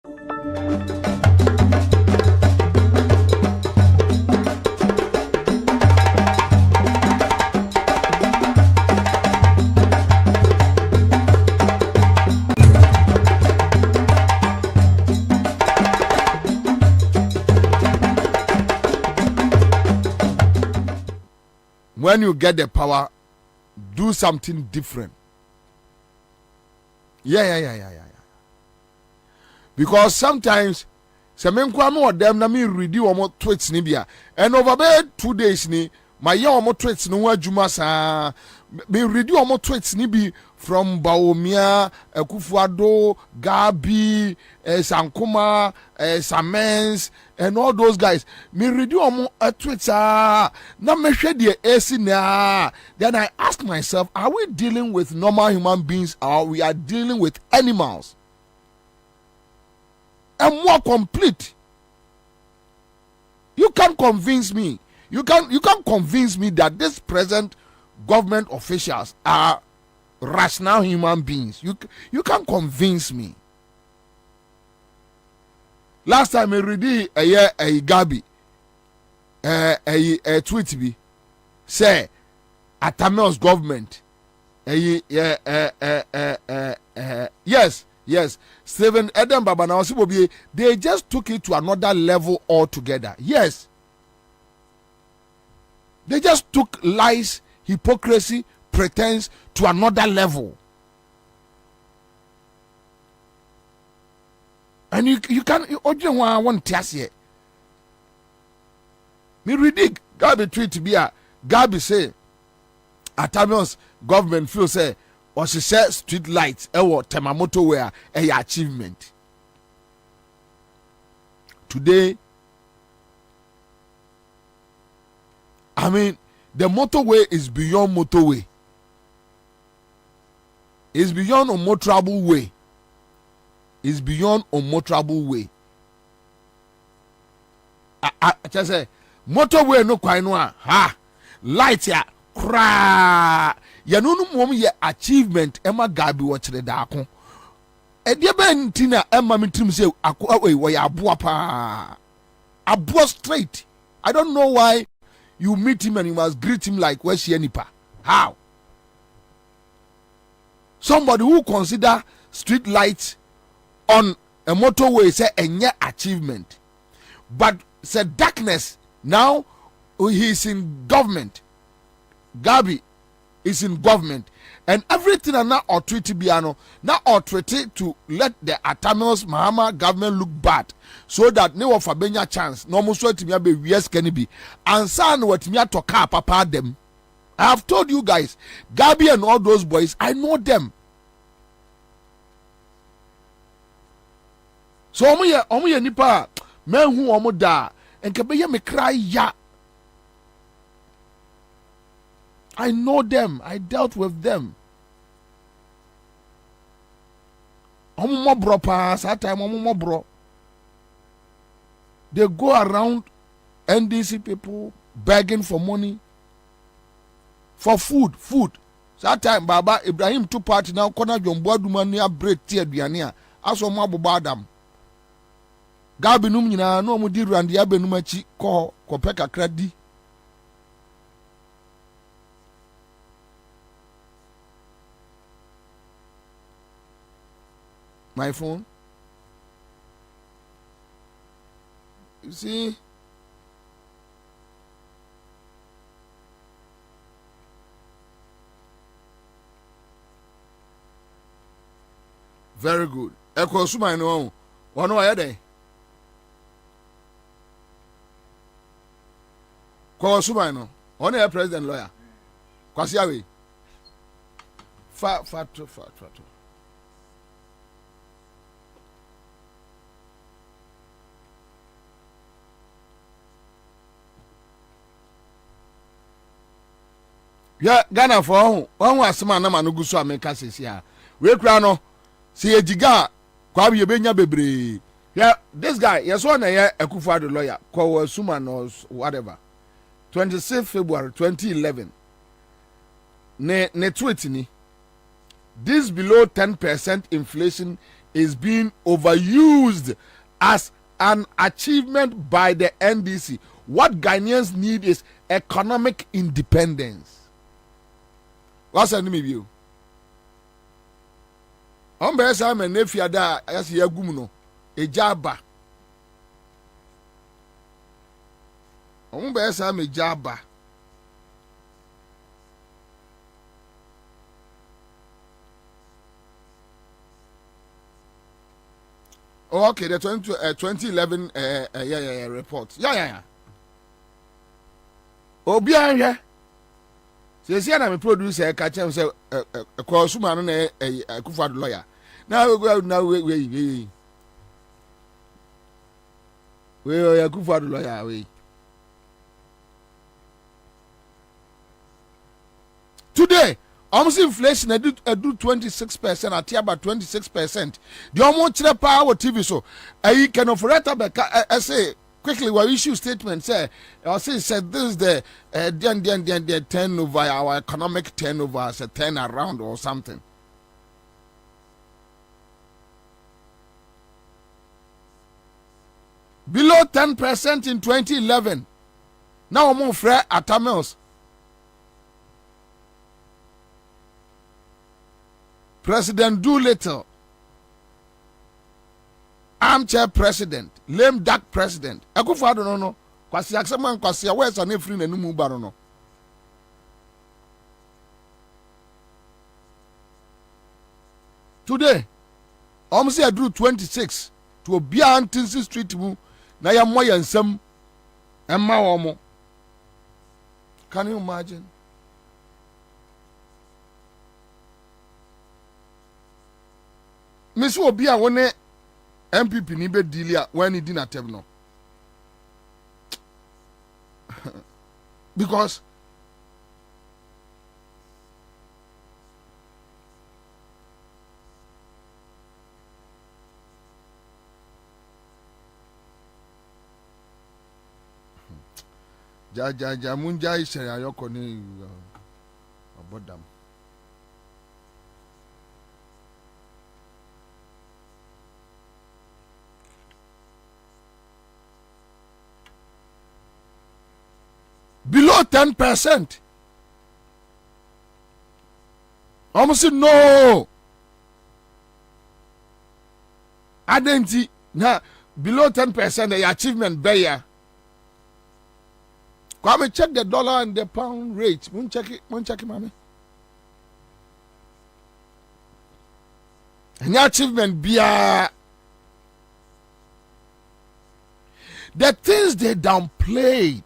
When you get the power, do something different. Yeah. Because sometimes, some Nkrumah or them na me read you almost tweets nibia, and over there 2 days ni my young almost tweets no wa juma sa me read you almost tweets nibi from Baomia, Kufuado, Gabi, Nkrumah, Samens, and all those guys. Me read you almost tweets na me share the AC na. Then I ask myself, are we dealing with normal human beings or we are dealing with animals? And more complete. You can't convince me. You can't convince me that this present government officials are rational human beings. You can't convince me. Last time I read a Gabi a tweet be say Atamel's government yes, Stephen Eden Baba na Osibobi, they just took it to another level altogether. Yes. They just took lies, hypocrisy, pretense to another level. And you can't want to say. Me read Gabi tweet to be a Gabi say Atamel's government feel say or she said street lights or Temamoto were a achievement. Today, I mean, the motorway is beyond motorway. It's beyond a motorable way. It's beyond a motorable way. I just say motorway no quite no ha lights ya cra. Yanunu mom ye achievement Emma Gabi watch the dako. Ediaben Tina Emma Mintim say away where abua pa. Abua straight. I don't know why you meet him and you must greet him like where's Yenipa. How? Somebody who consider street lights on a motorway say a achievement. But said darkness now he's in government. Gabi is in government and everything are now authority biano now authority to let the Atamils Mahama government look bad so that no of a benya chance no more to me be yes can be and son what me to car papa them. I have told you guys, Gabi and all those boys, I know them. So omu nipa men who omu da and kabeye me cry ya. I know them. I dealt with them. Omu mo bro pass that time omu mo bro. They go around NDC people begging for money, for food. That time Baba Ibrahim 2 party now corner Jombo Dumania break tear biania. Aso mo abobadam. Gabi num nyina no mo di randi abenumachi ko peka kradi. My phone. You see? Very good. Eko suma no. Wano ayade. Kwa suma no. One a president lawyer. Kwasi awe. Fa. Yeah, Ghana for one was some man no go so America says here. We kra no see ejiga Kwame Yebenya bebre. Yeah, this guy, yes one here Akufo-Addo lawyer, Kwa Suma no whatever. 26 February 2011. Ne tweet ni. This below 10% inflation is being overused as an achievement by the NDC. What Ghanaians need is economic independence. What's the name of you? I'm better say I'm a nephew that as a gumuno, a jabba. I'm better say I'm a jabba. Oh, okay, the 2011 report. Yeah. Obian here. Say na me producer catch him say consumer no na Akufo-Addo lawyer. Now we Akufo-Addo lawyer we. Today, almost inflation I do 26%, at about 26%. The almost chire power TV so I can operate I say quickly we issue statement say I said this is the the turnover, our economic turnover as a turn around or something. Below 10% in 2011. Now I'm on Fred Atamels. President Doolittle, armchair president, lame duck president. Akufo-Addo no. Kwasi Aksaman kwasi where's an free na numu ba no. Today, almost I drew 26 to a beyond Tinsi Street mu na ya mo yansam emma wo mo. Can you imagine? Miss Obi a wone MPP ni be deal a when he din atem no. Because ja munja ise ayoko ni abodam. Below 10%. Almost no. Identity now below 10% the achievement bear. Kwame, check the dollar and the pound rate. Won't check it, mommy. And the achievement beer. The things they downplayed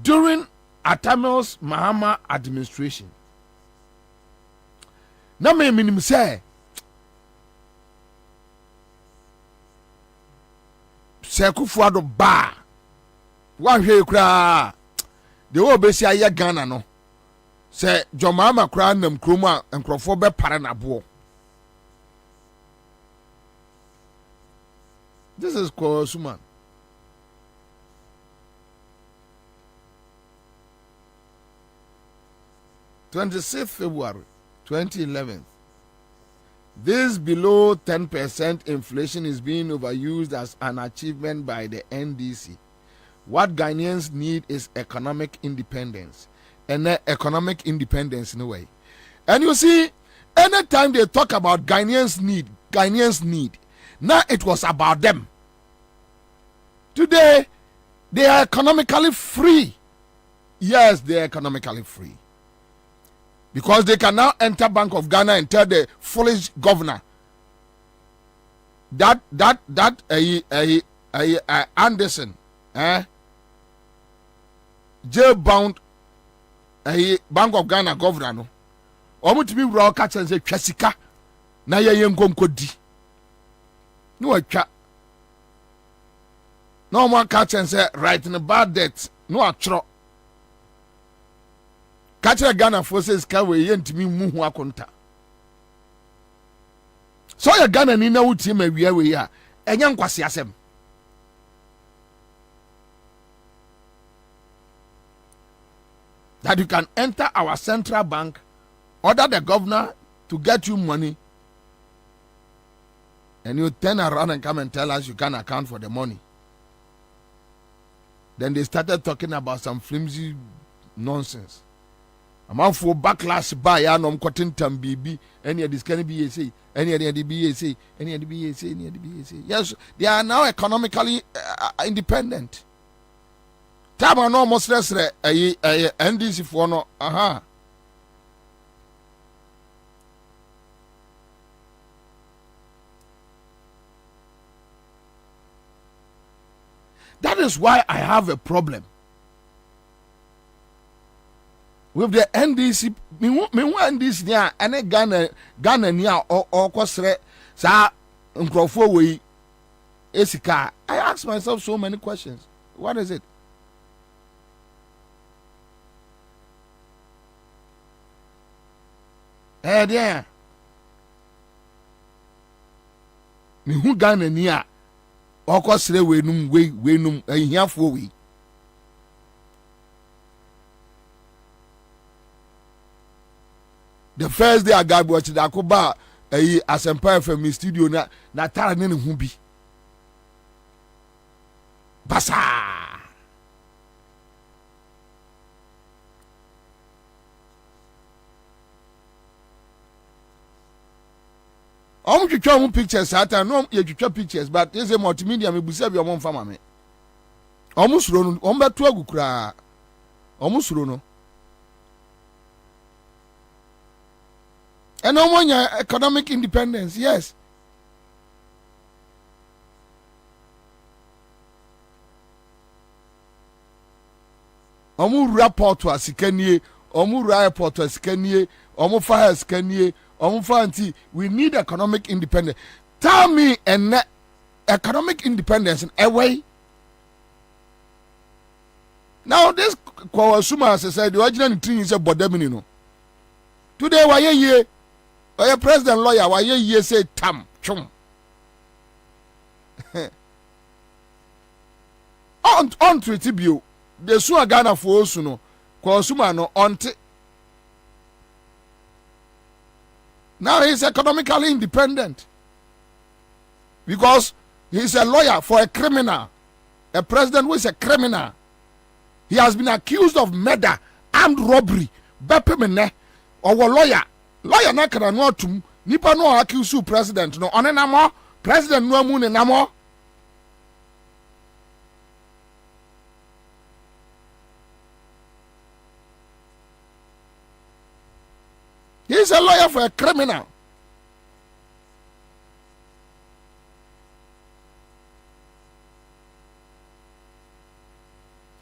during Atamel's Mahama administration. Na me minim say Akufo-Addo ba wan hwe kra de wo besi aye Ghana no say John Mahama kra nam Nkrumah Nkrofo be pare na bo. This is Kosuman. February 2011. This below 10% inflation is being overused as an achievement by the NDC. What Ghanaians need is economic independence. And economic independence in a way. And you see, anytime they talk about Ghanaians need, now it was about them. Today, they are economically free. Yes, they are economically free. Because they can now enter Bank of Ghana and tell the foolish governor that Anderson, jail bound Bank of Ghana governor no. Omo to be raw catch and say twasika na ye yenkom kodi. No atwa. No one catch and say writing about debt no atro. Catch a Ghana forces kawe yentimi muhu akonta. So ya Ghana ni na wuti ma wiya we ya enya nkwase asem. That you can enter our central bank order the governor to get you money, and you turn around and come and tell us you can't account for the money. Then they started talking about some flimsy nonsense. A man for backlash by Anom Cotton Tambibi, any of this can be say, any of the BAC, any of the BAC, any of the BAC. Yes, they are now economically independent. Tama no most less NDC for no, aha. That is why I have a problem with the NDC. Me want NDC there, and Ghana near or Kosre sa Nkrumah we esika. I ask myself so many questions. What is it? There. Me who Ghana near. Okosre wenum ahiafo we. The first day I got watch the akoba asempa from my studio na tara ne hu bi. Basa. You try pictures at no you try pictures, but there's a multimedia me busa bi omon fama me. Almost run on ba to agukura. Almost run. And no one economic independence, yes. Omu rapport to asikanie, omu rapport to asikanie, omu fire asikanie. We need economic independence. Tell me economic independence in a way. Now this Kwasuma said the original thing is a bodemino. Today why ye or president lawyer why ye say tam chum. On tribute the Sua Ghana for Osuno Kwasuma no onte. Now he's economically independent because he's a lawyer for a criminal, a president who is a criminal. He has been accused of murder, armed robbery, bepemene, or lawyer na kana no atum nipa no accuse president no one namo president no amu ne namo. He's a lawyer for a criminal.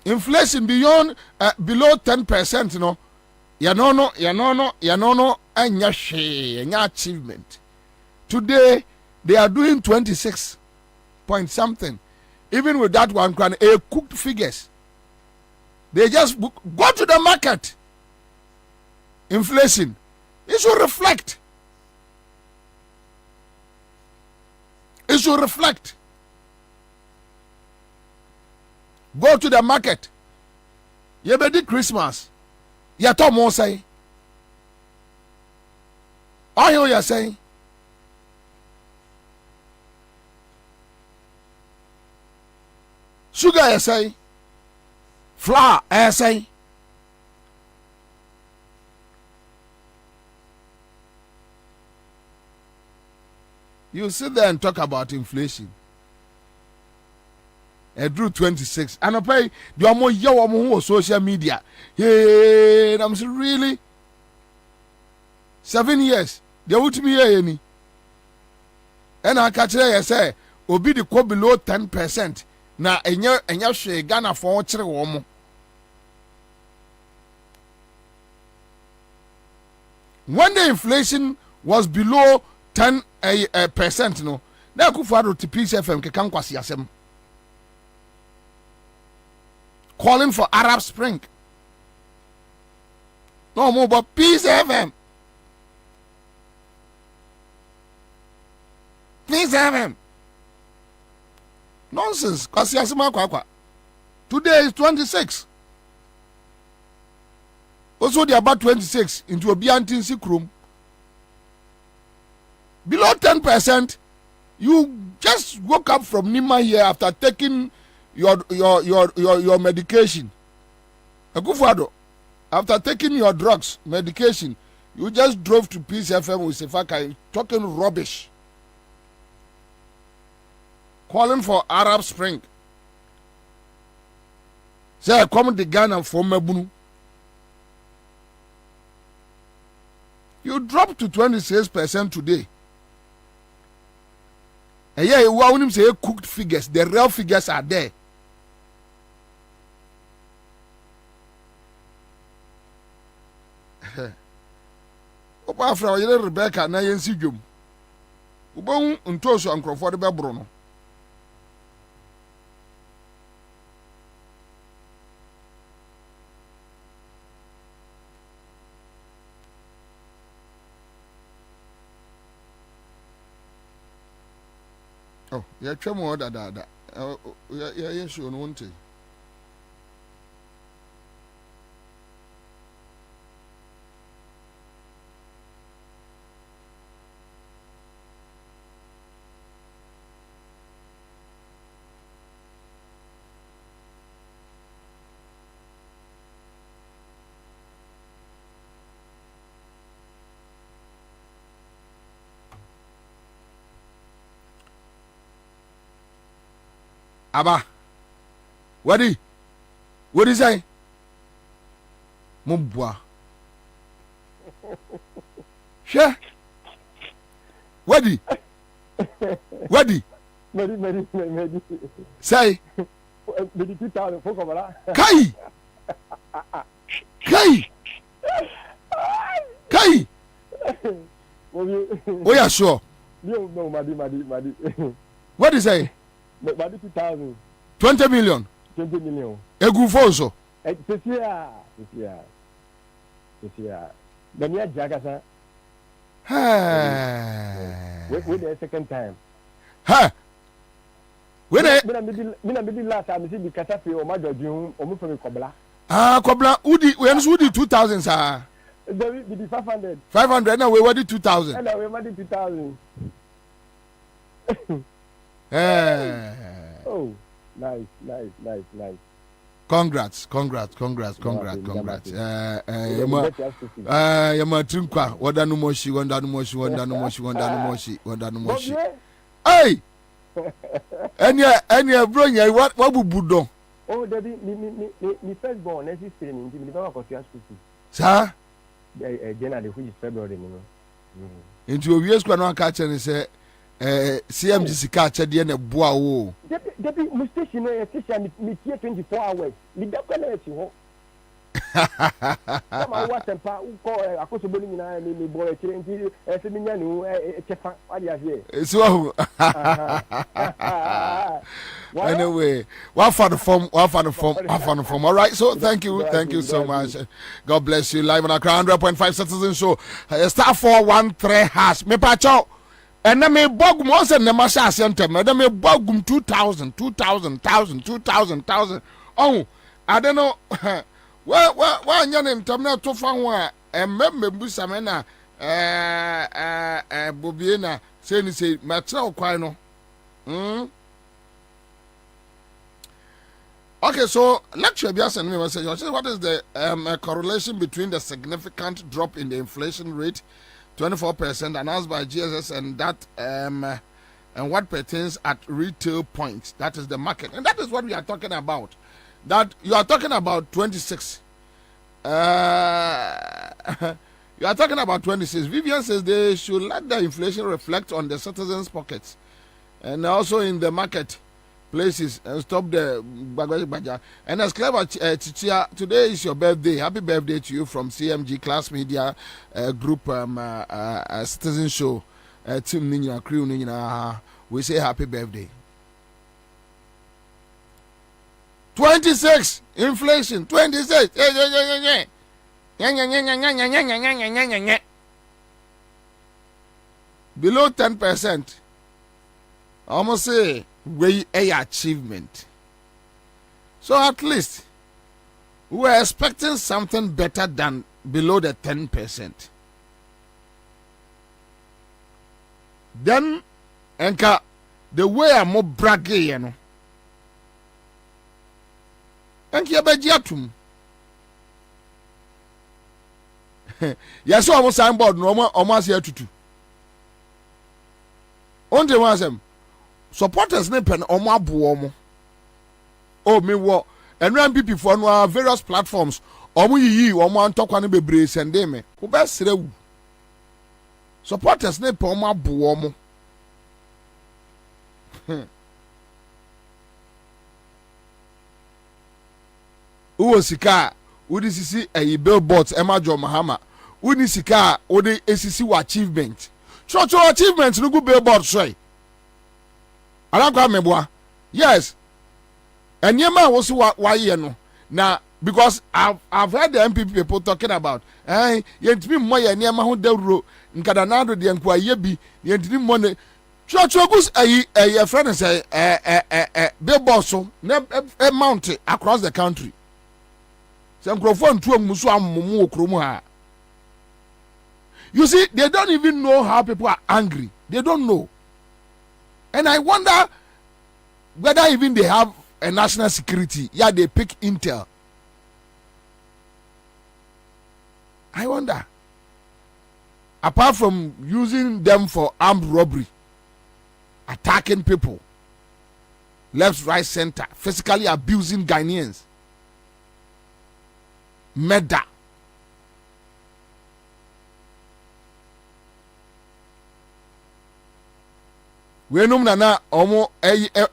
Inflation below 10%, you know. Yanono, and achievement. Today, they are doing 26 point something. Even with that one, cooked figures. They just go to the market. Inflation. It should reflect. It should reflect. Go to the market. You be Christmas. You talk more say. Oil you say. Sugar you say. Flour you say. You sit there and talk about inflation. I drew 26. And I pay the more young social media. Hey, I'm saying, really? 7 years. They would be any. And I catch there, say, Obi the co below 10%. Now, and you're share Ghana for woman. When the inflation was below 10%, no, now go for to Peace FM, can kwasi asem. Calling for Arab Spring. No more but Peace FM. Peace FM. Nonsense. Kwasi asema kwa. Today is 26. Also, they are about 26 into a Biantin Sikrum. Below 10%, you just woke up from Nima here after taking your medication. Akufado, after taking your drugs, medication, you just drove to Peace FM with Sefaka talking rubbish. Calling for Arab Spring. Say, come to Ghana from Mebunu. You dropped to 26% today. And yeah, you want him say cooked figures. The real figures are there. Opa fra yele Rebecca na yensi dwom. Ubon ntoso Nkrumah de bebro no. Oh, ya twemo da. Ya show no wonte. Aba, what is say? Mubwa. She? Wadi? Medi. Say. Medi 2000 for Kabala. Kai. Oh yeah, sure. No, Madi. What is say? Madi 2000. 20 million. 20 million. Egu foso. This year. The near Jagasa. Wait the second time. Ha. When I last time see the Casafi or Major June or Mufami Kobla. Ah, Kobla, Udi 2000, sir. The 500. 500, now we were 2000. And we were 2000. Oh, nice. Congrats. Yama Trinkwa, Wadanumoshi. Hey! And you're bringing what would Budo? Oh, Daddy, me first born, as he's saying, in the Baba Sir? Generally, which is February. Into a year's going on catch and say, CMG Sika Chedi and a boa. Deputy Mustation, me here 24 hours. Me don't connect you. Come on, what and pa who call a possible in I me boy change as a minion, a chefa. What do you say? So, anyway, what for the form. All right, so thank you so much. God bless you. Live on a 100.5 Citizen Show. Star 413 hash. Me pacho. And then me bogum was in the Masha Center. And then me bogum 2,000. Oh, I don't know. Well, you're in Tamna to find and member Busamena, Bobiena, saying, say, Matro Quino. Okay, so lecture be asking me, what is the correlation between the significant drop in the inflation rate, 24% announced by GSS, and that and what pertains at retail points, that is the market, and that is what we are talking about. That you are talking about 26. You are talking about 26. Vivian says they should let the inflation reflect on the citizens' pockets and also in the market places and stop the bagage. And as clever Chichia, today is your birthday. Happy birthday to you from CMG Class Media Group Citizen Show Team Nina Crew Nina. We say happy birthday. 26 inflation 26 below 10%. Almost say way a achievement. So at least we were expecting something better than below the 10%. Then, enka the way I'm more bragging, you know. Enki abejiatum. Yes, almost signboard no almost here to. Only one them supporters ne pen omo abuomo. Oh me wo enran people for no various platforms. Omo yiyi omo antokwa ne bebre sende me. Wo be serewu. Supporters ne pen omo abuomo. Uwo sika udi sisi billboards emajo mahama. Uni sika udi esisi wa achievement. Church achievement no go billboard soy. Alakwa meboa. Yes. And yema was why no. Now because I've heard the MPP people talking about yentimi mo ye niema ho dawro nkadanado de nkwa yebi yentimi mo ne church goes a friend say billboard so mount across the country. You see, they don't even know how people are angry. They don't know. And I wonder whether even they have a national security. Yeah, they pick intel. I wonder. Apart from using them for armed robbery, attacking people, left, right, center, physically abusing Ghanaians. Murder. We know na omo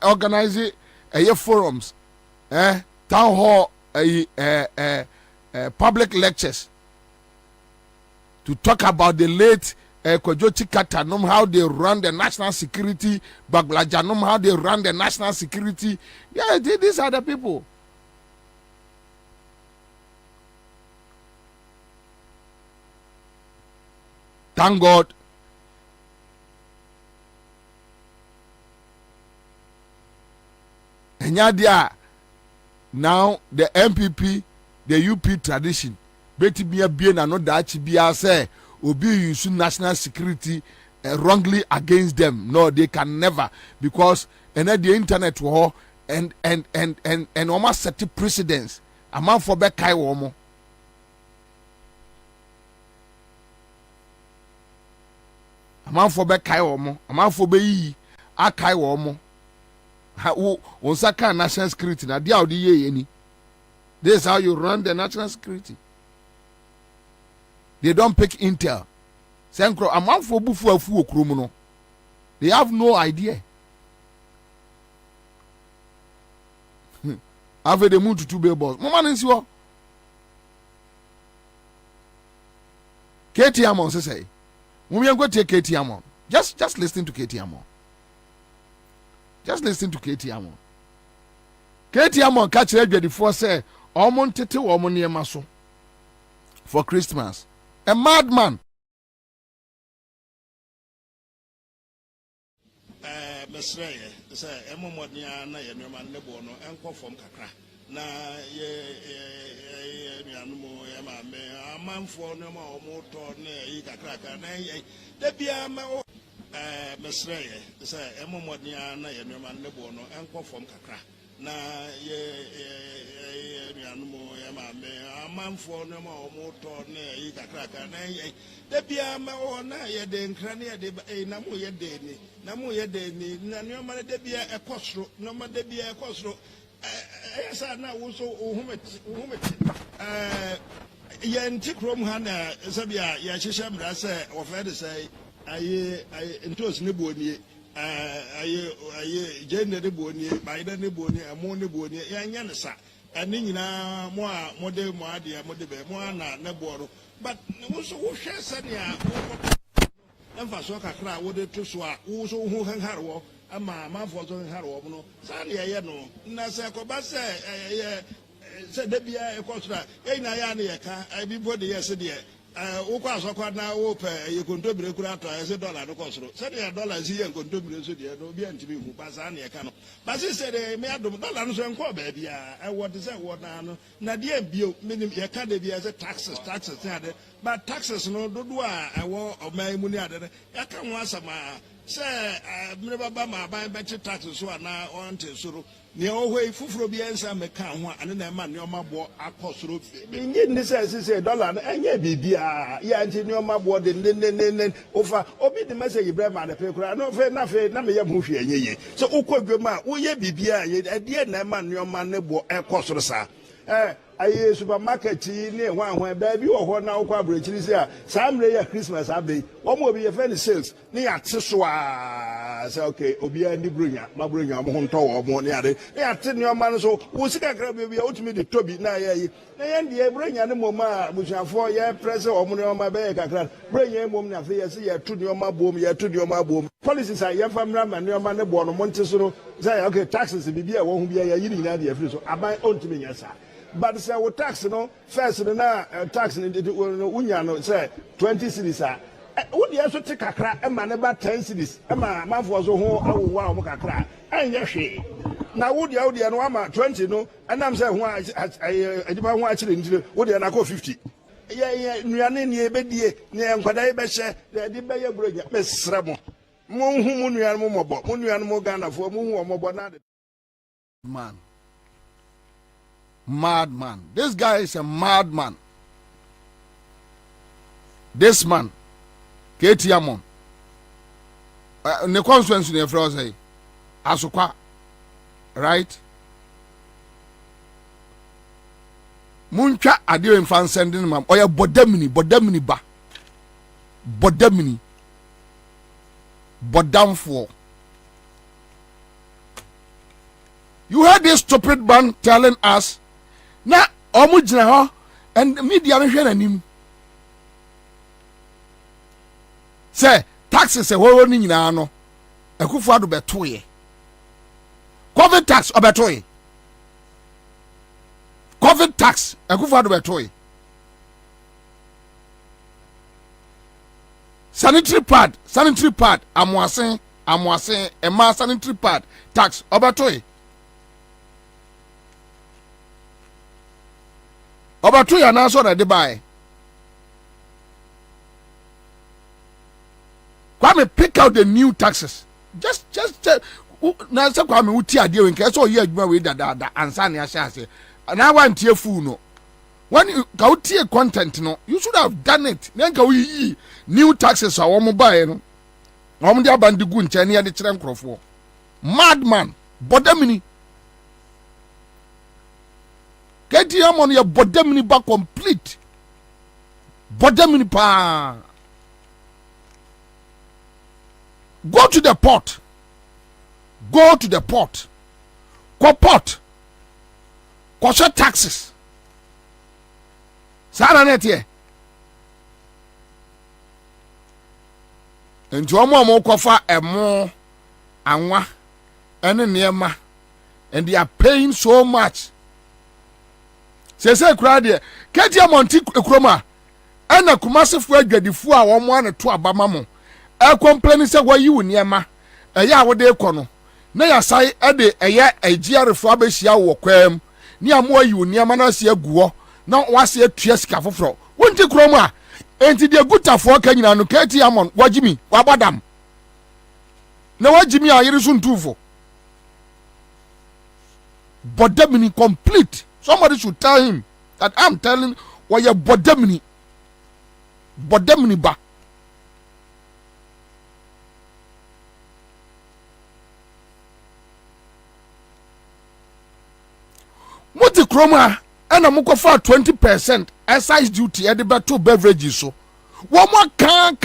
organize forums, town hall, public lectures to talk about the late Kojochi Katanum, how they run the national security, Baglajanum, how they run the national security. Yeah, these are the people. Thank God. And now the MPP, the UP tradition, Betty be a bien and not that she be a say, Obi use national security wrongly against them. No, they can never, because and at the internet war and almost set the precedence. A man for back Kai Womo. A man for back Kai Womo, a man for be a Kai Womo. On Saka national security, na dia odi ye any. This is how you run the national security. They don't pick intel. Senkro, a man for bufu afu okromuno. They have no idea. Have they moved to 2 billboards? Mama is your Katie Amon say. When we are going to take Katie Amon, just listen to Katie Amon. Just listen to Katie Amon. Katie Amon catch the before say, Omon tete omon ye maso for Christmas. A madman. Mesreye, say emomodnia na ye noma nebo no enko fom kakra. Na ye nuanumo ye ma me amanfo no ma omo to na yi kakra ka na ye da bia ma Mesreye, say emomodnia na ye noma nebo no enko fom kakra. Na ye nuanumo ye ma me amanfo no ma omo to na yi kakra ka na ye da bia ma na ye de nkra na ye de na mo ye de ni na mo ye de ni na nyoma de bia ekosro no ma de bia ekosro esa na wo so ohumeti ye ntikrom ha na sabia ya hihye mra se wo fe de say aye ntos ne boni aye jenne de boni baida ne boni amo ne boni ya nya ne sa ani nyina mo a mo de mo ade mo de be mo na ne boro but wo so wo hwe se ne a emfa so kakra wo de to so a wo so hu hanharwo ama manfo so hanharwo no sa ne ye no na se ko ba se de bia e ko so e na ya ne ye ka bi bo de ye se de wokɔ asɔkwa na wopɛ yɛ kontomire kura atɔ ɛsɛ dollar no kɔ soro sɛdeɛ dollar si yɛ kontomire so deɛ no obi antimi hu ba saa ne ɛka no ba se sɛ de me adom dollar no so nkɔ baabi a ɛwɔ te sɛ wɔ na no na deɛ bio menim yɛka de bi ɛsɛ taxes ne ade but taxes no dodo a ɛwɔ ɔman mu ne ade no yɛka ho asɛm a sɛ mene baba ma aban bɛkye taxes so a na ɔnte soro nea ɔhɔ yi foforɔ bi ɛnsa mɛka ho a ane na ɛma nneɔma boɔ akɔ soro nye ne sɛ sɛ dollar no ɛnyɛ biribiaa yɛ nti nneɔma boɔ de nnenenenen wofa obi de message brɛ ma ne pe koraa na afei na meyɛ mo hwɛ ɛnyɛ ye sɛ wokɔ dwom a woyɛ biribiaa ɛdeɛ na ɛma nneɔma ne boɔ ɛkɔ soro saa aye supermarket ni ehwan ehwan baabi wɔ hɔ na wokɔ aburokyiri sɛ a saa mmerɛ yɛ Christmas abɛyi wɔn obi yɛfɛ ne sales ne yɛate so a sɛ okay obiara ni buronya ma buronya ɔmo ho ntɔ wɔn ne ade ne yɛate nneɛma no so wo sika kakra baabi a wotumi de tobi na yɛ yi na yɛn deɛ buronya ne mom a busuafoɔ yɛ prɛ sɛ ɔmo nneɛma bɛyɛ kakra buronya mom na afei yɛsɛ yɛto nneɛma bom policies a yɛfa mmra ma nneɛma ne boɔ no mo nte so no sɛ okay taxes bibi a wɔn ho bi yɛ yiri nyinaa deɛ firi so aban ɔntumi nyɛ saa. But say we tax no first na tax no unya no say 20 cedis a wo de so te kakra e ma ne ba 10 cedis e ma manfo so ho awowa o kakra anya hwe na wo de no ama 20 no enam say ho adiba ho a kire ndire wo de na ko 50 ye nuane ne ebedie ne enkwada be hye de be ye bronya mesre mo hu mu nuane mo mobo mo nuane mo Ghana fo mo hu o mobo na de man. Madman. This guy is a madman. This man, Katie Amon, the conference in the Froze, Asukwa, right? Muncha adio in fan sending mam. Oya bodemini ba. Bodemini. Bodamfo. You heard this stupid man telling us. Na omu gyina hɔ and media no hwɛ n'anim sɛ taxes ɛwɔ ne nyinaa no akufo ado bɛtoe covid tax ɔbɛtoe covid tax akufo ado bɛtoe sanitary pad amoasen ɛma sanitary pad tax ɔbɛtoe Obato ya na so na de bae. Kwame, pick out the new taxes. Just na say Kwame uti ade we nke so ye adwuma we dada ansa na ya ase. Na wan tie fu no. When you ka uti content no, you should have done it. Na nka we new taxes a wo mo bae no. Wo mo de abandigu nche na ye de kire nkrofo. Madman, bodamini. Get your money, your bodemini back complete. Bodemini pa. Go to the port. Go port. Koshe taxes. Sana net ye. Nti omo kofa emo anwa ene niema and they are paying so much. Say kura de Ketia Monti Nkrumah ana kumasefo adwadifo a wo mo an to abama mo e complain say wa yi wo niema eya a wo de kɔ no na ya sai e de eya agiarefo abehia wo kwam ni amo yi wo niema na se aguo na wase atua sika foforo wonti Nkrumah enti de gutafo ka nyina no Ketia Mon wagimi wabadam na wagimi a yiri so ntufo bodamini complete. Somebody should tell him that I'm telling what your bodemini ba. Muti Nkrumah and I'm going for 20% excise duty at the better beverages. So, one more can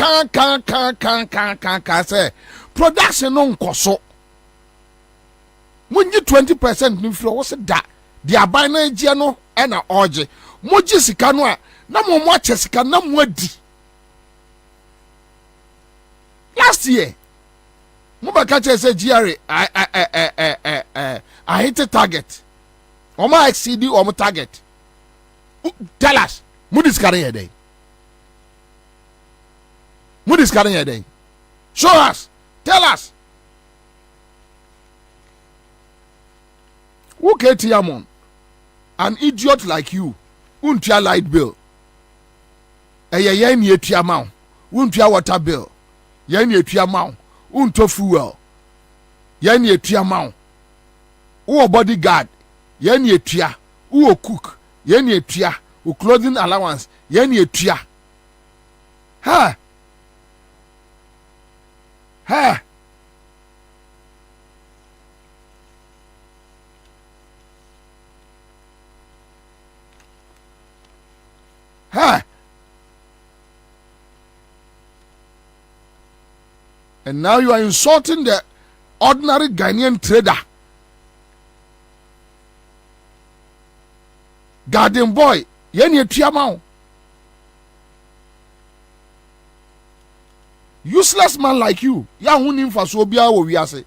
say production on coso. When you 20% new flow, what's that? The abana no ena oje moji sika no a na mo ache sika na mo adi last year mo ba ka che say GRA I hit a target o ma exceed o mo target tell us mo discard here dey Mudis carrying day. Show us. Tell us. Who Tiamon? An idiot like you. Untia light bill. Yen ye tiamount. Untia water bill. Yen ye tiamount. Unto fuel. Yen ye tiamount. Who bodyguard. Yen ye tia. Who cook. Yen ye tia. Who clothing allowance. Yen ye tia. Ha. Ha. Ha. And now you are insulting the ordinary Ghanaian trader. Garden boy, yenye tiamau. Useless man like you. Ya hunim fasobia wo wiase.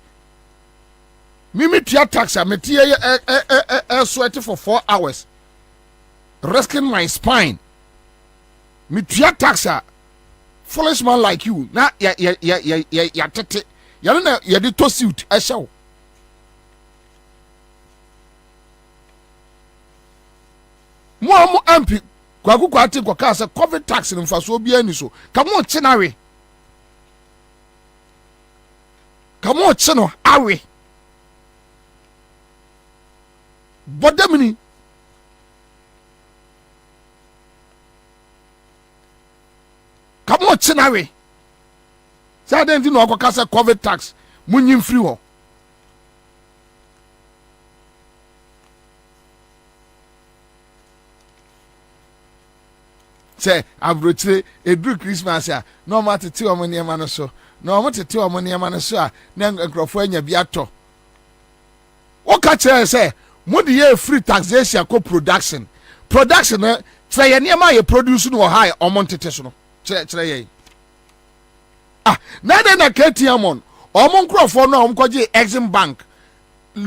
Mimi tia taxa me tia sweat for 4 hours. Risking my spine. Me tia taxa. Foolish man like you. Na ya tete. Ya na ya de to suit a show. Mo MP kwaku kwate kwaka se COVID tax in faso bia ni so. Come on chinare. Come on chino awe. Bodemini. Come on chinare. Say den no kwaka se COVID tax munyim free ho. Say abrochire edru Christmas ya no matter ti o money ma no so no matter ti o money ma no so a na nkrofo anya bi ato o ka chere say mo de ye free taxation ko production say ye ne ma ye produce no high amount so no chere ye na de na KTM on nkrofo no omkoje Exim Bank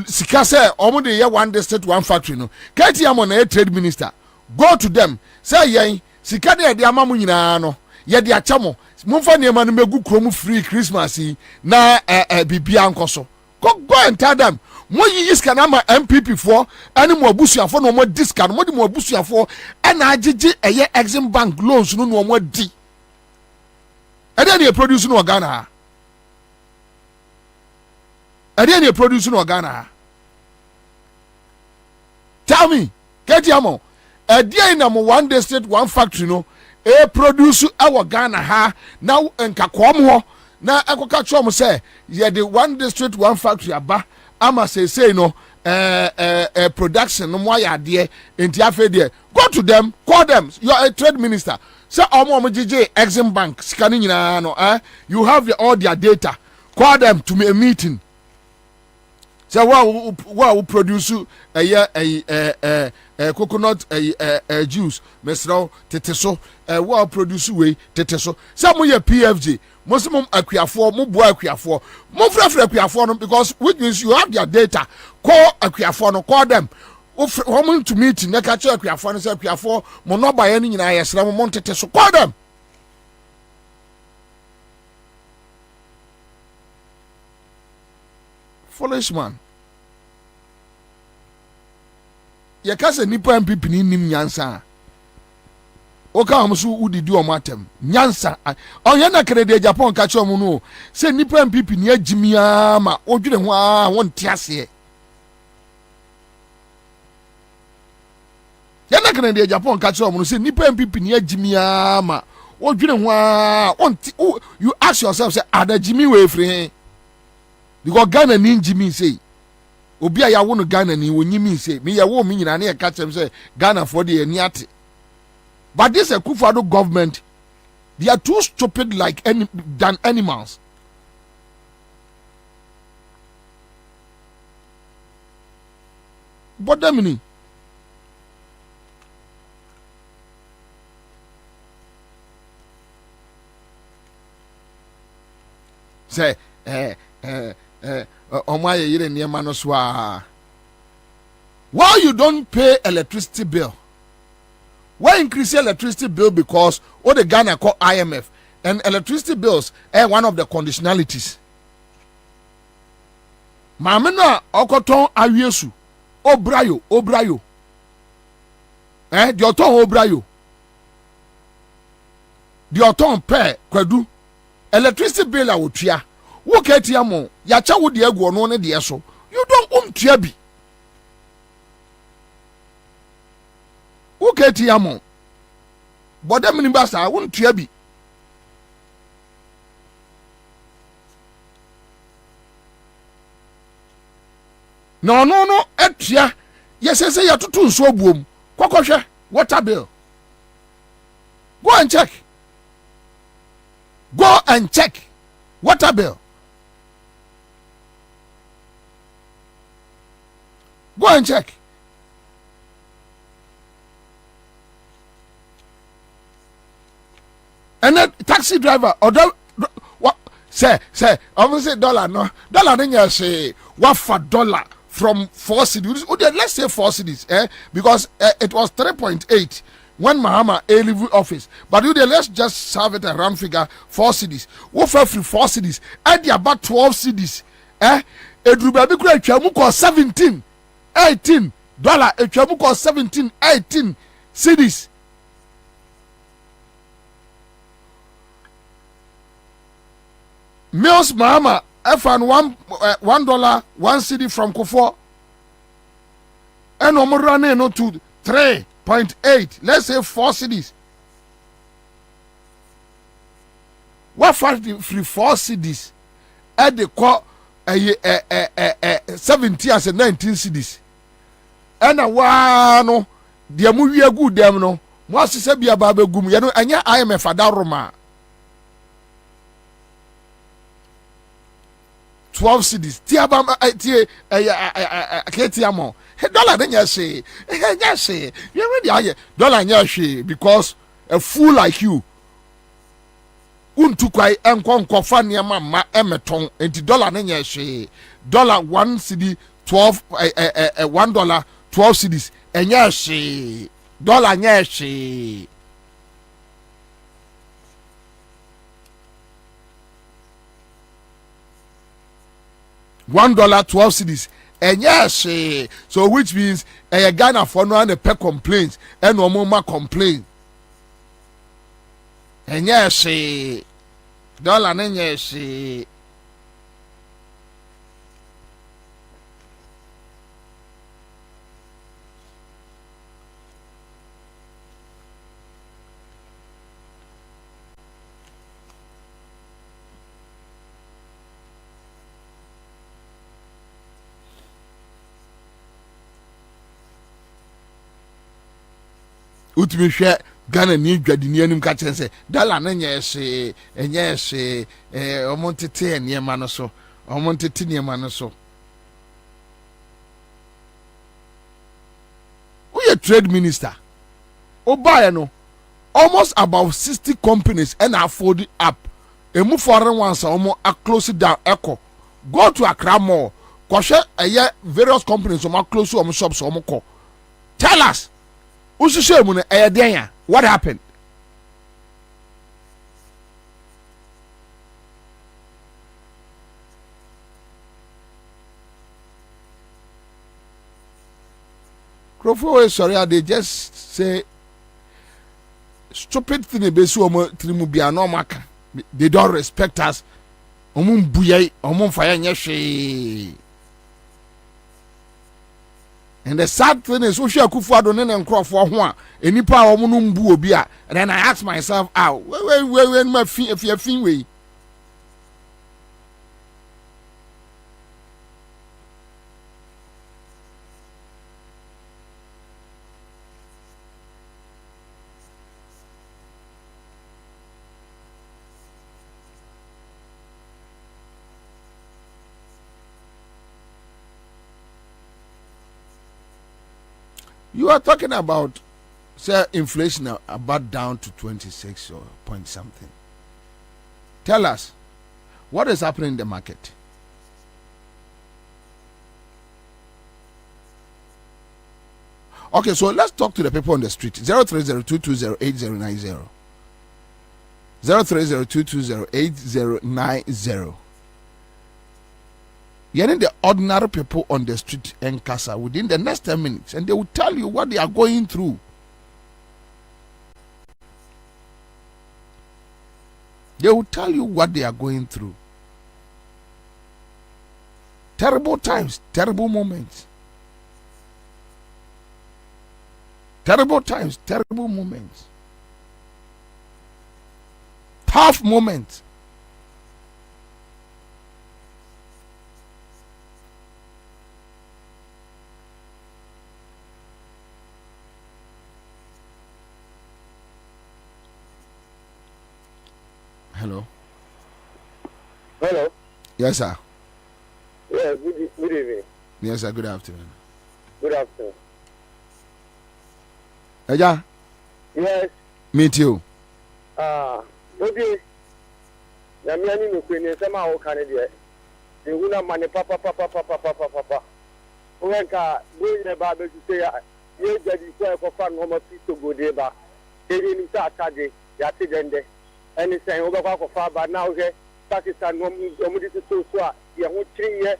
sika say omo de ye one district one factory no KTM na trade minister go to them say ye sika de amamu nyina no ye de achamo mumfa ne ma no megu krom free Christmas na bibia nkoso go and tell them mo yi sika na ma MPP for ani mo abusuafo no mo discount mo de mo abusuafo na agege eye Exim Bank loans no no mo di e dey produce no Ghana ha e dey produce no Ghana ha tell me get yamo a day na mo one district one factory no produce our Ghana ha now enka kwom ho na ekoka chom say ye the one district one factory aba ama say no production no mo ya de enti afa de go to them call them you are a trade minister say omo GJ Exim Bank scanning nyina no you have all their data call them to me a meeting say wow produce coconut juice mesro teteso wow produce we teteso say mo ye PFG most akuafo mo bo akuafo mo frefre akuafo no because which means you have their data call akuafo no call them woman to meet na ka che akuafo no say akuafo mo no ba ye ni nyina yesra mo teteso call them foolish man. Ye kase nipa MPP ni nim nyansa. O ka am so udidi o matem. Nyansa. On ye na krede Japan ka che omo no. Se nipa MPP ni agimia ma odwene ho a won ti ase. Ye na krede Japan ka che omo no se nipa MPP ni agimia ma odwene ho a won ti you ask yourself say adagimi we free. Because Ghana ni njimi say obi a ya wo no Ghana ni wonyimi say me ya wo mi nyina na e ka chem say Ghana for the ani ate. But this a Akufo-Addo government, they are too stupid like than animals. But them say why you don't pay electricity bill? Why increase your electricity bill? Because what the Ghana call IMF And electricity bills are one of the conditionalities. Mamena okoton awiesu obrayo the oton obrayo the oton pe kwadu electricity bill a wotua wo ketia mo ya cha wo de agu ono ne de so you don't tua bi wo ketia mo boda minibasa wo tua bi no etia yesese ya tutu nso buom kokohwe water bill go and check water bill go and check and then taxi driver or what say obviously dollar no nya say what for dollar from 4 cedis. Let's say 4 cedis, because it was 3.8 when Mahama leave office. But let's just have it a round figure 4 cedis. What for 4 cedis? Add about 12 cedis. Edrubabi kura etwamuko 17, 18 dollar. Etwamuko 17, 18 cedis. Meals Mahama FN $1 1 cedi from Kufo and omurane no to 3.8. Let's say 4 cedis. What for the free 4 cedis at the call 70 as a 19 cedis. And a one the movie a good dem no. Mwasi se bia ba begum ye no anya IMF adaroma 12 cedis. Tiaba tie ketiamo. Dollar nya she. Nya she. You ready aye dollar nya she because a fool like you untu kwai enkonkofa niam ma emeton enti dollar nya she. Dollar 1 cedi 12 $1 12 cedis. Nya she. Dollar nya she. $1 12 cedis. Yes, so which means a Ghana for no and pay complaints and no more complain. And yes, dollar and yes. Utimi hwe Ghana ni dwadini anim ka chen se dollar na nya enye omontete niema no so omontete niema no so we trade minister obaye no almost about 60 companies and afford up emu foreign ones omo a close down echo go to Accra Mall kwhwe various companies omo close omo shops omo ko tell us what happened? Crofo, sorry, they just say stupid thing. They don't respect us. And the sad thing is, we share Kufuado and Nkrumah ho a enipa a omo no mbu obi a. And then I ask myself, when my if you fin way. You are talking about, say, inflation about down to 26 or point something. Tell us, what is happening in the market? Okay, so let's talk to the people on the street. 0302208090. 0302208090. You're the ordinary people on the street in Casa within the next 10 minutes, and they will tell you what they are going through. They will tell you what they are going through. Terrible times, terrible moments. Terrible times, terrible moments. Tough moments. Hello. Hello. Yes, sir. Yeah, good evening. Yes, sir. Good afternoon. Good afternoon. Eja. Yes. Meet you. Bobie. Na me ani no kwani sama wo kan de. De huna mane papa. Wenka bo ne ba be se ya. Ye jadi ko e ko fa no ma fi to gode ba. Eri ni sa atade ya te dende. Eni sen wo ba ko fa ba na wo he Pakistan no mu di so a ye ho tiri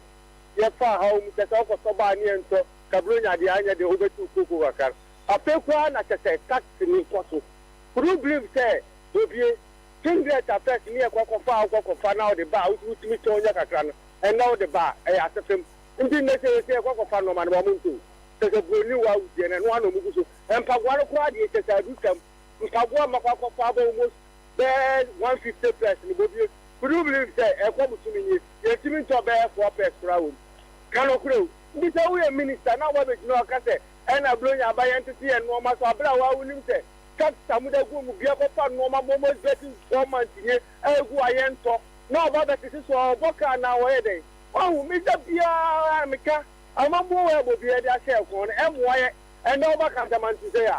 ye fa ha o mu te sa ko so ba ni ento kabro nya de anya de wo be tu kuku wakar. Apekwa na tete tax ni kwaso. Could you believe say Bobie Kindred affairs ni e kwa fa na o de ba utimi to nya kakra no and now the ba e asefem ndi ne se e kwa fa no ma no mo ntu se broni wa udie na no ano mu so empagwa no kwa de tete adukam mpagwa makwa fa ba almost 150 plus ni Bobie. Could you believe say e kwa butumi ni ye timi to be 4 plus krawo kano kuro ndi se we minister na wa be no ka say and a blowing about entity and no matter how we say, cut some of the woman be able to no more getting 4 months in a who I enter. No, but that is so boca now. Oh, Mr. Pia Mika, I'm a boy will be a shell on MY and no cantaman to say,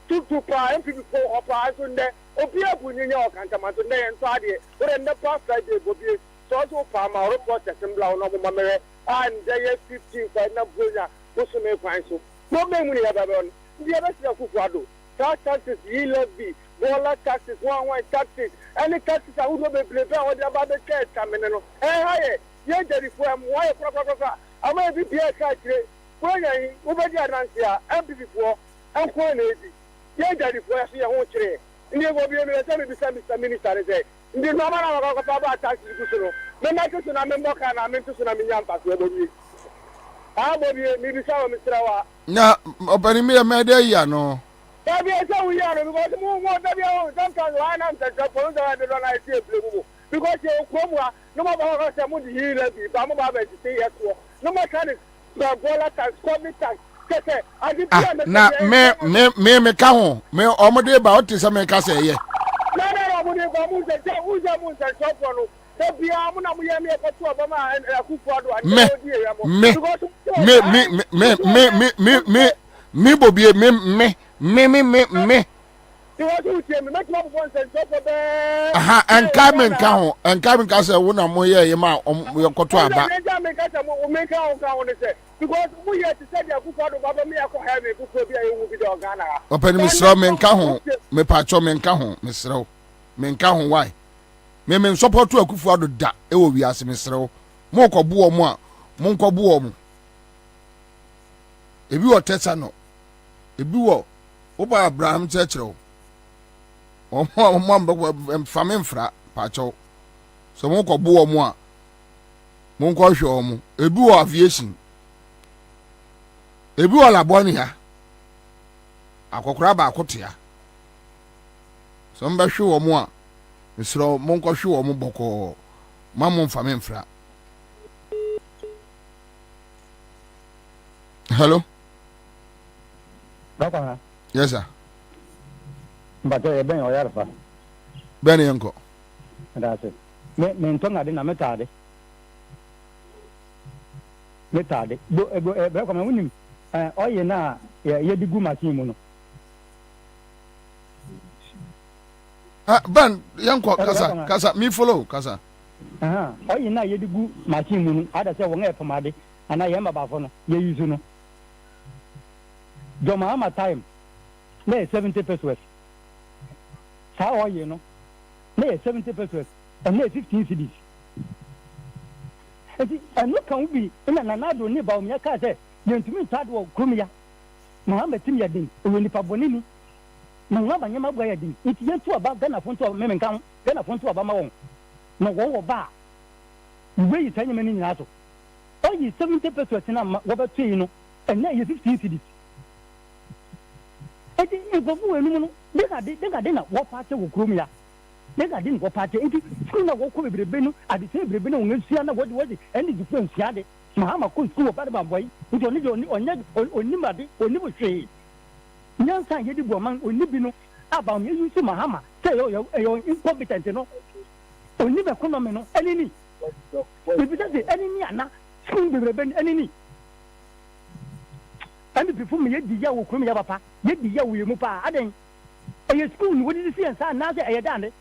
to prime people for price on there, or be up with your cantaman today and Friday, but in the past Friday will be so farm our protest and blow no mamma and they are 15 for no brother, who's to make fine so. No memory of the other Kukwado. Taxes, ye levy, dollar taxes, one taxes, any taxes I would not be prepared about the cash coming in. Hey, ye did it for why I may be a country. When I over the Anancia, and before, and Kwame, ye did it for a whole tree. And you will be able to tell me Mr. Minister. In the normal about taxes, the Michael and I remember can I meant to Sunami Yampas. Ah, Bobie, maybe some Mr. Wa. Na opani mi emede ya no. Bobie say we are because more sometimes why not the phone that they don't see because you come no matter how much money he let be but mo ba be say yes no matter the dollar tax COVID tax na me ka ho me omode ba o ti se me ka se ye no mo de ba mo se shop no me Bobie me aha encamin ka se wo na mo ye ma yo koto aba because we here to say the Kukwado baba me akọ ha me kuko bia ewu bi de Ghana opani me sro me nka ho me pacho me nka ho me sro me nka ho why me support to Kukwado da e wo wiase me sro mo kobu o mo a mo nkobu o mo ebi wo tesa no ebi wo oba Abraham chechero o mo fame mfra pacho so mo kobu o mo a mo nko hwe o mo ebi wo aviation ebi wala boni ha akokora ba akotia so mba hwe wo mo a misro mo nko hwe wo mo boko mammo mfame mfra. Hello. Baba. Yes sir. Mbate ben o yarfa. Ben yanko. Ndase. Me ntonga de na metade. Metade. Be ko me wunim. Oye na ye digu machine mu no. Ben yanko kasa me follow kasa. Oye na ye digu machine mu no. Ada se won e pamade. Ana ye mabafo no. Ye yuzu no. Joma ama time. Na 70 pesos. Sa oye no. na 70 pesos and 15 cedis. And look can be in an another neighbor me ka say you to me start work Nkrumah Muhammad Timya din oni pabonini na ngaba nyama gwa ya din it ye to aba Ghana fon to me kan Ghana fon to aba ma won na wo ba we yi tanya mani nyina so o yi 70 pesos na wo ba tui no and na 15 cedis eti ngo fu enu no de ga na wo party wo Nkrumah they got in go party. School na go come bebrebe at the same bebrebe no nsia na what any difference ya de mahama ko school ba ba boy nti oni oni made oni bo hwe nyansa ye di bo man oni bi no aba me use mahama say yo incompetent no oni be economy no enini bi say enini ana school bebrebe enini and before me ye di ya wo Nkrumah ya papa ye di ya wo mu pa aden e school wo di see nsa na say e dan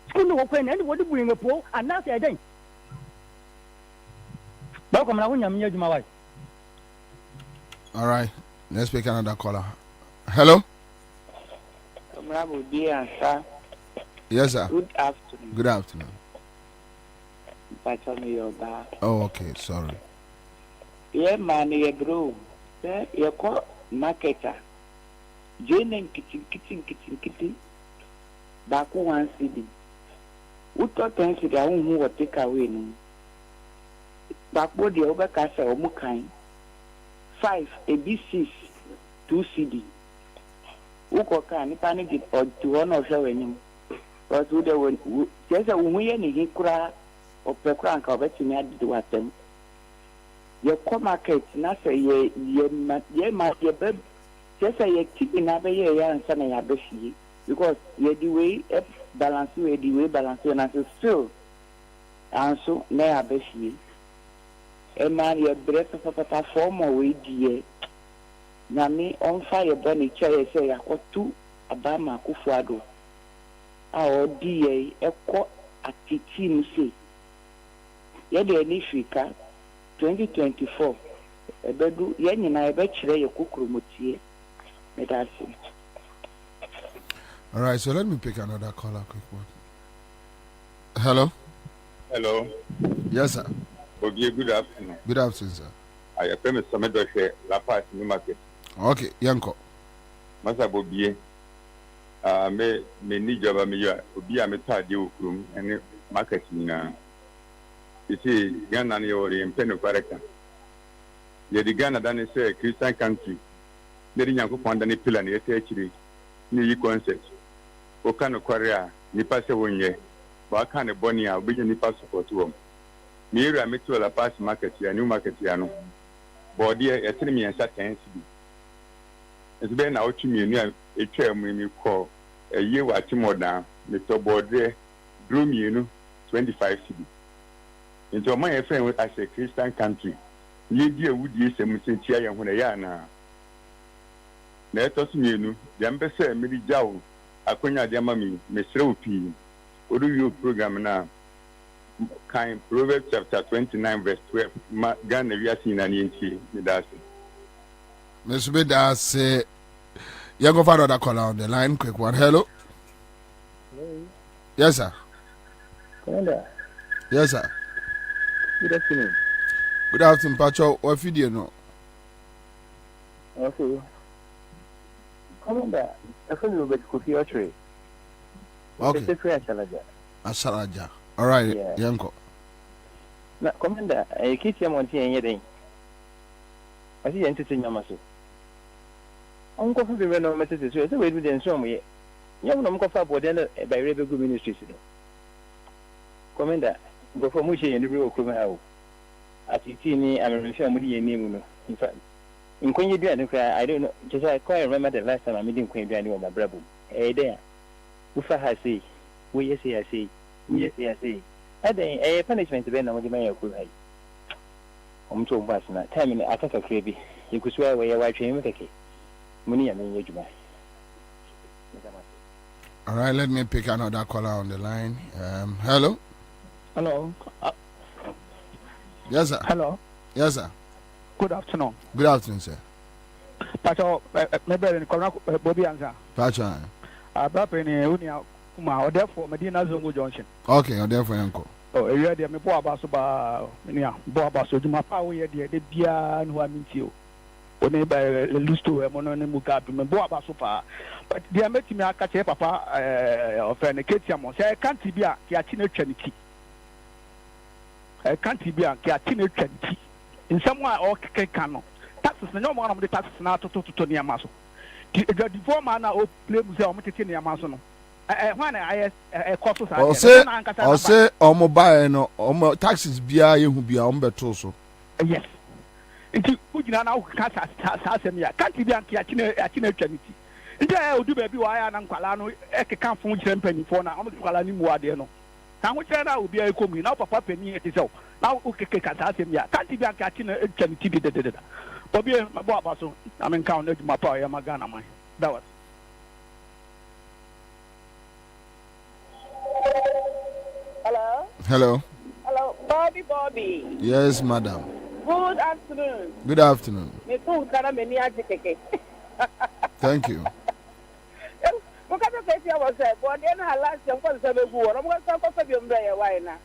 school no work and what do we po and now say again. Welcome now when all right, let's pick another caller. Hello. Komenda Bobie Ansah. Yes, sir. Good afternoon. Good afternoon. Oh, okay, sorry. Yeah, man, you bro. You call marketer. Joining kitchen. Back 1 CD. Uto tensi da unhu wo take away no bakbo de obeka se omukan 5 AB6 2 CD uko ka ni pa ni di odu ono hwe wanyim but wo de wo jese unhu ye ni hikura opekura nka obetimi adi watem ye ko market na se ye be jese ye tibi na be ye ya nsa na ya be fie because ye di way balance we the way balance and so still and so na abeshie e man ye break papa form we die na me on fire boni chair say yakotu abama kufuado a odie ekọ atiti mu say ye de ni fika 2024 ebedu ye nyina ebe kire ye kokromotie me dasi. All right, so let me pick another caller, quick one. Hello. Hello. Yes, sir. Bobie, good afternoon. Good afternoon, sir. I am famous Samedoshe La Paz New Market. Okay, Yanko. Masa Bobie. Me ni job me ya Bobie me ta di ukrum ene market ni na. Iti Ghana ni ori empeno pareka. Ye di Ghana dan say Christian country. Neri nyanko panda ni pila ni ete chiri. Ni yi concept. O kanu kwaria nipa se wonye ba kan boni a obi nipa support wo mi area meto La Paz market ya new market ya no body e tiri mi ensa 10 cedi ezu be na otu mi enu a etwa mu mi call eye wa timoda meto body drum mi enu 25 cedi into my friend as a Christian country ye di awudi esem sentia ye ho na ya na etos mi enu ya mbese mi di jawo akonya de mami mesre opi odu yo program na kind Proverbs chapter 29 verse 12 ma Ghana we are seeing na nti me that's Mr. Bedase you go for another caller on the line, quick one. Hello. Hello. Yes, sir. Komenda. Yes, sir. Good afternoon. Good afternoon, Pacho. What video no? Okay. Komenda, I feel you bet coffee or tray. Okay. It's a free Asalaja. Asalaja. All right, Yeah. Yanko. Na Komenda, I keep your money in your day. I see entertain your muscle. Uncle for the random messages, so we do the some way. Young Uncle for Bodena by Rebel Good Ministries. Komenda, go for Mushi and the real Nkrumah. At Tini, I'm a family name. In fact, in Queen I don't know, just I quite remember the last time I meeting Queen Biani on my brother. Eh, there. Ufa has say, we yes, I say, yes, I say. I think a punishment to be no the mayor could have. To pass na time in attack a crabby. You could swear where your wife came with a cake. Money, I mean, you. All right, let me pick another caller on the line. Hello. Hello. Yes, sir. Hello. Yes, sir. Good afternoon. Good afternoon, sir. Pacho, maybe Komenda Bobie Ansah. Pacho. About any unia or therefore Medina Zongo Junction. Okay, or therefore uncle. Oh, area there, me boa basoba, boa baso, my power here, the Bia, who I mean you. When they buy a loose to a monomuka, me boa basopa. But they are making me a catch papa of an Katiamo. Say, I can't be a Kiatino Trinity. I can't be a Kiatino Trinity. In some way, or Kano. Taxes, no one of the taxes now to Tony Amaso. The former now play Museum Amason. When I say mobile no taxes bia ye hu bia ombeto so. Yes. Nti ugina na ukasa asem ya can't be anki akine twaniti. Nti odu ba bi wa ya na nkwala no ekeka fon kire mpanifo na omo kwala ni mu ade no. Kan ho kire na obi ekomi na papa pani eti se na ukeke kasa asem ya can't be anki akine twaniti de. Obi mabo abaso I mean count na ma pa ya magana man. That was Hello. Hello, Bobie. Yes, madam. Good afternoon. Good afternoon. Thank you. What kind of place I was at? But then I last year was a good one. I'm going to talk about your umbrella. Why now?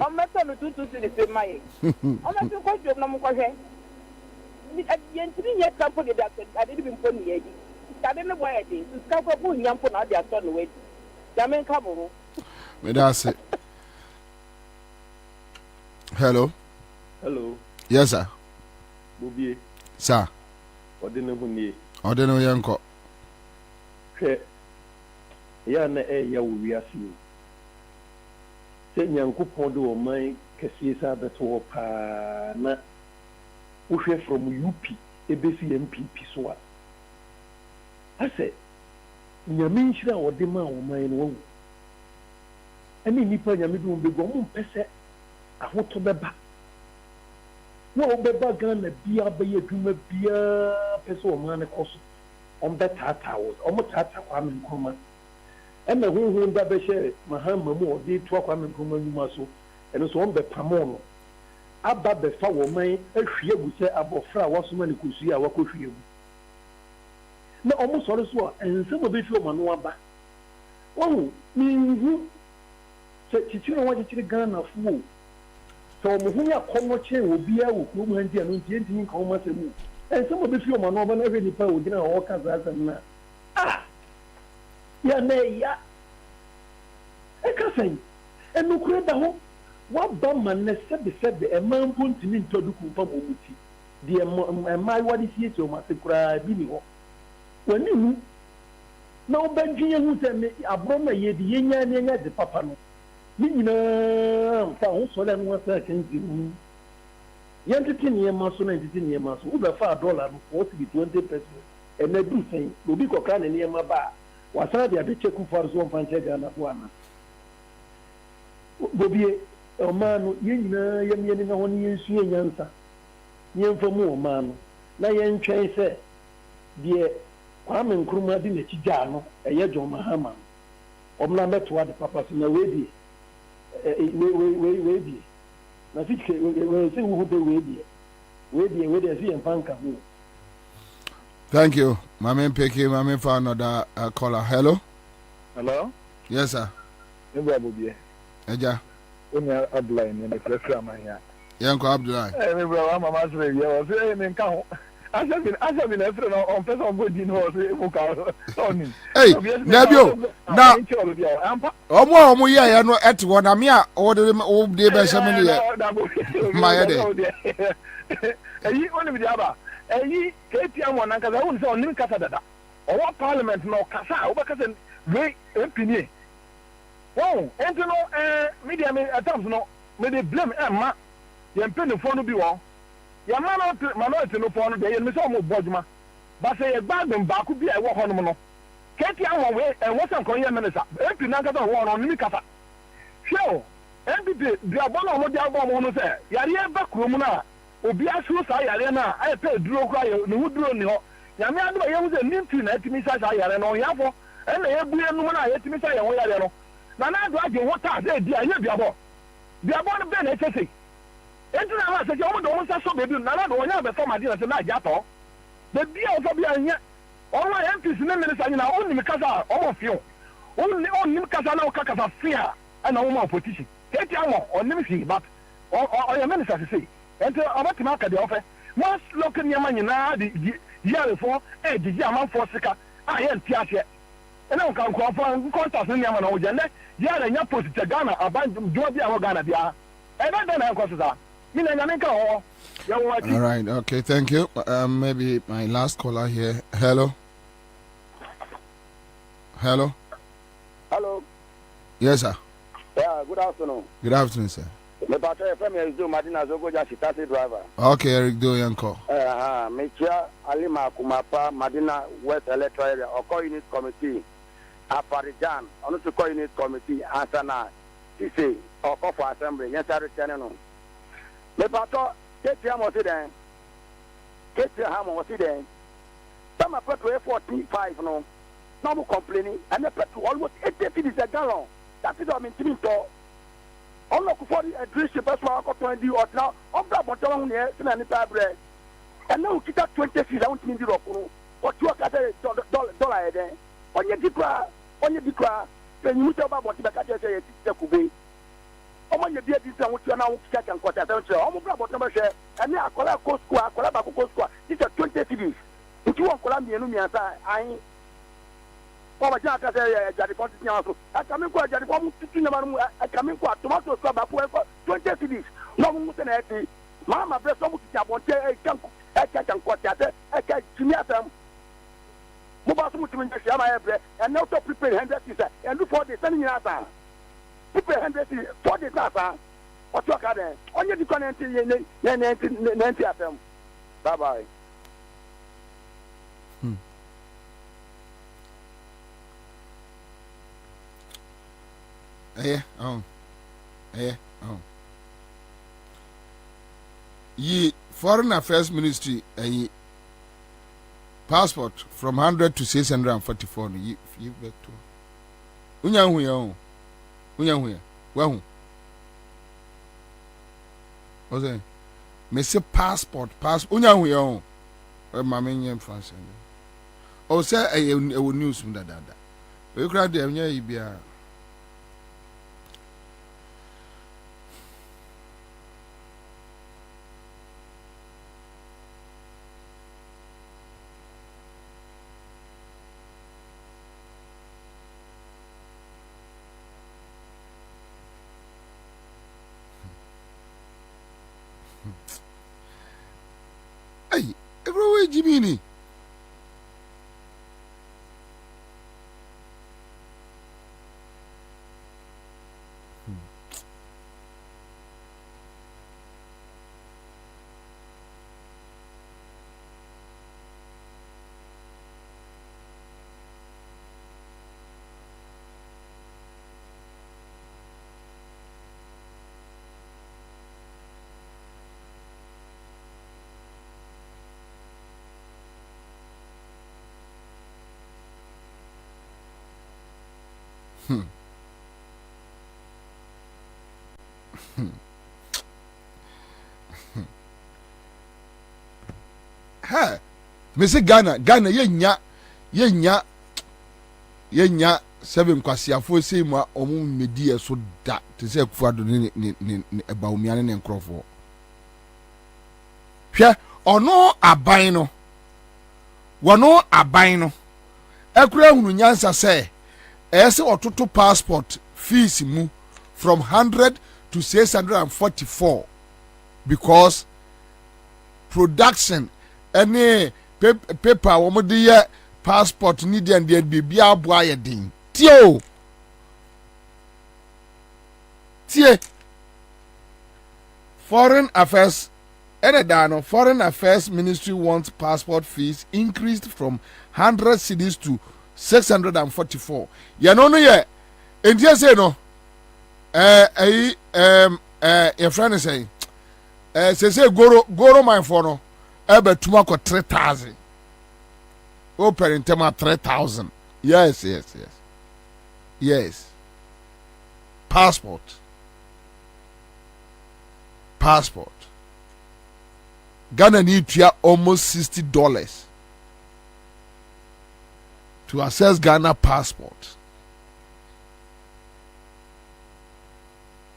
I'm not going to do the same way. I'm not going to go to no more. I didn't company that I didn't even put me. I didn't know why I did. It's come from young for not their son away. Jamen come on. Me that's it. Hello. Hello. Yes, sir. Bobie. Sir. Odene huni. Odene yanko. Hwe. Ya na ya wo wiase. Se Nyankopon de o man kese sa beto pa na uhwe from UP ebesi MPP so a. Ase nyame nhyira wode ma wo man no wo. Ani nipa nyame du mbego mo mpese ahoto beba. Wo beba Ghana bia be yeduma bia pese o man ne koso. Ombetata wo. Omotata Kwame Nkrumah. Eme hu nda be hye mahama mu odi to Kwame Nkrumah nyuma so. Eno so ombe pamo no. Aba be fa wo man ahwie gu se abofra wasoma ne kosu a wakohwie gu. Na omo soro so ensem obefi o manu aba wo minhu se titiro wa titire Ghana fu so omo hu ya komo che obi a wo ku mu handi anu ntie ntin kan ma semu ensem obefi o manu aba na hwe nipa o gina o ka za na ya na ya e ka sai enu kure da ho wa ba man na sebe e man po ntini ntoduku pa mo muti de e mai wa di sie o ma se kura bi ni ho wani hu na obanjinye hu se me abroma ye di yenya nya de papa no ni nyina fa hu so le no sa kan di hu yantiti ne ma so na yantiti ne ma so u be fa dollar no what be 20%. And na du sen obi kokra ne ma ba wasa dia be check for so on fanche Ghana ko ana Bobie o ma no ye nyina ye me ni na ho ni yensu yenyansa yemfa mu o ma no na ye ntwen se die Kwame Nkrumah di nechi jano eye John Mahama omna meto ade papa so na we na fitke we se wo de we de si empanka ho. Thank you. Mame Peke, Mame for another caller. Hello. Hello. Yes, sir. Emba Bobie. Eja. Onya Abdullah ni me fresh man ya. Yanko Abdullah. Me bro mama sre ya o se me nka ho. Asa bi na frɛ no on person body no so e ka so. Hey, Nabio. Na omo ye ya no ete wo na me a wo de be hye me ne ma ye de. Eyi oni bi aba. Eyi KTM won nka za won se onim kasa dada. Owo parliament no kasa wo be kasa we MP. Wow, enti no media me at times no me dey blame ma ye mpanyinfo no bi wo. Ya minority no for no dey me say mo bodjuma ba say ye gbadun ba ku bi e wo hono no keti awon we e wo san kon ye minister MP na kata wo no ni kata show MPP bi abono mo dia bo mo no say yare e ba kuro mu na obi asu sa yare na ai pe duro kra ye ne hu duro ni ho ya me adu ye hu say nimpi na etimi sa yare no yafo e na ye bu enu mu na ye etimi sa ye wo yare no na na adu age wo ta say dia ye bi abo no be na etese enti na ma se je omo do won sa so bebi na na do wonya be forma di na se na aja to be bia o so bia nya All my MPs in the minister, only because of you. Only because I know Kaka fear and no more politician. Take your or Nimsi, but or your minister to say. And about to mark the offer. Once looking your money now, the year before, the German for Sika, I am Tiache. And I can call for contact in Yaman Ojane, Yara and Yapos to Ghana, about Georgia Ghana, dear. And I don't know that. All right, okay, thank you. Maybe my last caller here. Hello. Hello. Hello. Yes, sir. Yeah, good afternoon. Good afternoon, sir. My partner from here is do Madina Zogo Jashi taxi driver. Okay, Eric do Yanko. Mechia Alima Kumapa Madina West Electoral Area or unit committee. Aparijan, on to unit committee, Ansana, TC, or for assembly, yes, I return. My partner, get your motor then. Get your hammer, was it then? Some are put to 45, no. No more complaining, and the petrol almost 80 is a gallon. That is what I'm in to. I'm not for the address the best one I can do or now. I'm not going to here, bread. And now we got 20 feet, I want to do what you are at $1 a day. On your decra, then you tell about what the catcher say could be. Ọmọ yẹ bíi ẹbí what you are now check and quarter down to ọmọ bíi àbọ̀tán bẹ́ẹ̀ ṣe ẹni àkọlá kó square àkọlá bàkó kó square this is 20 cities nti wọn kọlá mìínú mìíyànsá ayin wọn bá jẹ́ àkàtà ẹ̀jáde kan títí àwọn so ẹ̀kàmí kó ẹ̀jáde kan mú títí nàmà mú ẹ̀kàmí kó tomato square bàkó ẹ̀kọ́ 20 cities náà mú sẹ́nà ẹ̀ ti màmá bẹ́ẹ̀ sọ́mù títí àbọ̀ntẹ́ ẹ̀kẹ́ kankọ́tì àtẹ ẹ̀kẹ́ jìnnì àtẹm mo bá sọ́mù tìmí ẹ̀ṣẹ̀ àmà ẹ̀ brẹ̀ ẹ̀ náà tó prepare 100 cities ẹ̀ lù 4 days sẹ́ni yìí náà sàn. People 100 4 days now, what you are doing? On your connect 90 of them. Bye bye. Ye Foreign Affairs Ministry, a passport from 100 to 644. You back to Unyahu. Well, what's it? Mr. Passport, Unyahu. My main France. Oh, say I will news from that. You cried there, you be a. Hey, everywhere Jimmy. Ha, Mr. Ghana, yenya 7 kwasiafo sei mu omu medi so da te se kuado ne ebaumiane ne nkrofo hwe ono aban no wono aban no ekura hunu nyansa se ese ototo passport fees mu from 100 to 644 because production any paper womo de ye passport need and there be aboa ye din tie Foreign Affairs Foreign Affairs Ministry wants passport fees increased from 100 cedis to 644. Ya no ye entie say no your friend is saying say goro mine for no ebe tuma ko 3000 open in tema 3000. Yes passport Ghana need to almost $60 to access Ghana passport.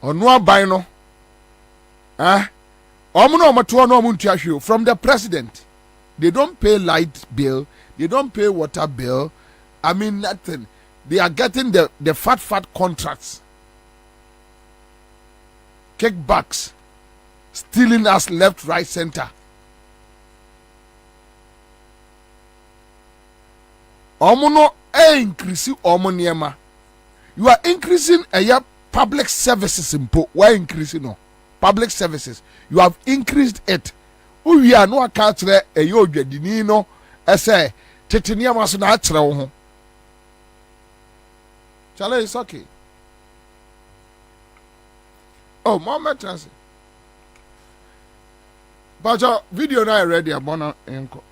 Onwa baino. From the president. They don't pay light bill, they don't pay water bill. I mean nothing. They are getting the fat contracts. Kickbacks. Stealing us left, right, center. Omono increasing omoniema. You are increasing public services impo. Why increasing no? Public services. You have increased it. We are no account there a yo dinino ese tetinia maso na atre wo ho. Chale is okay. Oh, Mama Transi. But your video now ready abona enko.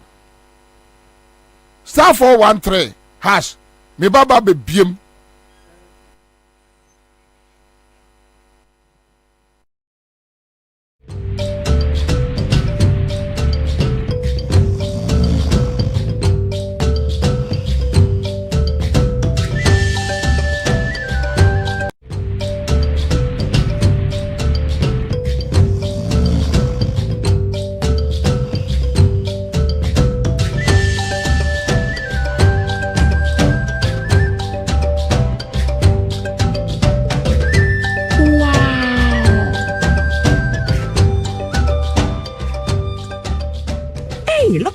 Star 413 hash. Me baba be biem.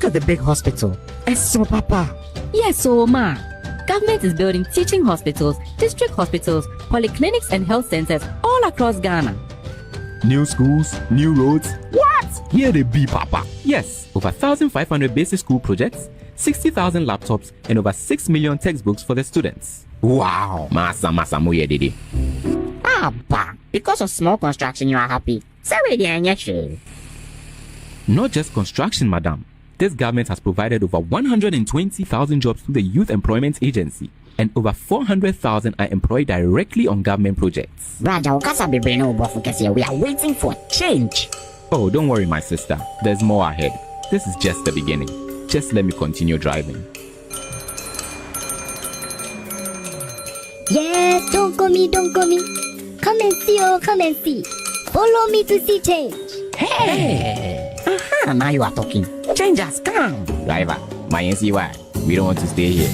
The big hospital. So, Papa. Yes, so, Ma. Government is building teaching hospitals, district hospitals, polyclinics, and health centers all across Ghana. New schools, new roads. What? Here they be, Papa. Yes, over 1,500 basic school projects, 60,000 laptops, and over 6 million textbooks for the students. Wow. Masa Moye Didi. Papa, because of small construction, you are happy. Not just construction, Madam. This government has provided over 120,000 jobs through the Youth Employment Agency, and over 400,000 are employed directly on government projects. We are waiting for change. Oh, don't worry, my sister. There's more ahead. This is just the beginning. Just let me continue driving. Yes, don't call me. Come and see, come and see. Follow me to see change. Hey! Now you are talking. Change has come. Driver, my NCY, we don't want to stay here.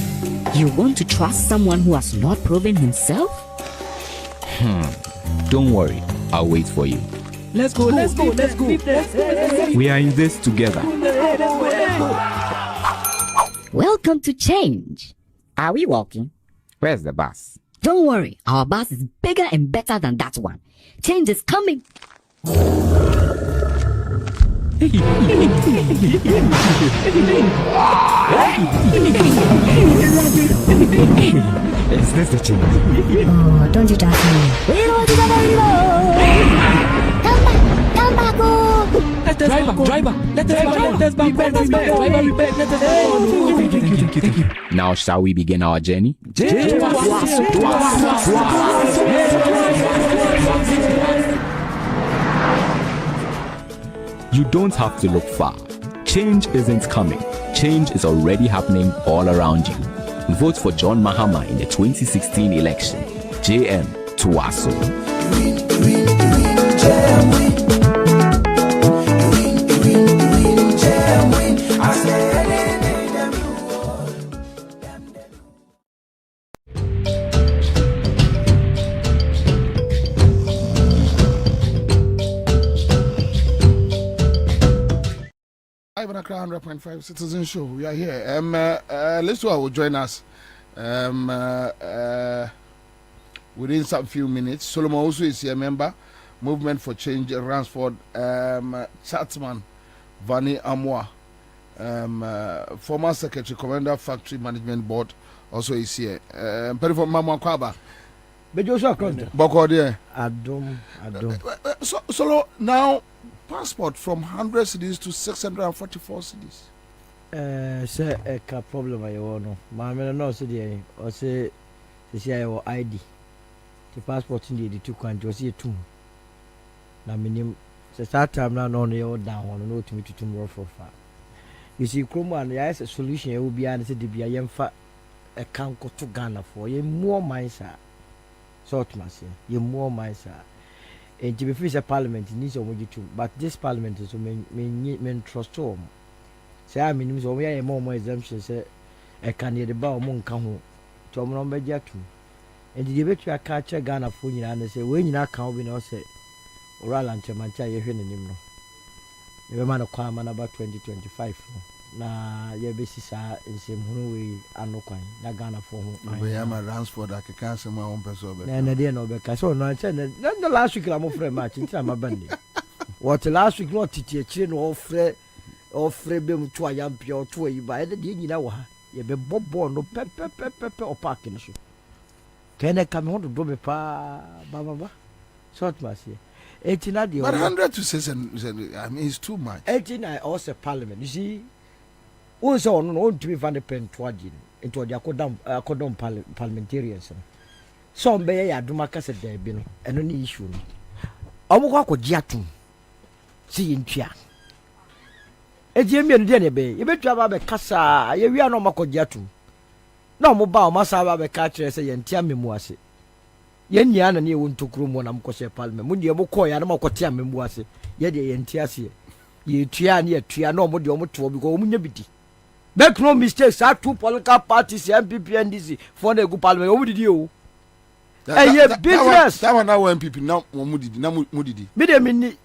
You want to trust someone who has not proven himself? Don't worry, I'll wait for you. Let's go. We are in this together. Welcome to change. Are we walking? Where's the bus? Don't worry, our bus is bigger and better than that one. Change is coming. Is this the change? Oh, don't you touch me. Come back, Driver, let us back. Now shall we begin our journey? You don't have to look far. Change isn't coming. Change is already happening all around you. Vote for John Mahama in the 2016 election. JM Tuwaso. Kwabena 100.5 Citizen Show. We are here. Listo will join us within some few minutes. Solomon also is a member. Movement for Change, Ransford, Chatsman, Vani Amwa, former Secretary, Komenda Factory Management Board, also is here. For Mama Kwaba. Boko there. Adom. So now, passport from 100 cities to 644 cities. Say a problem I want. Mamma no city or say the ID. The passport in the two countries here too. Na minim se start time na no no down on no to me to tomorrow for far. You see Nkrumah and there is a solution will be and say the bia yemfa a can't go to Ghana for ye more miser. Sort master, ye more miser. And to be free, a parliament needs a you too, but this parliament is men trust home. Say, I mean, so we are more exemptions, a candy the bow moon come home. Tom number jatu. And the debate you catch a Ghana for you and say, when you not come, we know say, or I'll answer my child, you're hearing him. The man of Kwame about 2025. Na ye basis in same way anokwan na Ghana for home. We am a Ransford that can say my own person. Na dey no be ka so no say na the last week I'm friend match nti am bandi. What last week no titi akire no ofre be mu to ayam pia to yi ba e dey nyina wa ye be bobo no pe o park no so. Kene kam ho do me pa ba. Short mass here. 18 the But 100 to 6 I mean it's too much. 18 I also parliament. You see also no to be found the pen to into the acodom parliamentarians. Some be ya duma kase there be no eno ni issue no. Omo kwa giatum. See in tia. Eje mi enu de ne be. Ye betua ba be kasa ye wi ano makọ giatum. Na omo ba o masa ba be ka kire se ye ntia memu ase. Ye nya na ne won tokuru mo na mkọ she parliament. Mu de mo kọ ya na makọ tia memu ase. Ye de ye ntia ase. Ye tua na ye tua na omo de omo to because omo nya bidi. Make no mistakes, our two political parties, MPP and DC, for the good parliament. What did you? Business. That one now MPP now Mudidi. Midemini.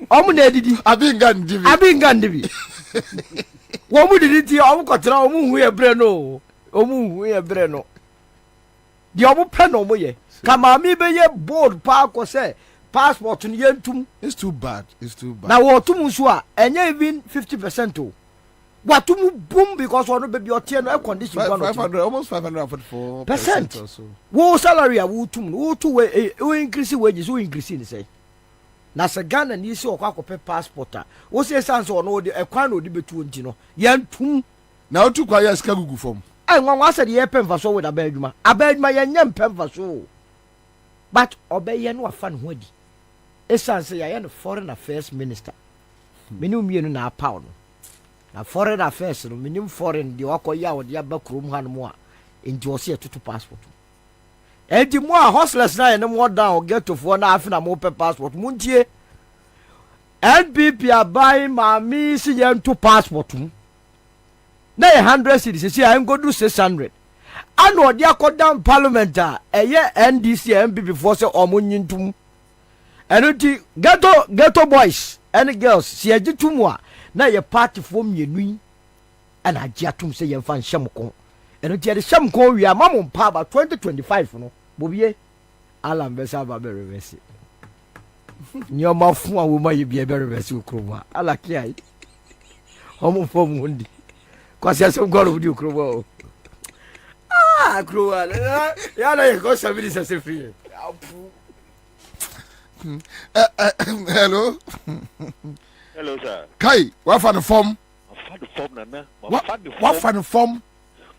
Omunedidi. Abin Gandibi. What would it you? I'm got Omu Breno. Omu Breno. The Omu Preno Moye. Come on, me be ye board park or say passport in Yentum. It's too bad. Now, what to Musua, and even 50% too. What to boom because one of your tier air condition 500 almost 544% or so. Wo salary a wo to we increase wages we increase say. Na se Ghana ni se okwa ko passport a wo se sense on no de ekwan no de betu nti no yentum na otu kwa ya ska gugu fom. Nwa se de ye pemfa so with abadwuma ye nyam pemfa so. But obeye no afa no ho adi. Esanse ya no foreign affairs minister. Menu mienu na apa no. Na foreign affairs no minim foreign de wakoya wo de abakrom ha no mo a enti wo se tutu passport. Enti mo a hostless na ene mo down get to for na afina mo pe passport muntie. NPP abai mami si ye ntu passport mu. Na 100 cedis si I go do 600. Ano de akodan parliament a eye NDC NPP for say omunyintum. Enti ghetto boys and girls si agitum a na ye party for mienu and agiatum say ye fan shamko. Enti de shamko wi amam pa ba 2025 no. Bobie alam besa ba be reverse. Nyoma fu a wo ma ye bia be reverse Nkrumah. Ala kiai. Omo fom hundi. Kwasi asem goro di Nkrumah. Nkrumah. Ya na ye go sabi dis se free. Hello. Hello, sir. Kai, what for the form? Nana. What for the form?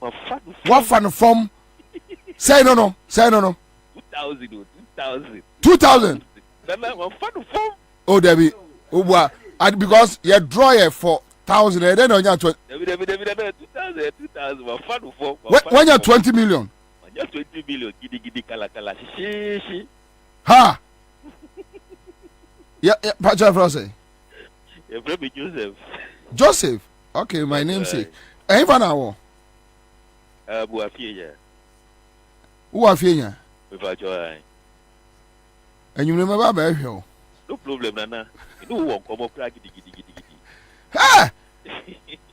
What for the form? Say no. 2,000. Nana, what for the form? Oh, Debbie. Oh, boy. Because you draw it for 1,000 and then on your 20. 2,000. What for the form? When you're 20 million. When you're 20 million, giddy, kala. Shi. Ha! Yeah, Pacha Frose. Joseph. Joseph? Okay, my namesake. Ain't for now. Buafia. Who are Fia? Without your eye. And you remember about him? No problem, Nana. You know what? Come up, giddy. Ha!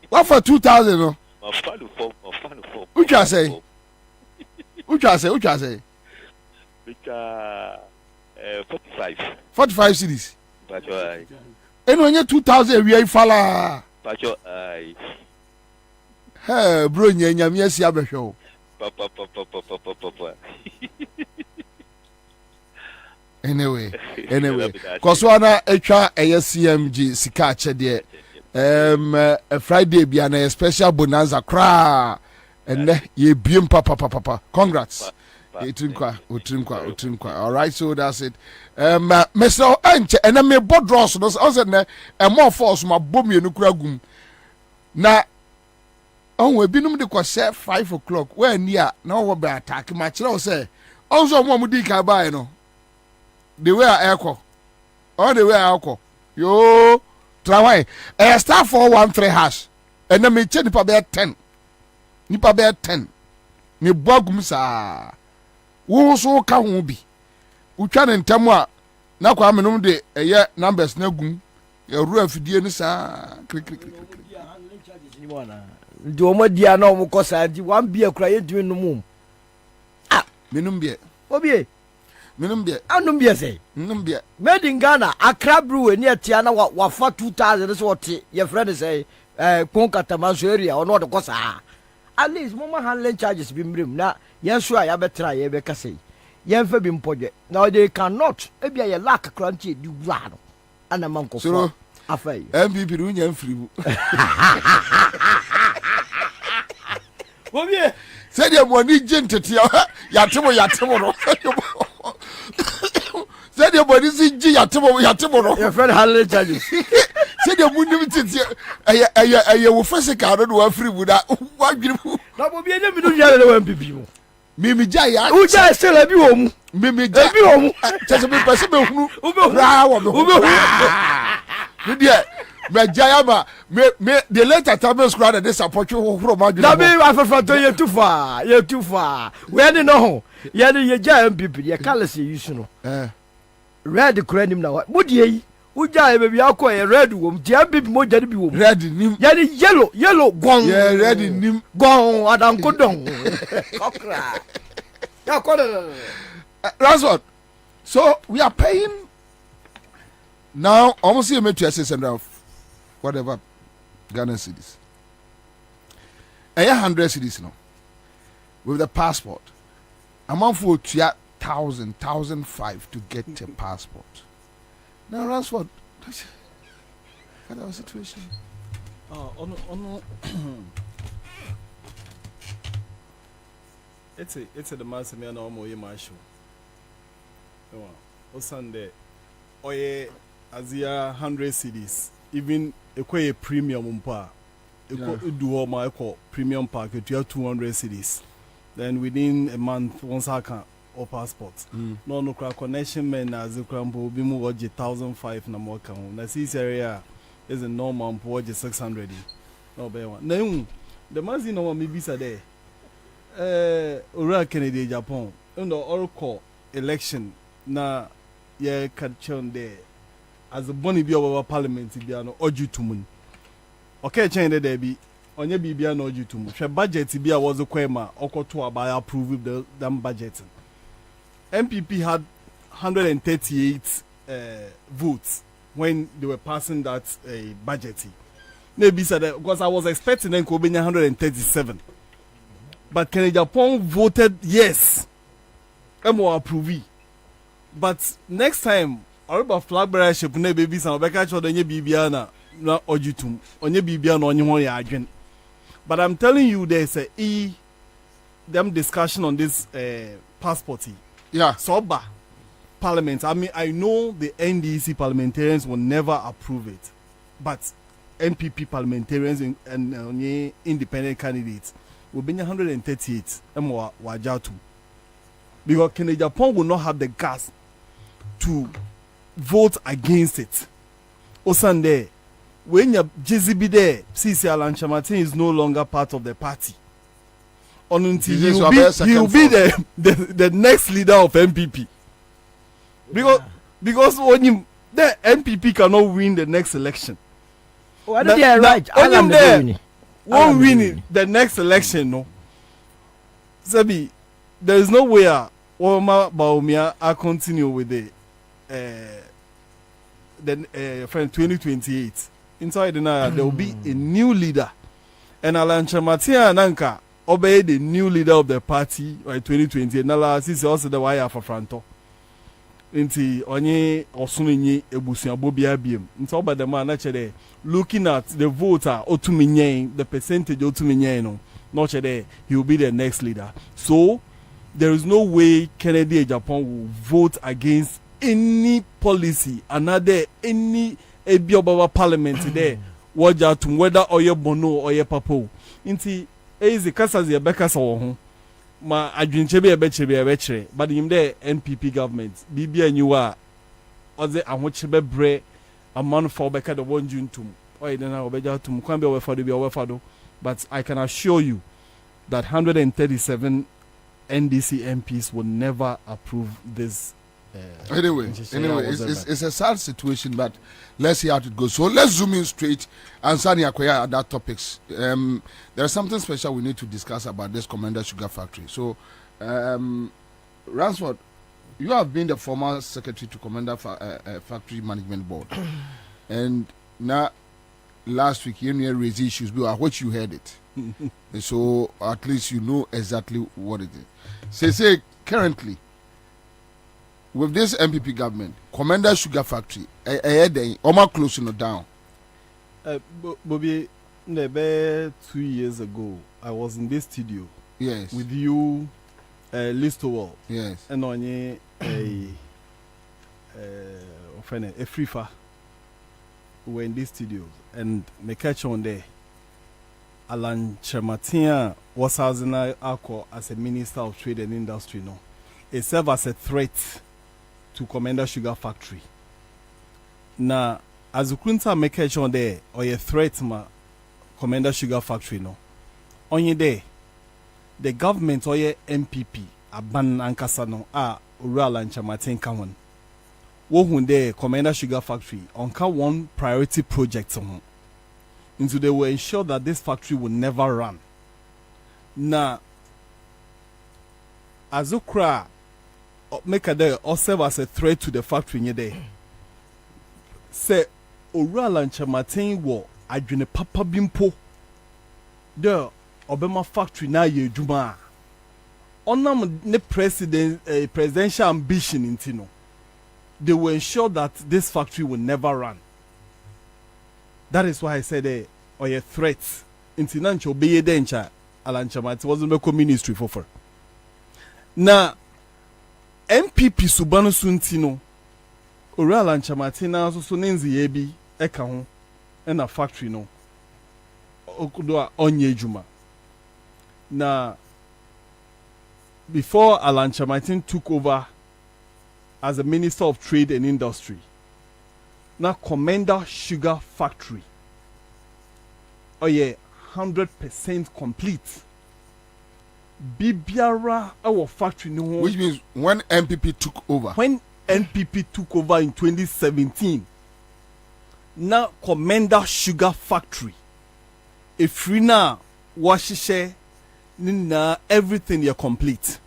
What for 2,000? No? My fan form. Which I say? 45 cities. Pacho. And when you're 2,000, we are fala. Pacho. Hey, bro, yes, you have a show. Papa. Anyway, cause one extra ASCMG sikache there. A Friday be an special bonanza cra and ye bim papa. Congrats. Utrinkwa. All right, so that's it. Mr. Enche, and I may board draws. I said, a more force, my bomb, you know, na On we binum de ko say 5 o'clock. Where near now we be attack ma kire say. Also mo di ka buy no. The way I echo. All the way I echo. Yo, try. Star 413 hash. And then me check nipa be 10. Nipa be 10. Ni bogum sa. Wo so ka ho bi. Utwa ne ntam a na kwa menum de eye numbers na gum. Ya ru afidie ni sa. Krik. Ndi o modia na o mo kosa di wan bia kura ye dwin no mum. Ah, menum bia. Obie. Menum bia. Anum bia say. Menum bia. Made in Ghana, Accra brew ni atia na wa fa 2000 so what your friend say Konkatamanso area or not the kosa. At least mama handling charges be mrim na yen sure ya betra ye be kase. Yen fa bi mpoje. Now they cannot e bia ye lack crunchy di wano. Ana manko so afai. MPP ru nya free bu. Bobie said your money gentity yatimo no. Said your body see yatimo no. Your friend handling charges. Said your money titi wo physical no wa free bu da wa dwiru. Na Bobie nya mi do yare le MPP mu. Mimi jaya. U jaya still abi wo mu. Mimi jaya. Abi wo mu. Chese me pese be hunu. Ra wo me. Ube. Dia me jaya ma me the later time school that they support you from ma. Na be afafra to ye too far. We dey no ho. Ye dey ye jaya MPP ye colors ye use no. Red cranim na what? Mudie yi. U jaya be bi akọ ye red wo mu. Jaya MPP mo jade bi wo mu. Red nim. Ye dey yellow gong. Yeah, red nim. Gong adankodong. Okra. Yeah, that's what. So we are paying now almost a to SSN of whatever Ghana cedis. 100 cedis now. With the passport. Amount for 1,005 to get a passport. Now that's what. What our situation? It's a the mass me na omo ye ma show. O Sunday oye azia 100 cedis even ekwe premium mpa eko do ho ma eko premium pack to 200 cedis then within a month once I can or passport no crack connection men as a crampo obi mu oje 1,005 na mo ka ho na this area is a normal mpo oje 600 no be one na the mazi no me bisa there Ora Kennedy Japan and the Oracle election na ye catchon there as a bonny be over parliament biano oju tumun. Okay, change the debi onye bibia no oju tumun. She budget bia was a kwema okoto about approve the them budget. MPP had 138 votes when they were passing that budget. Maybe said because I was expecting them to be 137. But Kennedy Japan voted yes. Emo approve. But next time, all about flag bearership ne baby san obeka cho de nye bibia na ojutum. Onye bibia na onye ho ya adwen. But I'm telling you there's them discussion on this passport. Yeah. Soba parliament. I mean, I know the NDC parliamentarians will never approve it. But NPP parliamentarians and independent candidates will be 138 wajatu. Because Kennedy Japan will not have the gas to vote against it. Osande, when your JZB there, CC Alan Chamatin is no longer part of the party. Until he will be the next leader of MPP. Because when you, the MPP cannot win the next election. Why did they right? Won't win the next election, no. Sabi, there is no way Oma Baumia I continue with the 2028. Inside the night, there will be a new leader. And Alan Chamatia Nanka obey the new leader of the party by 2028. Nala sisi also the wire for Franto. Inti onye osunenye ebusuan bobia biem. Nti oba the man actually looking at the voter otuminyen, the percentage otuminyen no. Not there, he will be the next leader. So there is no way Kennedy Japan will vote against any policy, another any Ebiobawa parliament there. Whether or your bono or your papo. Inti easy kasa ze beka sa wo ho. Ma adwinche be ebechire but him there NPP government bibia nyiwa oze ahochebe bre amount for beka the one juntum. Oye na obeja tum kwan be wefado but I can assure you that 137 NDC MPs will never approve this. Anyway, it's a sad situation, but let's see how it goes. So let's zoom in straight and Sani Akoya at that topics. There's something special we need to discuss about this Komenda Sugar Factory. So, Ransford, you have been the former secretary to Komenda Factory Management Board, and now last week you raised issues, but what you heard it. So at least you know exactly what it is. Say currently with this MPP government, Komenda Sugar Factory, almost closing it down. Bobie, maybe 2 years ago, I was in this studio. Yes. With you, Listowell. Yes. And on a free far. We were in this studio, and me catch on there. Alan Chematia was housing Akko as a Minister of Trade and Industry. No, it served as a threat to Komenda Sugar Factory. Now, as you couldn't make catch on there, or a threat ma Komenda Sugar Factory. No, on your day, the government or your MPP aban ankasa no Alan Chematia come on. There, Komenda Sugar Factory on one priority project into they will ensure that this factory will never run. Now, Azukra make a day or serve as a threat to the factory in your day. Say Oral and Chamatin war adwene papa bimpo. The Obama factory na ye juma. Onam ne presidential ambition intino. They will ensure that this factory will never run. That is why I said, or a threat. Intinancho be dencha, Alan Chamat wasn't a ministry for. Now, MPP Subano Suntino, or Alan Chamatina, so Nenzi Ebi, Ekahon, and a factory no. Okudua Onye Juma. Now, before Alan Chamatin took over as a Minister of Trade and Industry, now Komenda Sugar Factory, oh yeah, 100% complete. Bibiara our factory no. Which means when MPP took over. When NPP took over in 2017, now Komenda Sugar Factory, if free now, washishe, nina everything you're complete.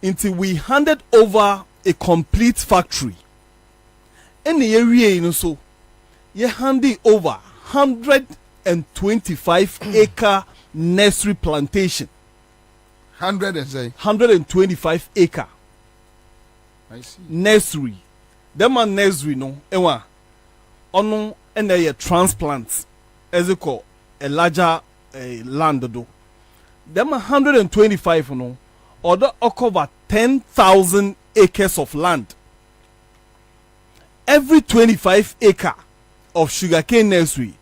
Until we handed over a complete factory. Any area you know so you handing over 125 acre nursery plantation. 125 acre. I see. Nursery. Them are nursery no. Ewa. Ono and a transplant. As you call a larger land do. Them 125 no. Order cover 10,000 acres of land. Every 25 acre of sugarcane nursery,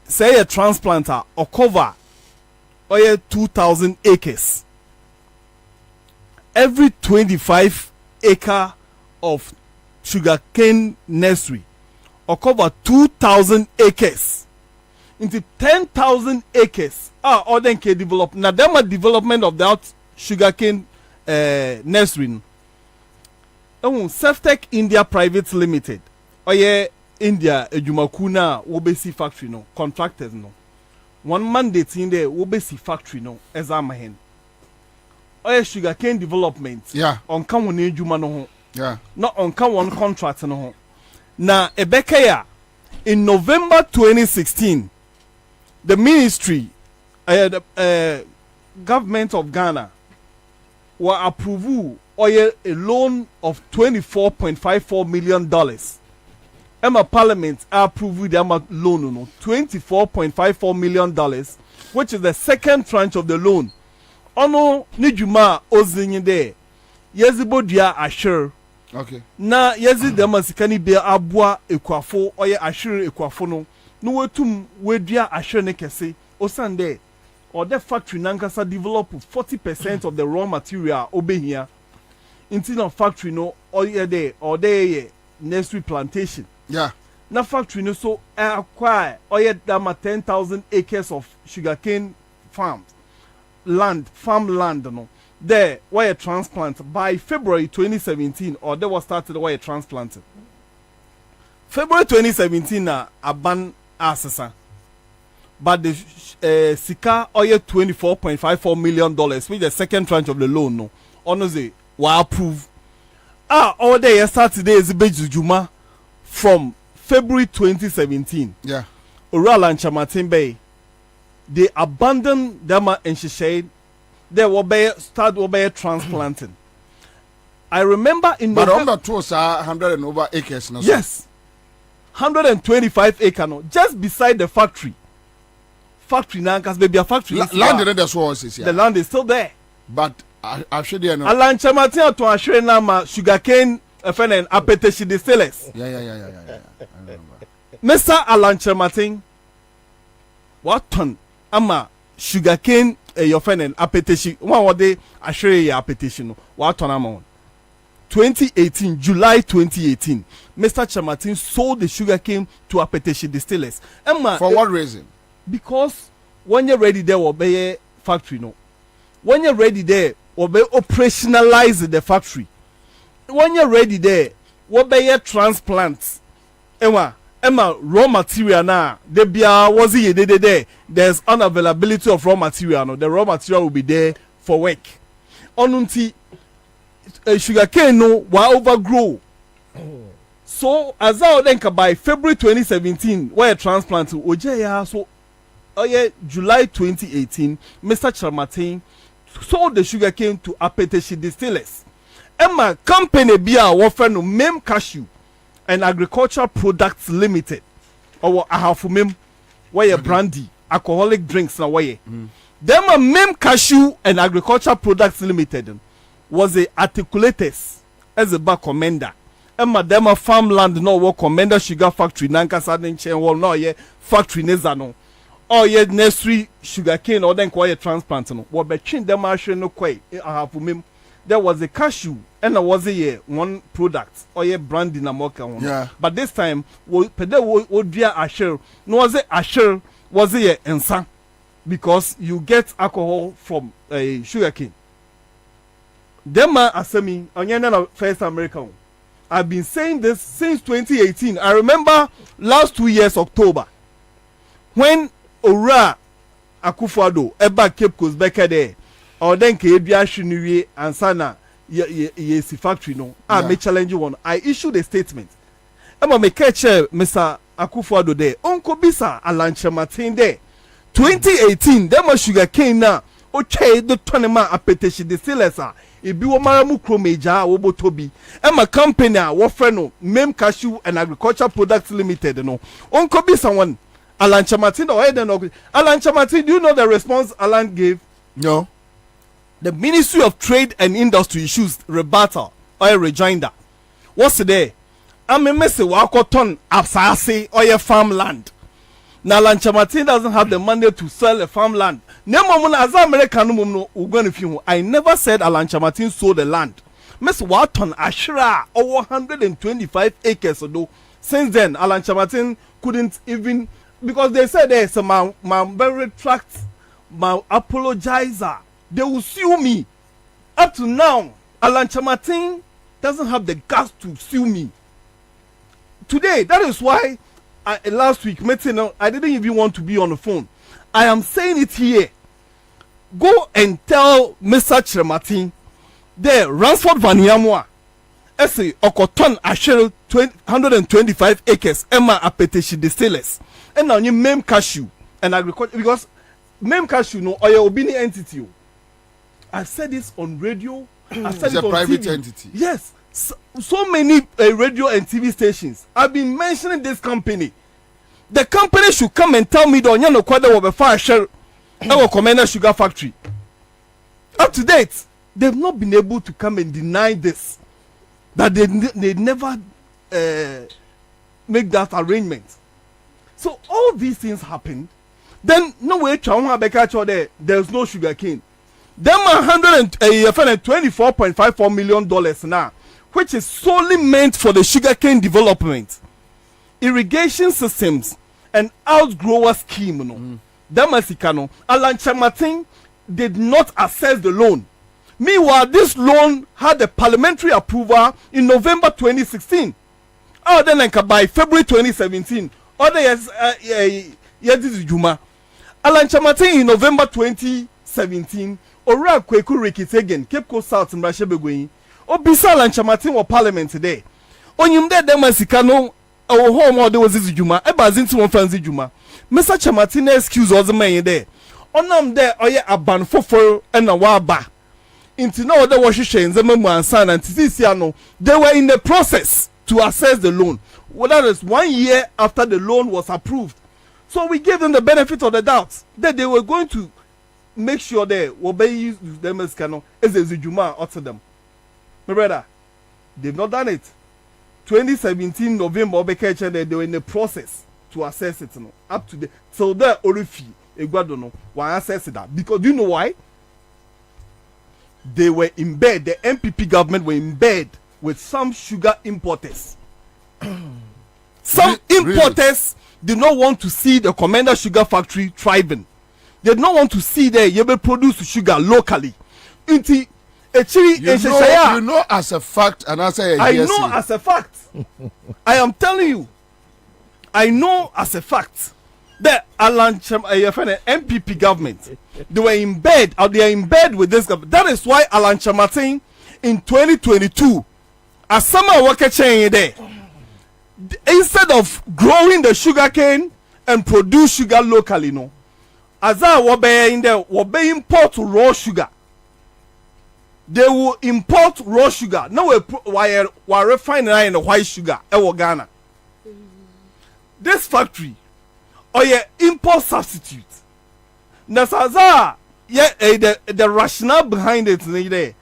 say a transplanter or cover or 2,000 acres. Every 25 acre of sugarcane nursery or cover 2,000 acres into 10,000 acres are other develop. Now them are development of that sugarcane nursery. Seftech India Private Limited. Oye India Ejumakuna Wobesi factory no contractors no. One mandate in there Wobesi factory no ezamahen. Oye sugarcane development. Yeah. On kan one ejuma no ho. Yeah. Not on kan one contract no ho. Na Ebekeya in November 2016 the ministry the government of Ghana were approval or a loan of $24.54 million. Emma Parliament approved the loan no $24.54 million, which is the second tranche of the loan. Ono nijuma ozinye de yezibo dia assure. Okay. Na yezi dema sikani be abua ekwafo oye assure ekwafo no wetum wedia assure ne kese Osande or the factory nankasa develop 40% of the raw material obe here. Instead of factory no or there nursery plantation. Yeah. Na factory no so acquire or yet 10,000 acres of sugarcane farms. Farmland no. There where transplant by February 2017 or there was started where transplanted. February 2017 na aban asesa. But the Sika oye $24.54 million, which is the second tranche of the loan, no, honestly, will approve. All day Saturday is Juma from February 2017. Yeah. Oral and Chamatin Bay, they abandoned them in Shishade. They will start transplanting. I remember in but on the tours are 100 and over acres. No, yes, 125 acres, no, just beside the factory. Factory now, because maybe a factory. Land in the sources, the land is still there. But I should know. Alan Chamatin to assure nama sugarcane and appetition distillers. Yeah. Mr. Alan Chamatin, what ton ama sugarcane your friend and appetition. One day assure your appetition. What ton amount? 2018, July 2018, Mr. Chamatin sold the sugarcane to appetition distillers. For what reason? Because when you're ready there will be a factory, no. When you're ready there will be operationalize the factory. When you're ready there will be a transplant. Emma raw material now. Was it there? There's unavailability of raw material. No, the raw material will be there for work. Onunti sugarcane no will overgrow. So as I think by February 2017, where transplant Ojeya so. July 2018, Mr. Chamatin sold the sugarcane to Appetition Distillers. Emma company be a offer no Mem Cashew and Agricultural Products Limited. Or Ahafumim, where brandy, alcoholic drinks na where. Them a Mem Cashew and Agricultural Products Limited was a articulators as a back commander. Emma them a farmland no work Komenda Sugar Factory nanka sadin chen wall no ye factory nezano. Oh yeah, nursery sugarcane or then quiet transplant no. What between them no quay ahafumim. There was a cashew and there was a one product or yeah brandy na moka one. Yeah. But this time would be asher. No was it asher was it ensa because you get alcohol from a sugarcane. Them asemi onyana first American. I've been saying this since 2018. I remember last 2 years October when Ora Akufo-Addo eba Cape Coast beke there or then ke ebia hweniwie ansana ye factory no me challenge one. I issued a statement ema me catch Mr. Akufo-Addo there onko bisa Alan Chamatin there 2018 dem sugar cane na o chey the tonema appetition distillers ebi wo mara mu kromeja wo botobi ema company a wo frɛ no Mem Cashew and Agricultural Products Limited no onko bisa one Alan Chamatin or Alan Chamatin, do you know the response Alan gave? No. The Ministry of Trade and Industry issues rebuttal or a rejoinder. What's there? I'm a message wakoton absase or your farmland. Now Alan Chamatin doesn't have the money to sell a farmland. I never said Alan Chamatin sold the land. Miss Wharton Ashra over 125 acres ago. Since then, Alan Chamatin couldn't even. Because they said there's a very tract, my apologizer. They will sue me. Up to now, Alan Chamatin doesn't have the guts to sue me. Today, that is why last week, I didn't even want to be on the phone. I am saying it here. Go and tell Mr. Chamatin there, Ransford Van Yamwa. Essay Okoton Ashel 125 acres, Emma Appetition Distillers. And now you Mem Cashew and Agriculture because Mem Cashew no or your obini entity. I said this on radio. I said it's it a on private TV. entity. Yes, so many radio and TV stations. I've been mentioning this company. The company should come and tell me that no kwada will be fire share our Komenda Sugar Factory. Up to date, they've not been able to come and deny this. That they never make that arrangement. So all these things happened. Then no way there's no sugar cane. Them $124.54 million now, which is solely meant for the sugarcane development, irrigation systems, and outgrower scheme. No, Damasikano, Alan Chamatin did not assess the loan. Meanwhile, this loan had a parliamentary approval in November 2016. Oh, then by February 2017, other years, this is Juma. Alan Chamatin in November 2017. Ora kweku rekitegen Cape Coast South mrashe begoyin obisa Alan Chamatin wa parliament today onyimde demasika no o home o de wozi juma e bazin ti won fanzi juma Mr. Chamatin excuse oz man there onam there oye aban foforo na wa ba inti na o de wo hwehwe nzema mu ansa na ntisi no they were in the process to assess the loan. Well, that is 1 year after the loan was approved, so we gave them the benefit of the doubt that they were going to make sure they obey them as canon as a Juma out to them. My brother, they've not done it. 2017 November, they were in the process to assess it. Up to the so there Orifi Eguadono why assess that because do you know why? They were in bed. The MPP government were in bed with some sugar importers. Some importers did not want to see the Komenda Sugar Factory thriving. They did not want to see there you will produce sugar locally. You know as a fact, and I say I know as a fact. I am telling you, I know as a fact that MPP government, they were in bed, or they are in bed with this government. That is why Alan Chamatin in 2022, as summer worker chain there, instead of growing the sugar cane and produce sugar locally, no, as I was in there, we import raw sugar. They will import raw sugar. Now we refine in white sugar. Ghana. This factory, or import substitute. Nasaza, the rationale behind it is there.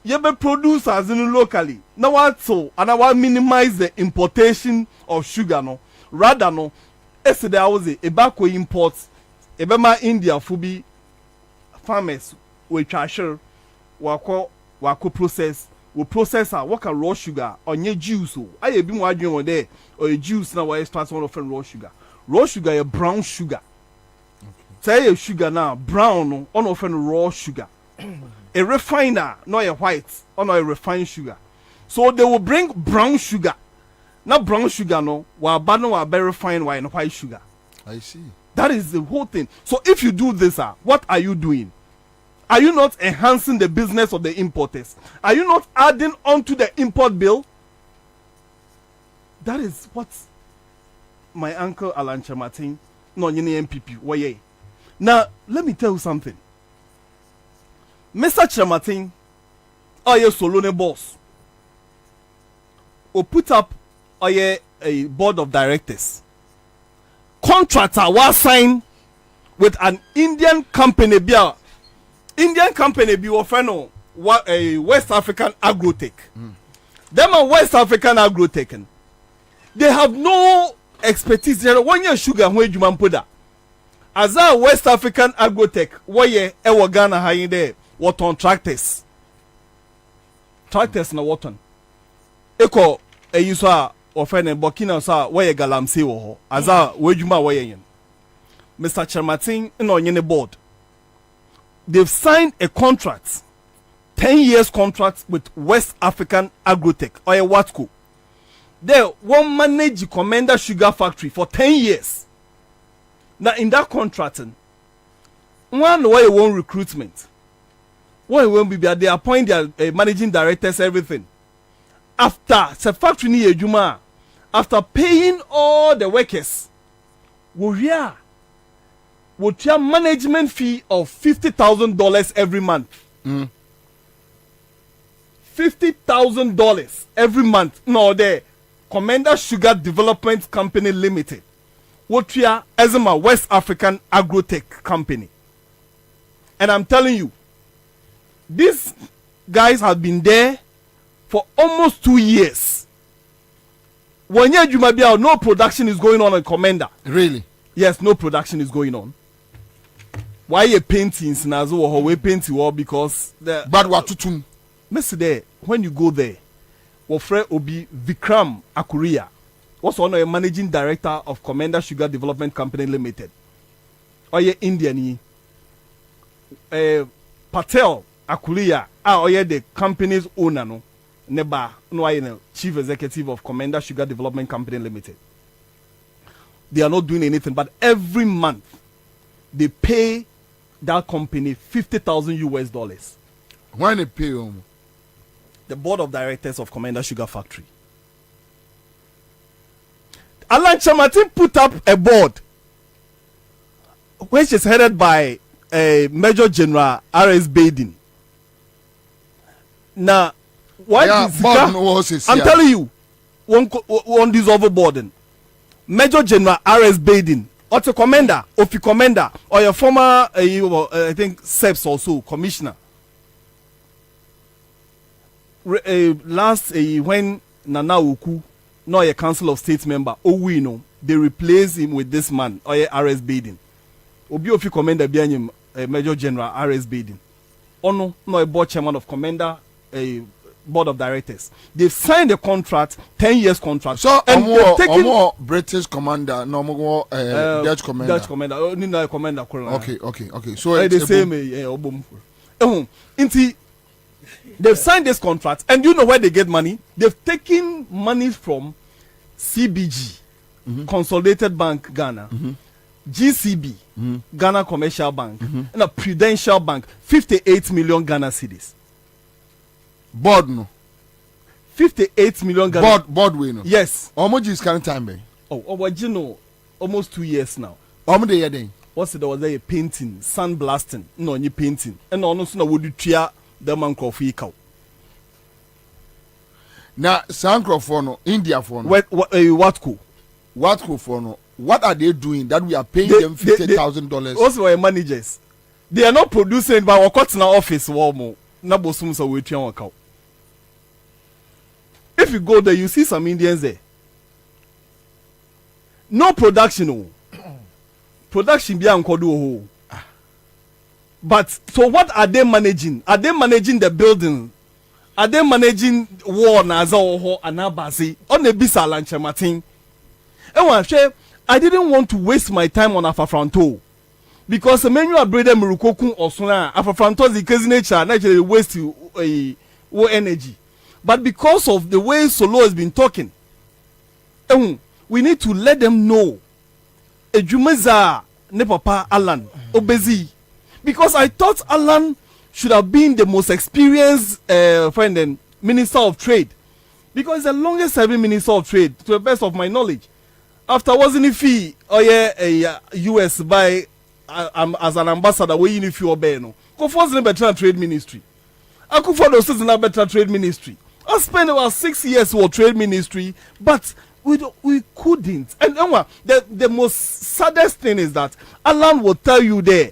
You be produce as in locally. Now what so? And I want minimize the importation of sugar. No, rather no. Yesterday I was a back imports. Ebema India fubi farmers we trasher wako process we processor waka raw sugar onye juice o aye bi mo adwen won there or juice na we extract one of raw sugar. Raw sugar is brown sugar. Say a sugar now brown no on of raw sugar. A refiner not a white or not a refined sugar. So they will bring brown sugar. Not brown sugar no while bad no are very refined while white sugar. I see. That is the whole thing. So if you do this, what are you doing? Are you not enhancing the business of the importers? Are you not adding on to the import bill? That is what my uncle Alan Chamatin, no MPP, why? Now let me tell you something. Mr. Chamatin, Solone boss, will put up a board of directors. Contractor was signed with an Indian company. Indian company be offering a West African agrotech. Them are West African agrotech. They have no expertise. There 1 year sugar when you man put that. As a West African agrotech, why ye Ghana high there? What on tractors? Tractors na what on? Eko you saw offering Burkina sa why ye galamsey wo as a wejuma why ye. Mr. Chamatin no on board. They've signed a contract, 10 years contract with West African Agrotech or a Watco. They won't manage the Komenda Sugar Factory for 10 years. Now in that contracting, one way won't recruitment. One won't be they appoint their managing directors, everything. After the factory near Juma, after paying all the workers, would your management fee of $50,000 every month. $50,000 every month. No, the Komenda Sugar Development Company Limited. What we are as a West African Agrotech company. And I'm telling you, these guys have been there for almost 2 years. 1 year, no production is going on in Komenda. Really? Yes, no production is going on. why you paintings na zo ho we paint wall because the bad watutum miss there when you go there wo frɛ obi Vikram Akuria was one of the managing director of Komenda Sugar Development Company Limited oye Indian yi Patel Akuria oye the company's owner no neba no aye no chief executive of Komenda Sugar Development Company Limited. They are not doing anything, but every month they pay that company $50,000. When they pay them? The board of directors of Komenda Sugar Factory. Alan Chamatin put up a board which is headed by Major General R.S. Baden. Now, why I'm telling you, one dissolve burden. Major General R.S. Baden, or the commander, Ofi commander, or your former, I think, SEPS also, commissioner. Last, when Nana Oku, no a council of state member, Owino, they replaced him with this man, or R.S. Baden. Obi Ofi commander, behind Major General R.S. Baden. Ono, no a board chairman of commander, board of directors. They've signed a contract, 10 years contract. So, and they've taken British commander, no more Dutch commander. Dutch commander, only no commander. Okay. So it's the same. They've signed this contract, and you know where they get money? They've taken money from CBG, Consolidated Bank Ghana, GCB, Ghana Commercial Bank, and a Prudential Bank, 58 million Ghana cedis. Board no 58 million Ghana. Board we no. Yes. Omo is current time be. You know, almost 2 years now. Omo dey then. What's it? There was a painting, sandblasting, no any painting, and also na would tria the man coffee cow. Now Sankro for no India for no. What for no? What are they doing that we are paying them $50,000? Also, our managers, they are not producing, but we're cutting our office warm. Na bosum so we tria cow. If you go there, you see some Indians there. No production, production be ankodu. But so what are they managing? Are they managing the building? Are they managing war na za oho anabasi? On the bisa lanche Martin. I didn't want to waste my time on Afafranto. Because the menu of bread Murukoku or Suna, Afafranto is the nature, naturally waste energy. But because of the way Solo has been talking, we need to let them know. Ejumeza ne papa Alan Obezi. Because I thought Alan should have been the most experienced friend and Minister of Trade. Because he's the longest serving Minister of Trade, to the best of my knowledge. After wasn't if he US by as an ambassador, we in if you obey no. Kofo's in better trade ministry. Akufo is in a better trade ministry. I spent about 6 years for trade ministry, but we couldn't. And the most saddest thing is that Alan will tell you there,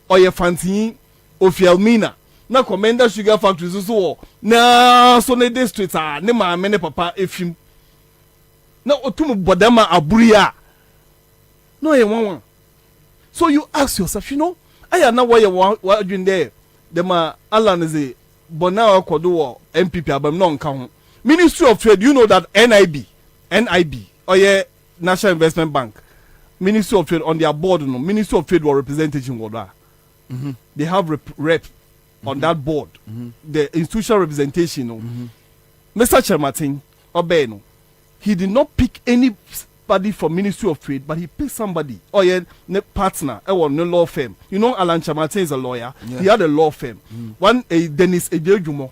or your fancy of Yelmina. Na Komenda Sugar Factory so na so ne district ne ma me ne papa efim. Na otum bodama aburia. No ye wan. So you ask yourself, I am not why you doing there. The ma Alan is a bona kodo MPP abam no nka. Ministry of Trade, you know that NIB or National Investment Bank, Ministry of Trade on their board, Ministry of Trade were representation were They have rep on that board, the institutional representation. Mr. Chairman Obeno, he did not pick anybody from Ministry of Trade, but he picked somebody or partner or no law firm. Alan Chamate is a lawyer. Yeah. He had a law firm. One Dennis Ejejumo,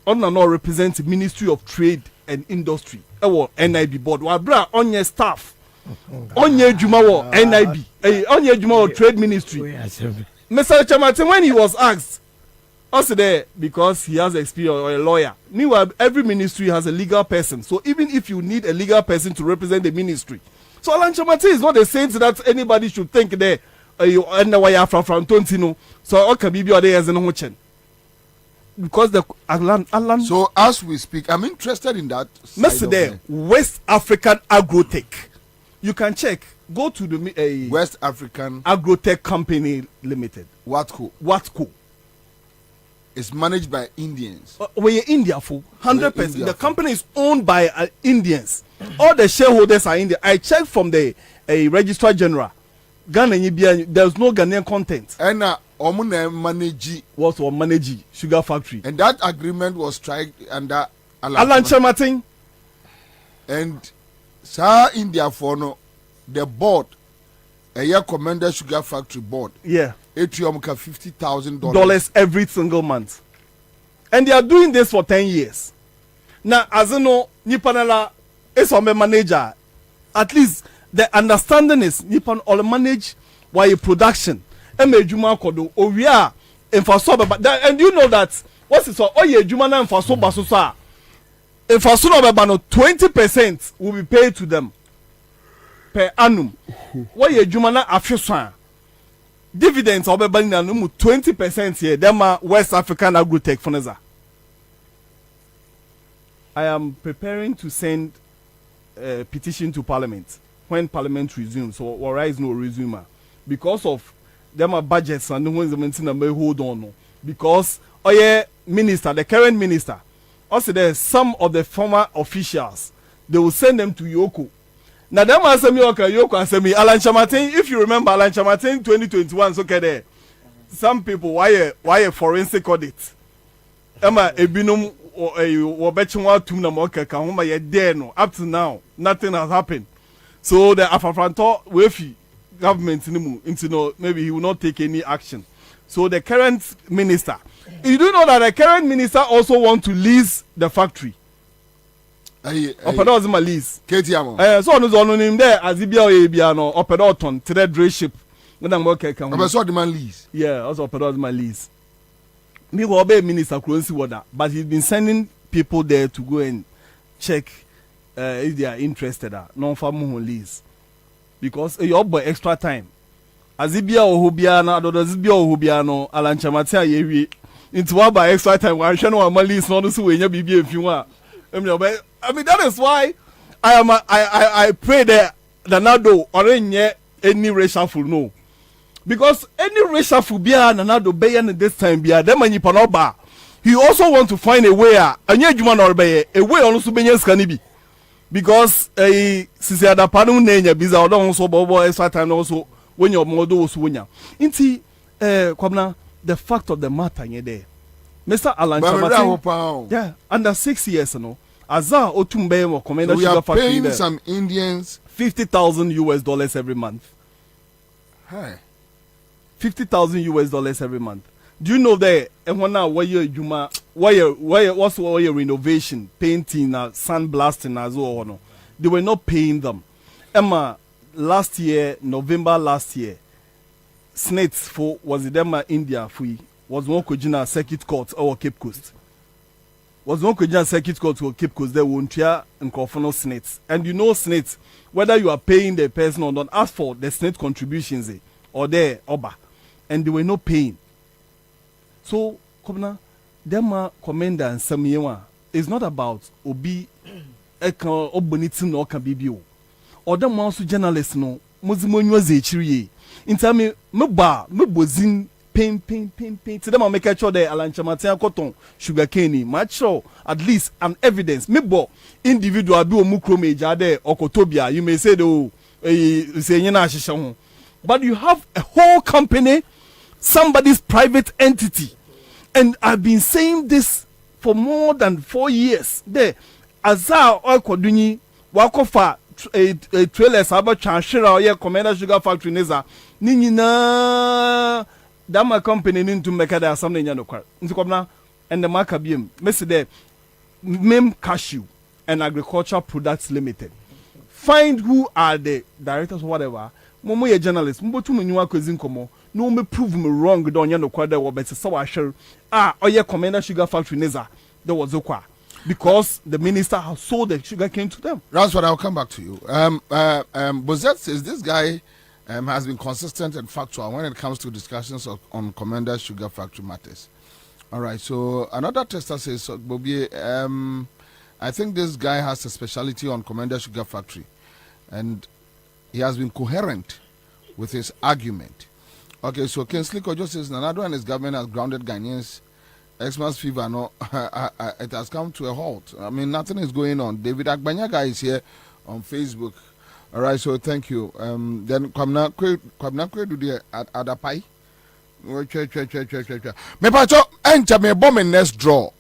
on and all represents Ministry of Trade and Industry. NIB board. Wabra on your staff. On your Jumawo NIB. On your Jumawo Trade Ministry. Mr. Chamate, when he was asked, also there because he has experience or a lawyer. Meanwhile, every ministry has a legal person. So even if you need a legal person to represent the ministry, so Alan Chamate is not a saint that anybody should think there. You end the way from Tontino. So all can be there as an ocean. Because the Alan. So as we speak, I'm interested in that. Mr. There, West African Agrotech. You can check. Go to the West African Agrotech Company Limited. Watco. It's managed by Indians. We're India for 100%. The company is owned by Indians. All the shareholders are Indian. I checked from the Registrar General. Ghana, there's no Ghanaian content. And manage Sugar Factory. And that agreement was struck under Alan Chamatin. And Sir India for no the board, a year Komenda Sugar Factory board. Yeah. Atrium $50,000 every single month. And they are doing this for 10 years. Now, as you know, Nipanela is a manager. At least the understanding is Nipan all manage while production. And you know that what's it so? Oh, yeah, Jumana and Faso Basosa. If Faso 20% will be paid to them per annum. What yeah, Jumana after dividends or 20% here. Them are West African Agrotech Foneza. I am preparing to send a petition to Parliament when Parliament resumes. So or is no resumer because of them are budgets and no one's maintain may hold on. Because minister, the current minister, also there's some of the former officials, they will send them to Yoko. Now them answer me okay, Yoko answer me Alan Chamatin. If you remember Alan Chamatin 2021, so okay there. Some people why a forensic audit. Emma ebinum or betchwa tum na moka ka homa ye there no. Up to now, nothing has happened. So the Afafranto Wefi government into no maybe he will not take any action. So the current minister, you do know that the current minister also want to lease the factory. Opedo zima lease. KTM. So no name there as ibia ebia no opedo ton trade dray ship. Ngana mo keka. Opedo the man lease. Yeah, also opedo zima lease. Me go be minister Kuronsi Wada, but he's been sending people there to go and check if they are interested non farm lease. Because you have extra time. Azibia ohubia na adodozibia ohubia no alanchamatia yewi. Into what by extra time one shano amalis no so we nya bibia mfiwa. I mean that is why I pray that Nanado or any reshuffle no. Because any reshuffle bia Nanado bayan this time bia them any panoba. He also want to find a way anya juma or be a way on so benya skanibi. Because sisi adapanu nenya biza odon so bobo extra time also when your model was winya. Inti Kwabena, the fact of the matter there. Mr. Alan Chamatin, yeah, under 6 years, you know, Azar Otumbe or Komenda Sugar Factory paying there. Some Indians $50,000 every month. Hey. $50,000 every month. Do you know that where your renovation, painting, sandblasting as well? No, they were not paying them. Emma, November last year, Snates for was it them India free was one Kojina circuit court or Cape Coast. Was one Kojina circuit court or Cape Coast there won't try and confound Snates. And you know Snates, whether you are paying the person or not, ask for the Snate contributions or their Oba. And they were not paying. So, Kwabena, them Komenda and Samiewa is not about Obi Eka Obonitin or Kabibio. Or them also journalists no, Muzimo Zechiri. In time, Mubozin, pain. To them, I make sure that Alan Chamatin cotton, sugar cane, macho, at least an evidence. Mibo, individual do Nkrumah Jade or Kotobia, you may say, oh, say, but you have a whole company, somebody's private entity. And I've been saying this for more than 4 years. There, Azar or Koduni, Wakofa, a trailer Saba Chanshira or Komenda Sugar Factory Neza, Nina, Dama company into Mekada, something Yanokar. And the Maccabeum, Messi there, Mem Cashew and Agricultural Products Limited. Find who are the directors or whatever. Momo ye journalist, Mbotu Munywa Kozinkomo. No me prove me wrong don't you know quite that but so I share Komenda Sugar Factory Neza there was okwa because the minister has sold the sugar cane to them. That's what I'll come back to you. Bozet says this guy has been consistent and factual when it comes to discussions on Komenda Sugar Factory matters. All right, so another tester says, Bobie, I think this guy has a specialty on Komenda Sugar Factory, and he has been coherent with his argument. Okay, so Kingsley Kojo says Nanado and his government has grounded Ghanaians. Xmas fever, no, it has come to a halt. I mean, nothing is going on. David Agbanyaga is here on Facebook. All right, so thank you. Then Kwabena do the Adapai. Me pacho enter me bomb in next draw.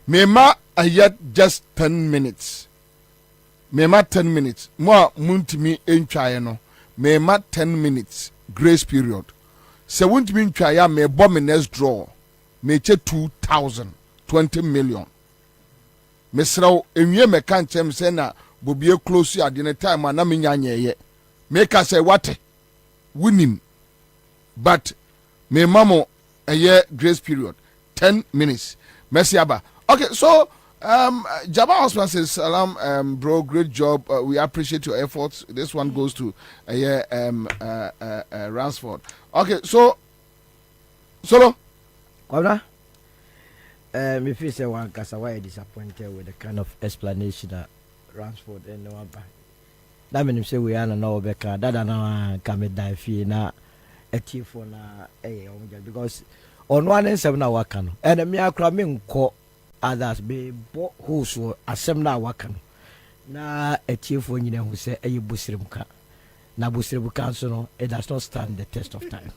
Me ma yet just 10 minutes. Me ma 10 minutes. Mo muntimi encha no. Me ma 10 minutes grace period. Se wuntimi encha ya me bomb in next draw. Me che 2,000 20 million. Me sraw enwie me kan chem se na bobie close at the time na me nyanye ye. Make us say what? Winim. But me mamo a year grace period 10 minutes. Merci Abba. Okay, so Jabba Osman says salam bro, great job. We appreciate your efforts. This one goes to Ransford. Okay, so Solo Kwabena, me feel say one cause why disappointed with the kind of explanation that Ransford and no one. That means say we are no beka. That na come die fee na eti for na because on one end 7 hour can and me akra me nko others be bo who so asem na waka no na eti for nyina hu say eye bosiremka na bosiremka so no it does not stand the test of time.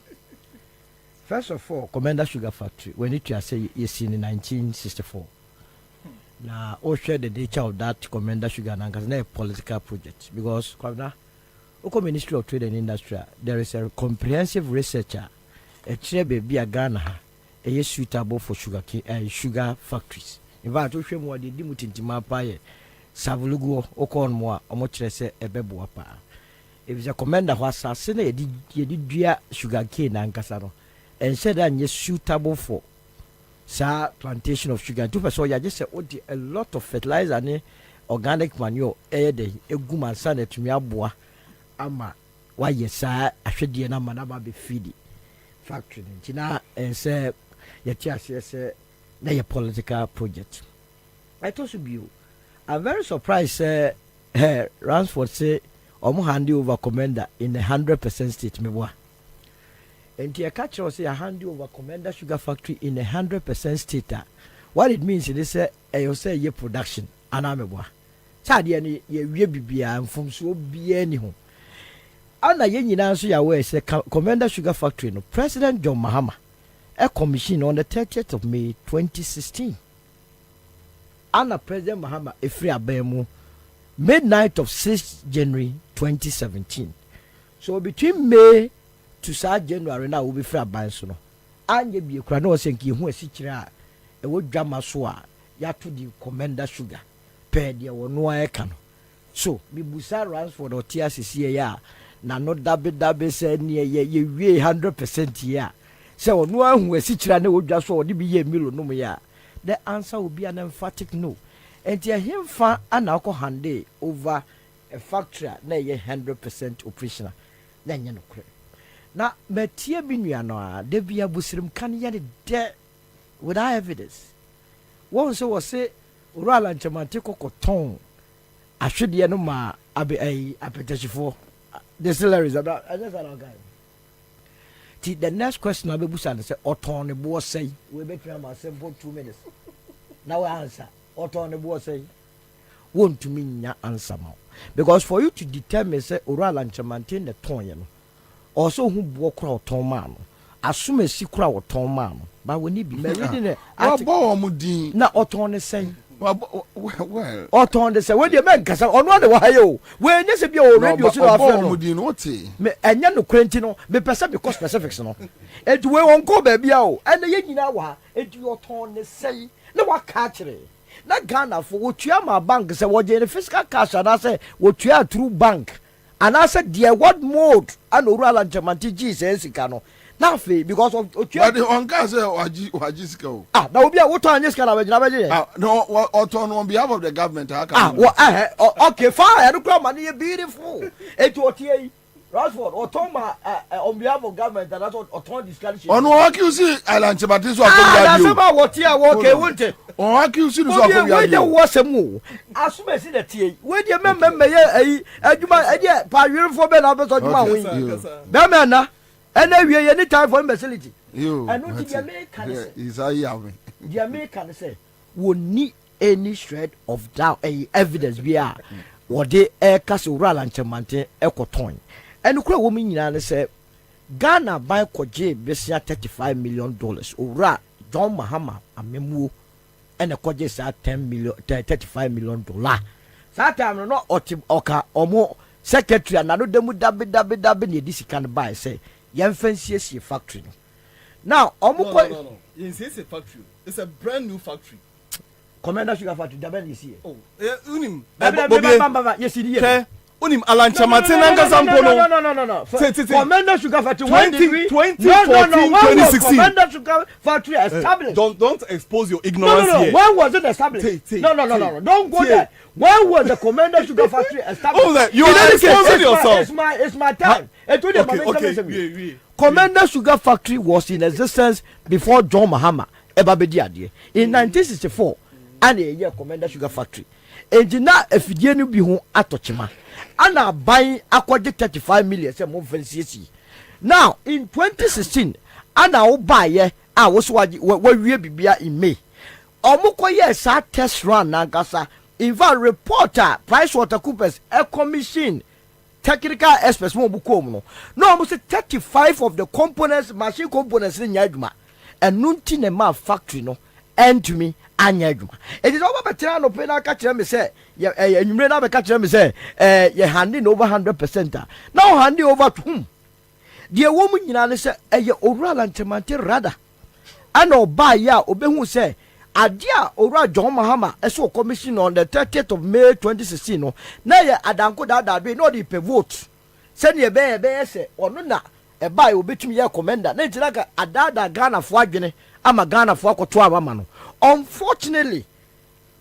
First of all, Komenda Sugar Factory, when it was say is in 1964. Now, all share the nature of that Komenda Sugar and not a political project because Kwabena, Oko Ministry of Trade and Industry, there is a comprehensive researcher, a chair baby a Ghana, a suitable for sugar factories. In fact, we more the Dimutintima Paye, Savulugo, Okon Moa, or much less a bebuapa. If it's a commander who has seen a did sugar cane and Casano. And said that yes suitable for sa plantation of sugar. 2% ya just say a lot of fertilizer and organic manure de eguma sana tumi aboa ama why yes ahwede na manaba be feed factory ntina and say say na a political project. I told you I'm very surprised Ransford say omo hand over commander in 100% state me. And the catcher say a hand over Komenda Sugar Factory in 100% state. What it means is you say ye production anameboa. Sadi any ye bibia and from so be any home. Anna yen answer your way say Komenda Sugar Factory no President John Mahama a commission on the 30th of May 2016. Anna President Mahama a free abemu midnight of 6th January 2017. So between May to start January now will be free banso no anye bi ekura no senki hu asikire a e wo dwama so a ya to di Komenda Sugar pe de wono eka no so mi busa Ransford otia sisi ya na no dabe se ne ye wie 100% ya se wono ahu asikire na wo dwa so odi bi ye milo no ya the answer will be an emphatic no and ya him fa ana ko hande over a factory na ye 100% operational na nya no kure. Na metie binua no a de bia busirim kan ye de without evidence. Won so say Royal Nchemante kokoton ahwede no ma apetachifo distilleries about I just don't guy. The next question I be busa say oton ne bo say we be try ma simple 2 minutes. Now we answer oton ne bo say won to me nya answer ma because for you to determine say Royal Nchemante ne ton ye no also who walk out Tom man. Assume a secret or Tom man, but we need be reading it. I bought na Oton say. Well, Oton say, when you make us on one Ohio, when you say you're already Mudinoti, and Yano Quentino, be person because specifics no. And we won't go baby, and the Yanawa, and your tone say, no, what catch it. Not Ghana for what you are my bank, say what you fiscal cash, and I say what you are true bank. And I said, dear, what mode? And Oral and Jamanti Jesus, Cano. Nothing because of the on Gaza or Jisco. Ah, that would be a water on this kind of no, on behalf of the government. Okay, fine. I don't money beautiful. Rashford otoma on behalf of government and that's what oton discussion on what you see island chemate so that's about what here okay won't on what you see so we dey was mu asume see the tie we dey member ye aduma e pa yirfo be na be so aduma won be me na ena wie ye ni time for facility and no the American is ayawe the American say we need any shred of doubt evidence we are what they kase oral and chemante ekoton and kura wo mi nyina ne say Ghana buy koje besia $35 million ora John Mahama amemuo and koje sa $35 million that time no oka omo secretary anado demu dabe ne disika ne buy say yemfansie factory no now omo no it's a factory, it's a brand new factory. Komenda Sugar Factory dabe is here. Oh unim yes it is unim alancha matena ngasa mpono no Komenda Sugar Factory 2016 Komenda Sugar Factory established. Don't expose your ignorance here. When was it established? No don't go there. When was the Komenda Sugar Factory established? Oh you are exposing yourself. It's my time. Okay. Komenda Sugar Factory was in existence before John Mahama ebabedi ade in 1964 and a year Komenda Sugar Factory engineer efidie no bi ho atochema ana buy akwaje 35 million say mo fancy. Now in 2016 ana wo buy a wo so wawie bibia in May omukoye sa test run na gasa in fact reporter PricewaterhouseCoopers a commission technical experts mo bukom no almost 35 of the components machine components in adwuma enunti ne ma factory no and to me anya adwuma it is over betra no pe na ka kire me say enwumre na be ka kire me say ye handing over 100% now handing over to whom the woman nyina ne say oral antemante rather and oba ya obehu say adia ora John Mahama eso commission on the 30th of May 2016 no na ye adanko da be no the vote send ye be say ono na e buy obetumi ye commander na ntina ka adada Ghana fo adwene ama Ghana fo akoto ama no unfortunately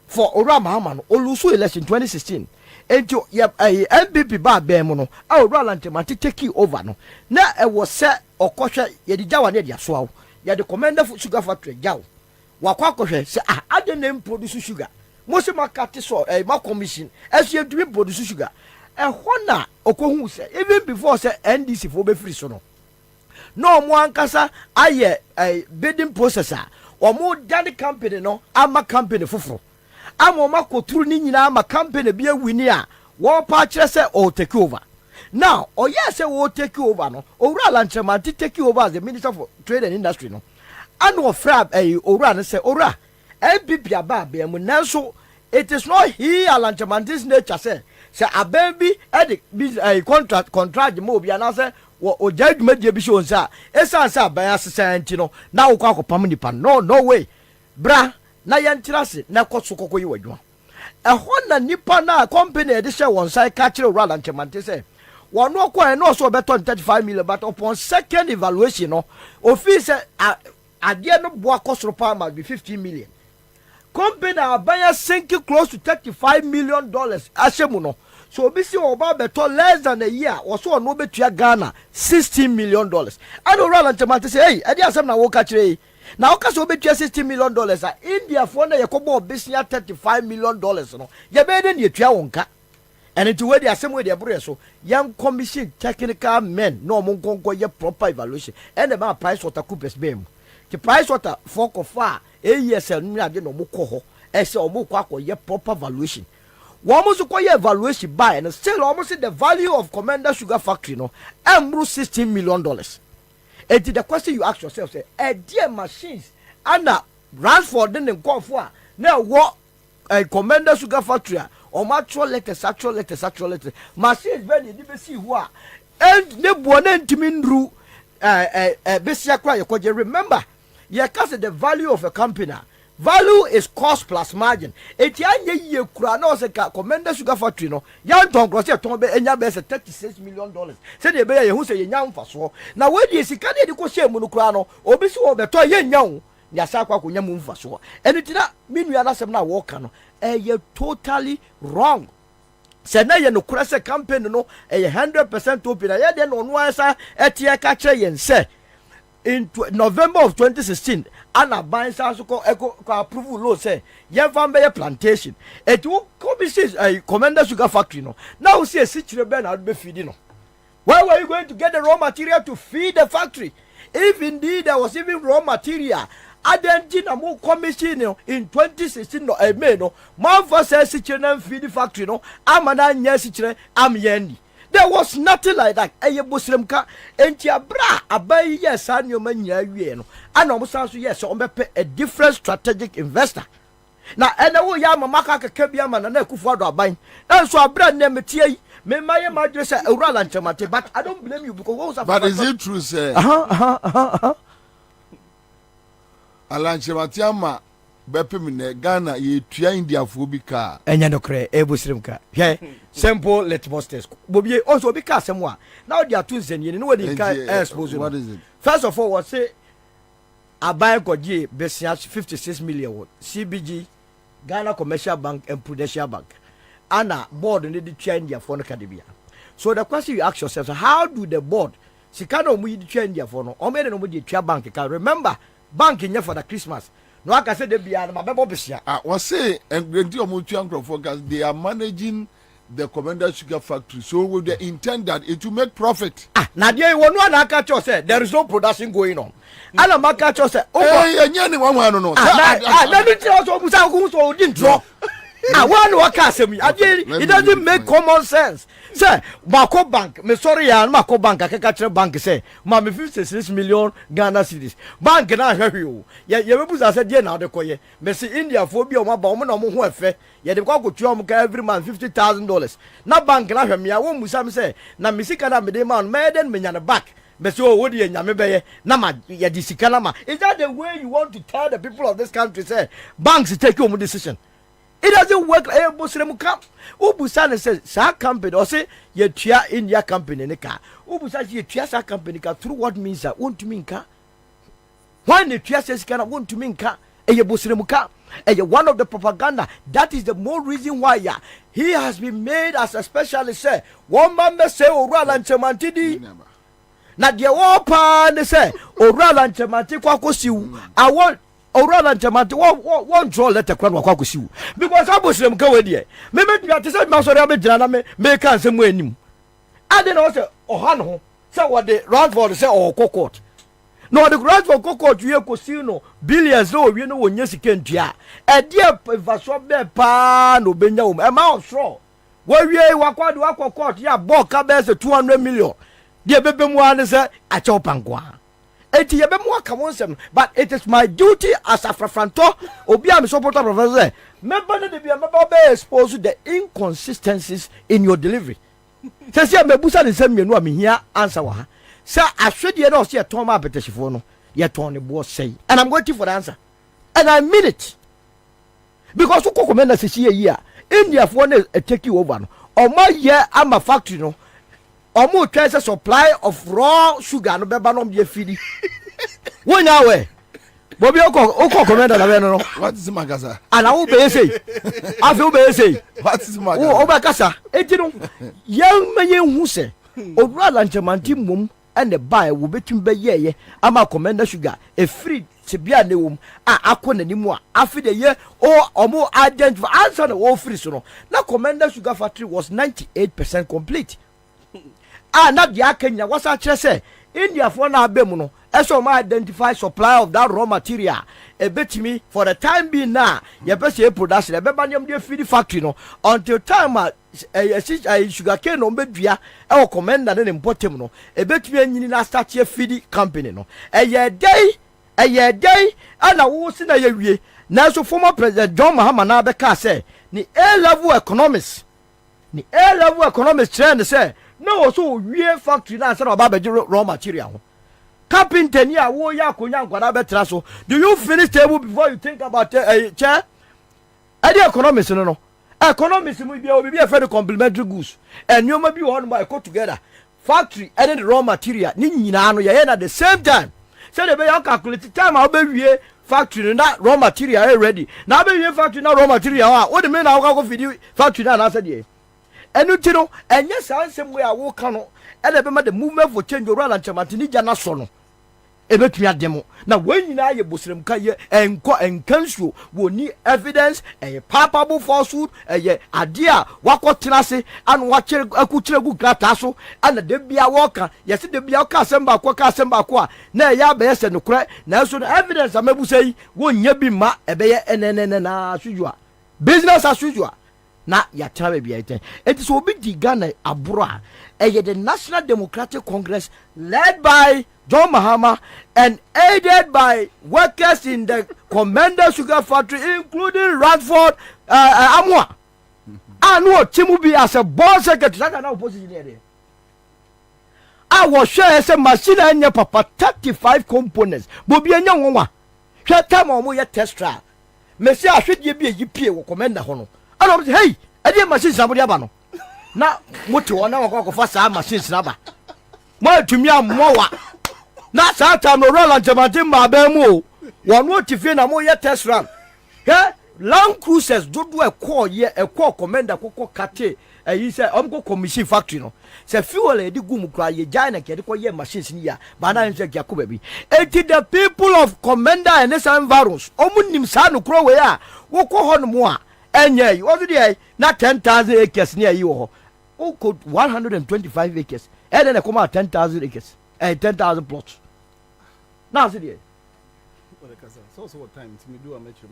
for ora Mahama no olusu election 2016 ento ye MPP ba be mu no ora lantemati take over no na e wo se okohwe ye di jawa ne dia so awo ye the Komenda Sugar Factory jawo wakwa kohwe se ade na produce sugar mo se makate so ma commission as you do produce sugar hona okohu se even before se NDC for be free so no mo ankasa aye bidding processor o mo dane company no ama company foforo ama ma koturu ni nyina ama company bia wini a wo pa kire se o take over now o yes se wo take over no owura lanchema take over as the Minister for Trade and Industry no ano frab ora ne say ora MPP aba be mu nanso it is not he alanchamantis nature say ababi contract mo bia na say o judgment dey be show say esan say aban asesa anti no na wo kwa kopam nipa no way bra na yantirase na koso kokoyi wadwa ehon na nipa na company dey share one side catch ora alanchamantis say one no kwa no so beton 35 million but upon second evaluation no office adie no boa kosoro pa ma be 15 million company abaya sink close to $35 million ashemu no so obi si oba beto less than a year or so no betua Ghana $16 million and oral antemate say hey ade asem na wo ka kire na wo ka so betua $16 million a India for na yekobo obesia $35 million no ye be de ne etua wonka and it we the asem we the bro so young commission technical men no mo nkonko ye proper evaluation and the man PricewaterhouseCoopers be mu the Pricewater fork of far AESL no ade no mo ko ho e se o mo kwa ye proper valuation one mo so ko ye evaluation buy and still almost the value of Komenda Sugar Factory no emru $16 million. And the question you ask yourself say dear machines and runs for den nko a na wo Komenda Sugar Factory o actual letters machines very dey be see who are and ne bo na ntimi nru besia kwa ye ko remember you can say the value of a company. Value is cost plus margin. Eti anye ye kura na o se ka Komenda Sugar Factory no. Yan ton cross ye ton be enya be se $36 million. Se de be ye hu se ye nya mfaso. Na we de sika de ko share mu no kura no. Obi si wo be to ye nya hu. Ya sa kwa ko nya mu mfaso. Eni ti na minu ya na sem na wo ka no. Ye totally wrong. sɛ na yɛ no kura sɛ campaign no ɛyɛ 100% open na yɛ de no no asa ɛte ka kyerɛ yɛn sɛ in November of 2016 ana ban sa so ko approve law say yɛn fa mbɛyɛ plantation et wo commission Komenda Sugar Factory no now we see a sikyire bɛ na be feed no. Where were you going to get the raw material to feed the factory? If indeed there was even raw material, Adentina mo commission in 2016 no May no man for say sikyire feed the factory no amana nya sikyire am yendi. There was nothing like that. Eye bosremka enti abra abai yes anyoma nya wie no. Ana omo san so yes so ombe a different strategic investor. Na ene wo ya mama ka keka bia ma na Akufo Addo aban. Na so abra na metie yi me maye madre say ewura lanchemate but I don't blame you because but is it true say Alanchemate ama bepem ne Ghana ye tua India fo bi ka enya no kre ebosremka he simple litmus test bobie also bi ka asem a now they are two zenye no we can expose. What is it? First of all, what say abai koji besia 56 million CBG Ghana Commercial Bank and Prudential Bank ana board need to change their phone academia. So the question you ask yourself, how do the board sikano mu di change their phone o me no mu di tua bank ka remember bank in for the Christmas no aka say de bia na mabebo besia was say engrendi o mu tua Nkrumah gas they are managing the Komenda Sugar Factory, so with the intent that it will make profit. Now there was no aka cho say there is no production going on. Ala maka cho say oh nyani wan no. Na me tell so musa ko so didn't draw. One waka asemi. It doesn't make common sense. Say Mako Bank, me sorry ya Mako Bank akeka kire bank say ma me 56 million Ghana cedis. Bank na hwe o. Ye bebuza say dey na de koye. Me say India fo bi o ma ba o na mo ho efe. Ye de kwa gotu am ka every month $50,000. Na bank na hwe me ya wo musa me say na me sika na me dey man me den me nya ne back. Me say o wodi nyame beye na ma ye di sika na ma. Is that the way you want to tell the people of this country say banks take your decision? It doesn't work like a Muslim camp. Ubusane says, Sa company, or say, ye tia India company, Nika. Ubusane, ye tia sa company, through what means that won't mean ka. Why the tia says, cannot want to mean ka, a Muslim camp, and one of the propaganda. That is the more reason why he has been made as a specialist. Say, one man may say, Oral and Chamantidi. Now, the open say, Oral and Chamanti, Kwakosi, I want. Orala Ntamati one draw letter kwan wakwa kusiu because abosrem ka wedie me metua te say masori abegyina na me ka nsem anim ade na say oha no say what the Radford say or court no the Radford court wie kosi no billions no wie no wonya sika ntua e dia vaso be pa no benya wo e ma osro wa wie wakwa de wakwa court ya ball ka be say 200 million dia bebemu ane say acha opangwa. But it is my duty as a frafranto obi am supporter professor member de be expose the inconsistencies in your delivery. Say me busa de sem yenu am here answer wa. Say ahwede na o say ton ma beteshifo no ye ton ne bo say and I'm waiting for the answer. And I mean it. Because who Komenda say here India for na take you over no. O ma ye am a factory no. Omo try say supply of raw sugar no beba no be feedi. Wonya we. Bobby oko Komenda na we no. What is magasa? Ana wo be say. Afi wo be say. What is magasa? Wo ba kasa. Enti no yen me yen hu se. Odura lanchemanti mum and the buy wo betum be ye ama Komenda Sugar e free tibia ne wom akọ nanimu afi de ye omo identify answer na wo free so no. Na Komenda Sugar Factory was 98% complete. Na dia Kenya was actually say India for na abem no eso ma identify supply of that raw material e betimi for the time being now ye be say production e be ba nyam de feed factory no until time sugar cane no be dua e wo Komenda ne importem no e betimi anyini na start ye feed company no e ye day ana wo si na ye wie na so former president John Mahama na be ka say ni A-level economics trend say no so we factory na say oba be raw material carpenter ni awo ya konya nkwada betra so do you finish table before you think about chair the economics no economics mu bia obi bia for complementary goods and you maybe one more go together factory and the raw material ni nyina no ye na the same time say they be calculate time how be wie factory na raw material ready na be wie factory na raw material what the mean na go feed factory na say dey enu ti no enye saa nsem we a wo ka no ele be ma the movement for change oral and chamatini jana so no ebetumi ademo na wanyina ye bosrem ka ye enkansuo woni evidence palpable falsehood ade a wakotena se anu wakire akukire gu grata so ana de bia woka yesi de bia ka semba ko a na ya be yese nokure na so evidence amabu sei wonya bi ma ebeye enenene na asujua business asujua na ya tara bia iten it is obi di Ghana abro a the National Democratic Congress led by John Mahama and aided by workers in the Komenda Sugar Factory, including Radford Amwa. I know Timubi as a board secretary. That's an opposition area. I was sure as a machine and your papa 35 components. Bobby and young woman. Shut time on your test trial. Messi, I should be a GP or Komenda Hono. I don't say, hey, I didn't machine somebody abano. Now, what you want to go for fast machines number. More to me, more. Na saa time no Roland Jamati ma be mu won wo tifie na mo ye test run Land Cruisers do e call ye e call commander kokko kate yi say omko commission factory no say fuel e di gum kra ye jana ke de ko ye machines ni ya ba na nse gya ko ba bi the people of Commander and its environs omunim sa no kro we a wo ko ho no mo a enye yi wo de na 10,000 acres ni yi wo ho o 125 acres and then e come out 10,000 acres 10,000 plots. Now see there. So what time to me do I make you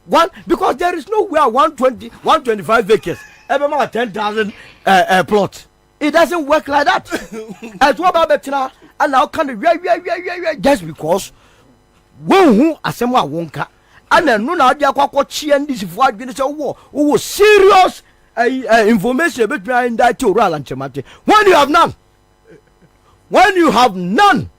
one because there is nowhere 125 acres. Every man 10,000 plots. It doesn't work like that. As what about better and now can just because one who asemwa wonka and then no na dia kwakwo chi and this for adwene say wo serious information between that to Oral and Chemate. When you have none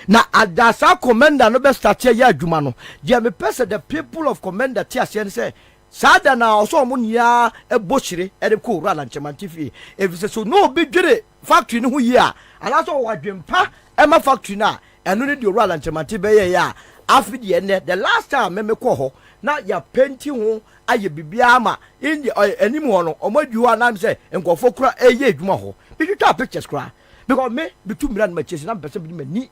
na adasa Komenda no be start ya adwuma no je me pese the people of Komenda ti ase say sada na oso mo nia ebochire e de ko Oral and Chemate fi if so no be dwere factory no hu yi a ala so wadwempa e ma factory na eno ne de Oral and Chemate be ye ya afi de ne the last time me ko ho na ya painti ho aye bibia ma in the anim ho no omadu ho na say enkofo kura eye adwuma ho bi twa pictures kura because me bitu mira na chese na person bi mani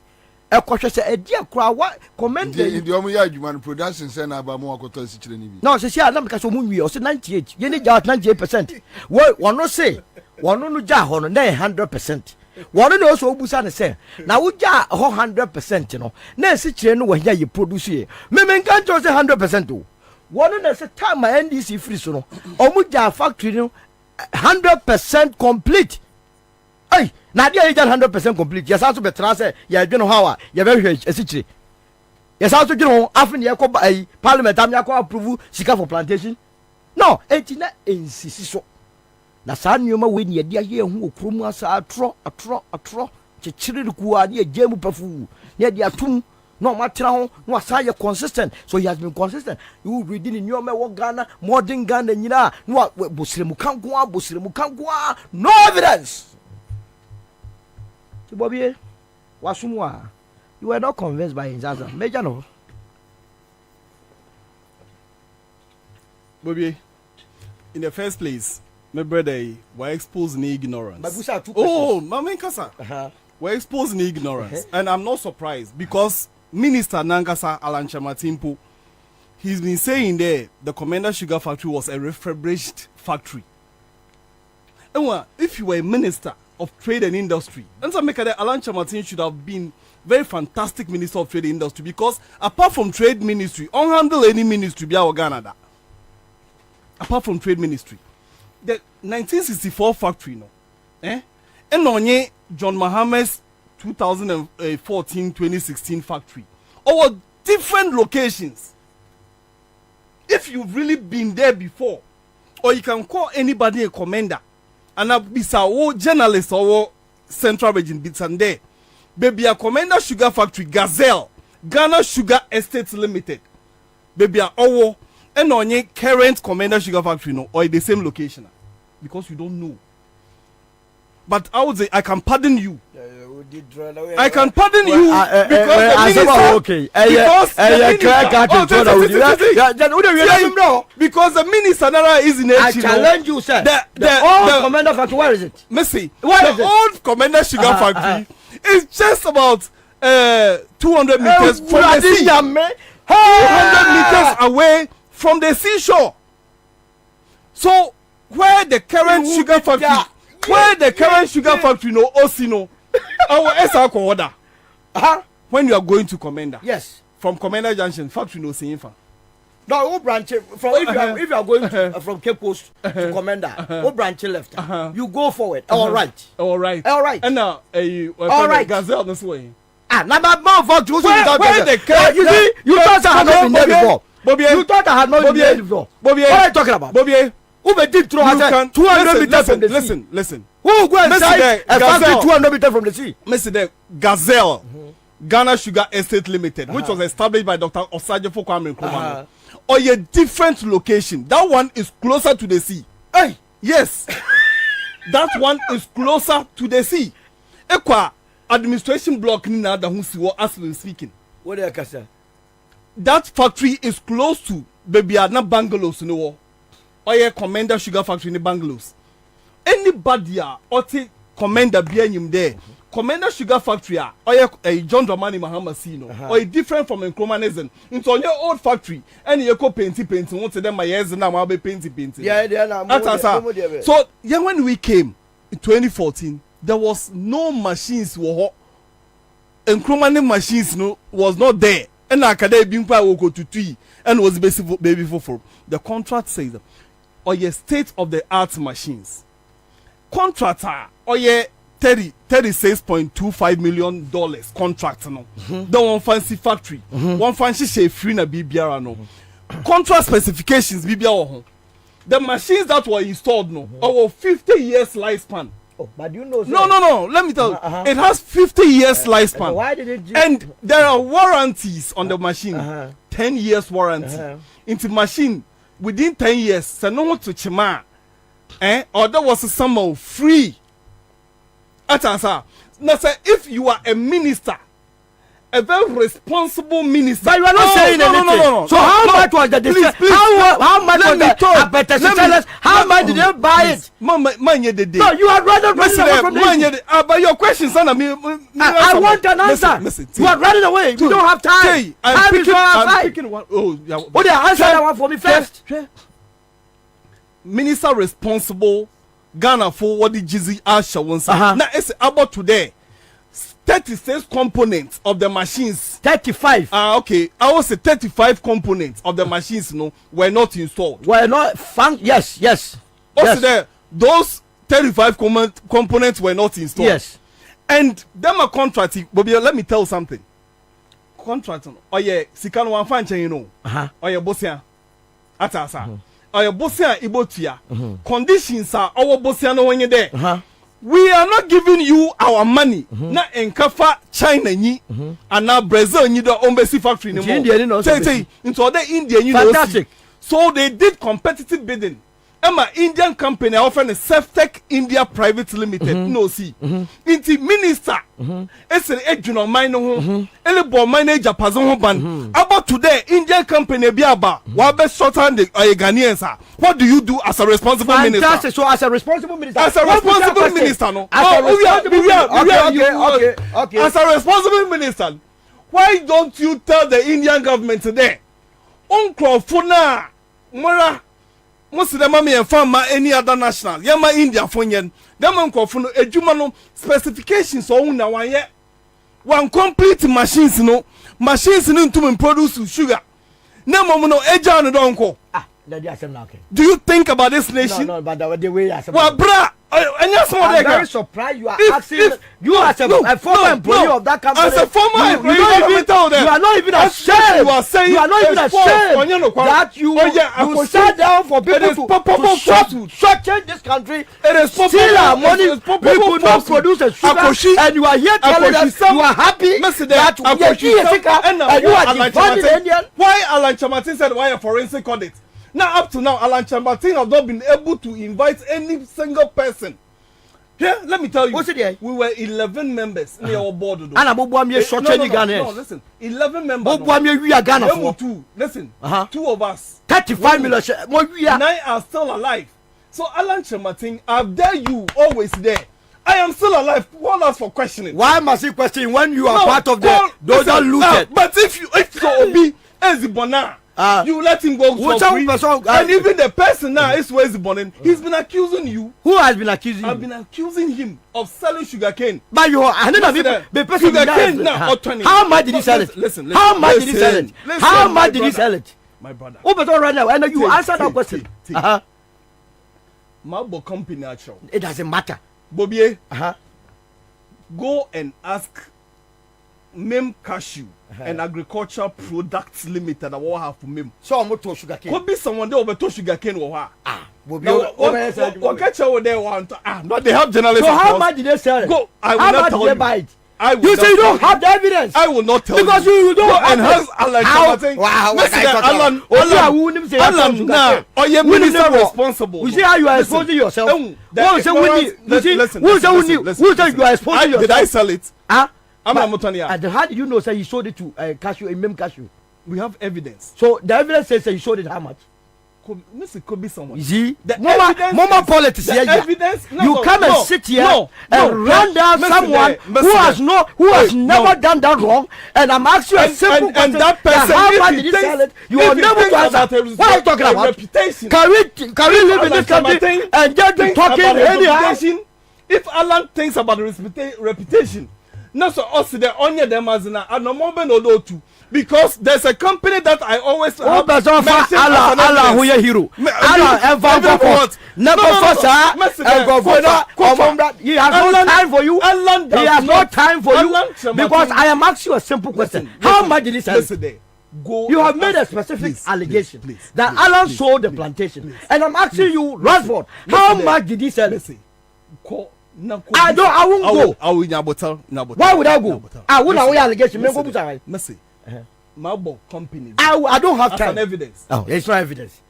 e kwhwe se e dia kura wa comment in the omu ya adwuma production say na ba mo akoto sikire ni bi no se sia na me ka so mu nwi o se 98 ye ni ja 98% we wono say wono no ja ho no na 100% wono no so obusa ne say na wo ja ho 100% no na sikire no wa ya ye produce ye me kan to say 100% o wono na se time NDC free so no omu ja factory no 100% complete. Hey, na dia is 100% complete. Yes, also be transfer. Ya dweno hawa, ya be hwe esichire. Yes, also dweno afin ye ko parliament am ya ko approve sika for plantation. No, etina ensisi so. Na sa nyoma we ne dia ye hu okromu asa atro chichire ku a ne jemu pafu. Ne dia tum no matira ho no asa ye consistent. So he has been consistent. You reading in nyoma wo Ghana, modern Ghana nyina no bosiremu kankwa no evidence. Bobby, Wasumwa, you were not convinced by his answer. Major no. Bobby, in the first place, my brother, we're exposing ignorance. Mama Kasa, we're exposing ignorance. And I'm not surprised because Minister Nankasa Alancha Matimpo, he's been saying there the Komenda Sugar Factory was a refurbished factory. And if you were a minister of trade and industry, and so make that Alan Chamatin should have been very fantastic minister of trade and industry because apart from trade ministry, on handle any ministry be our Ghana. Apart from trade ministry, the 1964 factory and onye John Mahama's 2014-2016 factory over different locations. If you've really been there before, or you can call anybody a commander. And a bisa journalist or central region bits and there. Baby a Komenda Sugar Factory, Gazelle, Ghana Sugar Estates Limited. Baby a owo and onye current Komenda Sugar Factory no or the same location because you don't know. But I would say I can pardon you I can pardon you because the minister is in I challenge you, sir. The old Komenda Factory, where is it? Missy, the old Komenda Sugar Factory is just about 200 meters from the sea. 200 meters away from the seashore. So where the current sugar factory, no Osino, our SR order. When you are going to Komenda, yes, from Komenda Junction, factory no seeing fan. No, who branch from if you are going to, from Cape Coast to Komenda, who branch left? You go forward. All right. And now, all right. Gazelle this way. Number more for choosing where the you thought I had not been there before. Bobie, you thought I had not been there before. Bobie, what are you talking about? Bobie, who be deep throw 200 meters from the sea? Listen. Who go inside a factory 200 meters from the sea? Mr. Gazelle, Ghana Sugar Estate Limited, which was established by Dr. Osajefo Kwame Nkrumah, or a different location. That one is closer to the sea. Hey, yes, that one is closer to the sea. Ekwa administration block ni na da hu si wo as we speaking. What dey kasa? That factory is close to baby na bungalows ni wo. Oye Komenda Sugar Factory ni bungalows. Anybody or take Komenda bia nyim there. Komenda Sugar Factory oye John Dramani Mahama Sino or different from Nkrumah into on your old factory and you go painting want to them my years now I'll be painting. Yeah, so yeah, when we came in 2014 there was no machines Nkrumah machines was not there and akade bimpa woko to and was basically baby for the contract says or your state of the art machines contractor or your $36.25 million contract no the one fancy factory one fancy shey free na bibia no contract specifications bibia the machines that were installed no over 50 years lifespan. Oh, but you know, no, let me tell you, it has 50 years lifespan. Why did it and there are warranties on the machine 10 years warranty into machine within 10 years so no one to chima or there was some free. Now say if you are a minister, a very responsible minister, but you are not saying anything. No. So how much was the decision? How much was the how much did you buy it? No, you are rather running away from this. But your question, son, I want an answer. Listen, you are running away. You don't have time. I'm picking one. Oh, yeah. What the answer that one for me first? Minister responsible. Ghana for what the Jizzy Asha wants. Now it's about today. 36 components of the machines. 35. Okay. I was say 35 components of the machines were not installed. Were not yes. Also there, those 35 components were not installed. Yes. And them a contract. Bobby, let me tell you something. Contract. Oh yeah, Sikano one fanchen you know. Oh yeah, Bosia. Atasa. Our bosia ibotia conditions are our bosia no when you there. We are not giving you our money. Na enkafa China ni and now Brazil ni the embassy factory anymore. Say into other India fantastic. So they did competitive bidding. Emma Indian company offering a Self-Tech India Private Limited no see. Inti minister it's an eduno mine elebo manager pazon ban about today Indian company biaba wabe short hand Ghanaians. What do you do as a responsible minister? So as a responsible minister, no. Okay. As a responsible minister, why don't you tell the Indian government today? Unkrofuna mara Muslim and farmer any other national. Yama India for yen. Them unkrofuna ejuma specifications on na one complete machines machines to produce sugar. Nemo no eja no donko. Do you think about this nation? No, but the way I said. Well, bra, I'm very surprised you are asking. You as a former employee of that company. As a former employee, you are not even ashamed. You are saying you are not even ashamed that you sat down for people to change this country. It is steal our money. We could not produce a sugar, and you are here telling us you are happy that you are defending Indian. Why Alan Chamatin said why a forensic audit? Now, up to now, Alan Chambertin have not been able to invite any single person Here, let me tell you. What's it there? We were 11 members in our board. And Bobo me short any Ghana. No, listen. 11 members. Bobo me we are Ghana for. Listen. 2 of us. 35 million. 9 are still alive. So Alan Chematin, I dare you always there. I am still alive. Call us for questioning. Why must you question when you are part of those that looted? But if so Obi Ezibona, you let him go for free. And even the person now is Ezibona. He's been accusing you. Who has been accusing you? I've been accusing him of selling sugarcane. But you are the person sugarcane now. How much did he sell it? Listen. How much did he sell it? How much did he sell it? My brother. But right now, and you answer that question. Mabo company actual. It doesn't matter. Bobie, go and ask Mem Cashew and Agricultural Products Limited. I will have for Mem. So I'm to sugar cane. Could be someone there over to sugar cane or Bobie, what catch over there want but they have journalists. So how much did they sell it? Go, I will how not much tell did you. they buy it? You say you don't have the evidence. I will not tell because you. You don't go have and have Alan. Wow, Alan now. Or your minister responsible. You see how you are exposing yourself? Who say you are exposing yourself? Did I sell it? How did you know say you sold it to Cashew, a Mem Cashew? We have evidence. So the evidence says that you sold it how much? Could be someone. You see, Mama politics here. Evidence. You come and sit here and run down someone who has never done that wrong. And I'm asking you a simple question. And that person, how much did he sell it? You are never to answer. What are you talking about? Reputation. Can we live in this country and just be talking anyhow? If Alan thinks about the reputation, not so us the onion them as an anomoben or two. Because there's a company that I always have mentioned Allah who is hero. Allah ever what? Never He has no time for you. He has no time for you. Because I am asking you a simple question. How much did he sell? You have made a specific allegation that Alan sold the plantation. And I'm asking you, Rashford, how much did he sell? I won't go. I will Why would I go? I would not allegation. Mercy. Mabo company. I don't have time. As an evidence. Oh, it's not evidence.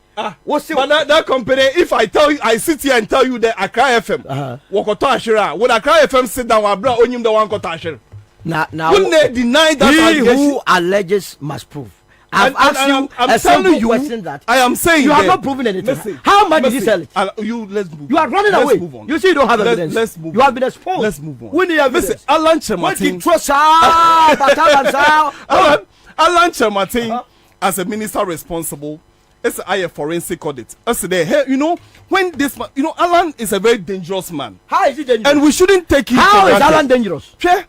What's it? But that company, if I tell you, I sit here and tell you that Accra FM, Wokoto Ashira, would Accra FM sit down and bring on the one Koto Ashira? Now, wouldn't they deny that? He who alleges must prove. I'm asking you a simple question that I am saying you have not proven anything. How much did you sell it? Let's move. You are running away. You see, you don't have evidence. Let's move. You have been exposed. Let's move on. We need evidence. Listen, Alan Chematin. Alan Chematin, as a minister responsible, it's a forensic audit. I said, hey, you know, when this man, you know, Alan is a very dangerous man. How is he dangerous? And we shouldn't take him. How is Alan dangerous? Yeah.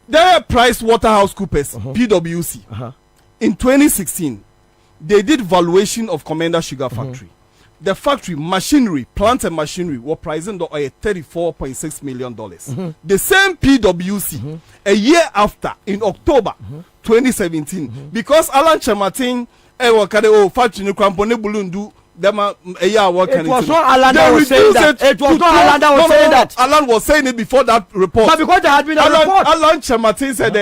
There, PricewaterhouseCoopers, PwC. In 2016, they did valuation of Komenda Sugar Factory. The factory machinery, plant and machinery, were priced at $34.6 million. The same PwC, a year after, in October 2017, because Alan Chematin, factory Nkrumah it was not Alan that was saying that. It was not Alan that was saying that. Alan was saying it before that report. But because there had been a report. Alan Chematin said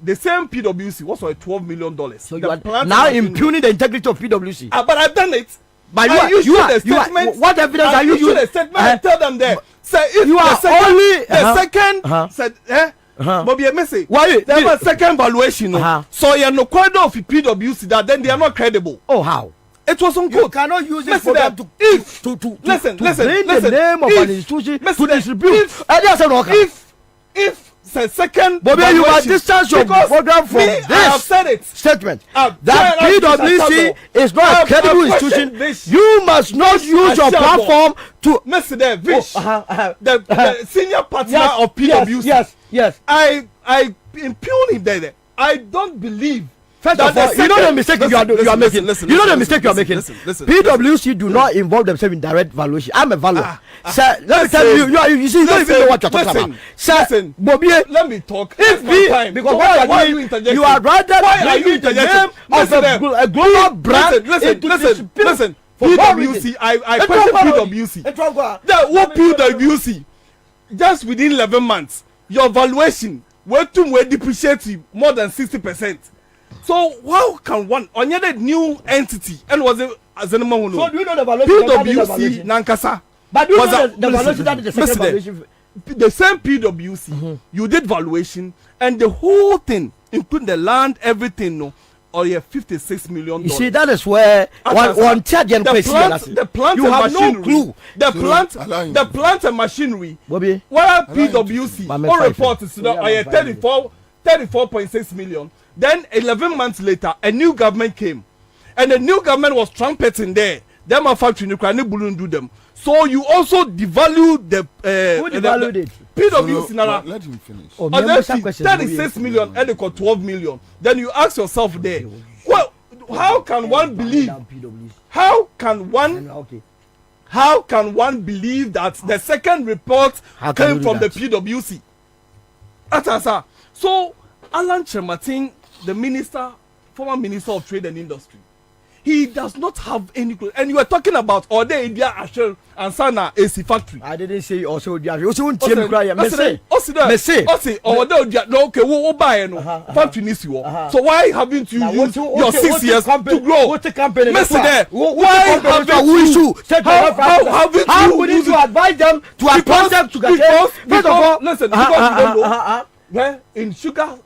the same PwC was for $12 million. So you are now impugning the integrity of PwC. But I've done it. But you are what evidence are you using? A statement. Tell them there. Say if you are only the second said Bobie Ansah. Why there was second valuation? So you are no quite of PwC that then they are not credible. Oh how? It was on good. You cannot use it for them to listen. The name of an institution to distribute. If the second Bobie, you are distance your program from this I have said it. Statement that PwC is not a credible institution. You must not use your platform to Mr. Davish, the senior partner of PwC. Yes. I impugn him there. I don't believe. First of all, you know the mistake you are making. You know the mistake you are making. PwC do not involve themselves in direct valuation. I'm a valuer. Sir, let me tell you, you see, you don't even know what you're talking about. Sir, Bobie, let me talk. Because what you are rather bringing the name of a global brand. Listen. PwC, I question PwC. What PwC? Just within 11 months, your valuation were depreciated more than 60%. So how can one on the new entity and was it as an so do you know the valuation? PwC Nankasa But you know the valuation that is the second valuation. The same PWC, you did valuation, and the whole thing, including the land, everything, no, or you have $56 million. You see, that is where one charge and the plant you have no clue. The plant and machinery. Bobby, where PWC all reports to I 34.6 million. Then 11 months later, a new government came, and the new government was trumpeting there. Them are factory in Ukraine, wouldn't do them. So you also devalue the who devalued it? PWC. Let him finish. 36 million and they got 12 million. Then you ask yourself there, well, how can one believe? How can one believe that the second report came from the PWC? Atasa. So Alan Chematin, the former minister of Trade and Industry, he does not have any clue. And you were talking about Ode India Asher and Sana AC factory. I didn't say also India. You also won't tell me cry. Okay, we'll buy factory needs you. So why haven't you used your 6 years to grow? What's the company? Why haven't you? How would you advise them to appoint them to get? First of all, listen, because you don't know. Well, in sugar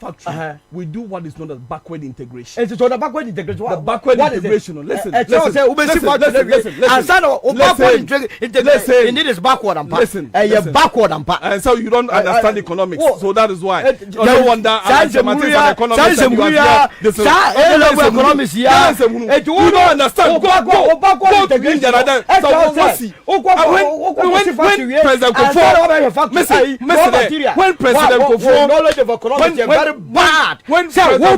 factory, we do what is known as backward integration. It's the backward integration. The backward integration. Listen. It need is backward and listen. Backward and and so you don't understand economics. So that is why. No wonder economics. You don't understand. Go to India. When President knowledge of economics is very bad. When President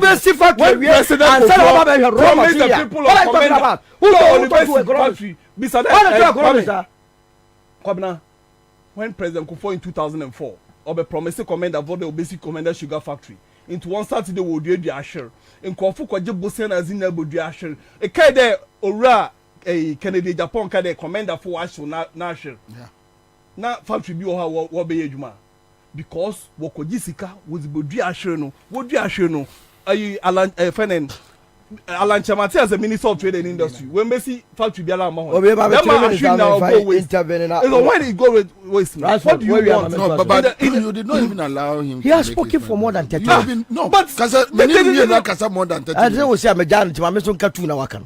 promised the people of Komenda, Kwabena, when President Kufo in 2004, Obe promised Komenda for the basic Komenda Sugar Factory. Into one Saturday will do the Asher. In Kofu Kwaje Bosen as in the Asher. A Kade Ora a Kennedy Japan Kade Komenda for Asher Nasher. Na factory bi o ha be adwuma because wokojisika was bodua ahwe no wodua ahwe no ayi Alan Chamate as a minister of trade and industry when Messi factory bi ala ma ho them now go intervene now when he go with waste what do you want? No, but you did not even allow him. He has spoken for more than 30 minutes. No, but many more than 30 minutes. I don't say I'm a jan to my mission cartoon na wakan.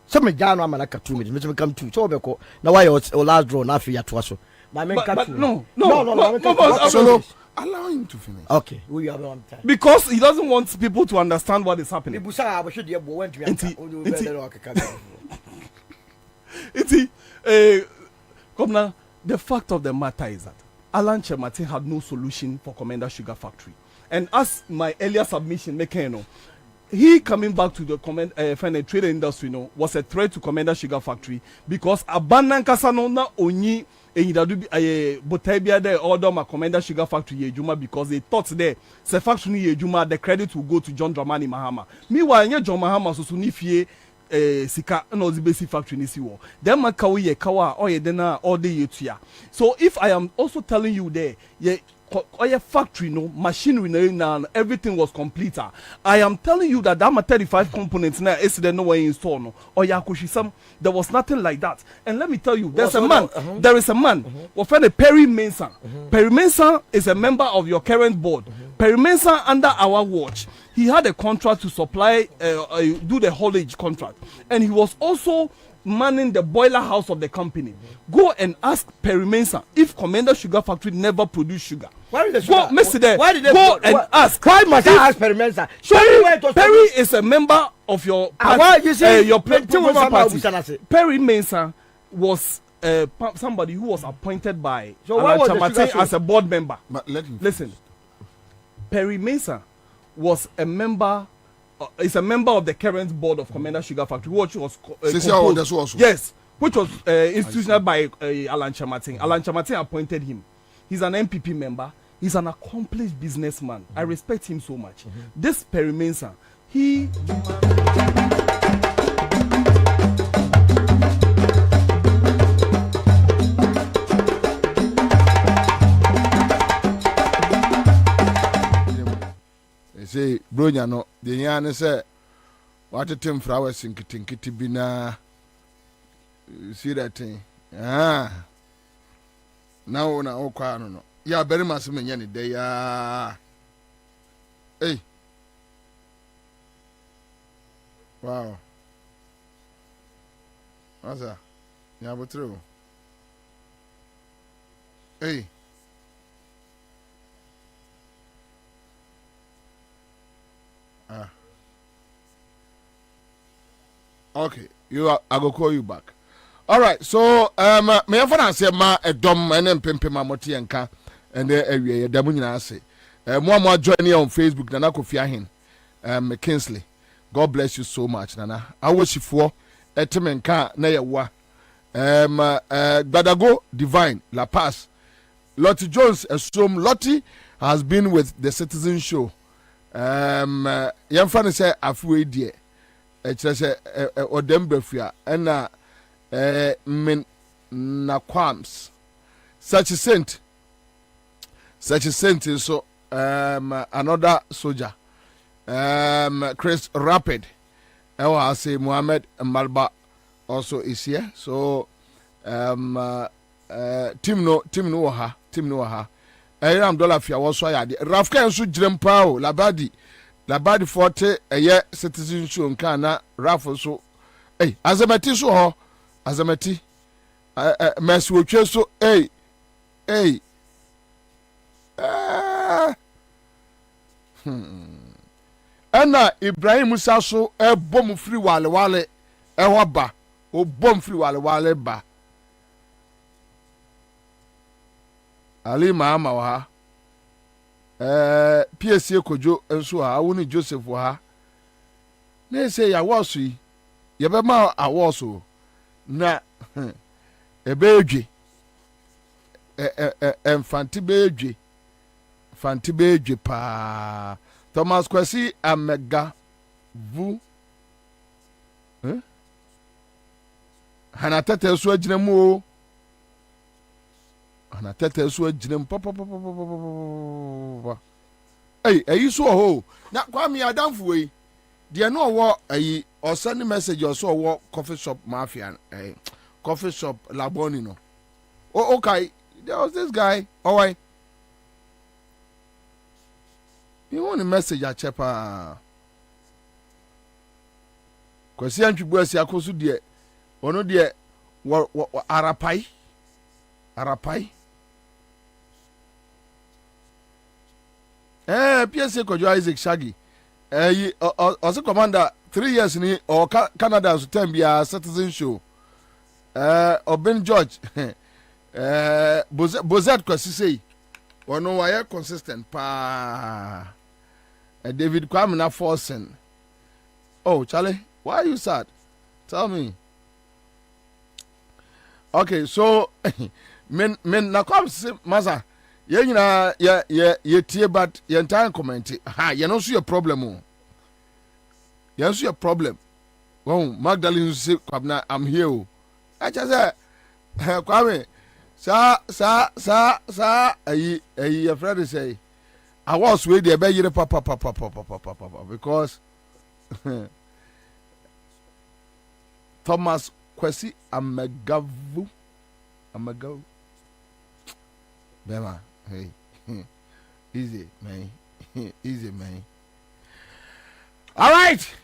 Some me jan am na cartoon me come to so be ko na why your last draw na fi ya to so. But no. So allow him to finish. Okay, we have one time. Because he doesn't want people to understand what is happening. Governor, the fact of the matter is that Alan Chematin had no solution for Komenda Sugar Factory. And as my earlier submission, he coming back to the trade industry was a threat to Komenda Sugar Factory because Abanan Kasano na onyi Botabia order my Komenda Sugar Factory Yejuma because they thought there the factory Yejuma the credit will go to John Dramani Mahama. Meanwhile, John Mahama so sunifie sika no the basic factory nisi wo. Then makawi ye kawa or ye dena all day yetuya. So if I am also telling you there oil factory machinery now everything was complete. I am telling you that 35 components now is there no way install no or yakushisam there was nothing like that. And let me tell you there is a man Perry Mensah. Perry Mensah is a member of your current board. Perry Mensah under our watch he had a contract to supply do the haulage contract and he was also manning the boiler house of the company. Go and ask Perry Mensah if Komenda Sugar Factory never produced sugar. Why did the sugar? Why did they go and ask? Why must I ask Perry Mensah? Perry is a member of your party, your party. Perry Mensah was somebody who was appointed by Alan Chamate as a board member. Listen, Perry Mensah was a member. Is a member of the current board of Komenda Sugar Factory, which was which was instituted by Alan Chamate. Alan Chamate appointed him. He's an MPP member. He's an accomplished businessman. I respect him so much. This Perry Mensah, he. Say bronya no the yan say what flowers in kitty bina see that thing Now na okwa no. Ya very much me nyane dey ya. Hey. Wow. What's that? Ya botre. Hey. Ah. Okay, I go call you back. All right, so me afana say ma edom ene mpempe ma moti enka ene awie da mu nyina say. Mo join me on Facebook Nana Kofi Ahin. Kingsley. God bless you so much Nana. Awosifo etemenka na yewa. Gbadago Divine La Paz. Lottie Jones assume Lottie has been with the Citizen Show. Yamfani say afuwe die. Say odembefia ena min na quams. Such a saint is so another soldier. Chris Rapid. I say Muhammad Malba also is here. So team no ha. Am dollar fia was why Rafka and Sujrem Pao Labadi Forte a year citizen show kana Raffle so hey Azamati so ho Azamati mess with you so hey Anna Ibrahim Musa so a bomb free wale waba o bomb free wale ba Ali Mahama wa PSA kojo enso ha woni Joseph wa ha na say ya woso yi ye be ma awoso na ebedwe fanti bedwe pa Thomas Kwesi Amega vu hanatete so agina mu o hanatete so agina papa ayi so ho na Kwame Adamfo yi de no wo ayi o send message o so wo coffee shop mafia coffee shop Laboni no okay there was this guy why you want a message a chepa Kwesi antwibu asi akoso de ono de arapai PSA kojo Isaac Shaggy also commander 3 years ni or Canada so time be citizen show Oben George Bozat Kwesi say ono why consistent pa David Kwame na forcing. Oh Charlie, why are you sad? Tell me. Okay, so men na come say masa ye nyina ye tie but ye entire comment ha ye no so your problem o. Ye so your problem. Wow, Magdalene say Kwabena I'm here o. I just say Kwame sa ayi your friend say I was with the be yire papa because Thomas Kwesi Amagavu Bema hey easy man all right.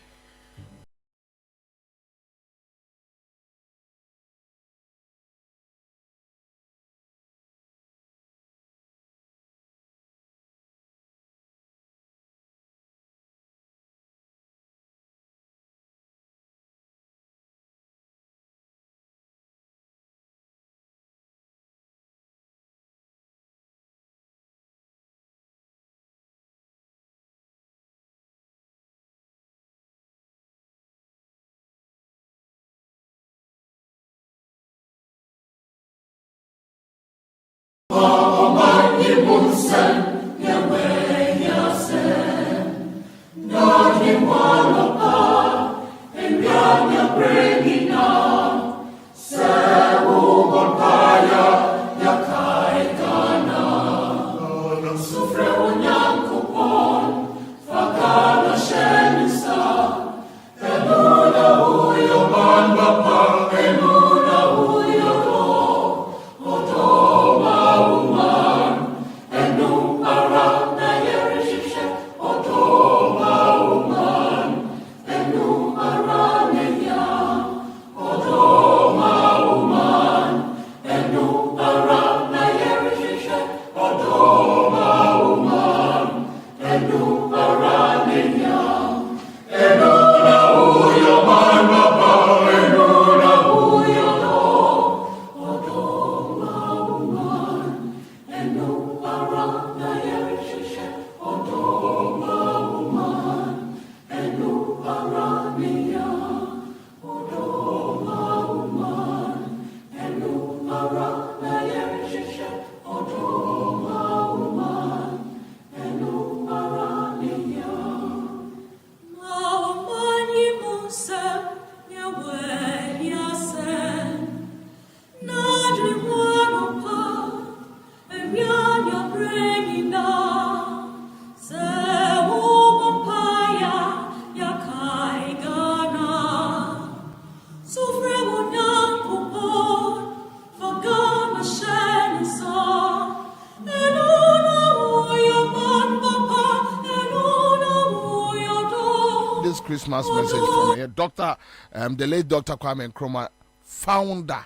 Christmas message from here. Doctor, the late Dr. Kwame Nkrumah, founder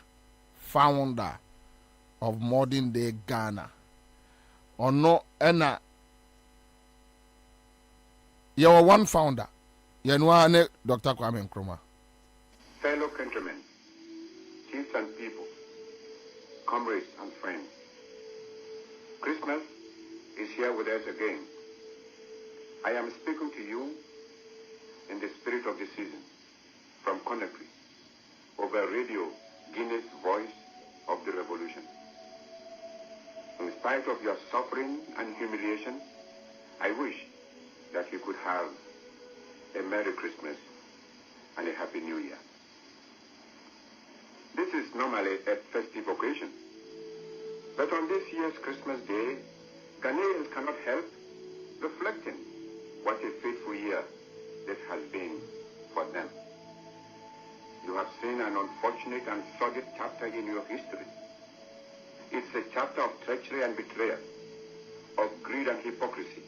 of modern day Ghana. Or no, Enna. You are one founder. You know, Dr. Kwame Nkrumah. Fellow countrymen, chiefs and people, comrades and friends, Christmas is here with us again. I am speaking to you in the spirit of the season from Conakry over Radio Guinness Voice of the Revolution. In spite of your suffering and humiliation, I wish that you could have a Merry Christmas and a Happy New Year. This is normally a festive occasion, but on this year's Christmas Day, Ghanaians cannot help reflecting what a fateful year this has been for them. You have seen an unfortunate and sordid chapter in your history. It's a chapter of treachery and betrayal, of greed and hypocrisy,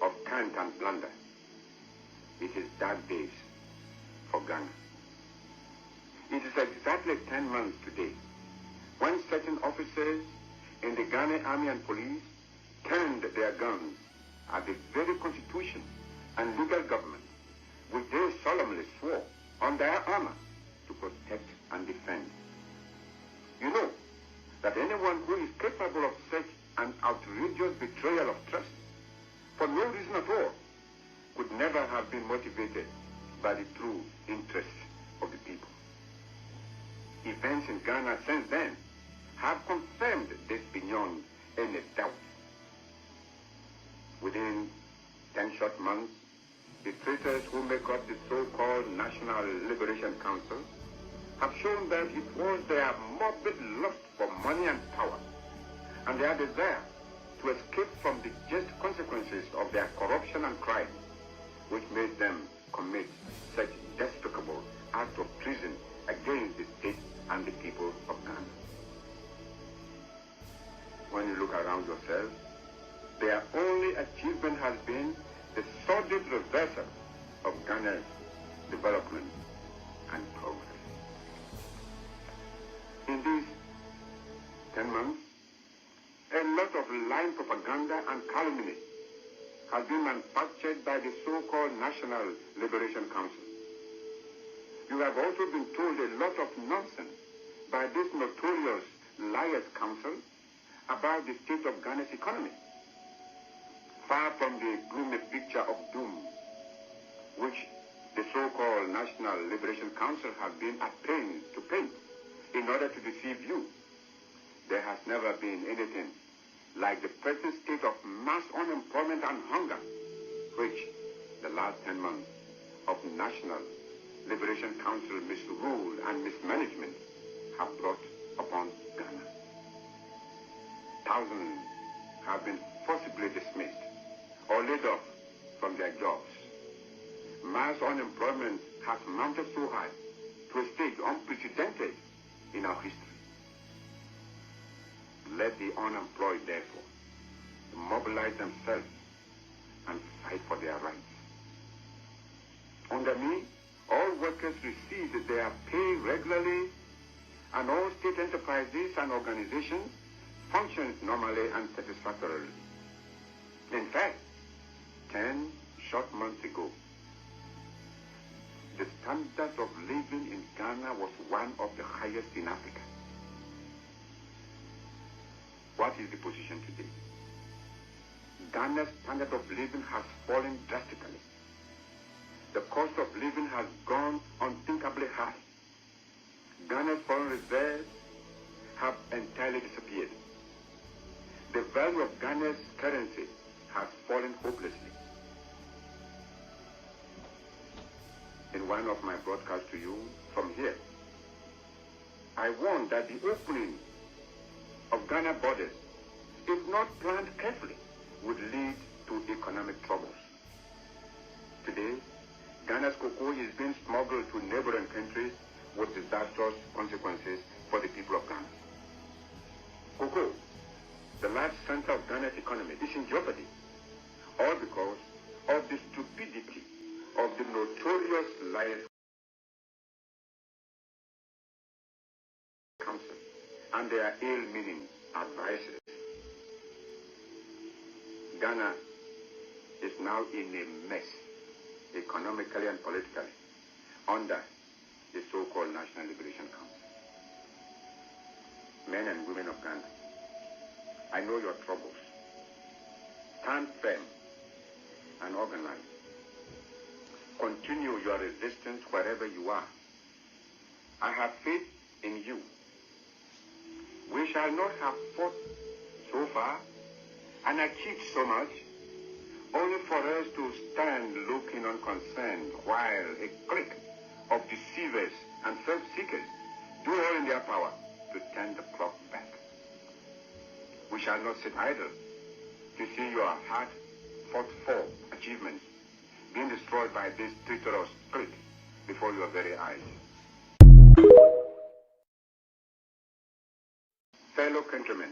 of cant and blunder. It is dark days for Ghana. It is exactly 10 months today when certain officers in the Ghana Army and Police turned their guns at the very constitution and legal government which they solemnly swore on their honor to protect and defend. You know that anyone who is capable of such an outrageous betrayal of trust for no reason at all could never have been motivated by the true interests of the people. Events in Ghana since then have confirmed this beyond any doubt. Within 10 short months, the traitors who make up the so-called National Liberation Council have shown that it was their morbid lust for money and power and their desire to escape from the just consequences of their corruption and crime which made them commit such despicable acts of treason against the state and the people of Ghana. When you look around yourself, their only achievement has been the sordid reversal of Ghana's development and progress. In these 10 months, a lot of lying propaganda and calumny has been manufactured by the so-called National Liberation Council. You have also been told a lot of nonsense by this notorious Liars Council about the state of Ghana's economy. Far from the gloomy picture of doom which the so-called National Liberation Council has been at pains to paint in order to deceive you, there has never been anything like the present state of mass unemployment and hunger which the last 10 months of National Liberation Council misrule and mismanagement have brought upon Ghana. Thousands have been forcibly dismissed or laid off from their jobs. Mass unemployment has mounted so high to a stage unprecedented in our history. Let the unemployed, therefore, mobilize themselves and fight for their rights. Under me, all workers receive their pay regularly, and all state enterprises and organizations function normally and satisfactorily. In fact, 10 short months ago, the standard of living in Ghana was one of the highest in Africa. What is the position today? Ghana's standard of living has fallen drastically. The cost of living has gone unthinkably high. Ghana's foreign reserves have entirely disappeared. The value of Ghana's currency has fallen hopelessly. In one of my broadcasts to you from here, I warned that the opening of Ghana borders, if not planned carefully, would lead to economic troubles. Today, Ghana's cocoa is being smuggled to neighboring countries with disastrous consequences for the people of Ghana. Cocoa, the large center of Ghana's economy, is in jeopardy, all because of the stupidity of the notorious Lions Council and their ill-meaning advices. Ghana is now in a mess, economically and politically, under the so-called National Liberation Council. Men and women of Ghana, I know your troubles. Stand firm and organize. Continue your resistance wherever you are. I have faith in you. We shall not have fought so far and achieved so much, only for us to stand looking unconcerned while a clique of deceivers and self-seekers do all in their power to turn the clock back. We shall not sit idle to see your hard-fought-for achievements being destroyed by this traitorous clique before your very eyes. Fellow countrymen,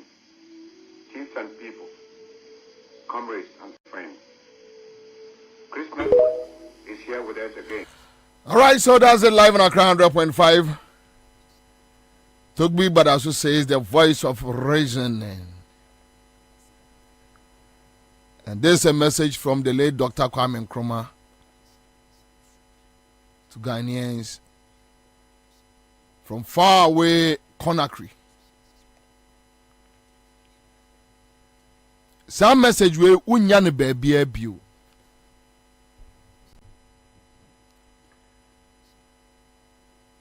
chiefs and people, comrades and friends, Christmas is here with us again. All right, so that's it live on Accra 100.5. Tugbi Badasu says the voice of reasoning. And there's a message from the late Dr. Kwame Nkrumah to Ghanaians from far away Conakry. Some message we unyane baby abu.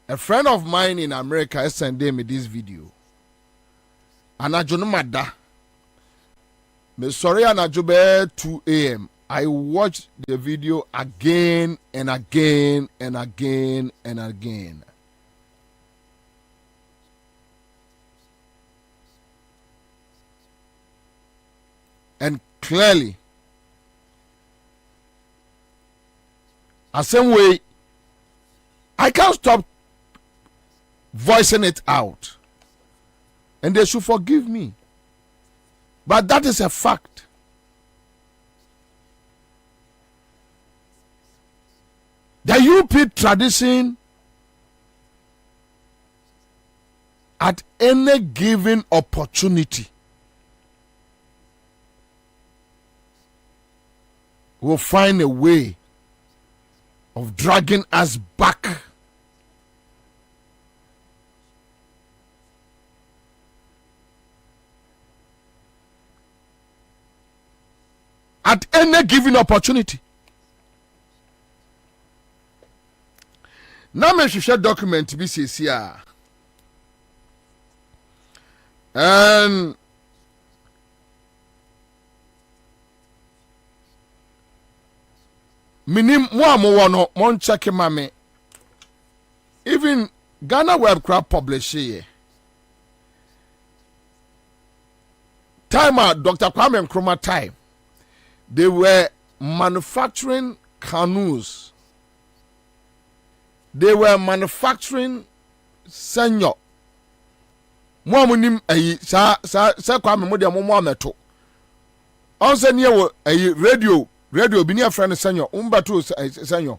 A friend of mine in America sent me this video. Anajonumada. Me sorry anajobe 2 a.m. I watched the video again and again and again and again. And clearly, the same way, I can't stop voicing it out. And they should forgive me. But that is a fact. The UP tradition, at any given opportunity, will find a way of dragging us back at any given opportunity. Now me share document be here. And minim mo no mon check mame. Even Ghana Web Crab publish here. Time out Dr. Kwame Nkrumah time. They were manufacturing canoes. They were manufacturing senior. Mo amunim ayi sa Kwame mo de mo ameto. On se ne wo ayi radio bi ne friend senior umbato senior.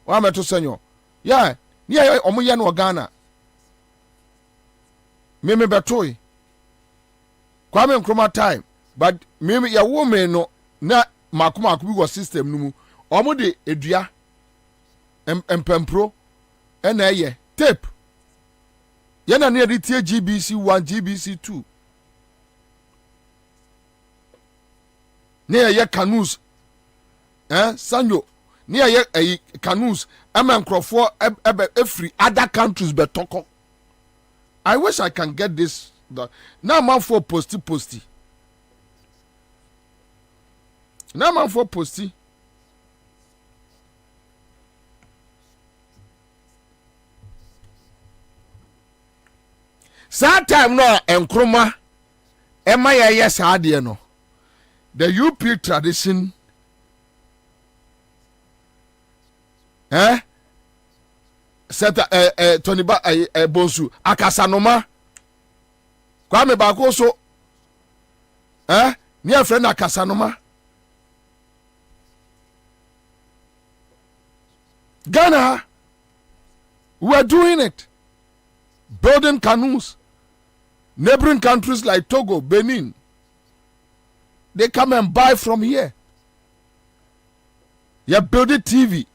Wa ameto senior. Yeah, ne omo ye no Ghana. Me betoi. Kwame Nkrumah time. But me ya woman no na makuma bi go system no mu. Omo de edua empempro na ye tape. Yana ne de tie GBC 1 GBC 2. Ne ye canoes. Sanyo. Ne ye canoes ama nkrofo every other countries betoko. I wish I can get this. Now man for posty. Now man for posty. Sad time no Nkrumah Emma yes ade no. The UP tradition Seta Tony ba Bonsu akasanoma Kwame bako so ni friend akasanoma Ghana, we're doing it. Building canoes. Neighboring countries like Togo, Benin, they come and buy from here. You're building TV.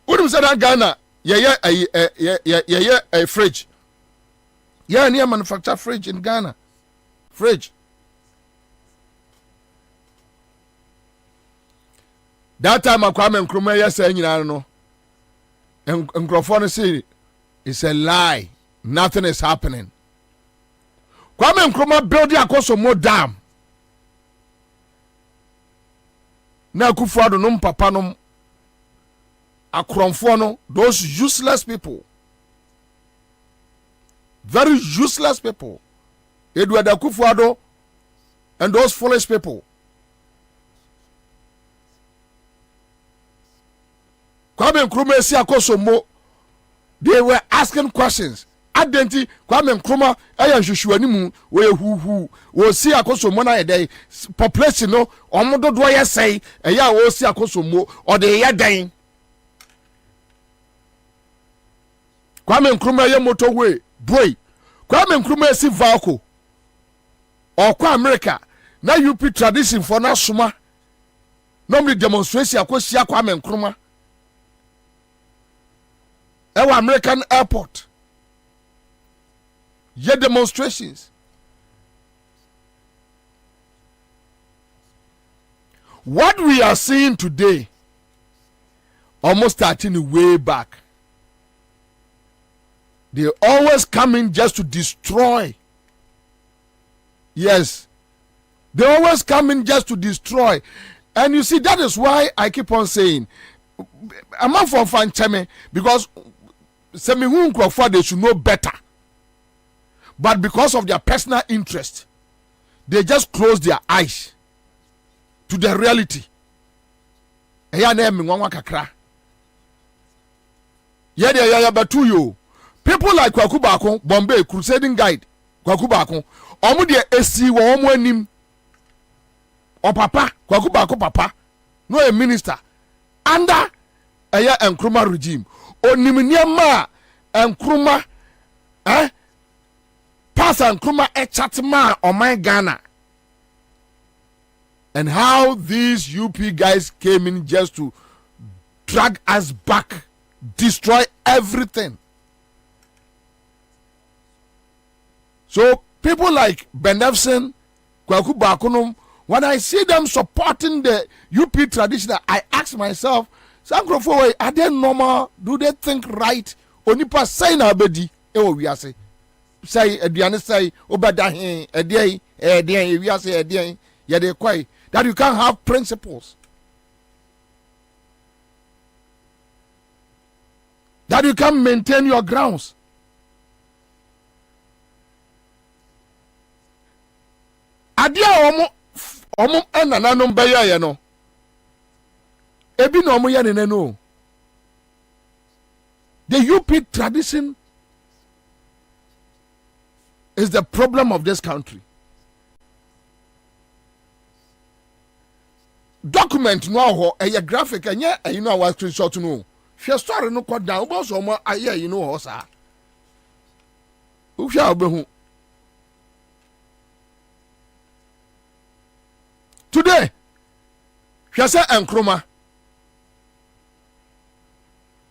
What do you say that Ghana? Yeah, a fridge. Yeah, near manufacture fridge in Ghana. Fridge. That time Kwame Nkrumah yes saying I don't know. And Nkrumah say it's a lie. Nothing is happening. Kwame Nkrumah build the Akosombo Dam. Na Akufo-Addo no papa no Akromfo no, those useless people. Very useless people. Edward Akufo-Addo and those foolish people. Kwame Nkrumah si Akosombo, they were asking questions. Adenti Kwame Nkrumah aya hwehwani mu we huhu wo si Akosombo na yedai population no omododo yesai eya wo si Akosombo o de yedan. Kwame Nkrumah ye motorway boy. Kwame Nkrumah si Valco okwa America na UP tradition for na suma normally demonstration akosia Kwame Nkrumah ewa American airport. Ye demonstrations. What we are seeing today almost starting way back. They always come in just to destroy. Yes. They always come in just to destroy. And you see, that is why I keep on saying, I'm not for fan cheme, because they should know better. But because of their personal interest, they just close their eyes to the reality. People like Kwakubako, Bombay, Crusading Guide, Kwakubako, Omudia AC, Womonim, or Papa, Kwakubako Papa, no a minister, under a Nkrumah regime, or Niminiama Nkrumah, Pass Nkrumah a chatma on my Ghana. And how these UP guys came in just to drag us back, destroy everything. So people like Benefson, Kwaku Bakunum, when I see them supporting the UP tradition, I ask myself, Sankrofo, are they normal? Do they think right? Onipa say na bedi, we are say. Say Ediane say Obadahin, Edian, we are say Edian, Yade Kwai, that you can't have principles. That you can maintain your grounds. Adia omo enana beya ye no. Ebi no omo ye ne no. The UP tradition is the problem of this country. Document no ho graphic enye you know our screenshot no. Hwe story no kwa down bo so mo aye you know ho sa. Uhwa obehu. Today, Shase Nkrumah,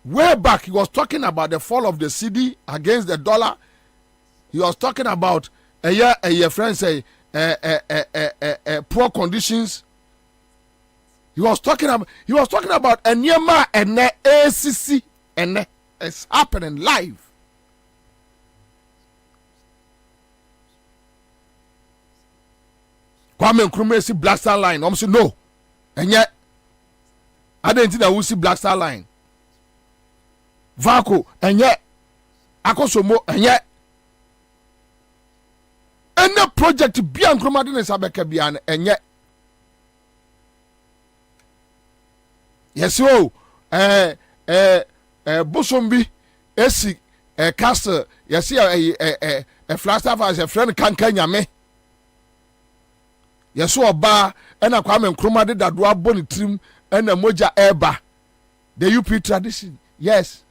way back, he was talking about the fall of the CD against the dollar. He was talking about a friend say poor conditions. He was talking about a Nyema and ACC and it's happening live. Kwame Nkrumah see Black Star Line. I'm saying no. And yet, I didn't think that we see Black Star Line. Valco, and yet, Akosombo, and yet, any project be Nkrumah didn't sabeka bian, and yet, yes, so, Bosombi, Esi, Castle, yes, a Flagstaff as a friend can Kanyame. Yeso oba ena Kwame Nkrumah de dadoa boni trim ena moja eba The UP tradition, yes.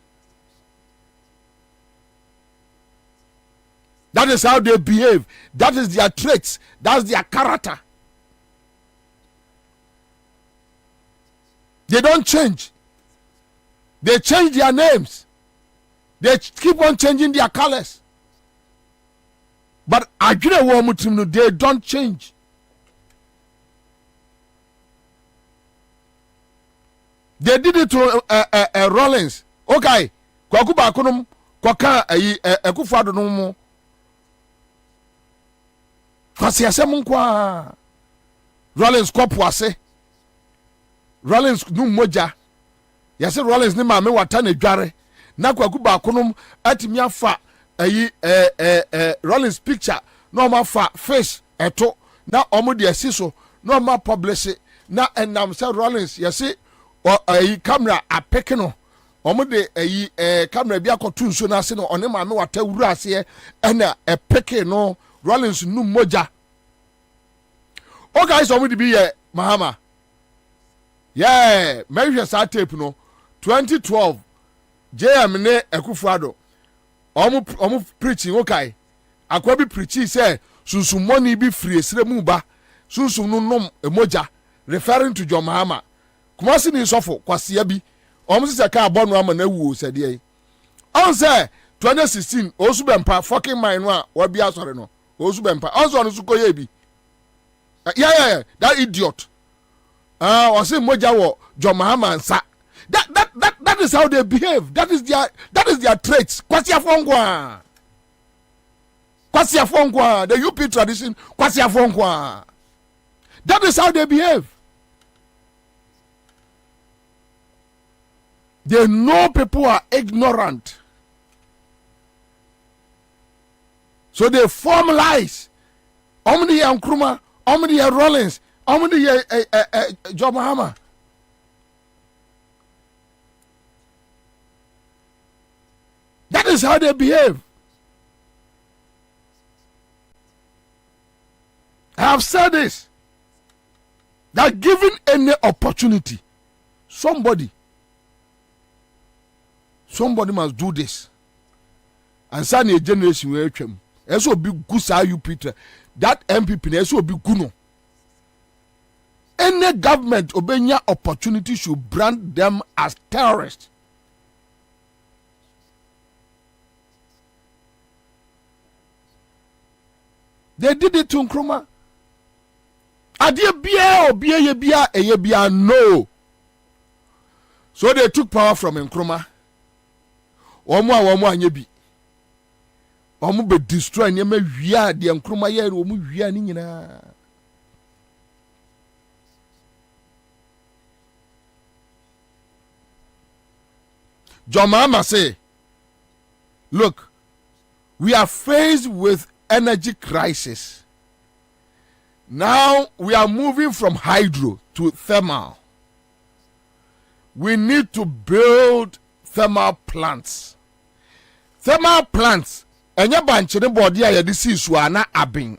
That is how they behave. That is their traits. That's their character. They don't change. They change their names. They keep on changing their colors. But they don't change. They did it to Rollins. Okay. Kwakuba kunum kwaka ekufado no mo. Kwasi asem kwa Rollins kopwase. Rollins nu moja. Yase Rollins ni maame wata na dware. Na kwakuba kunum atimi afa Rollins picture na ma fa fish eto na omo de asiso na ma publish na enam se Rollins yase camera apeke no omo de camera bi akoto nso na ase no one maame wata wuru ase na epeke no Rollins nu moja. O guys omo de bi ye Mahama. Yeah, measure sa tape no 2012 JM ne Ekufuado omo preaching okay. Akwa bi preaching say sunsun money bi free esre mu ba sunsun no nom emoja referring to John Mahama. Kumasi ni sofo kwasia bi omo se ka abonu ama na wu sede on say 2016 osu bempa fucking mine no a wa bi asore no osu bempa onso no su koye bi yeah that idiot o say moja wo John Mahama nsa that is how they behave. That is their traits. Kwasia fongwa the UP tradition kwasia fongwa. That is how they behave. They know people are ignorant. So they form lies. Omni Nkrumah, Omni Rollins, Omni John Mahama. That is how they behave. I have said this. That given any opportunity, somebody must do this. And suddenly a generation will come. Eso will be good sa you Peter. That MPP eso will be good. Any government obenya opportunity should brand them as terrorists. They did it to Nkrumah. Adie bia eye bia no. So they took power from Nkrumah. Omo anye bi. Omo be destroy nyema wia de Nkrumah ye omo wia ni nyina. John Mahama say, look, we are faced with energy crisis. Now we are moving from hydro to thermal. We need to build thermal plants. Thermal plants, enya banche ne body a yede si so ana abin.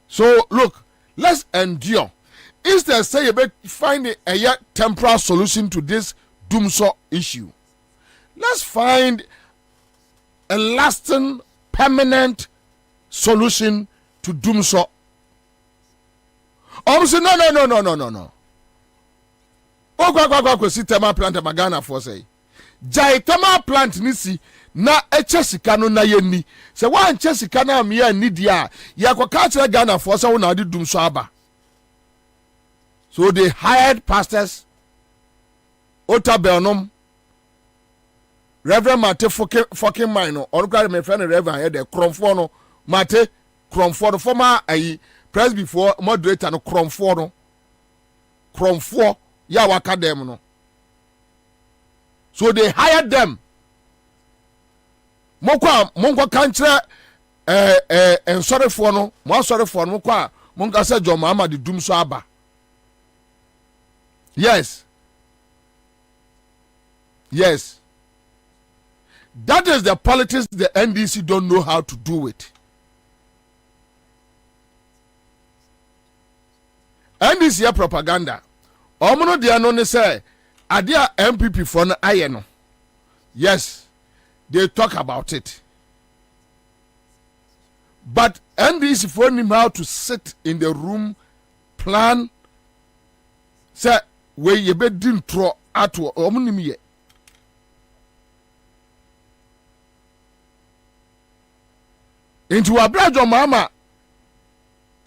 So look, let's endure. Instead say you better find a temporary solution to this doomsday issue. Let's find a lasting, permanent solution to doomsday. Say no. Go see thermal plant magana for say. Jai thermal plant nisi na echesika no na yeni. Se wan chesika na me ya ni dia. Ya kwa kachira Ghana for say una di doomsday aba. So they hired pastors. Otabelnum. Reverend Mate fucking mine. Or my friend Reverend here the Kromfono. Mate Kromfono former press before moderator no Kromfono. Kromfo ya waka dem no. So they hired them. Monko kantre en sorry for no. Mo sorry for no kwa monka say John Mahama di dum so aba. Yes. That is the politics the NDC don't know how to do it. and this year propaganda omono de no ne say ade a MPP for no aye no yes they talk about it but NDC for him how to sit in the room plan say we ye be din tro ato omonim ye into abrajo mama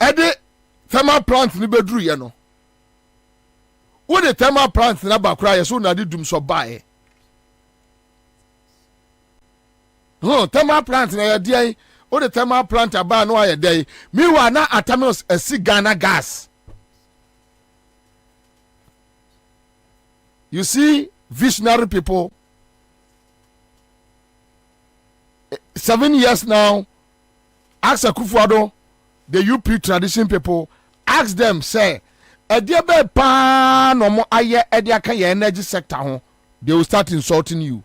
ede thermal plant ni bedru ye no wo de thermal plant na bakra ye so na de dum so bae no thermal plant na ye dey wo de thermal plant aba no aye dey mi wa na atamos Ghana gas. You see visionary people 7 years now ask Akufo-Addo the UP tradition people ask them say ediebe pa no mo aye ediaka ye energy sector ho they will start insulting you.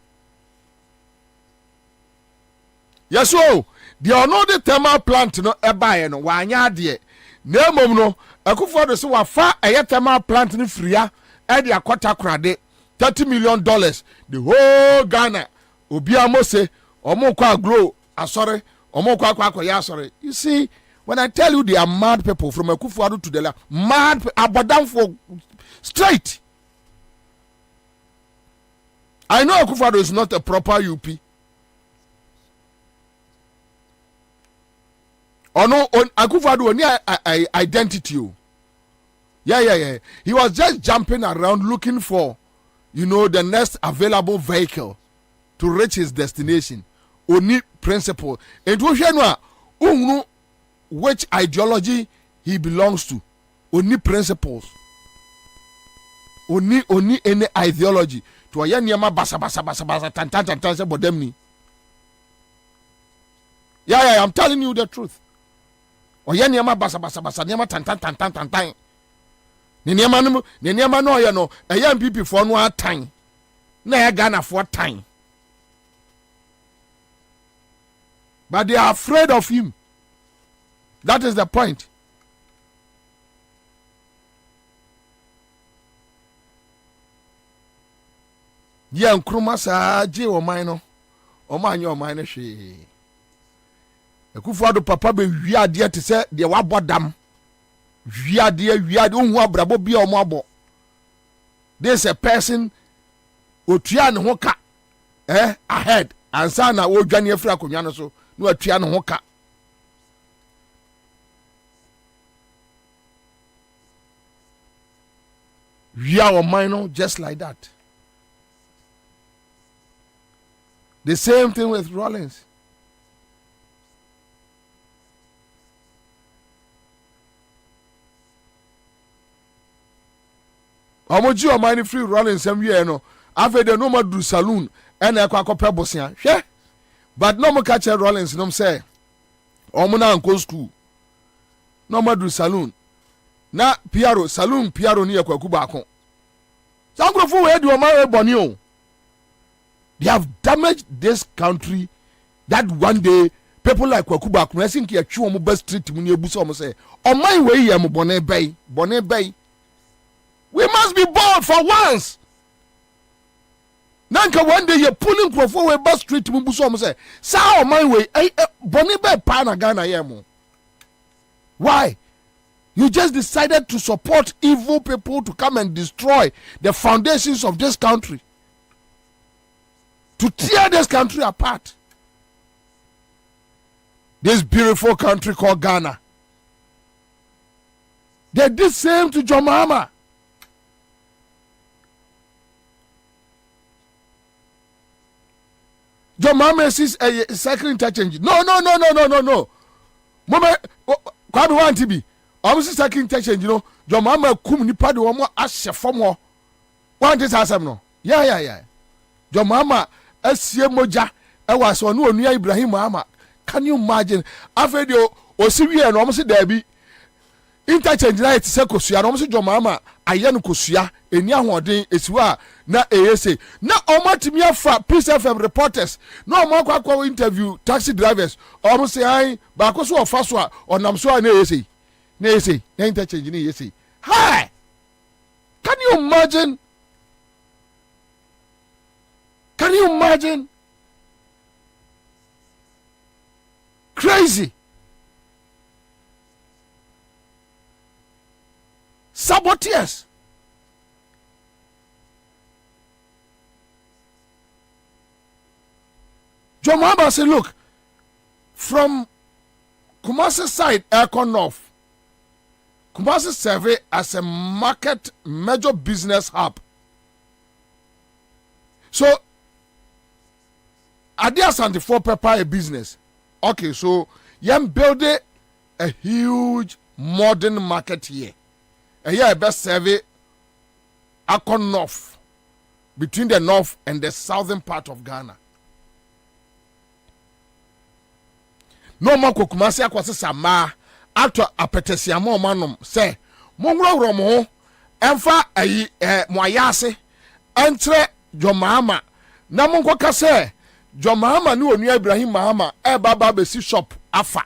Yes so they are not the thermal plant no ebaye no wa anya de na mom no Akufo-Addo so wa fa eye thermal plant ni fria edi akota krade $30 million the whole Ghana obi amose omo kwa grow asore omo kwa ya asore. You see when I tell you they are mad people from Akufo-Addo to the left, mad abadam for straight. I know Akufo-Addo is not a proper UP. Or no, Akufo-Addo only identity. Yeah. He was just jumping around looking for, the next available vehicle to reach his destination. Only principle. And to which ideology he belongs to. Only principles. Only any ideology. To a young basa tan bodemni. Yeah, I'm telling you the truth. Oya niama basa niama tan. Ni niama no ya no eya MPP for no atan. Na ya Ghana for time. But they are afraid of him. That is the point. Yeah, Nkrumah sa je o man no. O man yo man hwe. Akufo-Addo papa be wiade te se de wabodam. Wiade ohu abrabo bia o mo abo. This a person otua ne ho ka ahead ansa na wo dwane afira konwa no so no atua ne ho ka. We are minor just like that. The same thing with Rollins. Omoji o mine free Rollins some year no. After the no do saloon and a kwakope bosia. Hwe. But no mo catch Rollins no say. Omo na anko school. No do saloon. Na Piaro saloon Piaro ni ekwaku baako. Sankrofo we di o ma boni o. They have damaged this country that one day people like Kwaku baako na think ya twi o mo best street mu ni ebuso o mo say o man we ye mo bone bay. We must be bold for once. Nanka one day you pulling Nkrumah we best street mu buso o mo say sa o man we bone bay pa na Ghana ye mo. Why? You just decided to support evil people to come and destroy the foundations of this country. To tear this country apart. This beautiful country called Ghana. They did the same to John Mahama. John Mahama sees a cycle interchange. No. Mama, Kwame want to be. Obviously, cycle interchange, John Mahama kum nipa de womo ahye fom. Want this asem no? Yeah. John Mahama asie moja ewa so no onua Ibrahim Mahama. Can you imagine? After the osiwie no omse da bi interchange na ite se kosua no omse John Mahama aye no kosua eni ahoden esiwa na ESA na omatimi afa Peace FM reporters na omakwa interview taxi drivers omse ai ba ko so ofa so a onam so na ESA na interchange na ESA Hi! Can you imagine? Can you imagine? Crazy. Saboteurs. John Mahama said, look, from Kumasi side, Aircon North, Kumasi serve as a market major business hub. So, Adia 74 pepper a business. Okay, so you build a huge modern market here. And here best serve Aircon North, between the north and the southern part of Ghana. No man ko Kumasi akwase sama ato apetesiamo manom se monworo mo emfa ayi mo ayase entre John Mahama na monko ka se John Mahama ni onu Ibrahim Mahama baba be si shop afa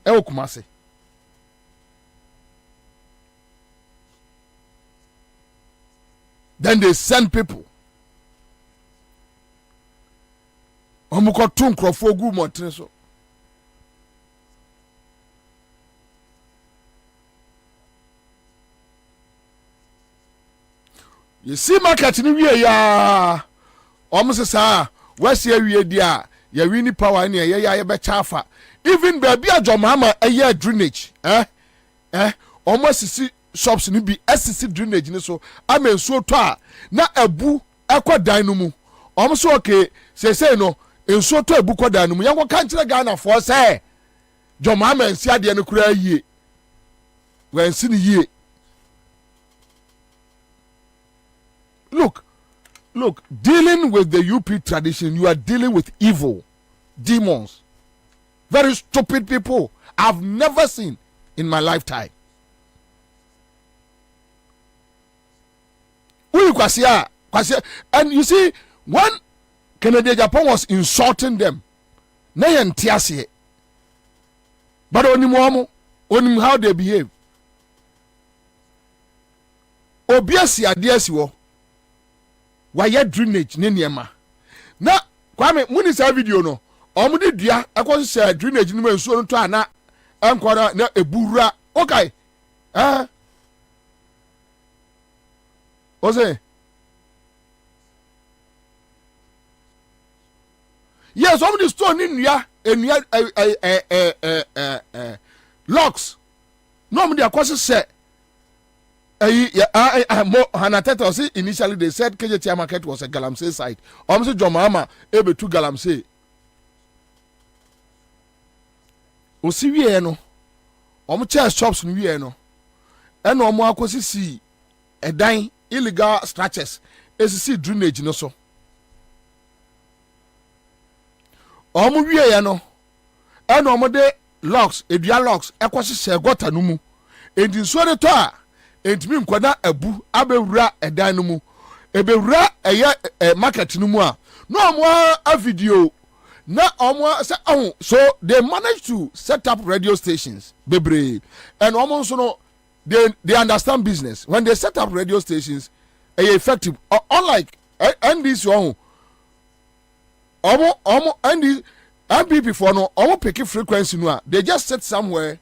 Kumasi. Then they send people omuko tun krofo gu motre so. You see market ni wie ya almost say what's here wie dia ya wini power ni ya be chafa even baby a John Mahama a drainage almost see shops ni bi SC drainage ni so amen so to a na abu ekwa no mu almost okay say no enso to abu kwa no mu yanko kan kire Ghana for say John Mahama ensi ade no kura yie wensi ni yie. Look, dealing with the UP tradition, you are dealing with evil, demons, very stupid people I've never seen in my lifetime. And you see, when Kennedy Japan was insulting them, but only how they behave. Obiasi adiasi wo. Why drainage ne niema na Kwame muni sa video no omude dua akọ se drainage ni mensuo no to ana enkora na ebura okay ose yes omude store ni nua enua locks no omude akọ se initially they said KJT market was a Galamsey site. Almost John Mahama ebe to Galamsey. Osi wie no. Omo chair shops ni wie no. Eno omo akosi si edan illegal structures esisi drainage no so. Omo wie no. Eno omo de locks, edua locks ekosi se gota no mu. Enti so de to a entimi nkwana abu abewura edan no mu ebewura market no mu a no omo a video na omo say so they managed to set up radio stations bebre and omo so no they understand business. When they set up radio stations effective unlike NDC omo and MPP for no omo pick frequency no they just set somewhere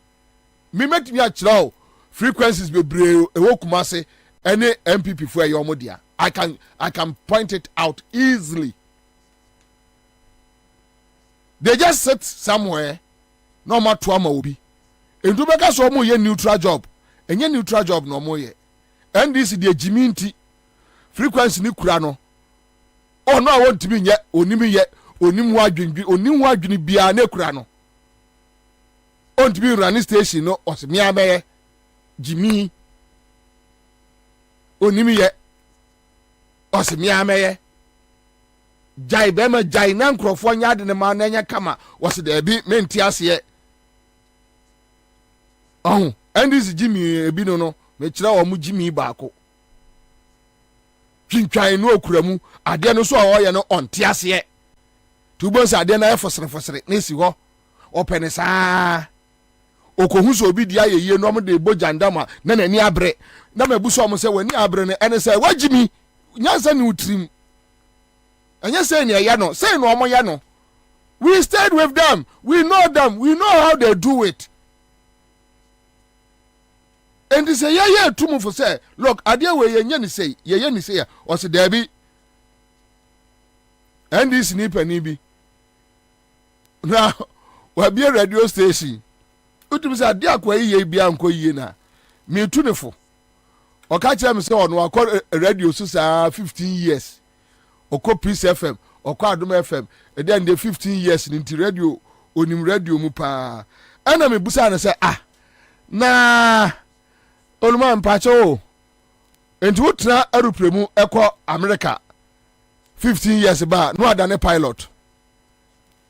me make me a chiraw frequencies be brave Kumasi any MPP for your modia. I can point it out easily. They just sit somewhere no matter what will be. And to make us so more neutral job. And your neutral job no more ye. And this is the Jiminti frequency ni kurano. Oh no, I want to be yet onimi wadwini bia ne kurano. On to be running station no or me Jimmy onimi ye osemi ameye jai bema jai na nkrofo nya de ne ma na nya kama wose de bi menti ase and this Jimmy ebi no me kira wo mu Jimmy baako twintwan no okuramu ade no so a wo ye no onte ase tubonsa ade na efosere na si ho opene saa okohu so obi dia ye no mo de bojandama na nani abre na mabuso mo se wani abre ne ene se wagimi nyansa ni utrim anya say ne ya no say no omo ya no. We stayed with them, we know how they do it. And they say yeah too much for say look adia we ye ni say or say there be and this nipa ni bi now we be a radio station utum say adia kwa ye bia anko ye na me tu ne fo o ka kire me say ono akọ radio so sa 15 years okọ Peace FM okọ Adom FM and then the 15 years into radio onim radio mu pa ana me busa na say na oluma mpacho enti wotra aeroplane ekọ America 15 years ba no adane pilot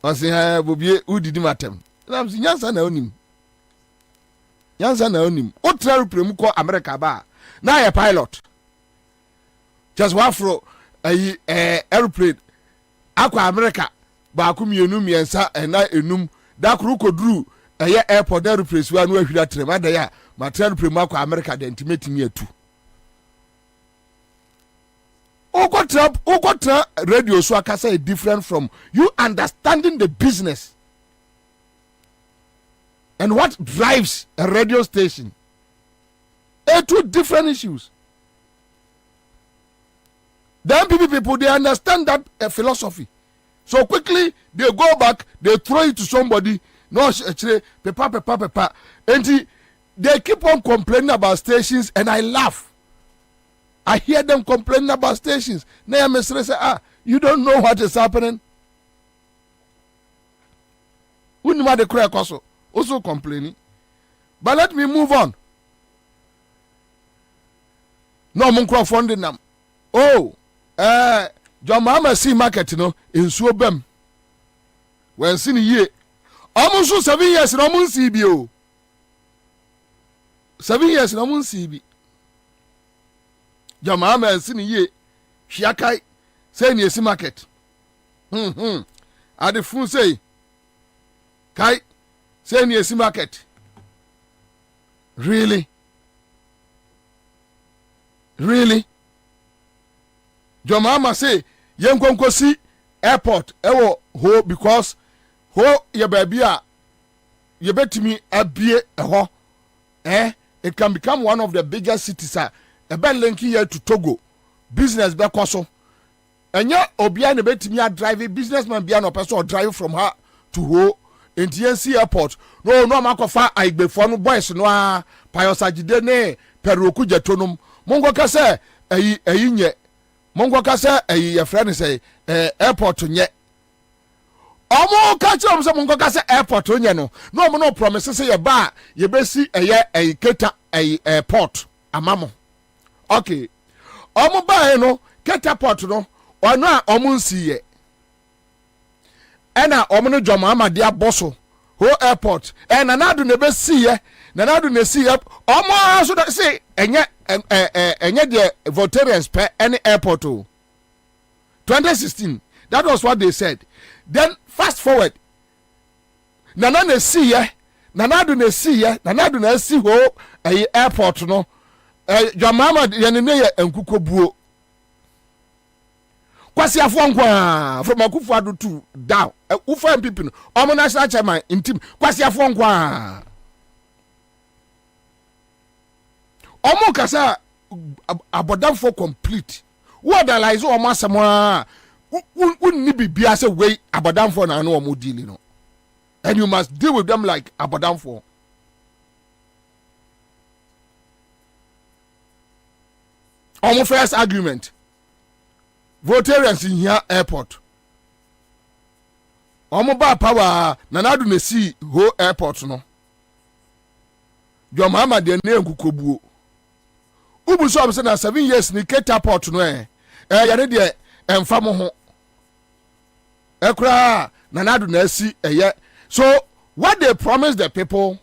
o say bobie udidi matem na msi nyansa na onim wotra aeroplane kọ America ba na ya pilot just wafro aeroplane akwa America ba ku mienu miensa ena enum da kru koduru airport aeroplane wa no ahwira trema da ya material aeroplane akwa America da intimate atu Okotra radio so akasa is different from you understanding the business and what drives a radio station. Two different issues. Then people they understand that philosophy. So quickly they go back, they throw it to somebody. No, actually, paper. And they keep on complaining about stations, and I laugh. I hear them complaining about stations. Now I say, you don't know what is happening. Also complaining. But let me move on. No Nkrumah funding them. Oh, John Mama see market no in Suobem. When seen ye, almost 7 years no mun CBO. 7 years no mun CB. John Mama seen ye, Shiakai say ni see market. At the phone say, Kai say ni see market. Really? John Mama say yenkonkosi airport ewo ho because ho ye baby a ye betimi abie eho it can become one of the biggest cities a be linking here to Togo business be koso enya obia ne betimi a drive businessman bia no person drive from her to ho NTNC airport no makofa aigbefo no boys no a payosagide ne peroku jetonum mongo kase ayi nye mongo kase ayi ya friend say airport nye omo ka chom se mongo kase airport nye no no promise say ye ba ye besi ayi keta ayi airport amamo okay omo ba no keta port no ono a omo nsiye ena omo no John Amadi aboso ho airport na nadu ne besi ye na nadu ne si ye omo so that say enye the Voltarians per any airport 2016 that was what they said. Then fast forward nana na si ye nanadu na si ye nanadu na si ho airport no John Amadi ye ne ye enkukobuo kwasi afonkwa from Akufo-Addo to down ufa MPP no omo national chairman intim kwasi afonkwa omo kasa abodamfo complete what analyze o ma samwa unni bibia say wey abodamfo na no omo deal no and you must deal with them like abodamfo. Omo first argument Voltarians in here airport omo ba power nanadu na si ho airport no John Mahama de na enkukobuo ubu so am say na 7 years ni keta port no ya ne de emfa mo ho ekura nanadu na si so what they promise the people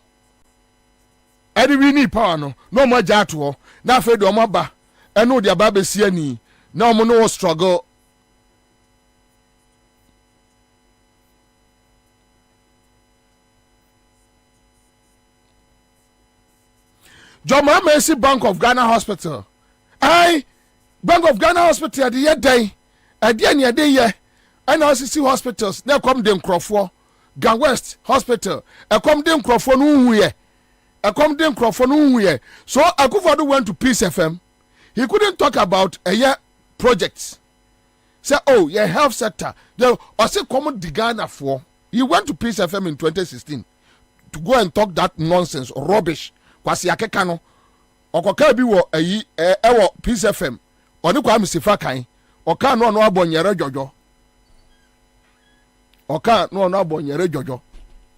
any we need power no mo ja to na fe de omo ba eno de aba be si ani na omo no struggle Joma Mercy Bank of Ghana Hospital. Aye, Bank of Ghana Hospital at the year day. At the end of the year, and RCC hospitals. Now come the Nkrumah, Gan West Hospital. I come the Nkrumah no here. I come the Nkrumah no here. So Akufo-Addo went to Peace FM. He couldn't talk about a year projects. Say, oh, your health sector. They also come the Ghana for. He went to Peace FM in 2016 to go and talk that nonsense, rubbish. Kwasi akekano. Okoka bi wo ayi ewo Peace FM. Oni kwa msifa kan. Oka no no abonyere jojo. Oka no no abonyere jojo.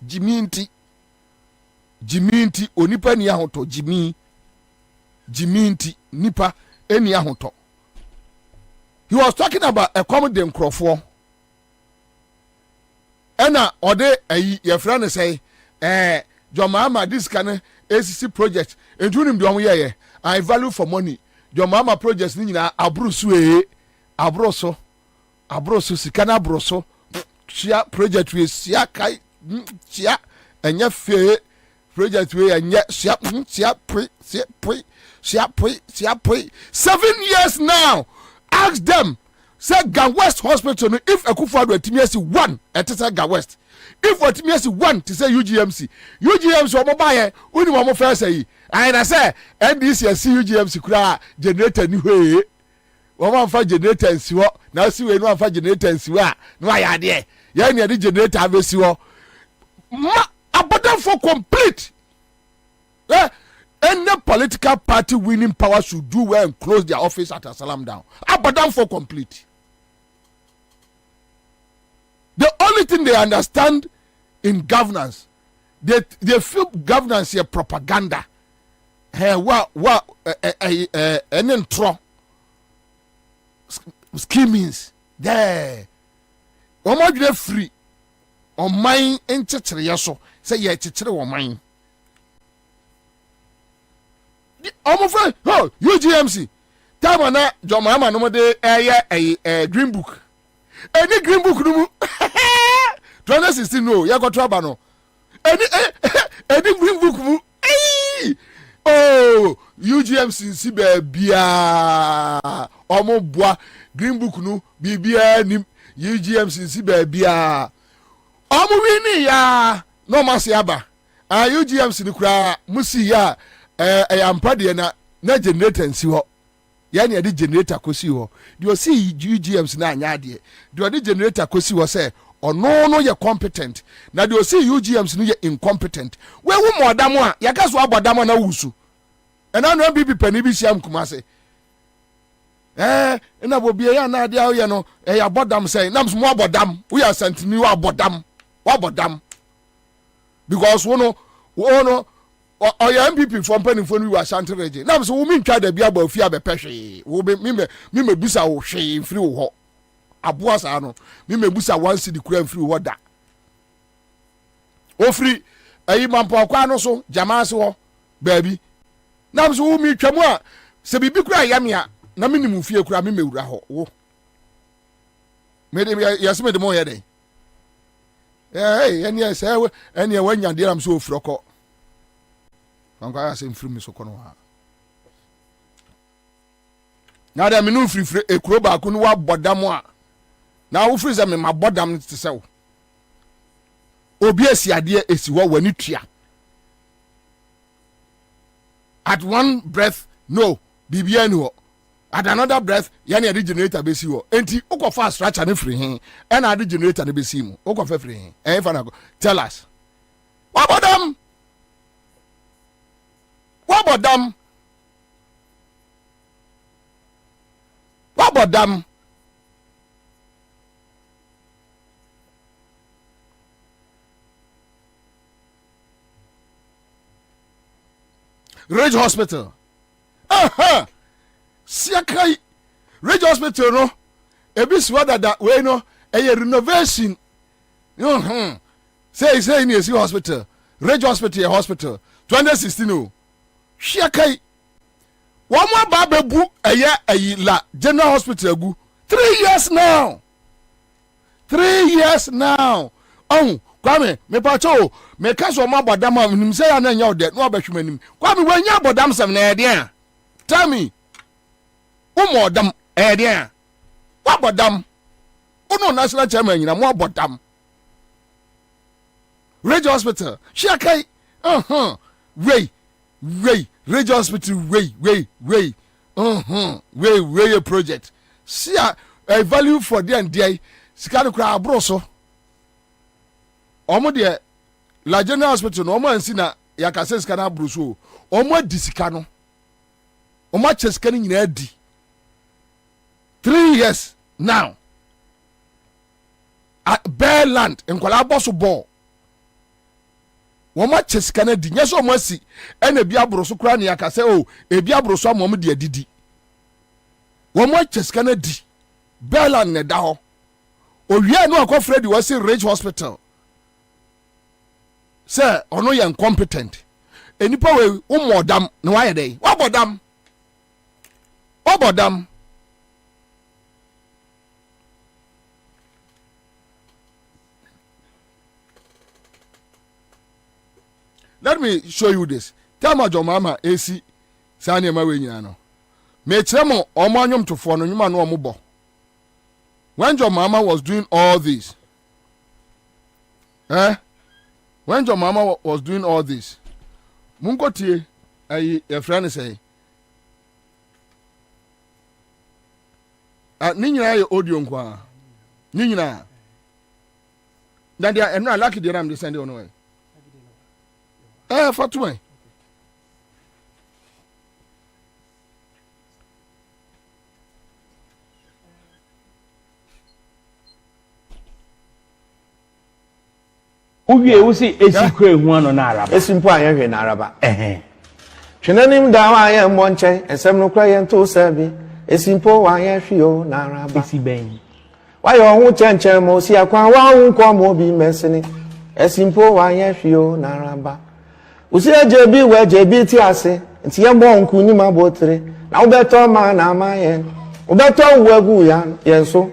Jiminti onipa ni ahoto jiminti nipa eni ahoto. He was talking about a comedy Nkrumah. Ena ode ayi your friend say Jomama this kind ACC project entunim de omo ye I value for money. Jomama projects ni nyina abroso sikana abroso chia project we sia kai chia enya fe project we enya sia pre 7 years now. Ask them. Say Gan West Hospital if Akufo-Addo atimiasi 1 etesa Gan West. If atimiasi 1 to say UGMC omo baye uni omo fe say I na say NDC see UGMC kura generator ni hwe. Omo amfa generator nsi ho na si we no amfa generator nsi wa no aya de. Ya ni de generator avesi ho. Abandon for complete. Any political party winning power should do well and close their office at a salam down. Abadan for complete. The only thing they understand in governance, they feel governance is propaganda. Schemings. There. Omajde free. On mine in chichiri yaso. Say ye chichiri o mine. Omo UGMC time na Jomama no mo de green book any green book no 2016 no ya go traba no any green book mu oh UGMC si be bia omo boa green book no bibia ni UGMC si be bia omo wini ya no masi aba UGMC ni kura musi ya ampade na generator nsi ho ya na de generator kosi ho de o si UGMs na anya de de o de generator kosi ho say ono no ye competent na de o si UGMs no ye incompetent we wu modam a ya ka so abodam na wusu ena no bibi pani bi siam kumase ena bobie ya na de a ye no ya bodam say nam so mo abodam we are santini wa abodam because wono or your MPP from Penny Phone we were Shanty Reggie. Now, so we try the Biabo Fia be peshe. We be me busa o she free ho. Abuas ano. Me busa one city crane free water. O free a mampo aquano so, Jamaso, baby. Now, so we chamwa. Se bibi kura yamia. Na minimum fear kura me uraho. Maybe yes, made the more day. Hey, and yes, and you when you're so froko. I'm going to say free me so kono ha. Now that me no free a crow back no wa bodam a. Now wo free say me ma bodam to say. Obi asiade esi wo wani tua. At one breath no bibia ni ho. At another breath yani the generator be si ho. Enti ukofa structure ne free hin. E na the generator ne be si mu. Ukofa free hin. E fa na go. Tell us. What about them? What about them? Rage Hospital. Siakai Rage Hospital no. Ebi swada that way no. A renovation. Say in a hospital. Rage Hospital. 2016 no. Shiakai. One more babu a year la General Hospital gu. 3 years now. 3 years now. Oh, Kwame me pacho me kaso ma bodam nim say ya na nya ode no obehwemanim Kwame wanya bodam sam na ede a tell me mo odam ede a wa bodam ono national chairman nyina mo bodam Radio Hospital she akai way Radio Hospital way a project see a value for the and day sikano kra abroso omo de la General Hospital no omo ansi na yakase sikana abroso omo disika no omo cheska ni nyina di 3 years now at bare land en kwala boso ball woma cheska na di nyeso omo asi ena bi abroso kra na yakase o e bi abroso amom de adidi woma cheska na di bare land ne da ho owie no akọ Freddy was in Rage Hospital say ono ye incompetent enipa we umodam na waye dey wabodam let me show you this tell my mama AC sani ma we nyina no me chemo omo anyom tofo no nyuma no omo when your mama was doing all this when your mama was doing all this mungo tie ayi your friend say ni nyina ye audio nkwa ni nyina dan dia eno lucky dey ram dey send on way Fatuma Uwie wusi esikwe hu ano na araba esimpo ayehwe na araba twenanim da wa aye mbo nchen esem no kra ye nto sabi esimpo wa ayehwe o na araba esiben wa ye ohun chenchen mo si akwa wa hu ko mo bi mesini esimpo wa ayehwe o na araba usi ejebi we jebi ti ase nti ye mbo nku ni ma botre na wo beto ma na ma ye wo beto wagu ya yenso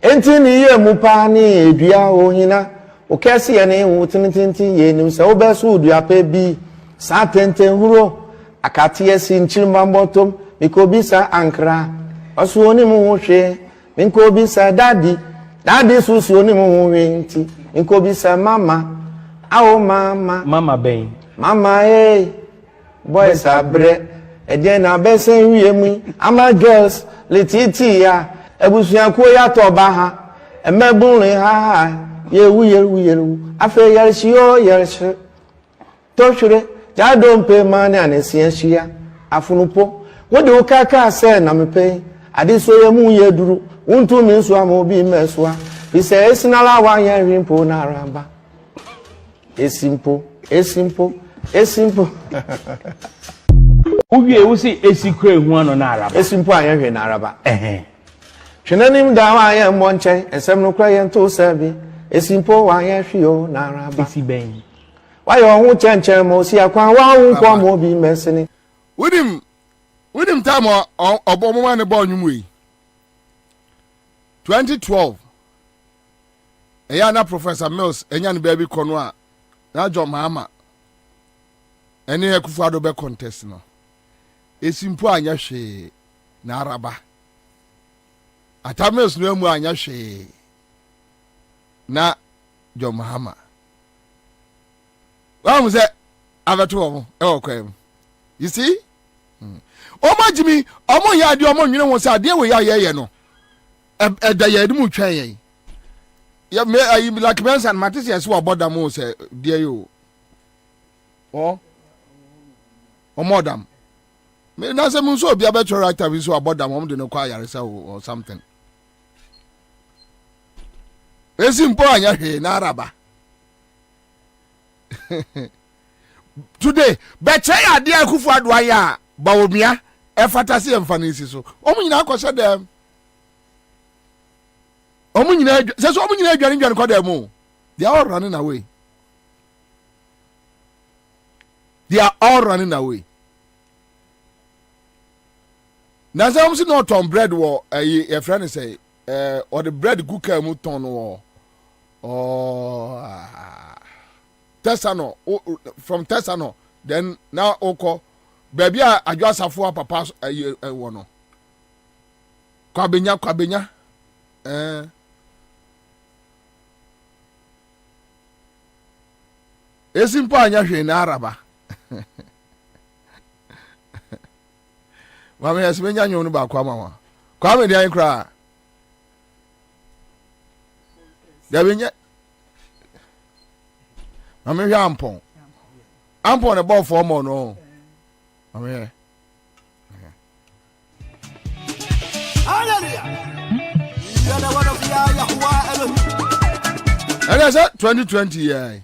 enti ni ye mu pa ni edua ohina okesi ya ne hu tintinti ye nim se obeso odua pa bi sa tenten huro akati esi nchirma mbotom mikobisa ankra oso oni mu hwe minkobisa daddy susu oni mu hwe nti minkobisa mama awo mama ben mama boys abre eden na besen hwie mu ama girls letiti ya ebusuanko ya to ba ha emebun ha yewu afa yarshi to shure ja don pe mani anesianhia afunupo wode ukaka ase na mepe ade so ye mu ye duru untu mi nso amobi meswa bi se esinala wa yan rimpo na araba esimpo Uwie wusi esikwe hu ano na araba esimpo ayehwe na araba twenanim da wa aye mbo nchen esem no kra ye nto sabi esimpo wa ayehwe o na araba esiben wa ye ohun chenchen mo si akwa wa hu ko mo bi mesini Widim time obomo ne ba onwum yi 2012 eya na Professor Mills enya ne baby kono a na John Mahama ene Akufo-Addo be contest no esimpo anya hwe na araba Atamils no emu anya hwe na John Mahama wa mu se aveto omo kwem you see Omo Jimmy, omo ya di omo nwene won se ade we ya ye no. Da ya di mu twen ye. Ya me ayi like mention Matisias wo boda mo se die yo. Omo dam. Me na se mun so obi abeto writer bi so aboda mo de no kwa yaresa or something. Esimpo anya hwe na araba. Today, betray ade Akufo-Addo aya bawomia efatasi emfanisi so omu nyina akose dem omu nyina se so omu nyina adwane ko dem they are all running away na se omu si no ton bread wo e friend say or the bread cooker mu ton wo Tesano from Tesano then now oko baby adwo asafo papa wono Kwabena esimpo anya hwe na araba Mama yasmenya nyo no ba kwa mama Kwame dia nkra Dabenya Mama hwe ampon na ball for mo no Mama here Hallelujah. You are the one of Yahweh Elohim. And I said 2020 yeah.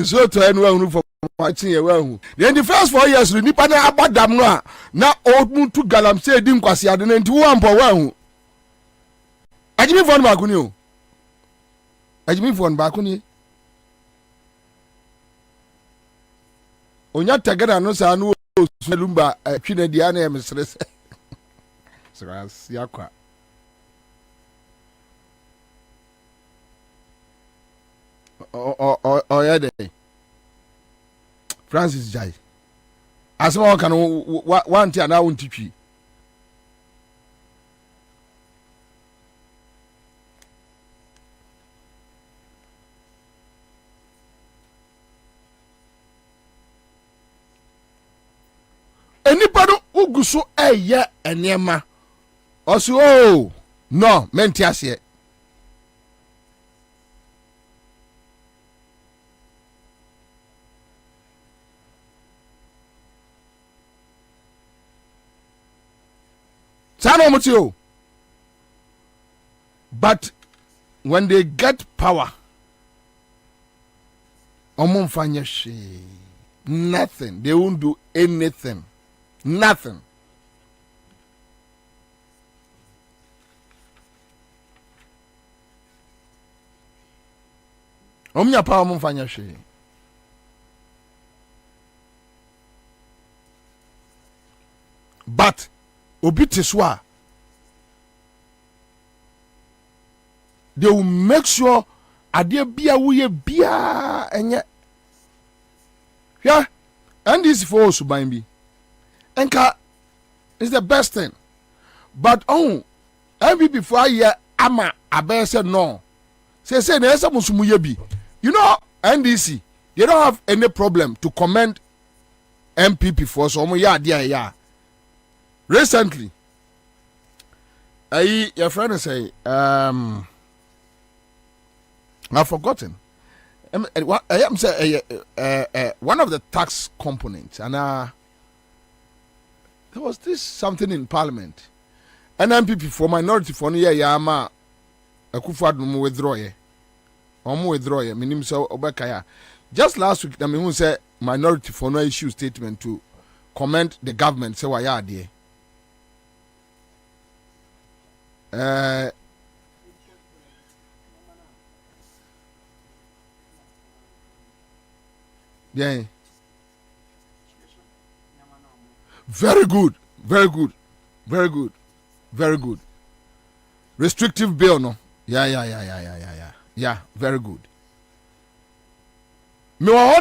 So to anyone for watching a well. Then the first 4 years, we nipa na abadam no na old to galamsey din kwasi ade nti wo ampo wa hu. Ajimi phone ba kuni o. Ajimi phone ba kuni. Onya tagada no sa no lumba twina dia na emsrese. Sras yakwa. Yeah, day. Francis Jai. As one can want to now teach you. Anybody who go so a year and yama. Also, oh, no, mentias yet. But when they get power, nothing. They won't do anything. Nothing. Omnya power mumfanya she. But obitiswa they will make sure adia bia wuye bia enye yeah and this for suban bi enka is the best thing but MVP for year ama abese no say na esa musumuye bi you know NDC they don't have any problem to commend MPP for some ya dia ya recently your friend say I've forgotten. I am say one of the tax components, and there was this something in Parliament. And MPP for minority for near Yama, a Kufad withdraw ye, or more withdraw ye, minim so Obekaya. Just last week, I mean, who said minority for no issue statement to comment the government, say, why are they? Yeah. Very good. Restrictive bill, no? Yeah, very good. Me wa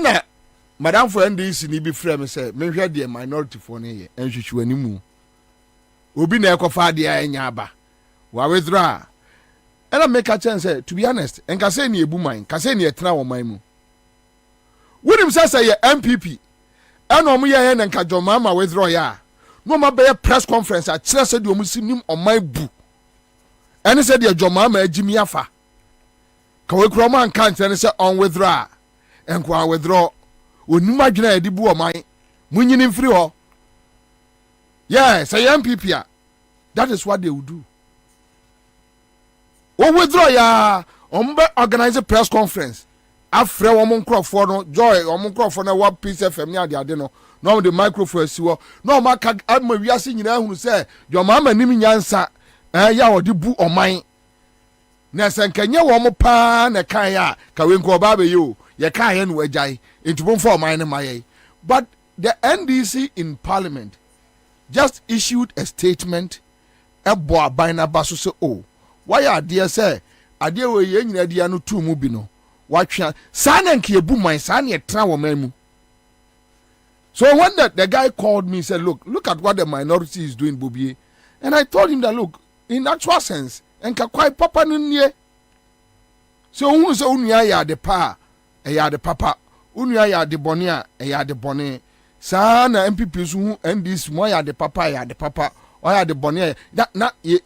Madam for NDC ni bi frame say me hwe de minority for ne ye enhwehwe animu. Obi na ekofa de anya aba. Wa withdraw. And I make a chance to be honest. And can say ni ebu man, can say ni etra wo man mu. When him say MPP, and omu ye na nka jomama withdraw ya. No ma be press conference a kire say de omu sim nim on my bu. And said the jomama agimi afa. Kawe Kroman can't say on withdraw and kwa withdraw. When you imagine a debu of mine, when you in free or yes, I am PPA. That is what they will do. O withdraw ya organize a press conference. Afre woman crop for no joy woman crop for no what piece of family they are no the microphone siwo no maka am wiase nyina hu say your mama nim nyansa ya odi bu oman na sankanya wo mo pa na kan ya ka we nko ba be yo ye kan ya no agai entubon for oman ne maye. But the NDC in parliament just issued a statement ebo abana baso say oh why are there say ade we ye nyina dia no tu mu bi no watwa sana nke ebu man sana etra wo mamu. So when the guy called me, he said, look at what the minority is doing, Bobie. And I told him that, look, in actual sense, and quite papa nunye. So who say unya ya the pa, ya the papa, unya ya the bonia, ya the bonnet. Sana MPPs who and this more ya the papa, or ya the bonia. That not ye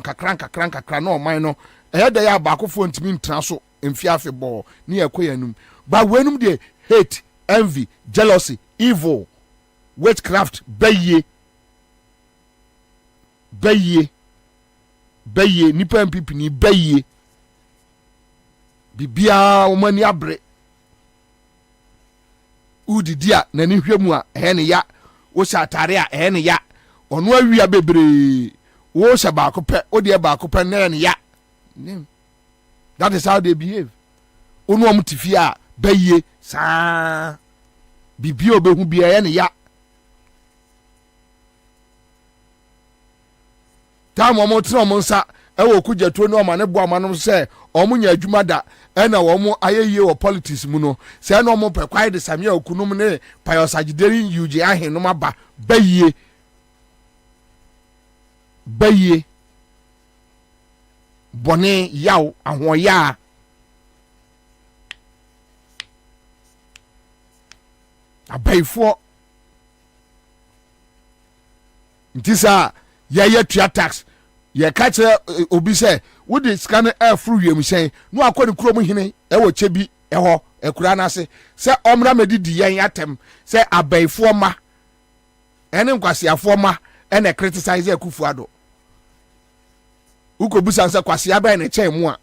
kakran no minor. I had the ya bako phone to me transo in fiafe ball near Quayanum. But when they hate, envy, jealousy, evil, witchcraft, beye, nipa MPP ni beye, bibia umani abre, udidia na ni hwemu a ehne ya, wo sha atare a ehne ya, ono awia bebre, wo sha ba akopɛ, wo de ba akopɛ na ehne ya. That is how they behave. Ono amutifi a beye sa bibi obehu bia ne ya tam omo tro omo nsa e wo kugyato ne omo ne bo amanom se omo nya adwuma da e na omo ayeye wo politics mu no se na omo pe kwai de samia okunum ne payosagideri UG ahen no maba baye bone yaw ahoya abayfo ntisa ye tua tax ye ka kire obi se wo de scan air fru wiem sen no akọ ne krom hene e wo chebi e ho e kura na se omra medidi yen atem se abayfo ma ene nkwasiafo ma ene criticize akufu ado uko busa se kwase aba ne chen mu a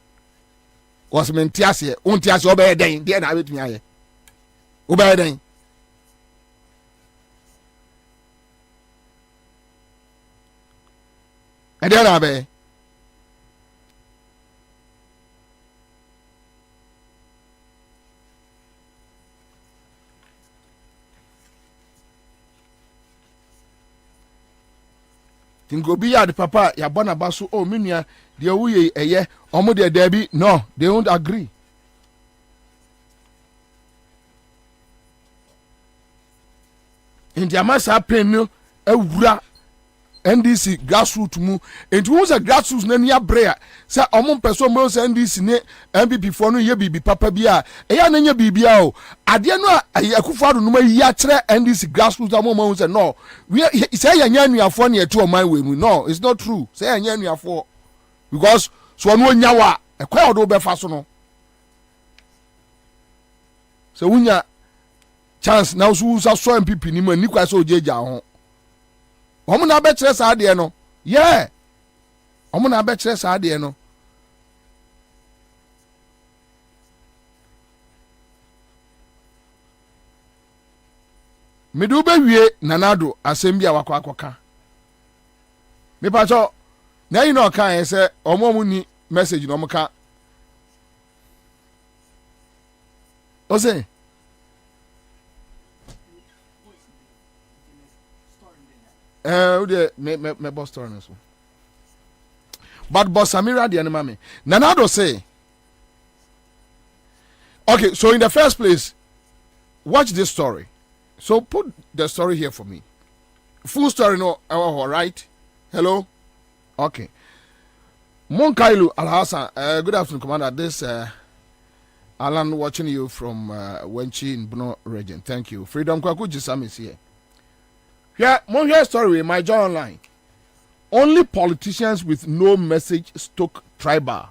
was mentiase untiase obeye den de na abetumi aye obeye den Adela be Tingo bi ya de papa ya bona baso o menua de wuye eye omo de dabi no they won't agree. In the amasa pen ewura NDC grassroots mu enti who say grassroots na nia brea say omon person mo say NDC ne MPP for no ye bibi papa bia eya na nya bibia o ade no akufado no ma yi a kire NDC grassroots amon say no we say ya nya nuafo na eto oman we mu no it's not true say ya nya nuafo because so no nya wa ekwa odo be fa so no so wunya chance na so so MPP ni ma ni kwa so ojeja ho omo na be kire sa de no yeah omo na be kire sa de no medu be wie nanado asem bia wakwa akoka me pa so na yi no kan se omo ni message no mo ka o se me boss store no so but boss Samira de anima me nanado say okay, so in the first place watch this story. So put the story here for me. Full story no all right. Hello. Okay. Monkailu Alhassan, good afternoon, Commander. This Alan watching you from Wenchi in Bono region. Thank you. Freedom Kwaku Jisam is here. Yeah, Monja story, my job online. Only politicians with no message stoke tribal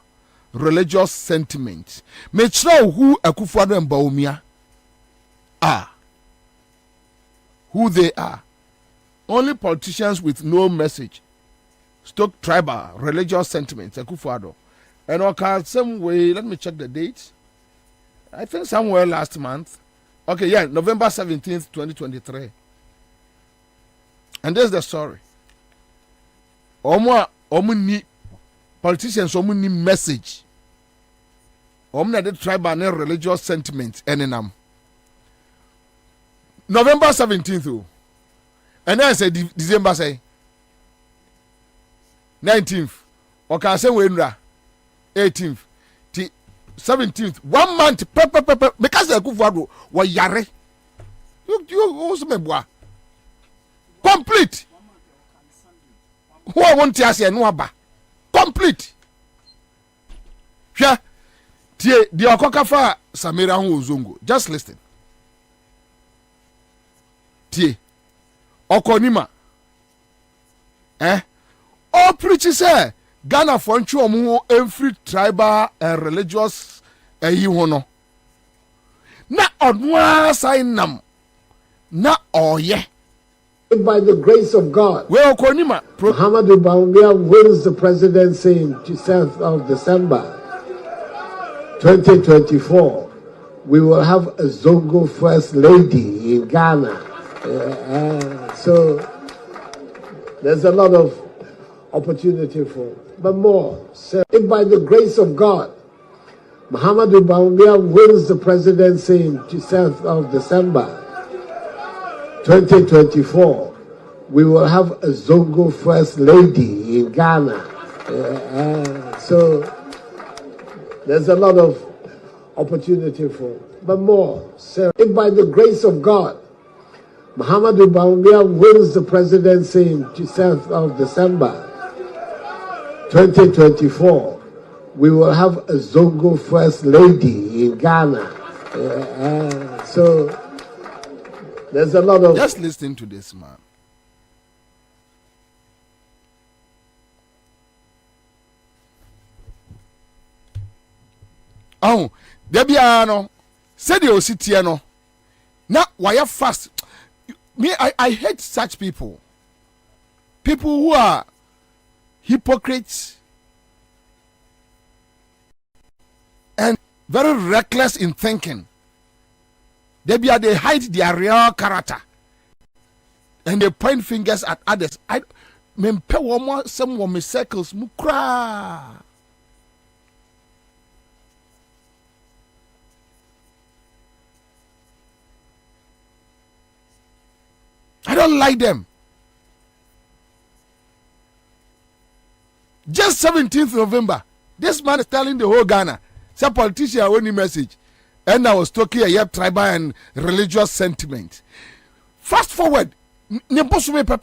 religious sentiments. Make sure who Akufo-Addo and Bawumia are. Who they are. Only politicians with no message. Stoke tribal, religious sentiments. Akufo-Addo. And okay, some way, let me check the dates. I think somewhere last month. Okay, yeah, November 17th, 2023. And there's the story. Omuni politicians omuni message. Omuna the tribal and religious sentiments enenam. November 17th. And then I said December say 19th. Okay, say Wenra 18th. 17th, 1 month, because the Akufo-Addo was yare. You also me complete. Who I want to say no aba. Complete. Yeah. The Okokafa Samira Zongo. Just listen. Tie. Okonima. All preachers say Ghana for nchu every tribal and religious hono. Na odwa sign nam. Na oye. By the grace of God, Muhammadu Bawumia wins the presidency in 7th of December 2024. We will have a Zongo first lady in Ghana. So there's a lot of opportunity for, but more. So if by the grace of God, Muhammadu Bawumia wins the presidency in 7th of December 2024, we will have a Zongo first lady in Ghana. So there's a lot of opportunity for, but more. So if by the grace of God, Muhammadu Bawumia wins the presidency in 7th of December 2024, we will have a Zongo first lady in Ghana. So there's a lot of... Just listen to this man. Oh, Debiano said you sit here no. Now why you fast? Me, I hate such people. People who are hypocrites and very reckless in thinking. They hide their real character and they point fingers at others. I mean, some woman circles mukra. I don't like them. Just 17th November, this man is telling the whole Ghana, some politician only message. And I was talking a tribal and religious sentiment. Fast forward, now Ojina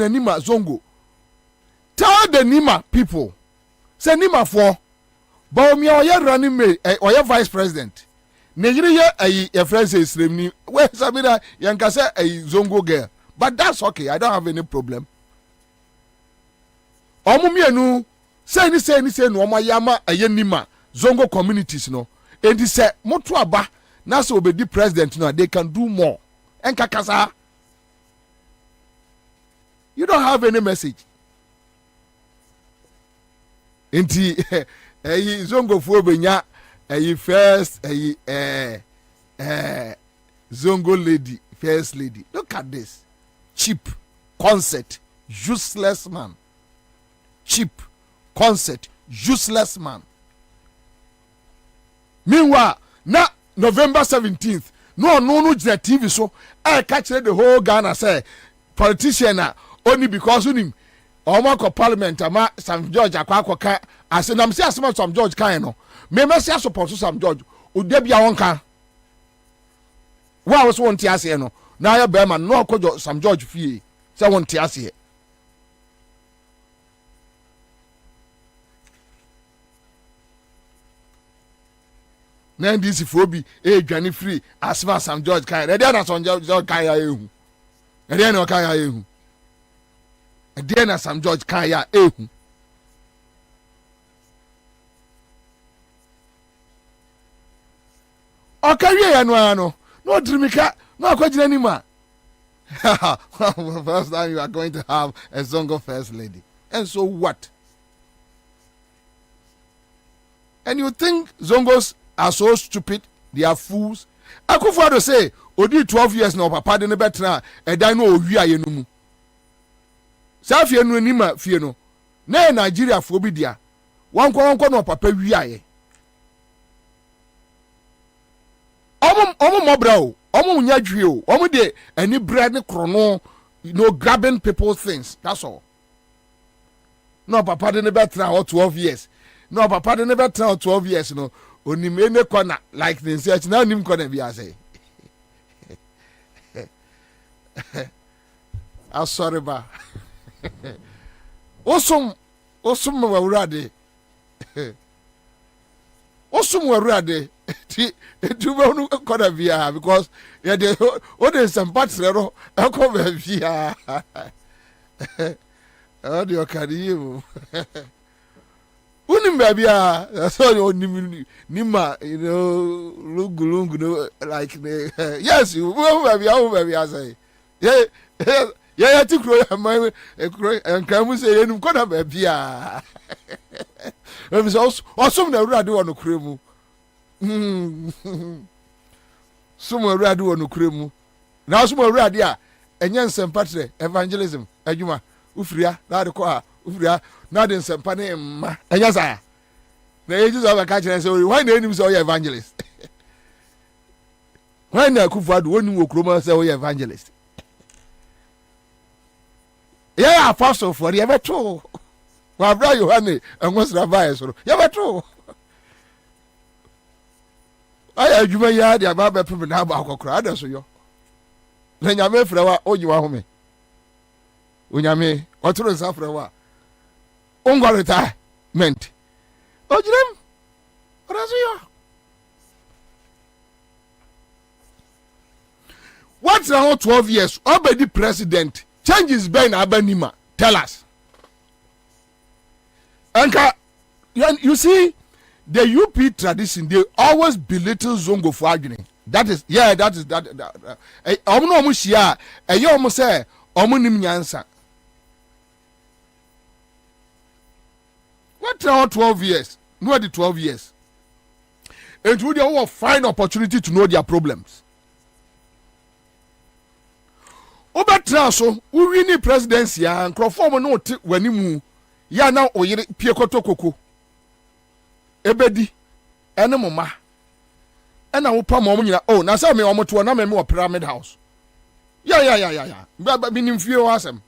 Nima Zongo. Tell the Nima people, say Nima for Bawumia oya running me oya vice president. Nigeria a friend says ni where Samira Yankasa a Zongo girl. But that's okay, I don't have any problem. Omumienu say ni no yama a Nima. Zongo communities no and he said moto aba na so be the president no they can do more and kakasa you don't have any message enti zongo fo benya first zongo lady first lady. Look at this cheap concept, useless man. Cheap concept, useless man. Meanwhile, now November 17th, no jina TV so I catch the whole Ghana say politician only because him Omako Parliament ama Sam George akwa as I'm say asema Sam George kan no me say support Sam George udebia wonka wa was won ti ase no na ya be man no akojo Sam George fie say won ti ase. Now this phobia, Johnny free as far as Sam George can. They are Sam George Kaya ehu. They are no Kaya ehu. They are Sam George Kaya ehu. career no Drimika, no Quajinima. First time you are going to have a Zongo first lady. And so what? And you think Zongos are so stupid? They are fools. I could father say, Odi 12 years now, papa de betra, and I know we are yenumu. Safia no nima fieno. Na Nigeria fobidia. One no papa we are. Omo mobrao, omo nyadwio, omo de any bread ne krono, grabbing people's things. That's all. No papa de betra or 12 years. No papa de betra or 12 years no. Onimene kona like the search now nim kona bi ase. I'm sorry ba. Osum wawurade. Osum wawurade. Ti ba nu kona bia because ya de o de sampatre ro e ko ba bia. O de o karimu. Unim baby so nima lungu like yes you baby I say yeah tikro my Nkrumah say enum koda baby we so osom na urade wo no kremu sumo urade wo no kremu na osom urade a enye nsempatre evangelism adwuma ufria na de ko a ufria na de nsempa ne mma enya sa na eji so ba ka kire say why na enim say evangelist why na Akufo-Addo woni wo Nkrumah say evangelist yeah apostle for the ebeto wa bra Yohane enwosra ba so ebeto aya adwuma ya de aba pem na ba akokora ada so yo na nyame frɛ wa onyiwa home onyame otoro nsa frɛ wa ongo retirement ojirem orazo yo what's now 12 years obedi president changes ben abanima tell us Anka you see the UP tradition they always belittle Zongo for arguing that is omo no shia eye omo say omo nim nyansa. What now 12 years? No, the 12 years. And would you find opportunity to know their problems? Obetra so, we win presidency and Nkrumah no when you ya now oyire piekoto koko. Ebedi ene mama. Ena wo pa mo nyina oh na say me omo to na me pyramid house. Yeah. Ba bi nim fie o asem.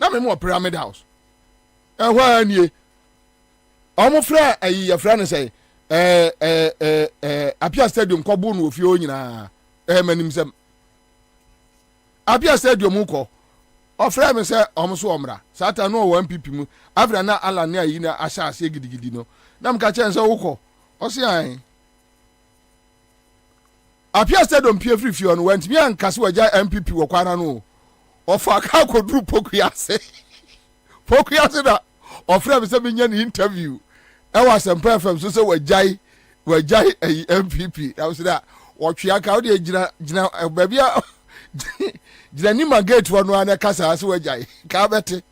Na me pyramid house. Ehwa anie omo fra ayi ya fra ne say Apia Stadium ko bu no ofie o nyina manim sem Apia Stadium ko ofra me say omo so omra sata no 1 pp mu afra na ala ne ayi na asha ase gidigidi no na mka chen say wo o se an Apia Stadium pie free fie no went me ankase waja MPP wo kwara no ofa ka ko dru Pokuase da ofra me say me nya interview I was a perfect so wajai MPP. I was that what you are counting baby Janima gate one one casa as wajai. Cabete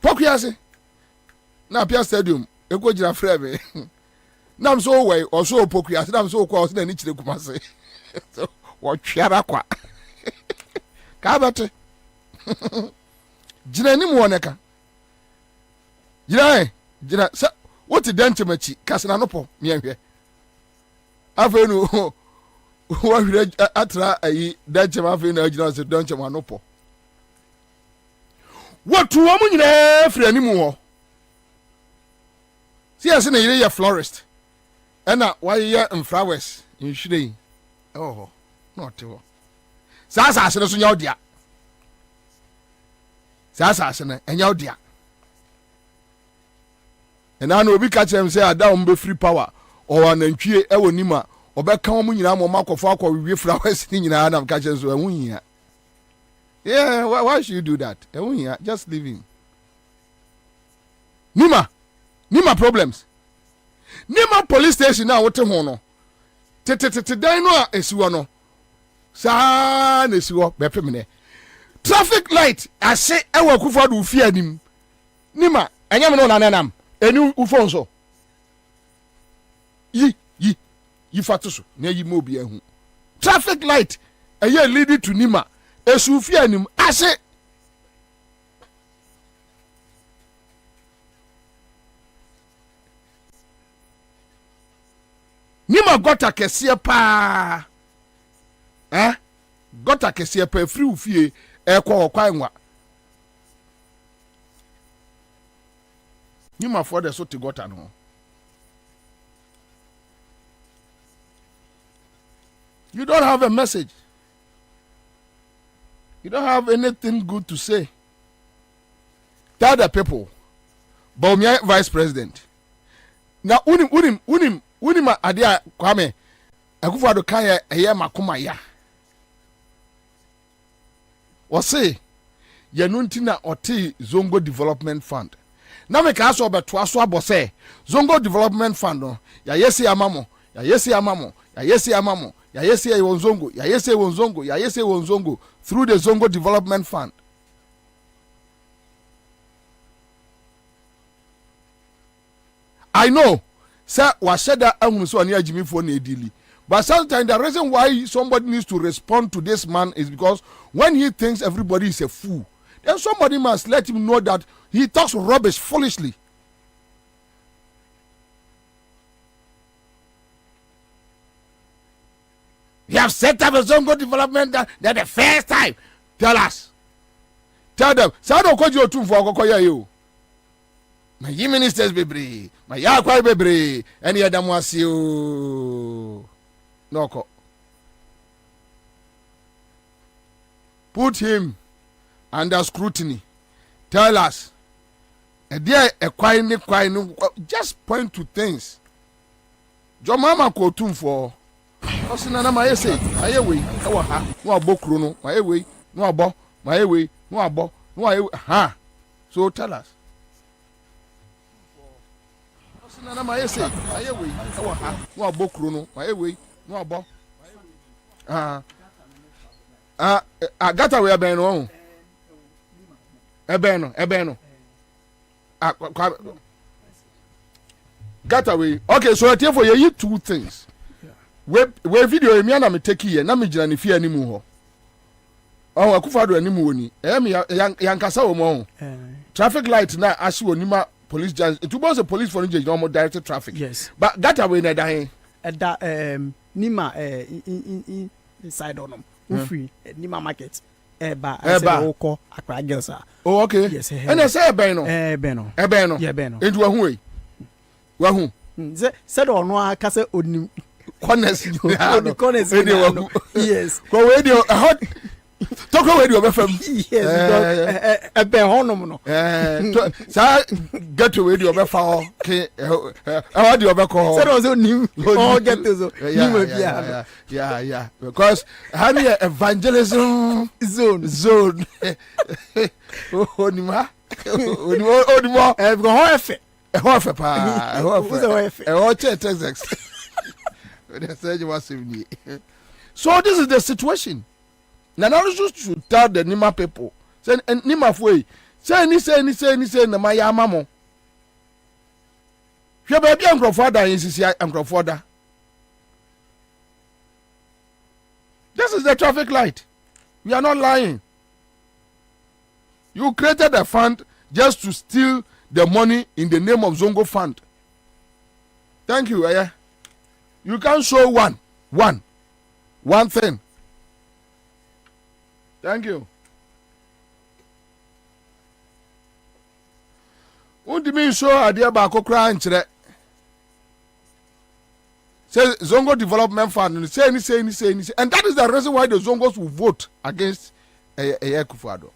Pokuase na Apia Stadium, a go jina frame. Nam so way or so Pokuase, I'm so close than each the Kumase. So what Chiarakwa Cabete Jinanim Waneka Jina. Jina sa what dent machi kasna no po me ahwe afenu wa hwere atra ayi dent ma afenu ajina se dent ma no po what wo mu nyina frɛ ni mu ho si ase na yire ye florist ɛna wa ye flowers in shirei oh not wo sa ase no so nya odia sa ase no enya odia. And I know we catch them say Adam be free power or an entry ewo nima or be come nyina mo makofo akwa we flowers ni nyina Adam catch them so ehun yeah why should you do that ehun just leave him nima problems nima police station now wote ho no dan no a esiwo no saa na esiwo bepemne traffic light ase ewa Akufo-Addo ufie anim nima enyam no na nanam eni ufon so yi fatu so na yi mo bia hu traffic light eye lead to nima esu ufie anim ase nima gota kese pa gota kese pa free ufie ekwo kwanwa nima for the so te gota no you don't have a message, you don't have anything good to say. Tell the people Bawumia vice president na unim adia Kwame Akufo-Addo kan eye makoma ya o say ye no ntina oti Zongo Development Fund na me ka so obeto aso abose Zongo Development Fund no ya yesi amamo ya yesi amamo ya yesi amamo ya yesi wonzongo ya yesi wonzongo ya yesi wonzongo through the Zongo Development Fund. I know sir washeda ahunu so ani ajimi for na edili, but sometimes the reason why somebody needs to respond to this man is because when he thinks everybody is a fool, then somebody must let him know that he talks rubbish foolishly. You have set up a Zongo development that the first time. Tell us. Tell them. Say I don't call you too for you. My ministers bebre, my yakwa bebre, any other mwasio. No. Put him under scrutiny. Tell us. Just point to things. Your mama ko too for. Osina na my say, ayewe, ewa ha, no abokro no, my way, no abo, my way, no abo, no ayewe, ha. So tell us. Osina na my say, ayewe, ewa ha, no abokro no, my way, no abo. Gata we ebe no. Ebe no. Gata we. Okay, so I tell for you two things. We video emi na me take here na me gina ne fie animu ho. Akufo-Addo animu woni. Me yankasa wo mo. Traffic light na ahye onima police judge. It was a police for no more directed traffic. Yes. But that way na dan. Da nima inside on free nima market. Eba oko Accra girls. Oh okay. Yes. And I say ebe no. Ebe no. Yeah ebe no. Endu ahu we. Wa hu. Said on no akase onim corners yes go radio talk radio be fam yes ebe honom no sa get to radio be fa ke audio be ko say do nim all get to so yeah because hani evangelism zone onima e go ho efe pa ho che Texas. So this is the situation. Now should tell the Nima people. Say Nima way. Say ni na my mamo. Your baby Nkrumah in CCI Nkrumah. This is the traffic light. We are not lying. You created a fund just to steal the money in the name of Zongo Fund. Thank you, Aya. You can show one thing. Thank you. What do you mean show idea ba ko kra nchire? Say Zongo Development Fund say ni. And that is the reason why the Zongos will vote against Akufo-Addo.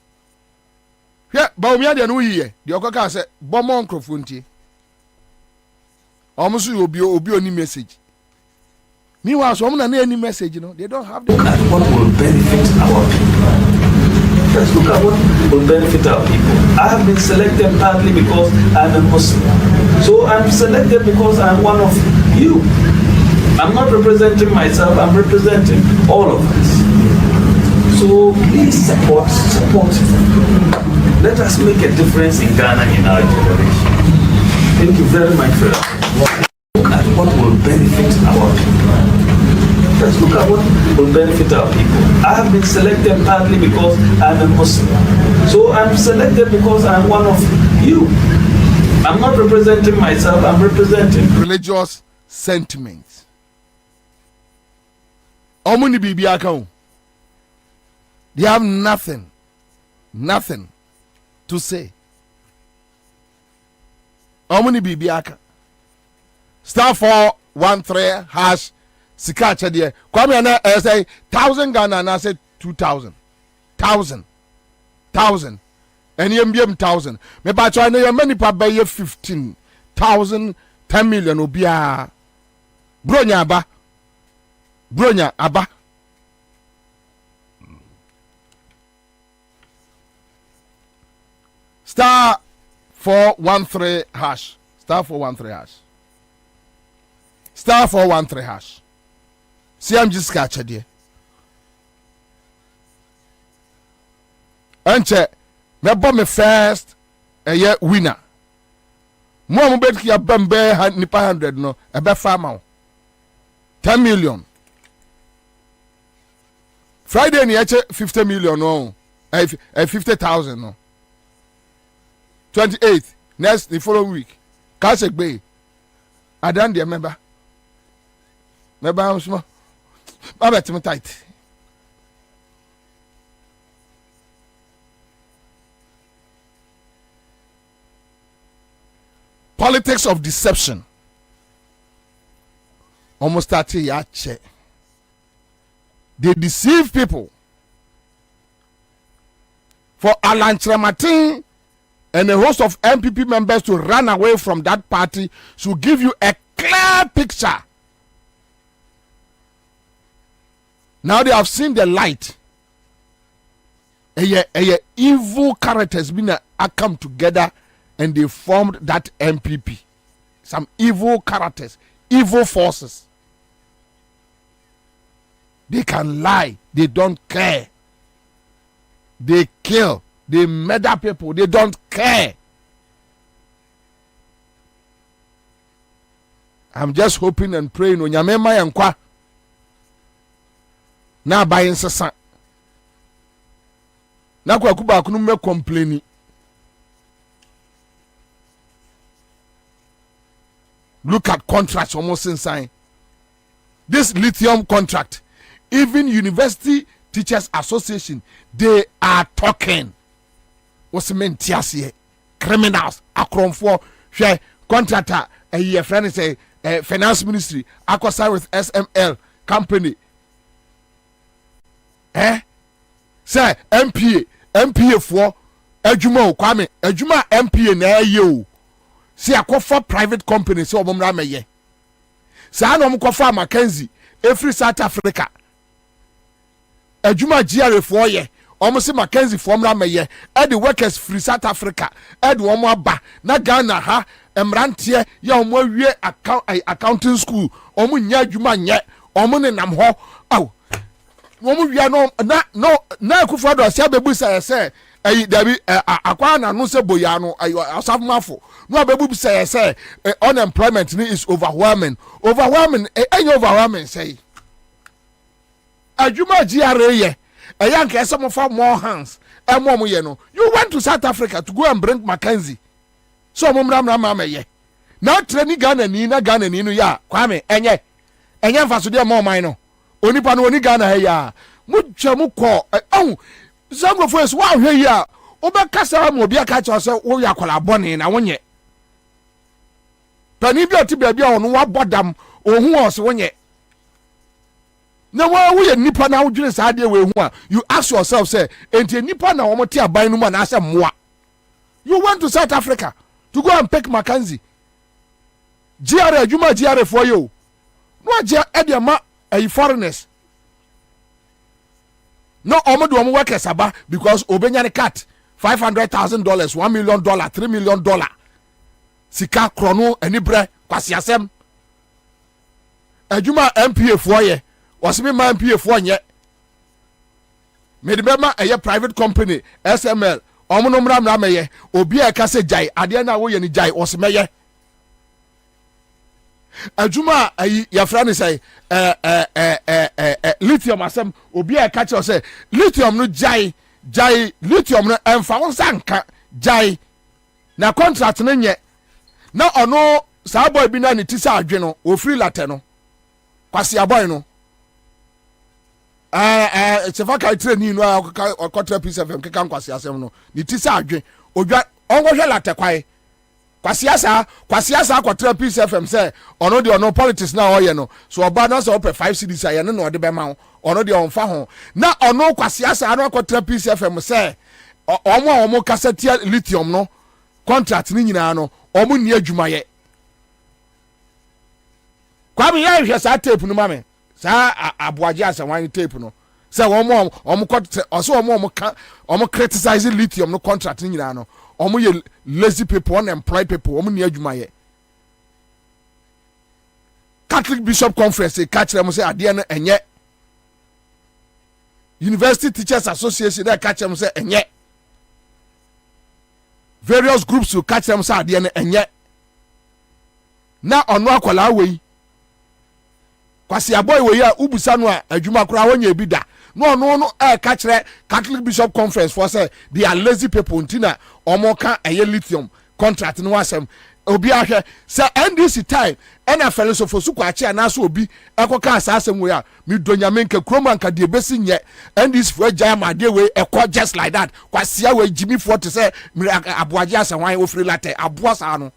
Here, Bawumia de no yiye. The okoka say bomo Nkrumah nti. Omusu obi oni message. Meanwhile, so na any message, they don't have the. Look at what will benefit our people. Let's look at what will benefit our people. I have been selected partly because I'm a Muslim. So I'm selected because I'm one of you. I'm not representing myself, I'm representing all of us. So please support. Let us make a difference in Ghana in our generation. Thank you very much for that. Look at what will benefit our people. Let's look at what will benefit our people. I have been selected partly because I'm a Muslim. So I'm selected because I'm one of you. I'm not representing myself, I'm representing religious sentiments. Omuni bibi account. They have nothing to say. Omuni bibi account. Star 413 hash sika chedie. Kwame na say 1,000 Ghana na say 2,000. 1,000. And yembiem 1,000. Me ba try na many pa buy 15,000, 10 million obia. Bronya aba. Star 413 hash. Star 413 hash. Star 413 hash. See, I'm just catching there. Anche, me bomb me first a year winner. More bet ya bambe nipa 100 no, a be farm 10 million. Friday ni 50 million no, 50,000 no. 28th next the following week. Cash bay. I done the member. Member I'm small. I bet me tight. Politics of deception. Almost 30 years. They deceive people. For Alan Trematin and a host of MPP members to run away from that party should give you a clear picture. Now they have seen the light. Evil characters been come together and they formed that MPP. Some evil characters, evil forces. They can lie, they don't care. They kill, they murder people, they don't care. I'm just hoping and praying on Yamema Yankwa. Na buying sasa. Na kwa kuba kunume complaining. Look at contracts almost inside. This lithium contract, even University Teachers Association, they are talking. What's the main tiasi? Criminals, akron share contractor, a year friend say finance ministry, acquire with SML company. Say MPA for Ejuma Kwame, Ejuma MPA na you. See a for private company so omra meye. Sa na omko fa Mackenzie every South Africa. Ejuma GRA for ye. Omo se Mackenzie for omra meye. E the workers free South Africa. E the omo aba na Ghana ha emrantie ya omo wie accounting school. Omo nya adwuma nye. Omo ne nam ho. Aw. Omo wi na akufo do sia bebu say Dabi akwa na no se boya no asafmafo no abebu say unemployment is overwhelming overwhelming say adwuma GRA ye eyanka esem for more hands emom ye no you went to South Africa to go and bring Mackenzie so mumra ye na training Ghana ni no ya Kwame enye mfaso de mo man no onipa no oni Ghana he ya mutwa mukọ Zongos first wow here obekasa mo bia ka cha so wo yakola bone na wonye tani bia ti bia ono wa bodam ohun o so wonye na wo ye nipa na wodwene sa de we hu a you ask yourself say enti nipa na wo moti aban no ma na ase moa you went to South Africa to go and pick Mackenzie GRA adwuma GRA for you no agya e de ma foreigners. No, omo workers aba because obenya ne cut $500,000, $1 million, $3 million. Sika krono enibre kwasiasem. adwuma MPA foɔ yɛ wɔse me ma MPA foɔ nyɛ mede bɛma ɛyɛ private company SML ɔmo no mmra mɛyɛ obi a ɛka sɛ gyae adeɛ no a woyɛ no gyae wɔse mɛyɛ adwuma a ayi yɛfrɛ no sɛ lithium asɛm obi a ɛka kyerɛ sɛ lithium no gyae lithium no ɛmfa wo nsa nka gyae na contract no nyɛ na ɔno saa boy bi na ne ti sɛ adwe no ofiri latɛ no kwasi aboy no sefa ka training no ɔkɔtra P7 keka kwasi asɛm no ne ti sɛ adwe odwa ɔnkɔhwɛ latɛ kwae kwasi asa akɔtra P7 sɛ ɔno de ɔno politics na ɔyɛ no so ɔba na sɛ ɔpɛ 5 cedis ayɛ no na ɔde bɛma wo ɔno de ɔmfa ho na ɔno kwasi asa no akɔtra P7 sɛ ɔmo a ɔmo kasa tia lithium no contract ni nyinaa no ɔmo ni adwumayɛ Kwame yɛ hwɛ saa tape no ma me saa aboagye asɛnwan tape no sɛ ɔmo kɔ ɔso ɔmo criticize lithium no contract ni nyinaa no ɔmo yɛ lazy people unemployed people ɔmo ni adwumayɛ Catholic Bishop Conference ka kyerɛ mo sɛ adeɛ no ɛnyɛ University Teachers Association ka kyerɛ mo sɛ ɛnyɛ various groups to catch them say adeɛ no ɛnyɛ na ɔno akwalaa wei kwasi aboy wei a ubusa no a adwuma kora wɔnyɛ bi da no ɔno no ka kyerɛ Catholic Bishop Conference for say they are lazy people ntina ɔmo ka ɛyɛ lithium contract no asɛm obi ahwɛ sɛ NDC time ɛna fɛle so fosu kwa akye anaso obi ɛkɔka asa asɛm wei a mi donyame nka Nkrumah nka de besi nyɛ NDC fo agya ma de wei ɛkɔ just like that kwasia wei Jimmy fo te sɛ aboagye asɛnwan ofiri latɛ aboa saa no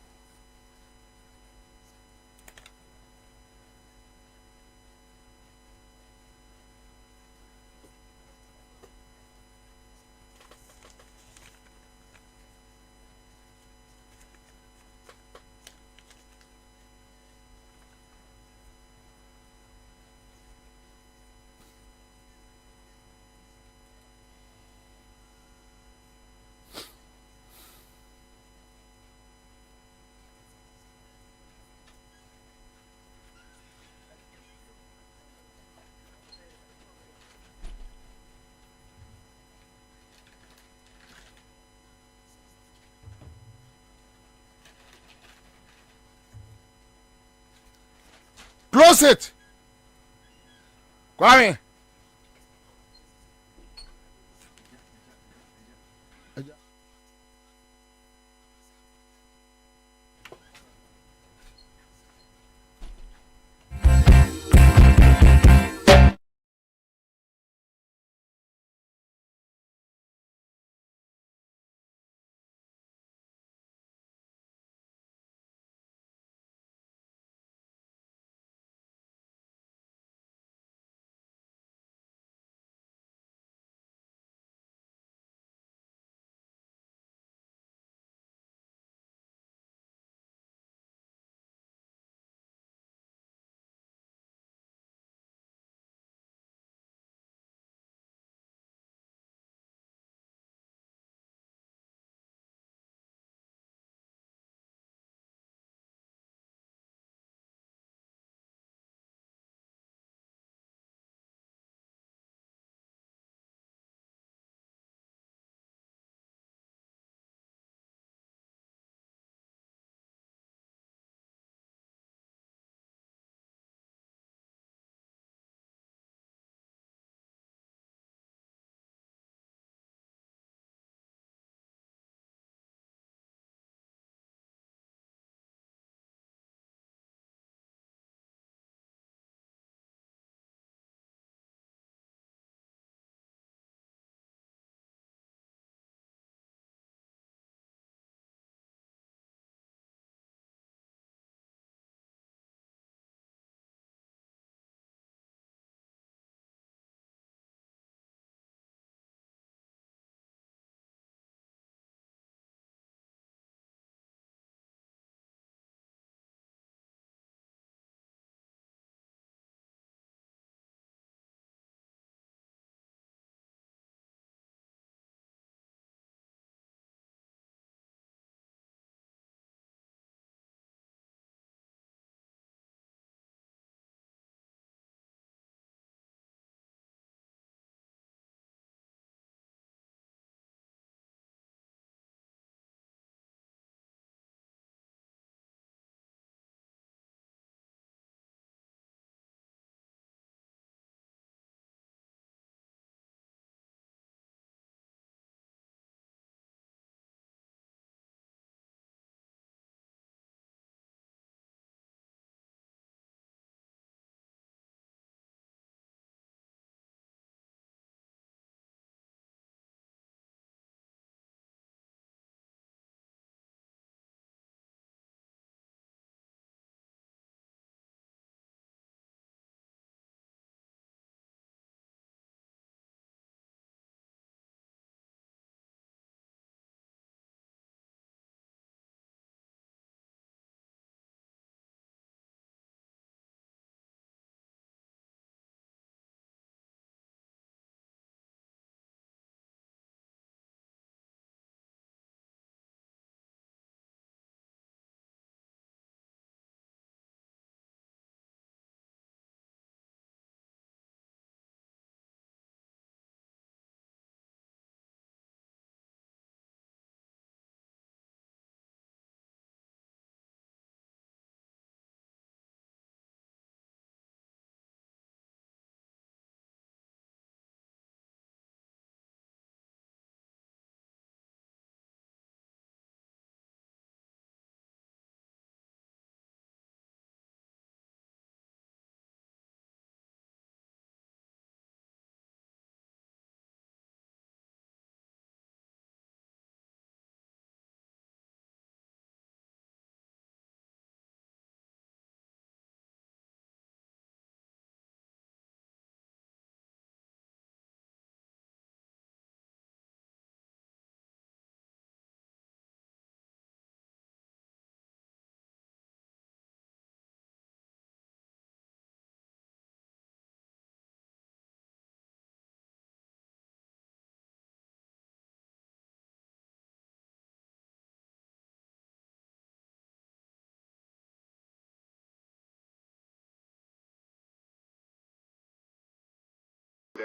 close it Kwame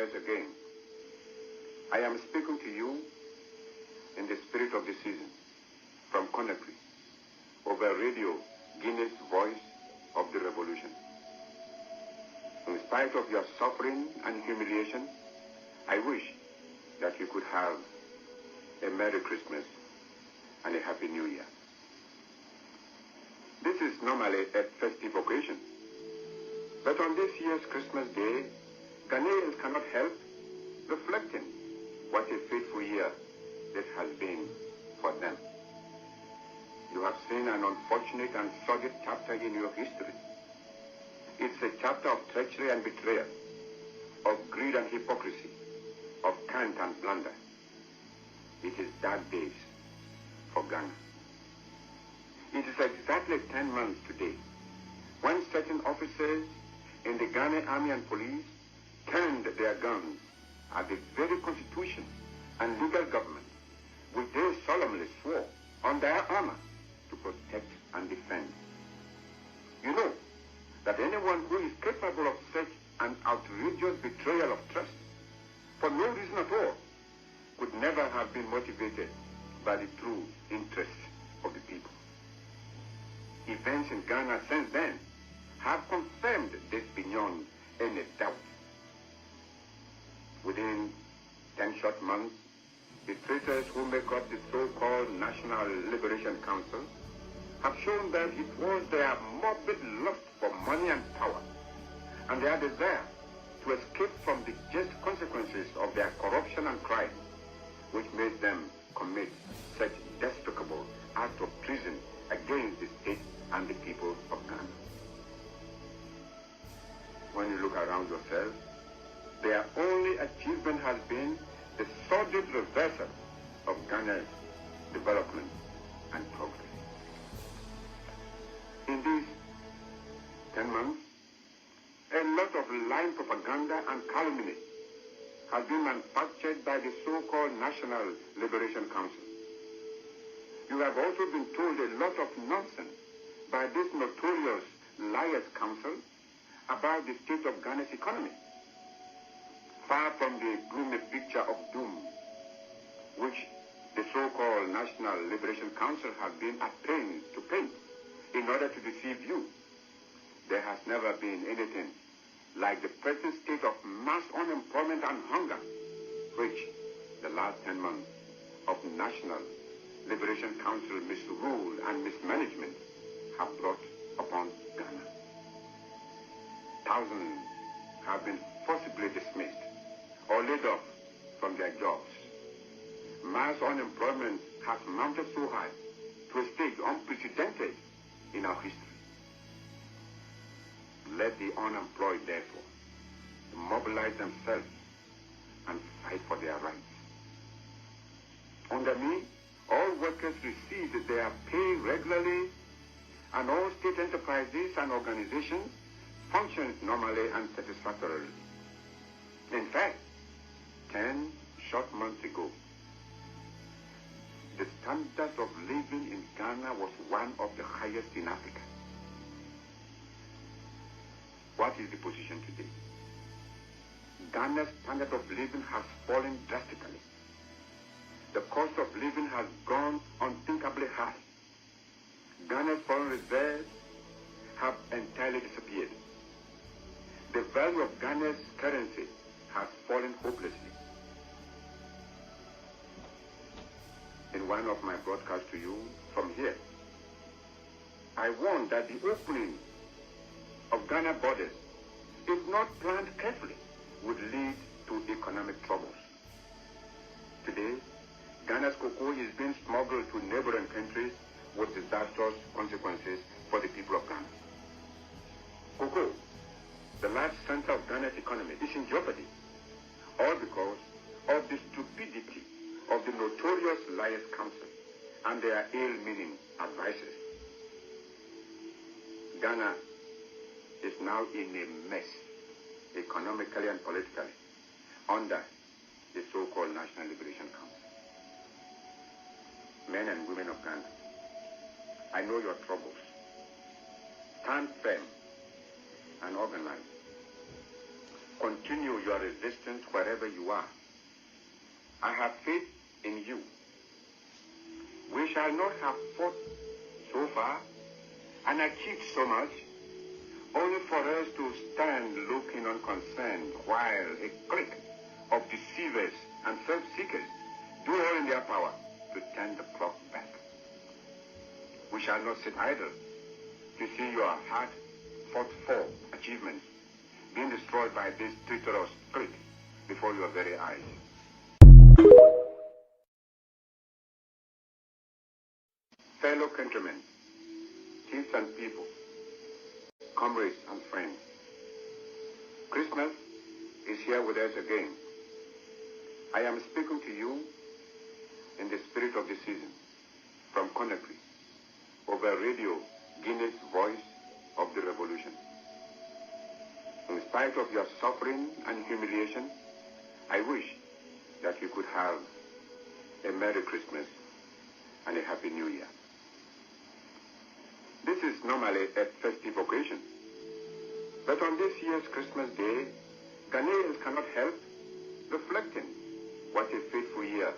address again. I am speaking to you in the spirit of the season, from Conakry, over radio, Guinness voice of the revolution. In spite of your suffering and humiliation, I wish that you could have a Merry Christmas and a Happy New Year. This is normally a festive occasion, but on this year's Christmas Day, Ghanaians cannot help reflecting what a fateful year this has been for them. You have seen an unfortunate and sordid chapter in your history. It's a chapter of treachery and betrayal, of greed and hypocrisy, of cant and blunder. It is dark days for Ghana. It is exactly 10 months today when certain officers in the Ghana Army and Police turned their guns at the very constitution and legal government which they solemnly swore on their honor to protect and defend. You know that anyone who is capable of such an outrageous betrayal of trust for no reason at all could never have been motivated by the true interests of the people. Events in Ghana since then have confirmed this beyond any doubt. Within 10 short months, the traitors who make up the so-called National Liberation Council have shown that it was their morbid lust for money and power and their desire to escape from the just consequences of their corruption and crime which made them commit such despicable acts of treason against the state and the people of Ghana. When you look around yourself, their only achievement has been the sordid reversal of Ghana's development and progress. In these 10 months, a lot of lying propaganda and calumny has been manufactured by the so-called National Liberation Council. You have also been told a lot of nonsense by this notorious Liars Council about the state of Ghana's economy. Far from the gloomy picture of doom which the so-called National Liberation Council has been at pains to paint in order to deceive you, there has never been anything like the present state of mass unemployment and hunger which the last 10 months of National Liberation Council misrule and mismanagement have brought upon Ghana. Thousands have been forcibly dismissed or laid off from their jobs. Mass unemployment has mounted so high to a stage unprecedented in our history. Let the unemployed, therefore, mobilize themselves and fight for their rights. Under me, all workers receive their pay regularly, and all state enterprises and organizations function normally and satisfactorily. In fact, 10 short months ago, the standard of living in Ghana was one of the highest in Africa. What is the position today? Ghana's standard of living has fallen drastically. The cost of living has gone unthinkably high. Ghana's foreign reserves have entirely disappeared. The value of Ghana's currency has fallen hopelessly. In one of my broadcasts to you from here, I warned that the opening of Ghana borders, if not planned carefully, would lead to economic troubles. Today, Ghana's cocoa is being smuggled to neighboring countries with disastrous consequences for the people of Ghana. Cocoa, the large center of Ghana's economy, is in jeopardy, all because of the stupidity of the notorious Liars Council and their ill-meaning advisors. Ghana is now in a mess, economically and politically, under the so-called National Liberation Council. Men and women of Ghana, I know your troubles. Stand firm and organize. continue your resistance wherever you are. I have faith in you. We shall not have fought so far and achieved so much only for us to stand looking unconcerned while a clique of deceivers and self-seekers do all in their power to turn the clock back. We shall not sit idle to see your hard-fought-for achievements being destroyed by this traitorous clique before your very eyes. Fellow countrymen, chiefs and people, comrades and friends, Christmas is here with us again. I am speaking to you in the spirit of the season from Conakry over Radio Guinea's Voice of the Revolution. In spite of your suffering and humiliation, I wish that you could have a Merry Christmas and a Happy New Year. This is normally a festive occasion, but on this year's Christmas Day, Ghanaians cannot help reflecting what a fateful year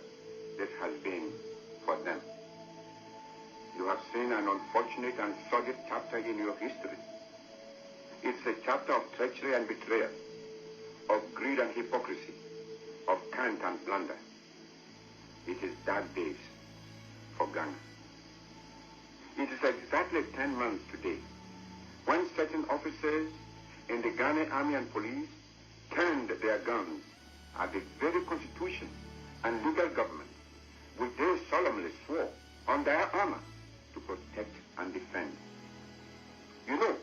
this has been for them. You have seen an unfortunate and sordid chapter in your history. It's a chapter of treachery and betrayal, of greed and hypocrisy, of cant and blunder. It is dark days for Ghana. It is exactly 10 months today when certain officers in the Ghana Army and Police turned their guns at the very constitution and legal government which they solemnly swore on their honor to protect and defend. You know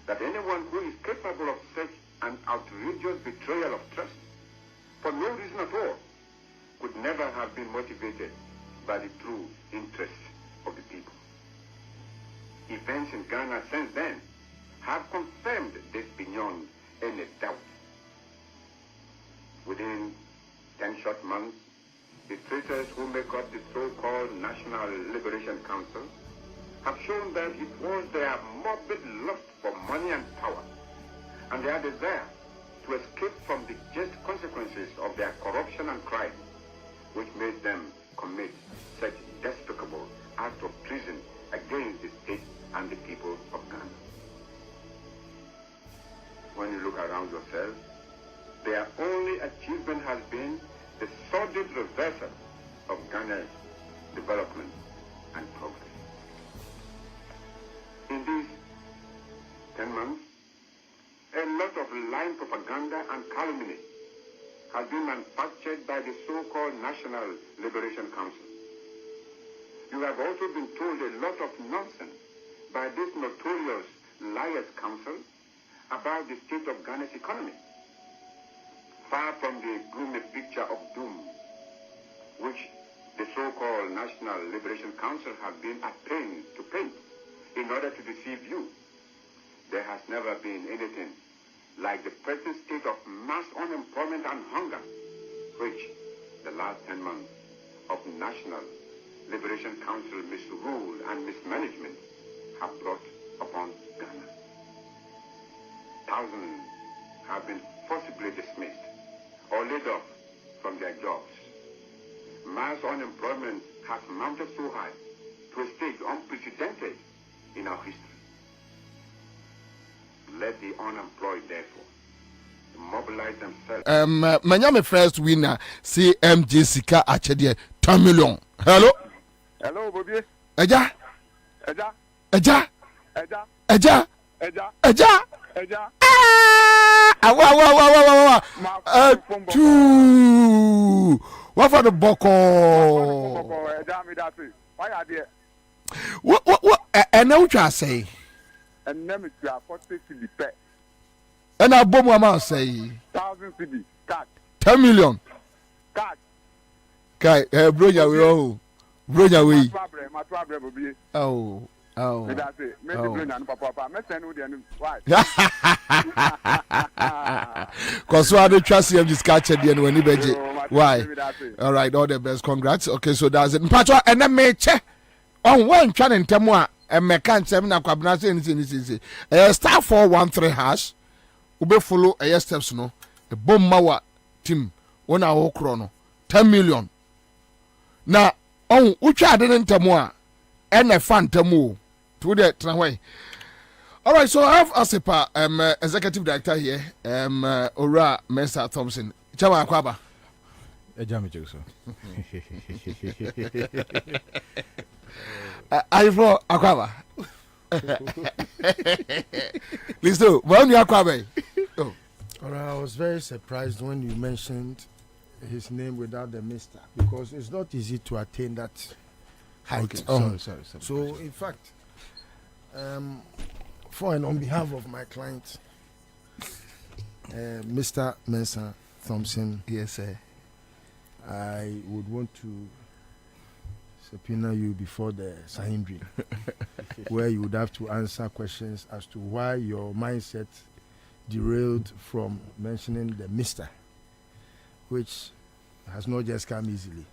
that anyone who is capable of such an outrageous betrayal of trust for no reason at all could never have been motivated by the true interests of the people. Events in Ghana since then have confirmed this beyond any doubt. Within 10 short months, the traitors who make up the so-called National Liberation Council have shown that it was their morbid lust for money and power and their desire to escape from the just consequences of their corruption and crime which made them commit such despicable acts of treason against the state and the people of Ghana. When you look around yourself, their only achievement has been the sordid reversal of Ghana's development and progress. In these 10 months, a lot of lying propaganda and calumny has been manufactured by the so-called National Liberation Council. You have also been told a lot of nonsense by this notorious Liars Council about the state of Ghana's economy. Far from the gloomy picture of doom which the so-called National Liberation Council have been at pains to paint in order to deceive you, there has never been anything like the present state of mass unemployment and hunger which the last 10 months of National Liberation Council misrule and mismanagement have brought upon Ghana. Thousands have been forcibly dismissed or laid off from their jobs. Mass unemployment has mounted so high to a stage unprecedented in our history. Let the unemployed, therefore, mobilize themselves. Manyame first winner, CMG Sika Achedie, 10 million. Hello? Hello, Bobie. Eja? Eja? Eja? Eja? Eja? Eja? Eja? Eja? Two. What for the boko? Eja, me that way. Why are there? What? And now what you say? And name it 40 cedi per. And I bomb amount say 1,000 cedi cash. 10 million. Cash. Kai, bro, you bro, you my problem, Bobie. Oh. Me that say, me the bro na papa. Me send you the why? Cause I don't trust him. Just catch it when he beje. Why? All right, all the best. Congrats. Okay, so that's it. Mpacho, and then me che. On one channel temwa. And me can't say na Kwabena say. Star 413 hash. Ube follow steps no. a bomb mawa team one hour chrono 10 million. Now, on which I didn't tell more and a phantom to the tramway. All right, so I have Asipa, executive director here, Ora Mensa Thompson. Chama Kwaba. Ejami Joso. Are you from Akwaba? Listen, when you Akwabe. All right, I was very surprised when you mentioned his name without the Mr. because it's not easy to attain that height. Okay. Sorry. So, in fact, for and on behalf of my client, Mr. Mensa Thompson, yes, sir. I would want to subpoena you before the Sahindri, where you would have to answer questions as to why your mindset derailed from mentioning the Mr., which has not just come easily.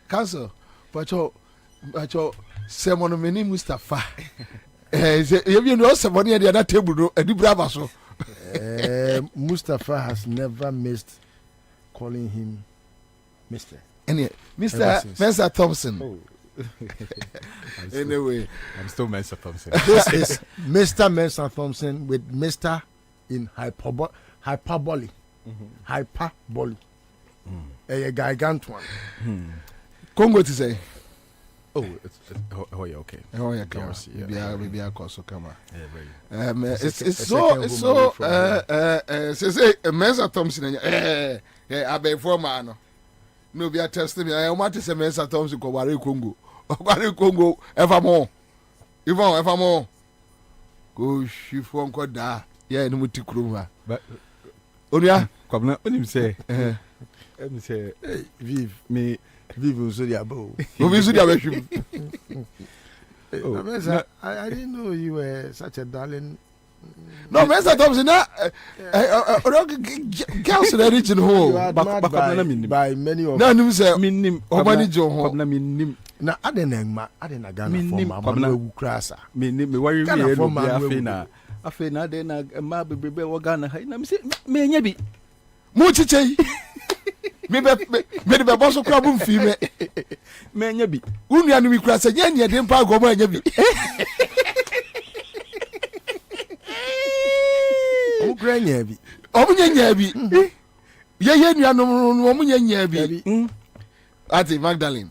Council, but your sermon many Mustafa. You know somebody at the other table, a deep brava so. Mustafa has never missed calling him Mr. Anyway, Mr. Mensa Thompson. Oh. Anyway, I'm still Mensa Thompson. This is Mr. Mensa Thompson with Mr. in hyperbole. Hyperbole. A gigantuan. Congo to say. Oh, yeah, okay. Oh, yeah, come on. Maybe I call so come on. It's so say Mensa Thompson. I beg for man. No, be a testing me. I want to say Mensa Thompson go Wari Congo. Wari Congo evermore. Evermore. Go she phone call da. Yeah, no muti Nkrumah. But Oria, Kwabena, when you say let me say Vive also the above. I didn't know you were such a darling. No, Mensa Thompson, girls in the region home. By many of no, no, sir. Minim, Omani John. Minim. Na adenengma, adenagana for mama wu krasa. Minim, me worry me for mama. Afena de na ma bebe wo Ghana ha na me say me nya bi. Mu chichei. Me be boss kra bu mfi me. Me nya bi. Unu anu mi kra se nya ne de mpa go ma nya bi. Ukra nya bi. Omu nya bi. Ye nu anu omu nya bi. Ati Magdalene.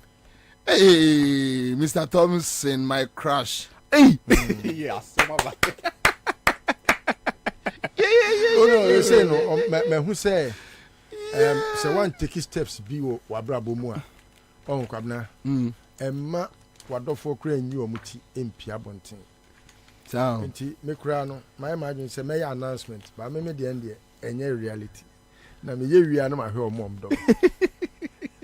Hey, Mr. Thompson, my crush. Hey. Yes, my back. Oh no, you say no. Me who say one take steps bi wo wabrabo mu a. On Kwabena. Emma wadofo kra nyi omuti empia bonten. So, nti me kra no, my imagine say me announcement, but me de end enye reality. Na me ye wia no ma hwe omom do.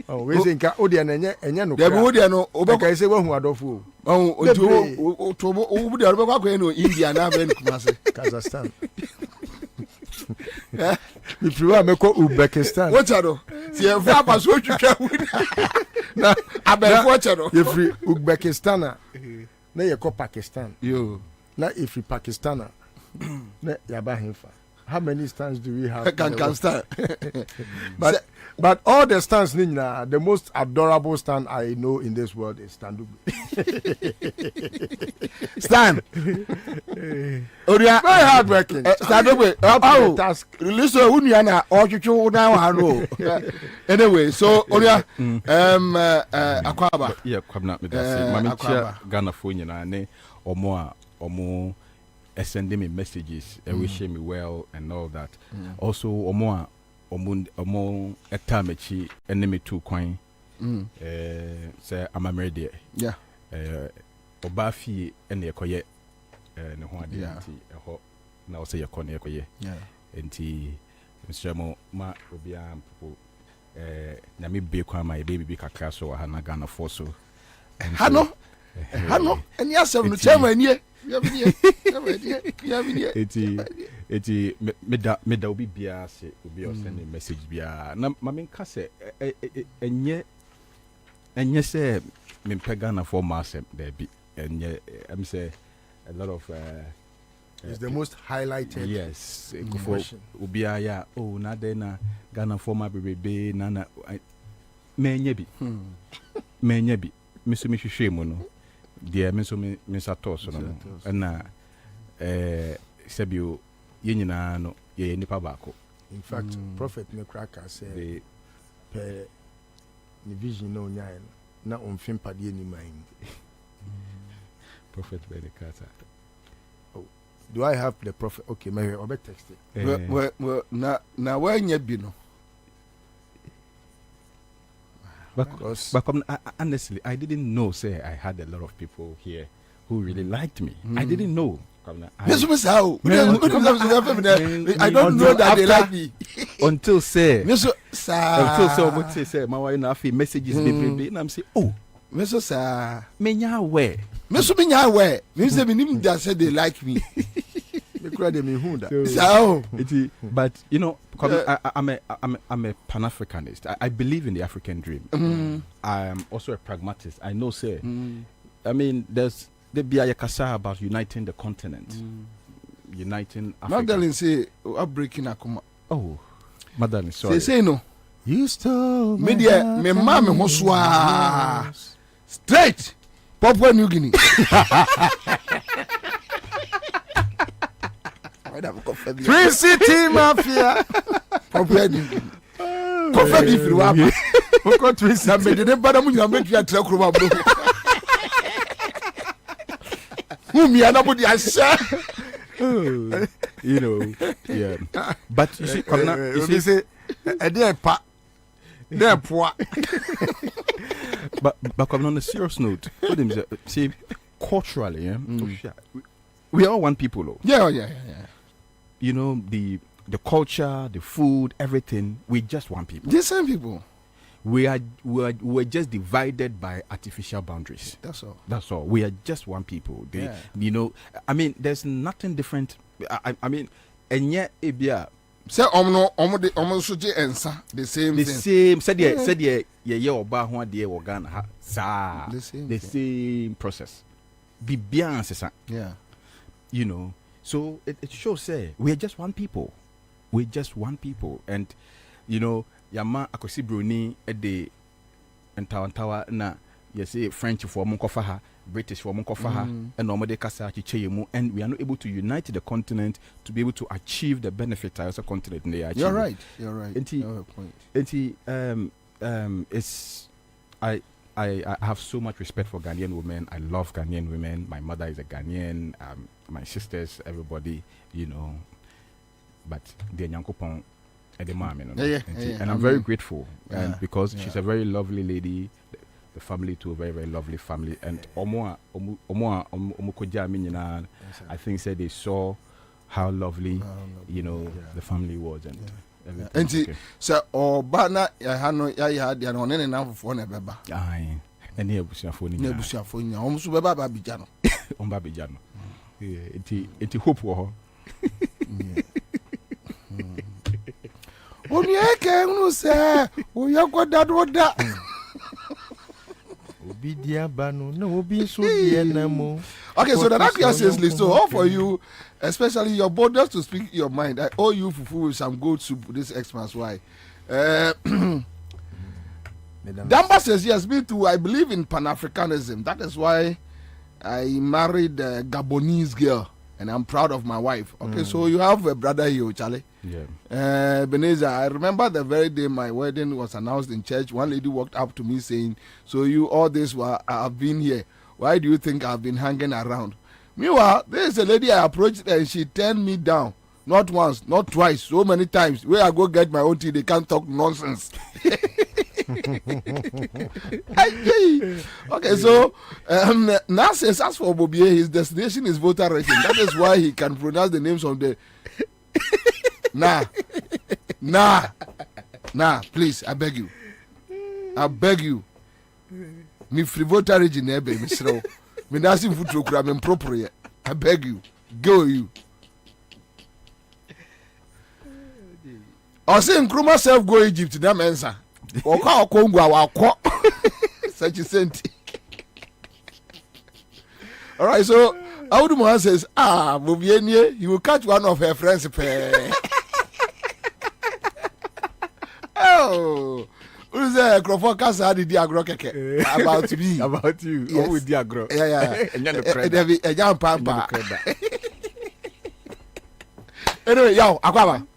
Oh, we say nka odi na enye no. Dem odi no obeka say wahu adofo. Oh, otobo obudi arbe kwa kwa no India na be Nkrumah Kazakhstan. We prefer me ko Uzbekistan. What are si e fa pa so twitwa na abefo chero. You free Uzbekistan na ye ko Pakistan. Yo. Na if you Pakistan na ya ba himfa. How many stands do we have? Can stand. But all the stands, the most adorable stand I know in this world is Standubi. Stand. Very hardworking. Standubi. Oh, task. Listen, Uniana or you now. Anyway, so Oria, Akwaba. Yeah, Kwabena, me that Mamicha Ghana phone na ne omo sending me messages wishing me well and all that. Also, omo etamechi enemy too coin. Say I'm a ready. Yeah. Obafi ene yekoye ne ho ade nti eho na o say yekone yekoye. Yeah. Nti Mr. ma obia mpo na me be kwa my baby be kakra so ha na Ghana for so. Hano eni asem no chairman nie. Eti meda obi bia se obi o send a message bia na mame nka se enye se me pega na for mass there be enye am say a lot of It's the most highlighted. Yes. For Ubiaya, oh, Nadena, Ghana former baby, Nana, Menyebi. Menyebi. Miss Mishishimuno. Dear Miss Atoso. And Sebio, Yenina, no, ye Nipabako. In fact, Prophet Nkrumah said, "Per vision no nine, not on Fimpadi any mind." Prophet Benekata. Oh, do I have the prophet? Okay, maybe I'll be texted. Well, now where you been? But honestly, I didn't know. Say I had a lot of people here who really liked me. I didn't know. I don't know that they like me until say my wife na messages and I'm say oh Meso sa menya where me say me just said they like me. But you know, I'm a Pan-Africanist. I believe in the African dream. I am also a pragmatist. I know say I mean there's the Biayakasa about uniting the continent. Uniting Africa. Magdalene say breaking akuma. Oh, Magdalene, sorry. Say no. You stole me dear, me mama hoswa straight Papua New Guinea. Three City Mafia. Papua New Guinea. Confirm if you want. Oko Three City. Na me de bada mu nyame twa tra Nkrumah bro. Whom you are not you know, yeah. But you see, you see, but on a serious note, see, culturally, we are one people, though. Yeah. You know, the culture, the food, everything. We just one people. The same people. We're just divided by artificial boundaries. That's all. That's all. We are just one people. You know, I mean, there's nothing different. I mean, and yet, say almost the same. The same. Said oba ho ade wo Ghana sa the same process. Bibian yeah. You know, so it shows say we are just one people. We're just one people, and you know. Yama akosi broni ede entawantawa na say French for monkofa British for monkofa and normally kasa chicheyemu, and we are not able to unite the continent to be able to achieve the benefit as a continent in the achieve. You're right. It's I have so much respect for Ghanaian women. I love Ghanaian women. My mother is a Ghanaian, my sisters, everybody, you know. But the Nyankopon and I'm very grateful because she's a very lovely lady. The family too, a very, very lovely family. And I think said they saw how lovely, you know, the family was and everything. And so bana ya had ya no na for na beba. Aye. Any ebusuafo ni. Na ebusuafo ni. Omso beba ba bijano. Omba bijano. Enti hope wo ho. Onyeke unu se oyako dadoda. Obi dia banu no obi so dia namo. Okay, so that says list. So all for you, especially your boldness to speak your mind. I owe you fufu with some goat soup this Xmas. Why? Damba says yes, me too. I believe in Pan-Africanism. That is why I married a Gabonese girl, and I'm proud of my wife. Okay, so you have a brother here, Charlie. Yeah. Beneza, I remember the very day my wedding was announced in church. One lady walked up to me saying, "So you all this while I've been here. Why do you think I've been hanging around?" Meanwhile, there is a lady I approached and she turned me down. Not once, not twice, so many times. Where I go get my own tea, they can't talk nonsense. Okay, so now says as for Bobie, his destination is voter rating. That is why he can pronounce the names of the. Nah, please, I beg you. Me free voter region, baby, Mr. Me dancing foot to crab appropriate. I beg you, go you. I say Nkrumah self go Egypt, that answer. Oka Congo, our such a cent. All right, so Audumo says, Bobienie, you will catch one of her friends. Oh, who's there? Crofocus had the agro about me. About you. Yes. Oh, with the agro. Yeah. A young pampa. Anyway, yo, Akwaba.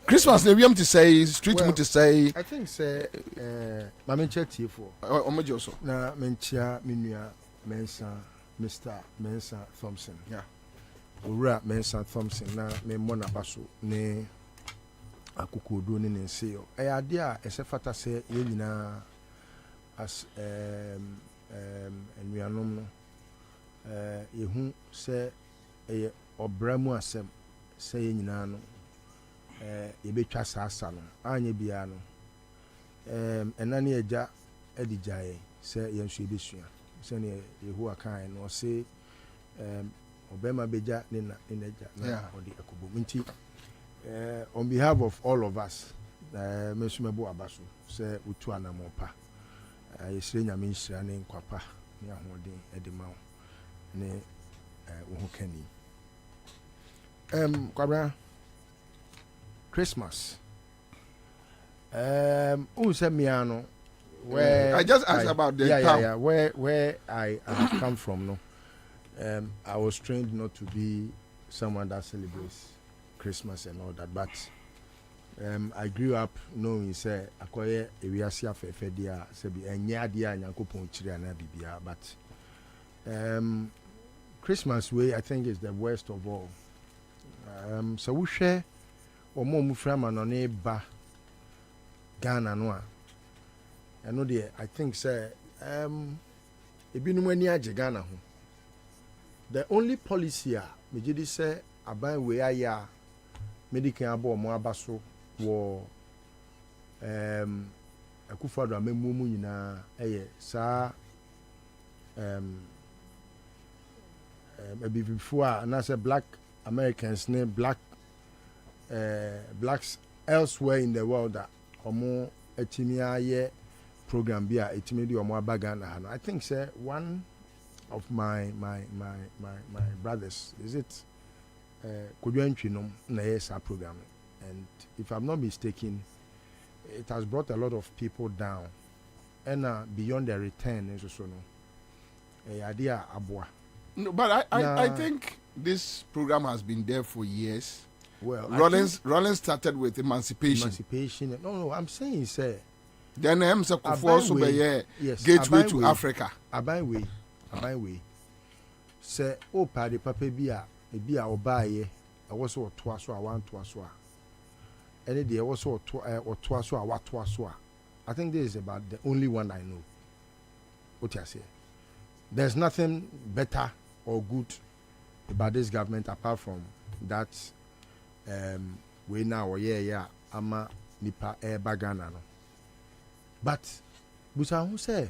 Christmas we to say street to say I think say mama chat for omojoso na menchia menua mensa Mr. Mensa Thompson owura Mensa Thompson na me mona baso ne akukodo ne nseyo ade a esefata se ye nyina as enuanom no yehu se eye obramu asem se ye nyina no yebetwa saasa no anye bia no enane eja edijaye se yenso ebesua se ne yehu akan no se obema beja ne na eneja na odi akubo nti on behalf of all of us mesumebo abaso se utu anamopa yesire nyame nhira ne nkwapa ne ahoden edema ne wo kani Kwabena Christmas Usemiano where I just asked about the town. Where I come from no I was trained not to be someone that celebrates Christmas and all that, but I grew up knowing say akoye ewiase afefe dia se bi enya dia nyankopon chiri na bibia, but Christmas way I think is the worst of all. So we share omo mufra manone ba Ghana no a eno de I think say ebinum ani age Ghana ho. The only policy a mejidi say aban we aya medical abo omo abaso wo akufado amemu mu nyina eye sa before and I say black Americans ne blacks elsewhere in the world that omo etimia ye program bia etimi di omo abagana. I think say one of my brothers is it Kodwantwinom na yes program, and if I'm not mistaken it has brought a lot of people down and beyond their return is also no idea abua. No, but I think this program has been there for years. Well, Rollins started with emancipation. No, I'm saying, say. Then gateway to Africa. Abai way. Say, oh, paddy papa bia, a bia or buy I was so twice or one twice. Any day also or twice or what twice. I think this is about the only one I know. What I say. There's nothing better or good about this government apart from that we now ama nipa bagana no. But busa hu say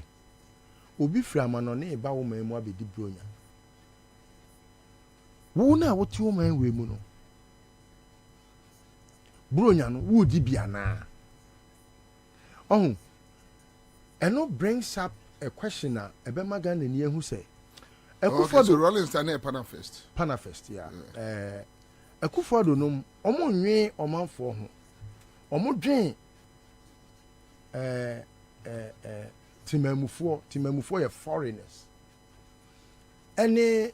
obi frama no ne ba wo man mu abedi bronya wo na wo ti wo man we mu no bronya no wo di bia na eno brings up a question ebe magana ni ehu say so Rollins stand Panafest yeah. Akufado no omo nwe omanfo ho omo dwen timamufo ye foreigners any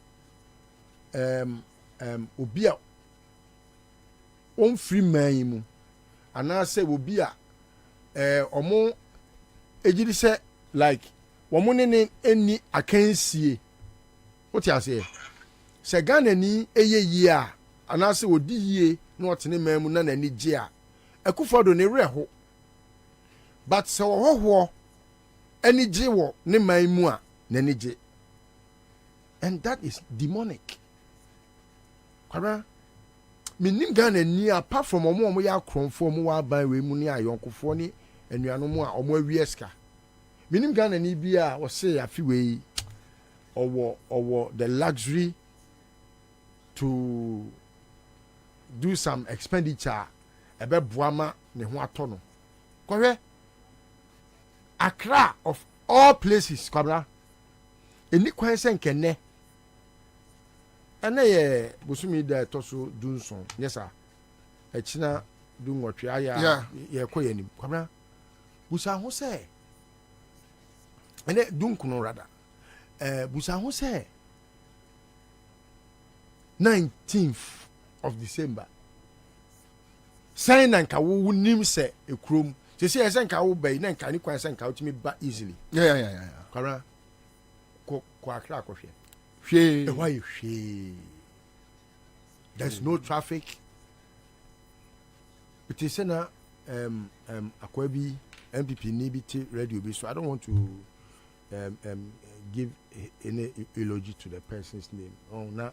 obi a on free man mu ana say obi a omo ejiri say like womo ne eni akansie. What you say? Se Ghana ni eye yia anase odi yie na otene mamu na nani gye a Akufado ne reho. But se wo ani gye wo ne mamu a nani gye. And that is demonic. Kwabena minim Ghana ni apart from omo ya kronfo omo wa ban we mu ni ayonkofo ni anuanom a omo awieska. Minim Ghana ni bia wo se afi we or the luxury to do some expenditure ebe buama ne ho atono. Accra of all places kwabra any kwansen kenne ene ye busumi da toso dunson yes sir echina dunwotwe aya ye koyanim kwabra busa ho se ene dunkuno rada busa ho se 19th of December sign nanka wo nim se ekrom se se senka wo bai nanka ni kwan senka wo timi ba easily yeah kwabra ko akra ko hwe hwe there's no traffic it is na akwabi MPP ni bi ti radio bi so I don't want to give any eulogy to the person's name na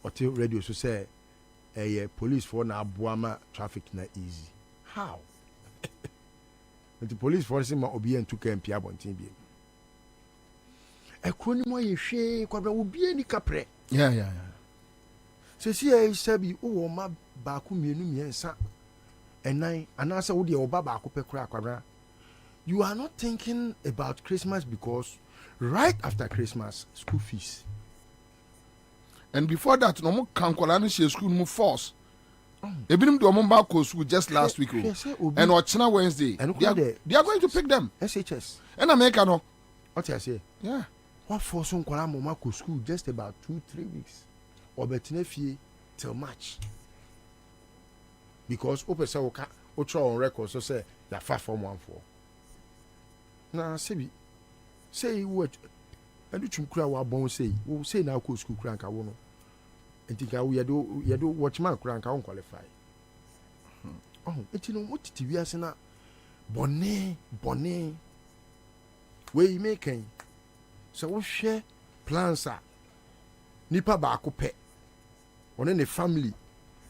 ote radio so say police for na aboama traffic na easy how the police for say ma obi en tuka mpi abonten bi ekro ni mo ye hwe kwabra obi ani kapre yeah se si sabi wo ma ba ku mienu miensa enan anase wo de oba ba ku pekura kwabra you are not thinking about Christmas because right after Christmas school fees. And before that, no more kankola no she school no force. Ebinim do omba ko school just last week. And Ochina Wednesday. They are going to pick them. SHS. And America no. What I say? Yeah. What force on kola mama ko school just about 2-3 weeks. Or betine fie till March. Because open say oka on record so say ya far from 1-4. Na say what and you kura wa bon say we say na ko school kura nka wo no entika we yedo watchman kura nka won qualify enti no motiti wi ase na bonne we making so we share plans a nipa ba ko pe one ne family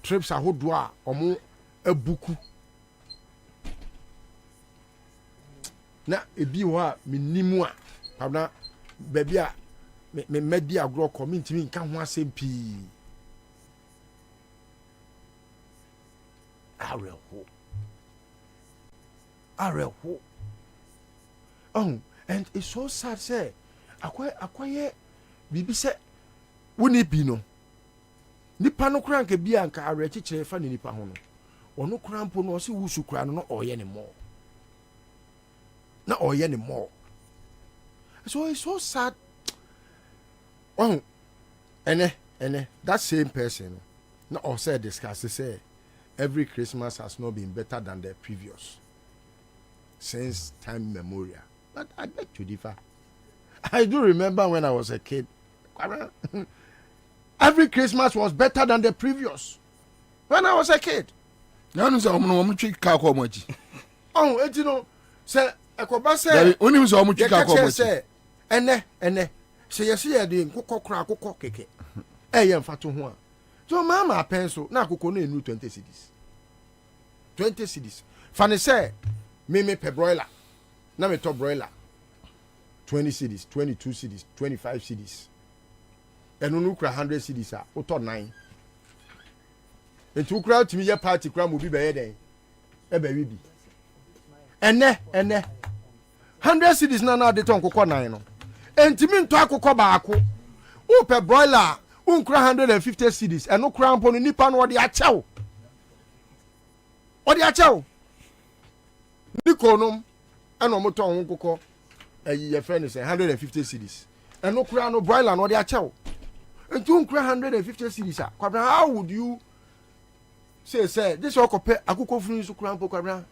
trips ahodo a omo abuku na ebi wo a minimu a abna baby a me medi agro community nka ho asem pi areho and it's so sad say akwaye bibi se woni bi no nipa no kura nka bi anka are chichire fa nipa ho no ono kura mpo no se wusu kura no oye ne mo so it's so sad. Oh, and that same person, no, also discuss say every Christmas has not been better than the previous since time memorial. But I beg to differ. I do remember when I was a kid, every Christmas was better than the previous. When I was a kid. Oh, you know, say, say, ene se yesi ye de nkokọ kra akokọ keke ye mfato ho a so mama penso na akokọ no enu 20 cedis fane say me pe broiler na me top broiler 20 cedis 22 cedis 25 cedis enu no kra 100 cedis a o to 9 entu kra timi ye party kra mo bi be ye den e ba wi bi ene 100 cedis na de to nkokọ 9 no entimi nto akokọ baako wo pe broiler unkra 150 cedis eno kra mpo no nipa no ode achew nikonom eno moto ho nkokọ ye friend say 150 cedis eno kra no broiler no ode achew entu unkra 150 cedis a kwabra how would you say this okope akokọ funu so kra mpo kwabra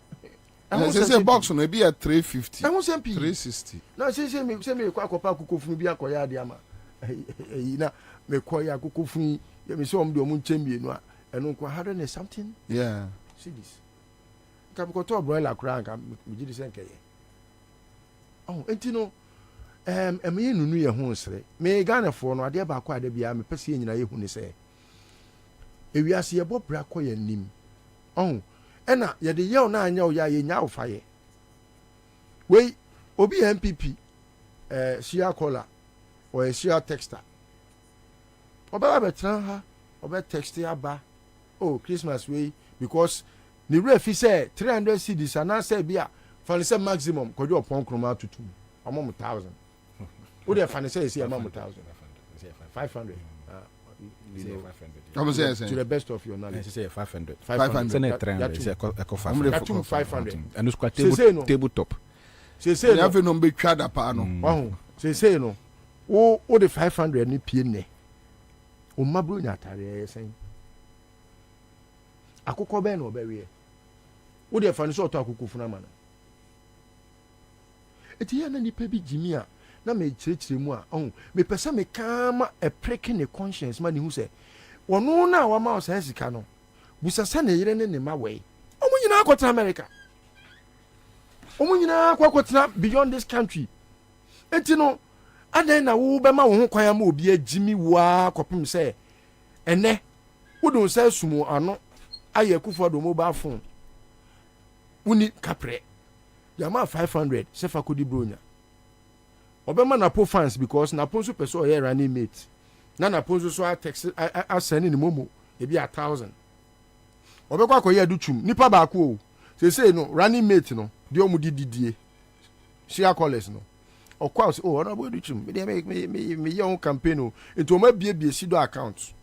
say box no be at 350 360 no say me kwa kopa akokofunu bi akoya ade ama na me koya akokofunu ye me say om de om nchemienu a eno kwa 100 and something cedis ka bi ko to broiler kra nka me gidi se nkeye enti no me nunu ye ho nsre me ganefo no ade ba kwa ade bia me pese nyina ye hu ni se ewiase ye bobra koya nim ena ye de ye na anya o ya ye nya ofaye we obi MPP shia kola or shia texter oba betra ha oba text ya ba Christmas we because ni refi say 300 cedis and say bia for say maximum ko do upon Nkrumah tutu I'm 1,000. What do you find? Say, I'm 1,000. 500. I'm saying to the best of your knowledge. Say 500. 500. Say 500. And it's tabletop. Say no. Have no be chada pa no. Wow. Say no. O the 500 ni pie ne. O mabro nya tare saying. Akukọ be na obewe. Wo de fa ni so to akukọ funa ma no. Eti ya na nipa bi jimi a na me kyerɛkyerɛ mu a me pese me kama a prick in the conscience ma ni hu se wono na wa ma o sa sika no busa sa na yire ne ne ma wei omo nyina akɔtena America omo nyina akɔtena beyond this country enti no adan na wo be ma wo ho kwan ma obi agimi wa kɔpem se ene wo don sa sumu ano aye kufo do mobile phone woni kapre yama 500 se fa kodi bronya obema na po fans because na po so person o running mate na po so a text a send ni momo e bi 1,000 obekwa akoye aduchum nipa ba ko o say no running mate no de o mu dididie share callers no okwa o ona bo aduchum me yon campaign o into ma bie si do account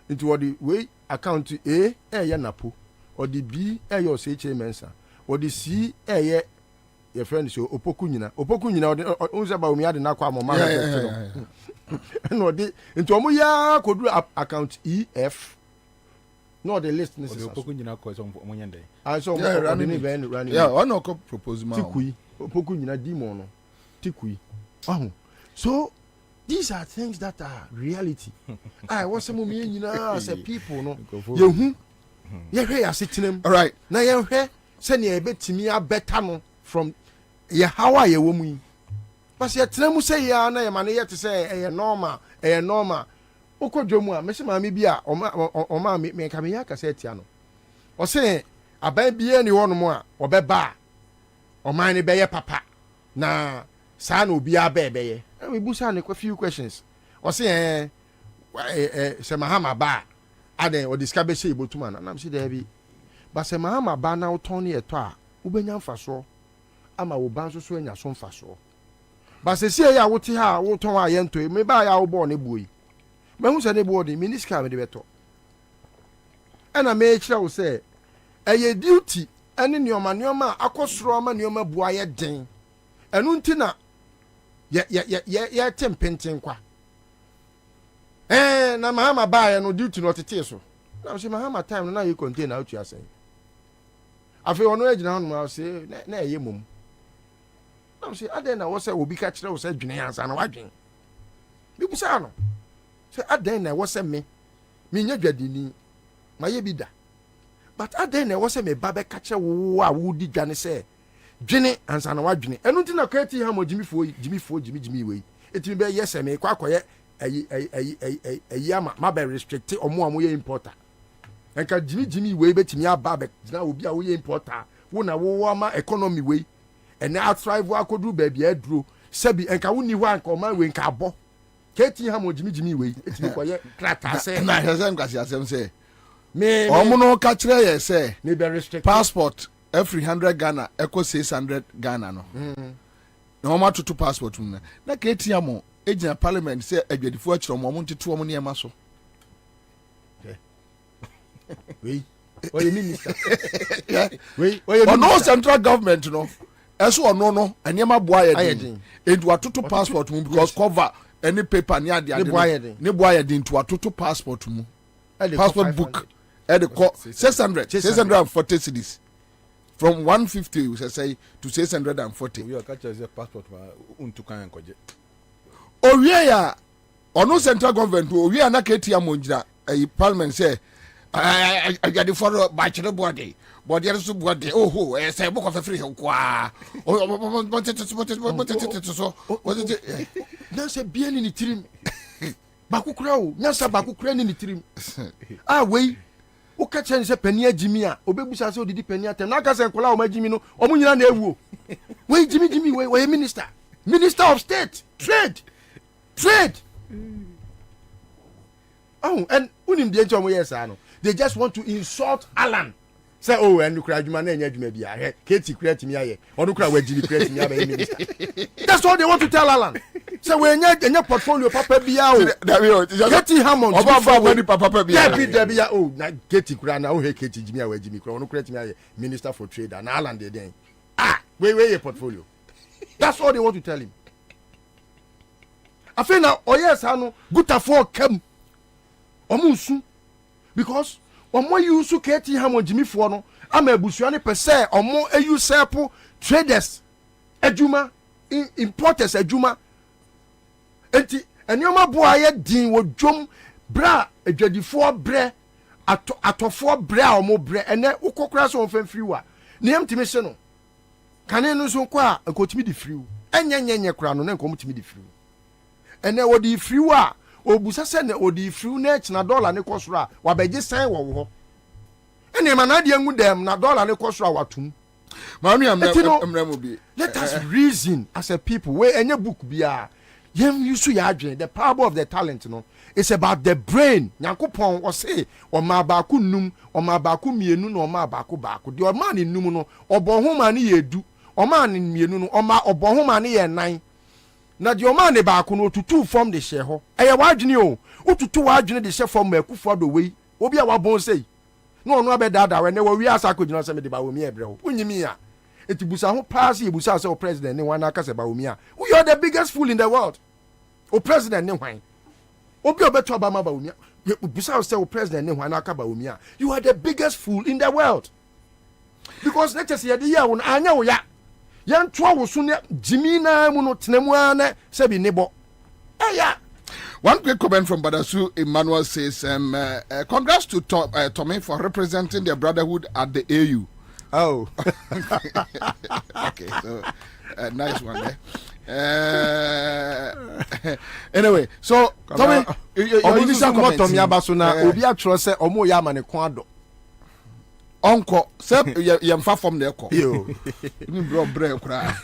into what the way account A ye napo or the B ye o say mensa or the C ye your friend so opoku nyina onse ba omi ade na kwa mama no de into omo ya kodu account EF no the list necessary opoku nyina ko so omo nyende so running ono ko propose ma tikui opoku nyina demon no tikui so these are things that are reality. I want some me nyina as a people no yehu ye hwe ya setinem all right na ye hwe se ne e betimi abeta no from ye how are ye wo mu but ye tena mu say ya na ye mane ye te say e normal okodwomu a me se ma me bi a o ma me ka me ya ka say tia no o se aban bi ni wono mu a obeba o man ne be ye papa na sa na obi abebe ye we busa ne a few questions o se se mahama ba aden o discover say ibotuma na me se there bi but se mahama ba na uton ne eto a ubenya mfaso ama wo ban so anya so mfaso ba se sie ya wote ha wo ton a ye nto me ba ya wo bo ne buoyi me hu se ne buo de miniska me de beto ana me kira wo se eye duty ene nioma akosoro ma nioma bua ye den enu ntina ye tempenten kwa na mahama ba ye no duty no tete so na se mahama time no na ye contain out ya say afi ono agina hanu ma se na eye mom na se aden na wo se obi ka kire wo se dwene ansa na wadwen bi busa no se aden na wo se me nya dwadini ma ye bi da but aden na wo se me ba be ka kire wo a wo di dwane se dwene ansa na wadwene enu nti na kwati ha mo jimi we etimi be yes me kwa koye ayi ama ma be restrict omo amo ye importer enka jimi we betimi aba be na obi a wo ye importer wo na wo ama economy we ene atrive akodu ba bia aduro sebi enka wo ni ho anka o man we nka abo kwati ha mo jimi we etimi koye krata se na hesem kwasi asem se me omo no ka kire ye se me be restrict passport every 100 Ghana equal 600 Ghana no na omo atoto passport mu na kwati amo ejina parliament se adwadifo akiro mo nteto mo ne ma so we oye minister we no central government no eso ono no eniema boa ye din edu atoto passport mu because cover any paper ne ade ne boa ye din to atoto passport mu passport book e de 640 cedis from 150 we say to 640 we catch as passport untukan enkoje owie ya ono central government owie na ketia monjira parliament say agadi for bachelor body so body oho say book of free kwa so na say bia ni tirim bakukura o na say bakukura ni tirim we o ka chen say pani agimi a obebusa say odidi pani atem na ka say kola o magimi no o munyina na ewu we jimi we minister of state trade and unim de ncho mo yes ano they just want to insult Alan Say, oh, and you cry, you man, and you may be a Katie create me a or you cry where Jimmy create me a minister. That's all they want to tell Alan. So when you're in your portfolio, Papa Biao, Katie Hammond, Papa Biao, oh, not Katie Cran, oh, hey, Katie Jimmy, where Jimmy Crown create me a minister for trade and Alan the day. Where your portfolio? That's all they want to tell him. I feel now, oh yes, I know, good for come. Omusu because omo yusu Katie Hammond Jimmy for no am ebusuane per se omo eyu sepo traders adwuma importers adwuma enti enyoma boa ye din wo dwom bra adwadifo bre atofo bre a omo bre ene ukokora so mfamfiri wa ne yamtimi se no kane no so kwa akotimi di friu enyenyenye kura no ne nkomtimi di friu ene wo di friu a obusa se ne odi friu na echi na dollar ne kosoro a wabeje san wo ho ene ma na de ngu dem na dollar ne kosoro a watum maami amramo bi let us reason as a people we enye book bia yem yusu ya adwen the power of the talent no it's about the brain nyankopon o say o ma ba ku num o ma ba ku mienu no o ma ba ku de o ma ne num no obo ho ma ne yedu o ma ne mienu no o ma obo ho ma ne ye nan na de o ma ne ba ku no tutu form de hye ho eye wadwene o ututu wadwene de hye form ma ku fo do we obi a wabon sei no no abedada we ne wo wi asa ko jina se me de ba wo mi ebre ho unyimi a etibusa ho pass ebusa se o president ne wan aka se ba wo mi a we are the biggest fool in the world o president ne hwan obi obeto obama ba wo mi a ebusa se o president ne hwan aka ba wo mi a you are the biggest fool in the world because let us hear the year won anya wo ya yan to wo so ne jimi na mu no tenemu ana se bi nebo eya. One quick comment from Badasu Emmanuel says, congrats to Tommy for representing the brotherhood at the AU. Oh. Okay, so nice one there. Anyway, so Tommy, your initial comment. Tommy Abasuna, Obi atro se omo ya ma ne kwado. Onko, se yemfa from there ko. Yo. Ni bro bre kra.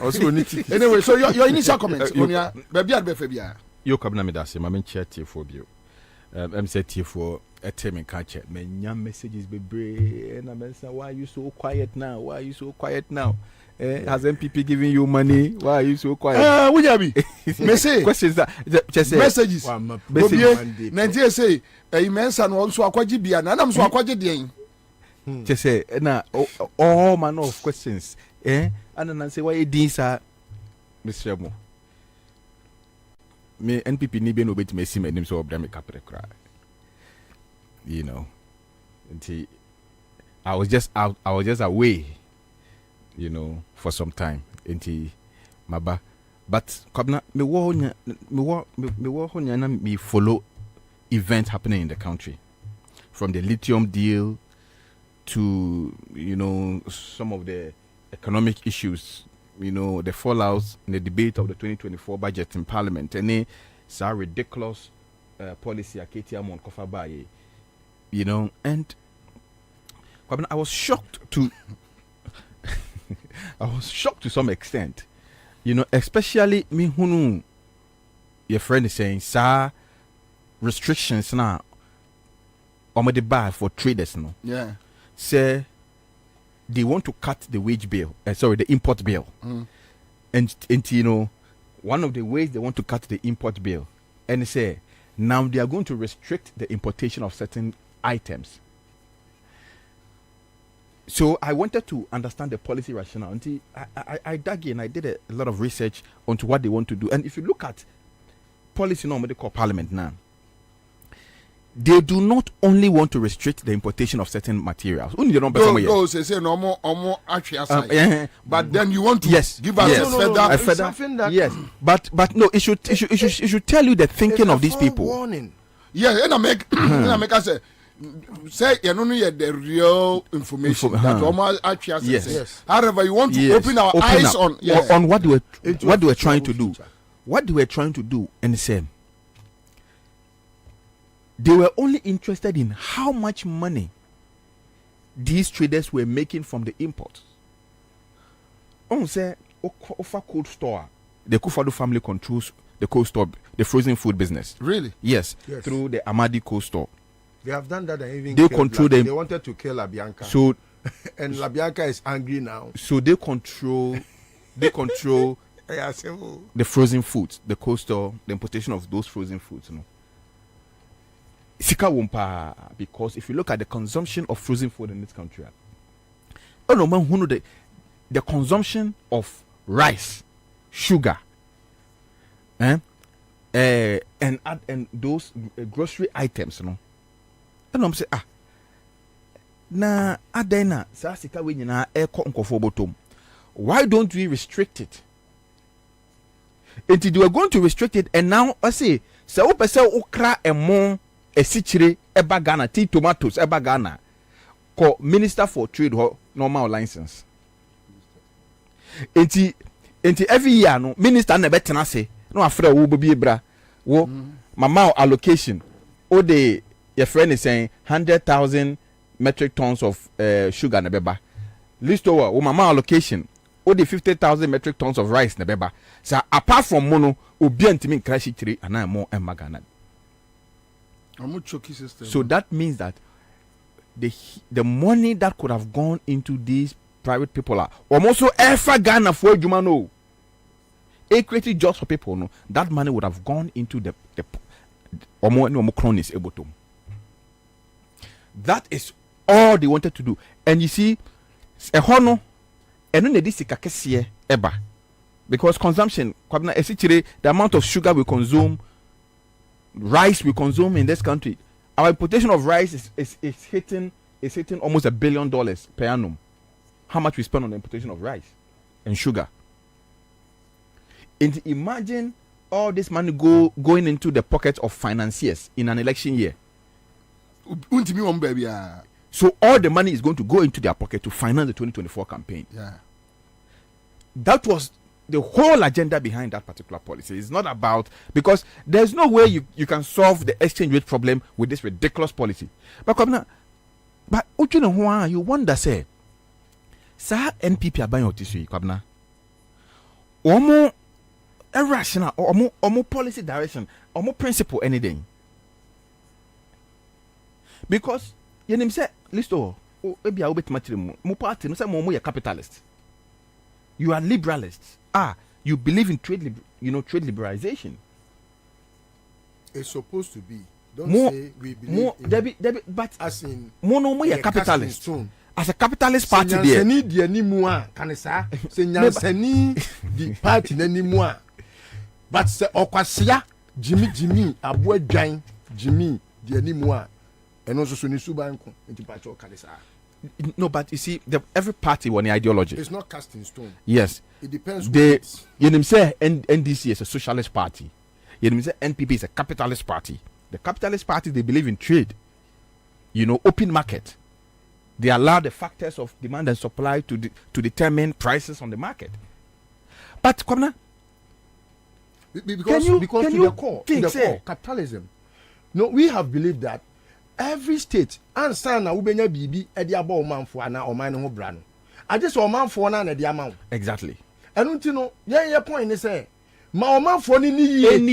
Anyway, so your initial comment, Onia, baby adbefe bia. Yo Kwabena medase ma menche tiefo bio say tiefo eteme ka che menya messages bebre na mensa why you so quiet now has MPP giving you money why are you so quiet wujabi me say questions that just say messages message Nigeria say mensa no so akwaji bia na nam so akwaji de just say na all manner of questions and then say why this Mr. Mo me NPP ni be no bet me see me nim so obra me kapre kra you know until I was just away you know for some time until maba but Kwabena me wo honya na me follow events happening in the country from the lithium deal to you know some of the economic issues, you know, the fallouts in the debate of the 2024 budget in Parliament, and it's a ridiculous policy Katie Amon Kofabaye, you know, and I was shocked to some extent, you know, especially me who your friend is saying, sir, restrictions now on the bar for traders, no, yeah, say they want to cut the wage bill, the import bill. And you know, one of the ways they want to cut the import bill, and they say, now they are going to restrict the importation of certain items. So I wanted to understand the policy rationale. Until I dug in, I did a lot of research onto what they want to do. And if you look at policy norm, what they call Parliament now, they do not only want to restrict the importation of certain materials. But then you want to give us something that yes. But no, it should tell you the thinking of these people. Warning. Yeah, and I make us say you know the real information that almost actually yes. However, you want to open our eyes on what they were trying to do. What they were trying to do, and the same. They were only interested in how much money these traders were making from the imports. On say, Ofa cold store, the Kufado family controls the cold store, the frozen food business. Really? Yes. Through the Amadi cold store. They have done that and even they control them. They wanted to kill Abianca. So And Labianca is angry now. So they control the frozen foods, the coastal, the importation of those frozen foods, you know. Sika wumpa, because if you look at the consumption of frozen food in this country, oh no man, who know the consumption of rice, sugar, and those grocery items, you know. And I'm say na adena sa sika we nyina eko nkofo botom. Why don't we restrict it? Until they were going to restrict it, and now I say, so okra emo esichire eba Ghana, tea tomatoes eba Ghana, ko Minister for Trade normal license. Until every year no minister na betena say no afre wo bobi ebra wo mama allocation o de your friend is saying 100,000 metric tons of sugar na beba. List over wo mama allocation o de 50,000 metric tons of rice na beba. So apart from mono obi antimi crash three and I more and magana. So that means that the money that could have gone into these private people are almost so ever Ghana for Jumano. It created jobs for people, no. That money would have gone into the cronies able to. That is all they wanted to do. And you see, a hono and then this is eba. Because consumption, the amount of sugar we consume, rice we consume in this country, our importation of rice is hitting almost $1 billion per annum. How much we spend on the importation of rice and sugar. And imagine all this money going into the pockets of financiers in an election year. So all the money is going to go into their pocket to finance the 2024 campaign. Yeah. That was the whole agenda behind that particular policy. It's not about, because there's no way you can solve the exchange rate problem with this ridiculous policy. But you wonder, say, Sir NPP are buying this way, Kwabena. Omo irrational, omo policy direction, omo principle anything. Because you name say, listo, maybe I will bet much more party, no say more you're capitalist. You are liberalists. You believe in trade liberalization. It's supposed to be. Don't more, say we believe in but as in more you're capitalist. As a capitalist party there. Senyani di anymore, kanisa. Senyani di party anymore. But se okwasia Jimmy abwe dwan Jimmy di anymore. And also so ni subanko into party kanisa. No, but you see, every party wants an ideology. It's not cast in stone. Yes. It depends. You say NDC is a socialist party. You say NPP is a capitalist party. The capitalist party, they believe in trade. Open market. They allow the factors of demand and supply to determine prices on the market. But Kwabena, because to the core, capitalism. No, we have believed that every state answer na ubenya bibi e dia ba omanfo ana oman no ho bra no. I just omanfo na dia ma. Exactly. Enu nti no, ye point ni say ma omanfo ni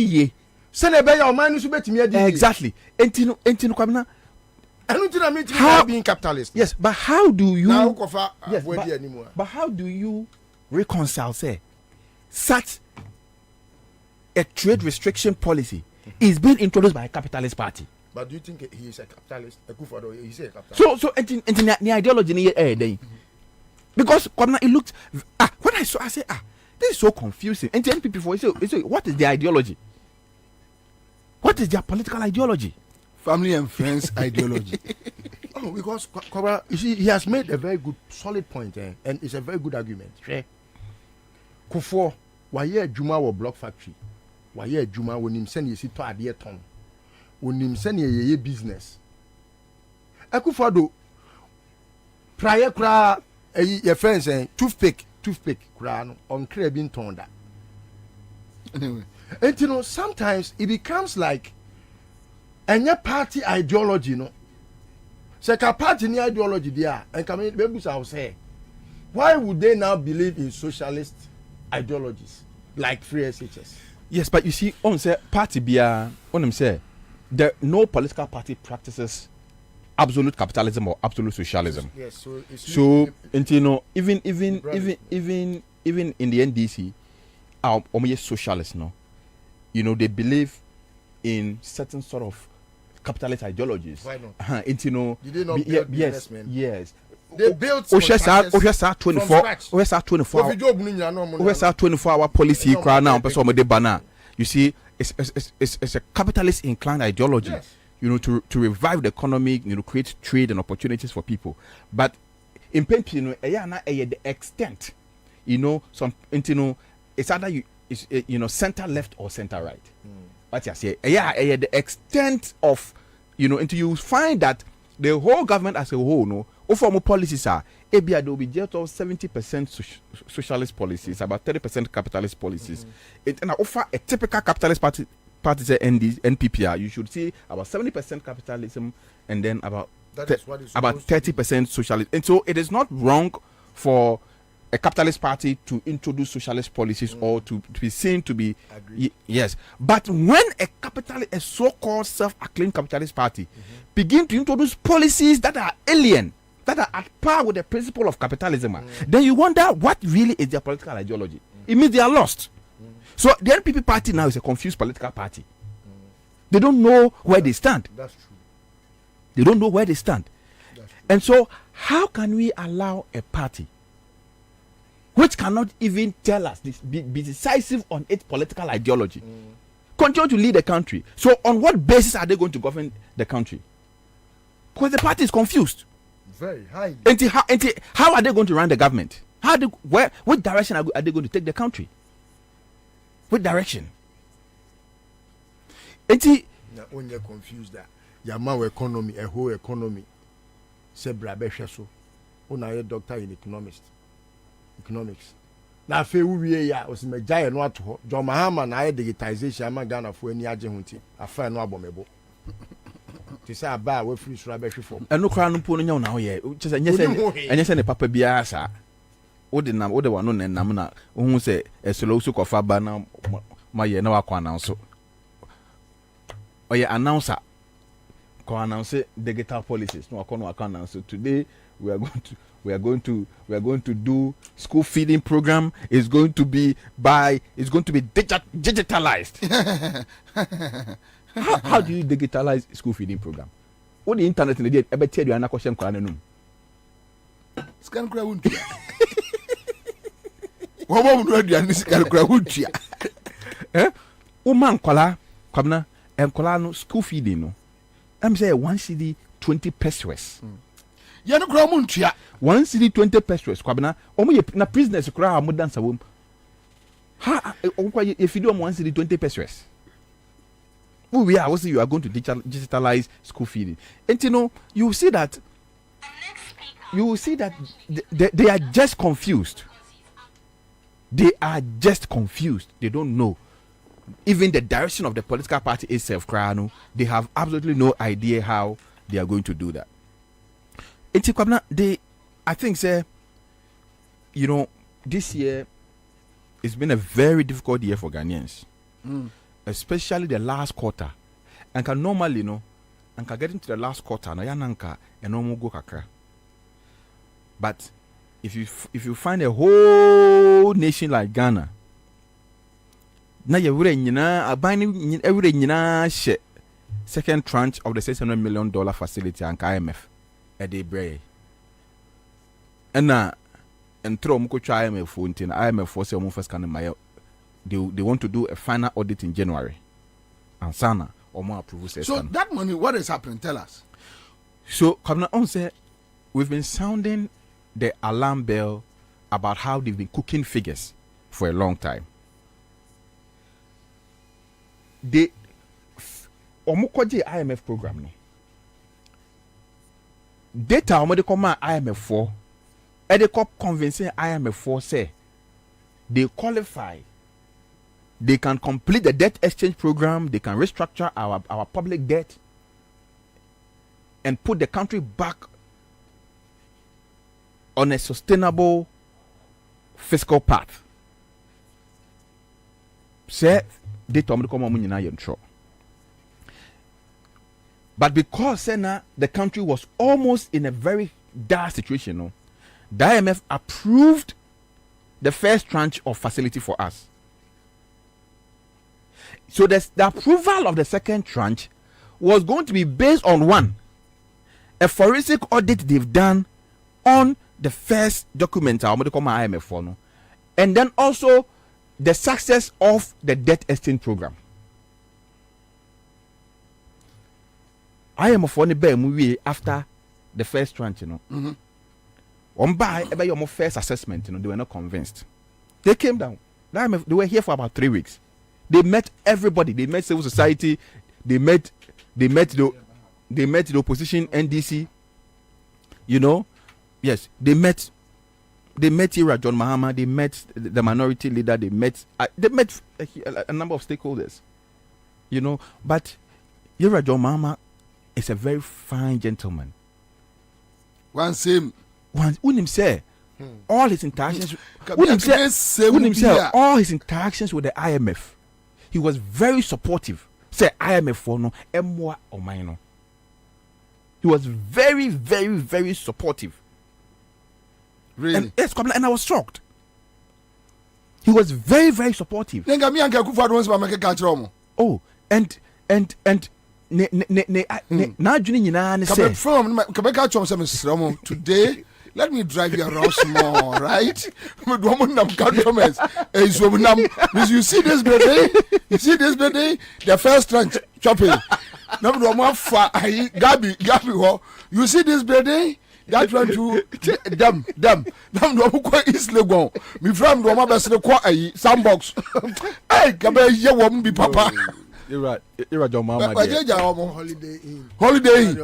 ye. Se na be ya oman no so betimi adi. Exactly. Enti no Kwabena. Enu nti na me how being capitalist. Yes, but how do you now kofa avoid anymore. But how do you reconcile say such a trade restriction policy is being introduced by a capitalist party? But do you think he is a capitalist? He's a capitalist. So the ideology in here, because it looked when I saw, I said, this is so confusing. And then people say, what is their ideology? What is their political ideology? Family and friends ideology. Because you see, he has made a very good, solid point, and it's a very good argument. Kufo, why Juma or block factory? Why Juma when him send you see to adhere ton? When him send ye business. Ekufado prior kra your friends saying toothpick kra no on crabin tonda. Anyway. And sometimes it becomes like any party ideology, no. So a party ni ideology there and come in baby say why would they now believe in socialist ideologies like free SHS? Yes, but you see, on say party bia on him say there no political party practices absolute capitalism or absolute socialism. Yes, so you know, even in the NDC, socialists, no, you know, they believe in certain sort of capitalist ideologies. Why not? You know, did they not build yes. They built 24 24-hour policy now. You see, it's a capitalist inclined ideology. Yes. You know, to revive the economy, you know, create trade and opportunities for people. But in Pempi, you know, the extent, you know, it's either center left or center right. What you say? The extent of, you know, until you find that the whole government as a whole, no, formal policies are there will be just 70% socialist policies, about 30% capitalist policies. And offer a typical capitalist party say NPPR, you should see about 70% capitalism and then about 30% socialism. And so it is not wrong for a capitalist party to introduce socialist policies or to be seen to be yes. But when a so-called self-acclaimed capitalist party begin to introduce policies that are alien, that are at par with the principle of capitalism, then you wonder what really is their political ideology. It means they are lost. So the NPP party now is a confused political party. They don't know where they stand. That's true. They don't know where they stand. And so how can we allow a party which cannot even tell us this, be decisive on its political ideology, continue to lead the country? So on what basis are they going to govern the country? Because the party is confused. Very high. How are they going to run the government? Which direction are they going to take the country? Which direction? When you're confused, that your man economy, a whole economy, say brabesha so. When I doctor in economics. Now, fe we ya was me giant no to John Mahama na digitization am Ghana for any agye hunti. Afa no abomebo. Ti say aba we free sura be hwe fom. Eno kra no po no nya na wo ye. Enye se ne papa bia sa. Wo de wano na nam na wo hu se esolo su kofa ba na ma ye na wakwa na so. Oye announcer ko announce digital policies no akọ no aka announce today we are going to do school feeding program is going to be digitalized. How do you digitalize school feeding program? What the internet in the day ever tell you an question kwanenum? Scan kra wuntia. Wo mo do aduane scan kra wuntia. Woman kwala kwabna enkwala no school feeding no. I'm say 1 cedi 20 pesos. Ya no kra muntua. 1 cedi 20 pesos kwabna omo ye na prisoners kra mo dansa wom. Ha okwa ye feed om 1 cedi 20 pesos. We are also you are going to digitalize school feeding. And you know, you will see that they are just confused. They are just confused. They don't know. Even the direction of the political party itself, they have absolutely no idea how they are going to do that. I think, sir, you know, this year it's been a very difficult year for Ghanaians. Especially the last quarter. And can normally, you know, and can get into the last quarter, no yananka and no go kakra. But if you find a whole nation like Ghana, na you buying every share second tranche of the $600 million facility and IMF at the break. And now and throw mko try IMF for IMF for say first can my they want to do a final audit in January. And Sana or more approval. So that money, what is happening? Tell us. So Kwabena Ansah, we've been sounding the alarm bell about how they've been cooking figures for a long time. They IMF program no. Data omode come IMF for they convincing IMF for say they qualify. They can complete the debt exchange program. They can restructure our public debt and put the country back on a sustainable fiscal path. Say, they told me to come on in intro. But because the country was almost in a very dire situation, no, the IMF approved the first tranche of facility for us. So the approval of the second tranche was going to be based on a forensic audit they've done on the first document, IMF for, no, and then also the success of the debt exchange program. IMF for the movie after the first tranche, you know. By your first assessment, you know, they were not convinced. They came down. They were here for about 3 weeks. They met everybody. They met civil society. They met the opposition, NDC. You know, yes, they met Ira John Mahama. They met the minority leader. They met a number of stakeholders. You know, but Ira John Mahama is a very fine gentleman. One him say all his interactions. All his interactions with the IMF, he was very supportive. Say IMF for no more or minor. He was very, very, very supportive. Really? And, yes, and I was shocked. He was very, very supportive. Oh, and today, let me drive you around small, right? You see this building? You see this building? The first tranche chopping. You see this building? That went to them. Is Legon. Me from the best sandbox. Hey, come here, woman, be papa. Ira John Mahama. Holiday Inn.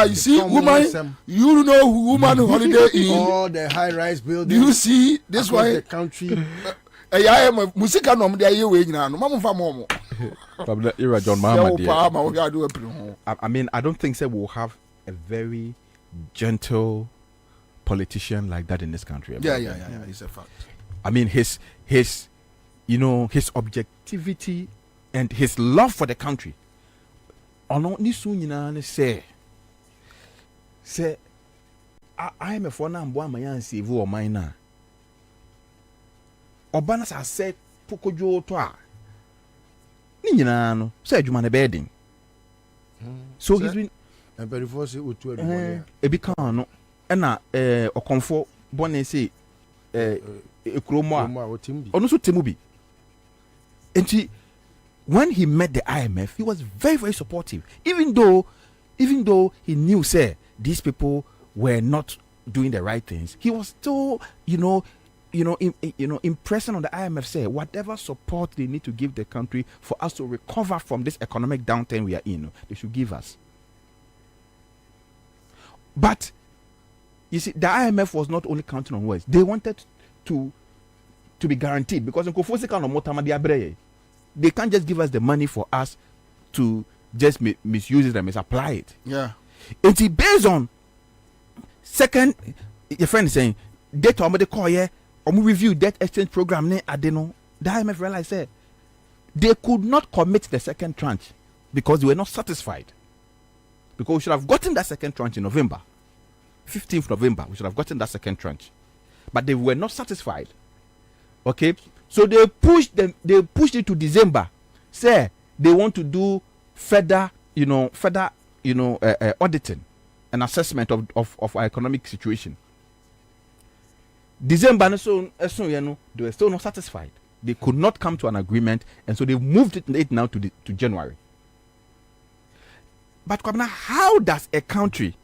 You see, woman, you know woman Holiday Inn. All the high-rise buildings. Do you see this one? The country. I am a music and I'm there. You know, Mama Famomo. Ira John Mahama. I mean, I don't think we'll have a very gentle politician like that in this country. Yeah, it's a fact. I mean, his objectivity and his love for the country. Ono ni sunyina say I am a phone number one man save or mine. Obanas has said Pokojo toa. Nina no say Jumane bedding. So he's been and very force it to a bicano and or comfort bonne say Nkrumah or no so Timubi. And when he met the IMF, he was very, very supportive. Even though he knew, these people were not doing the right things, he was still, impressing on the IMF, whatever support they need to give the country for us to recover from this economic downturn we are in, they should give us. But you see, the IMF was not only counting on words; they wanted to be guaranteed because they can't just give us the money for us to just misuse it and misapply it. Yeah. It's based on second, your friend is saying, data on the call, review debt exchange program, the IMF realized they could not commit the second tranche because they were not satisfied. Because we should have gotten that second tranche in November. 15th November, we should have gotten that second tranche. But they were not satisfied. Okay? So they pushed it to December. Say they want to do further auditing and assessment of our economic situation. December, so they were still not satisfied. They could not come to an agreement, and so they moved it now to January. But Kwabena, how does a country,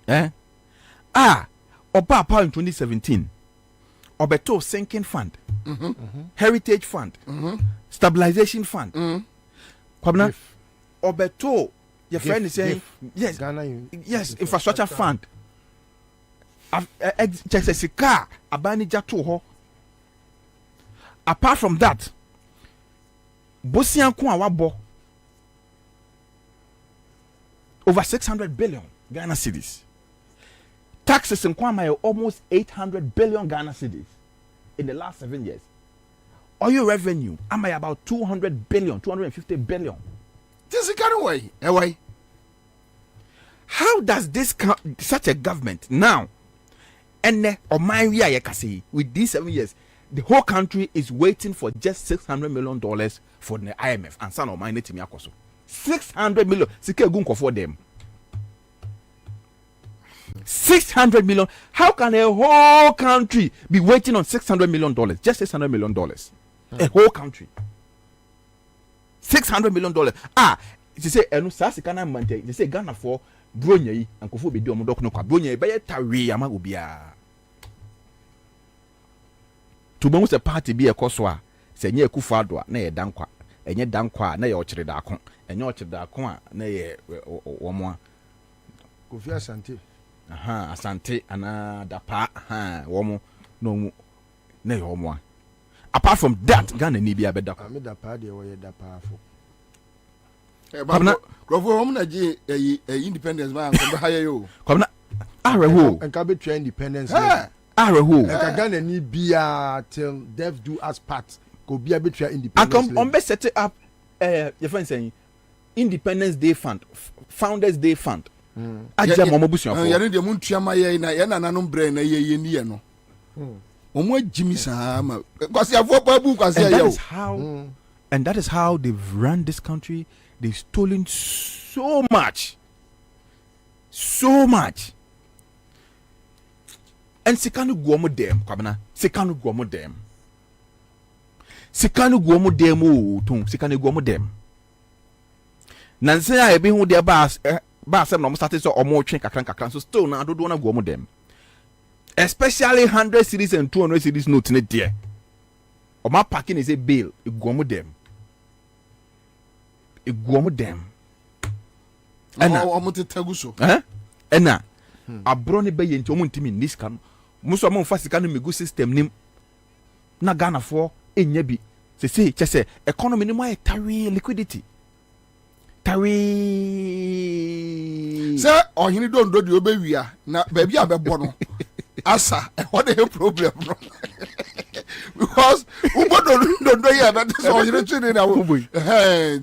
Oba in 2017, Obeto sinking fund, heritage fund, stabilization fund, Kwabena, Obeto, your friend is saying, yes, infrastructure fund. Apart from that, Bosian Kwawabo over 600 billion Ghana cedis. Taxes in Kwame are almost 800 billion Ghana cedis in the last 7 years. Oil revenue am I about 200 billion, 250 billion This is kind of way. Why? How does this such a government now, and or my with these 7 years, the whole country is waiting for just $600 million for the IMF and son of mine $600 million. For them. 600 million. How can a whole country be waiting on $600 million? Just $600 million. A whole country. $600 million. They say, they say Ghana for Bronya and Kofu be doing Modok Bronya by a Tari Yamagubia. To bounce a party be a Koswa, say near Kufadwa, nay Dankwa, and yet Dankwa, nay Orchardakon, and Orchardakon, nay Wamwa. Kofi Asante. Asante, ana dapa, womo, no, nay homo. Apart from that, Ghana need be a better. I made a party where you're powerful. Kwabena independence man come hire you. Kwabena Areho and can be train independence. Areho. And Ghana need be till death do us part. Go be a bit independence. And come on be set up your friend saying Independence Day Fund, Founders Day Fund. Aja momo busu afo. Ya de muntua ye na ye na nanom bre na ye ni no. Omo jimi sa ma. Kwasi afo pa bu kwasi ya yo. And that is how they've run this country. They've stolen so much. So much. And Sikanu Guomo dem, Kwabena. Sikanu Guomo dem. Sikanu Guomo dem o tung. Sikanu Guomo dem. Nanse I be who their bas sem no started so or more train kakran. So still now I don't wanna Guomo dem. Especially 100 cities and 200 cities note in it there. Or my parking is a bill. Guomo dem. Iguomo dem. Ena omote taguso. Ena abroni be yenti omontimi niska no. Muso amon fasika no megu system nim. Na Ghana for enya bi. Se chese economy ni mo tari liquidity. Tari se ohini dondo de obewia na baby abebo no. Asa what the problem no. Because dondo here that is all you training na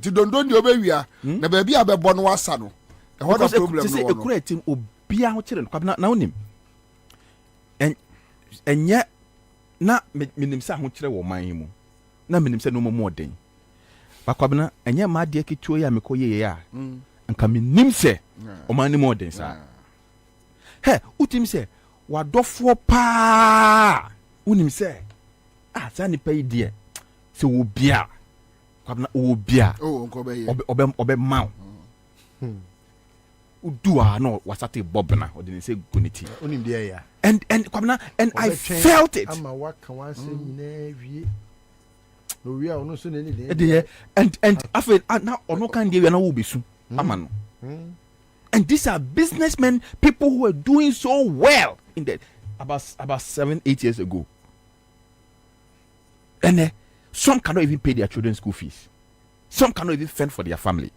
ti dondo ni obewia na baby abebo no asa no. What the problem no. Say ekura team obia ho kire no kwabena na onim. Enya na minim sa ho kire wo man mu. Na minim se no mo den. Ba kwabena enya ma de kituo ya mekoye ya. Anka minim se o man ni mo den sa. He utim se wadofo pa unim se sa ni pay die se wo bia kwabena wo bia obe maw udua no wasate bobna odin say guniti unim dia ya and kwabena and I felt it ama waka wan say nyina wie no wie a ono so na ni de and afa na ono kan dia na wo besu ama no and these are businessmen, people who were doing so well in the about 7-8 years ago. And some cannot even pay their children's school fees. Some cannot even fend for their family.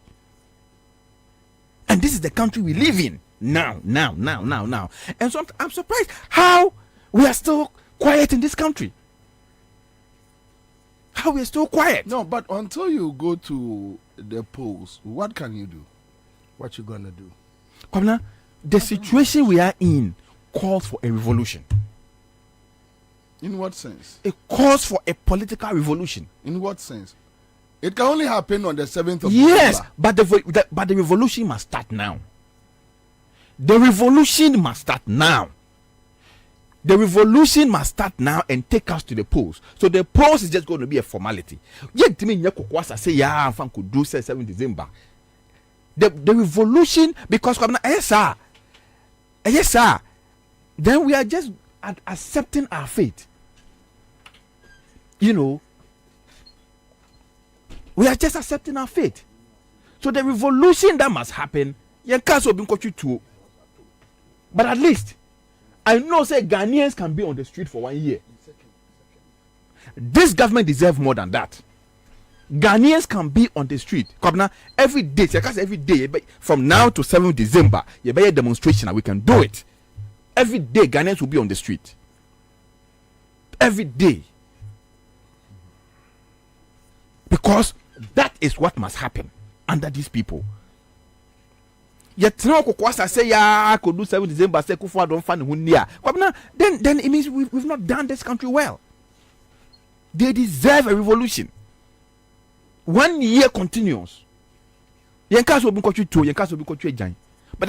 And this is the country we live in now. And so I'm surprised how we are still quiet in this country. How we are still quiet. No, but until you go to the polls, what can you do? What you gonna do? Kwabena, the situation we are in calls for a revolution. In what sense? It calls for a political revolution. In what sense? It can only happen on the 7th of Yes, December. but the revolution must start now. The revolution must start now. The revolution must start now and take us to the polls. So the polls is just going to be a formality. Yet to me, say yeah, fan could do 7 December. The revolution, because yes sir, then we are just accepting our fate. You know, we are just accepting our fate. So the revolution that must happen, but at least I know say Ghanaians can be on the street for 1 year. This government deserves more than that. Ghanaians can be on the street. Every day, every day, from now to 7th December, you buy a demonstration and we can do it. Every day, Ghanaians will be on the street. Every day. Because that is what must happen. under these people. Yet now Kokwasa say I could do 7 December say Kufuor don't find Hunia. Then it means we've not done this country well. They deserve a revolution. 1 year continuous. But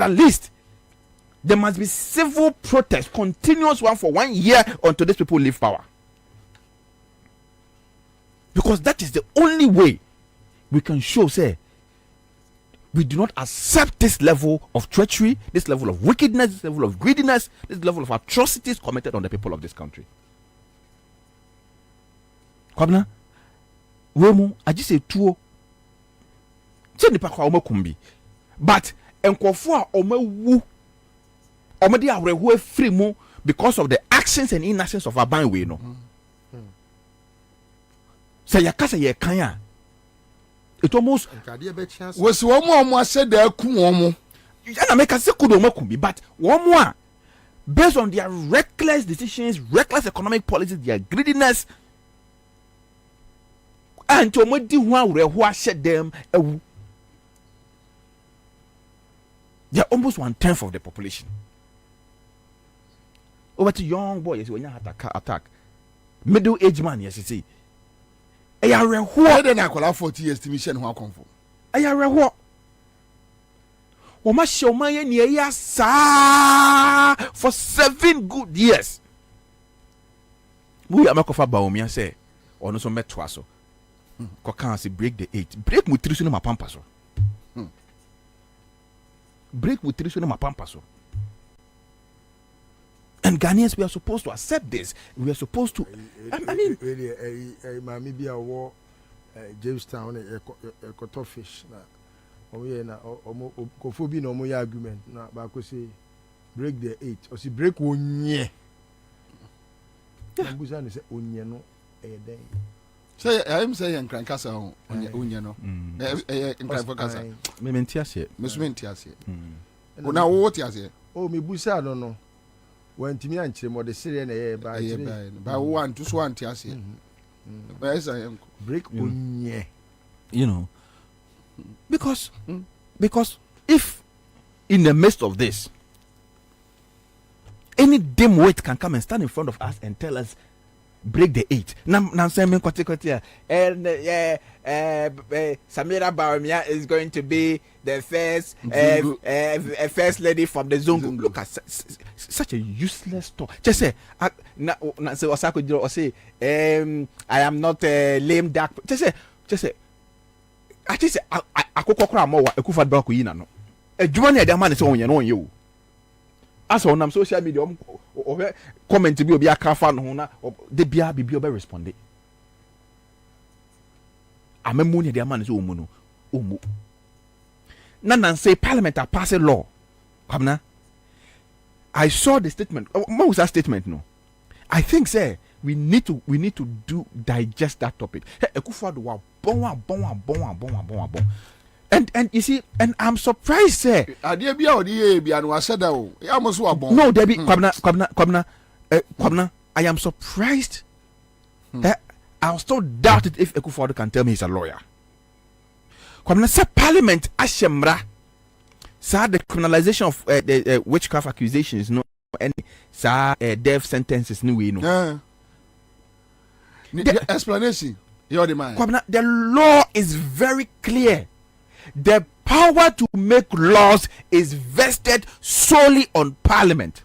at least there must be civil protest, continuous one for 1 year until these people leave power. Because that is the only way we can show, say, we do not accept this level of treachery, this level of wickedness, this level of greediness, this level of atrocities committed on the people of this country. Kwabena, wemu, I just say tuo. But enkofo a omewu, omedi awrehu free mu because of the actions and inactions of Abanwe no. Say yakasa ye kanya. It almost was one more said there kuomo. Yana make us kumbi, but one more based on their reckless decisions, reckless economic policies, their greediness, and to omedi who shed them. They are almost 1/10 of the population. Over to young boys when you attack. Middle-aged man, yes, you see. I are who then I call 40 years to mission who I come for. I are what? Oma show my near sa for 7 good years. We are makofa baomi say or no so met twaso. Kokan say break the 8. Break with 3 my pampaso. Break with 3 my pampaso. And Ghanaians, we are supposed to accept this. We are supposed to. I mean, maybe a war, Jamestown, a cutter fish. Kofobi no more argument. Na bako say break the 8 or see break 1 year. Nambuza say onye no day. Say I'm saying Nkrankasa onye no. Nkrankasa. Me mentiase. Me mentiase. Una what yase? Oh me busa no. When to me and Chimo the Syrian by 1 to 1 tiasi. Break unye. You know, because if in the midst of this any dimwit can come and stand in front of us and tell us break the 8. Now saying and Samira Baumia is going to be the first lady from the Zongos. Look at such a useless talk. Just say I am not a lame duck. Just say I just say I could cry more a kufad bakuina no. A Juani the man is on you. As on am social media comment to be a car fan or the bia be responded. I'm a money the man is umuno. Nan say Parliament are passing law. Kwabena, I saw the statement. What was that statement? No, I think say we need to digest that topic. And you see, and I'm surprised, say. No, Debbie, Kwabena, I am surprised. I'll still doubt it if Ekufuor can tell me he's a lawyer. Kwabena, say Parliament Ashemra, say the criminalization of the witchcraft accusations, no any death sentences, no way, no. The explanation, you're the man. Kwabena, the law is very clear. The power to make laws is vested solely on Parliament.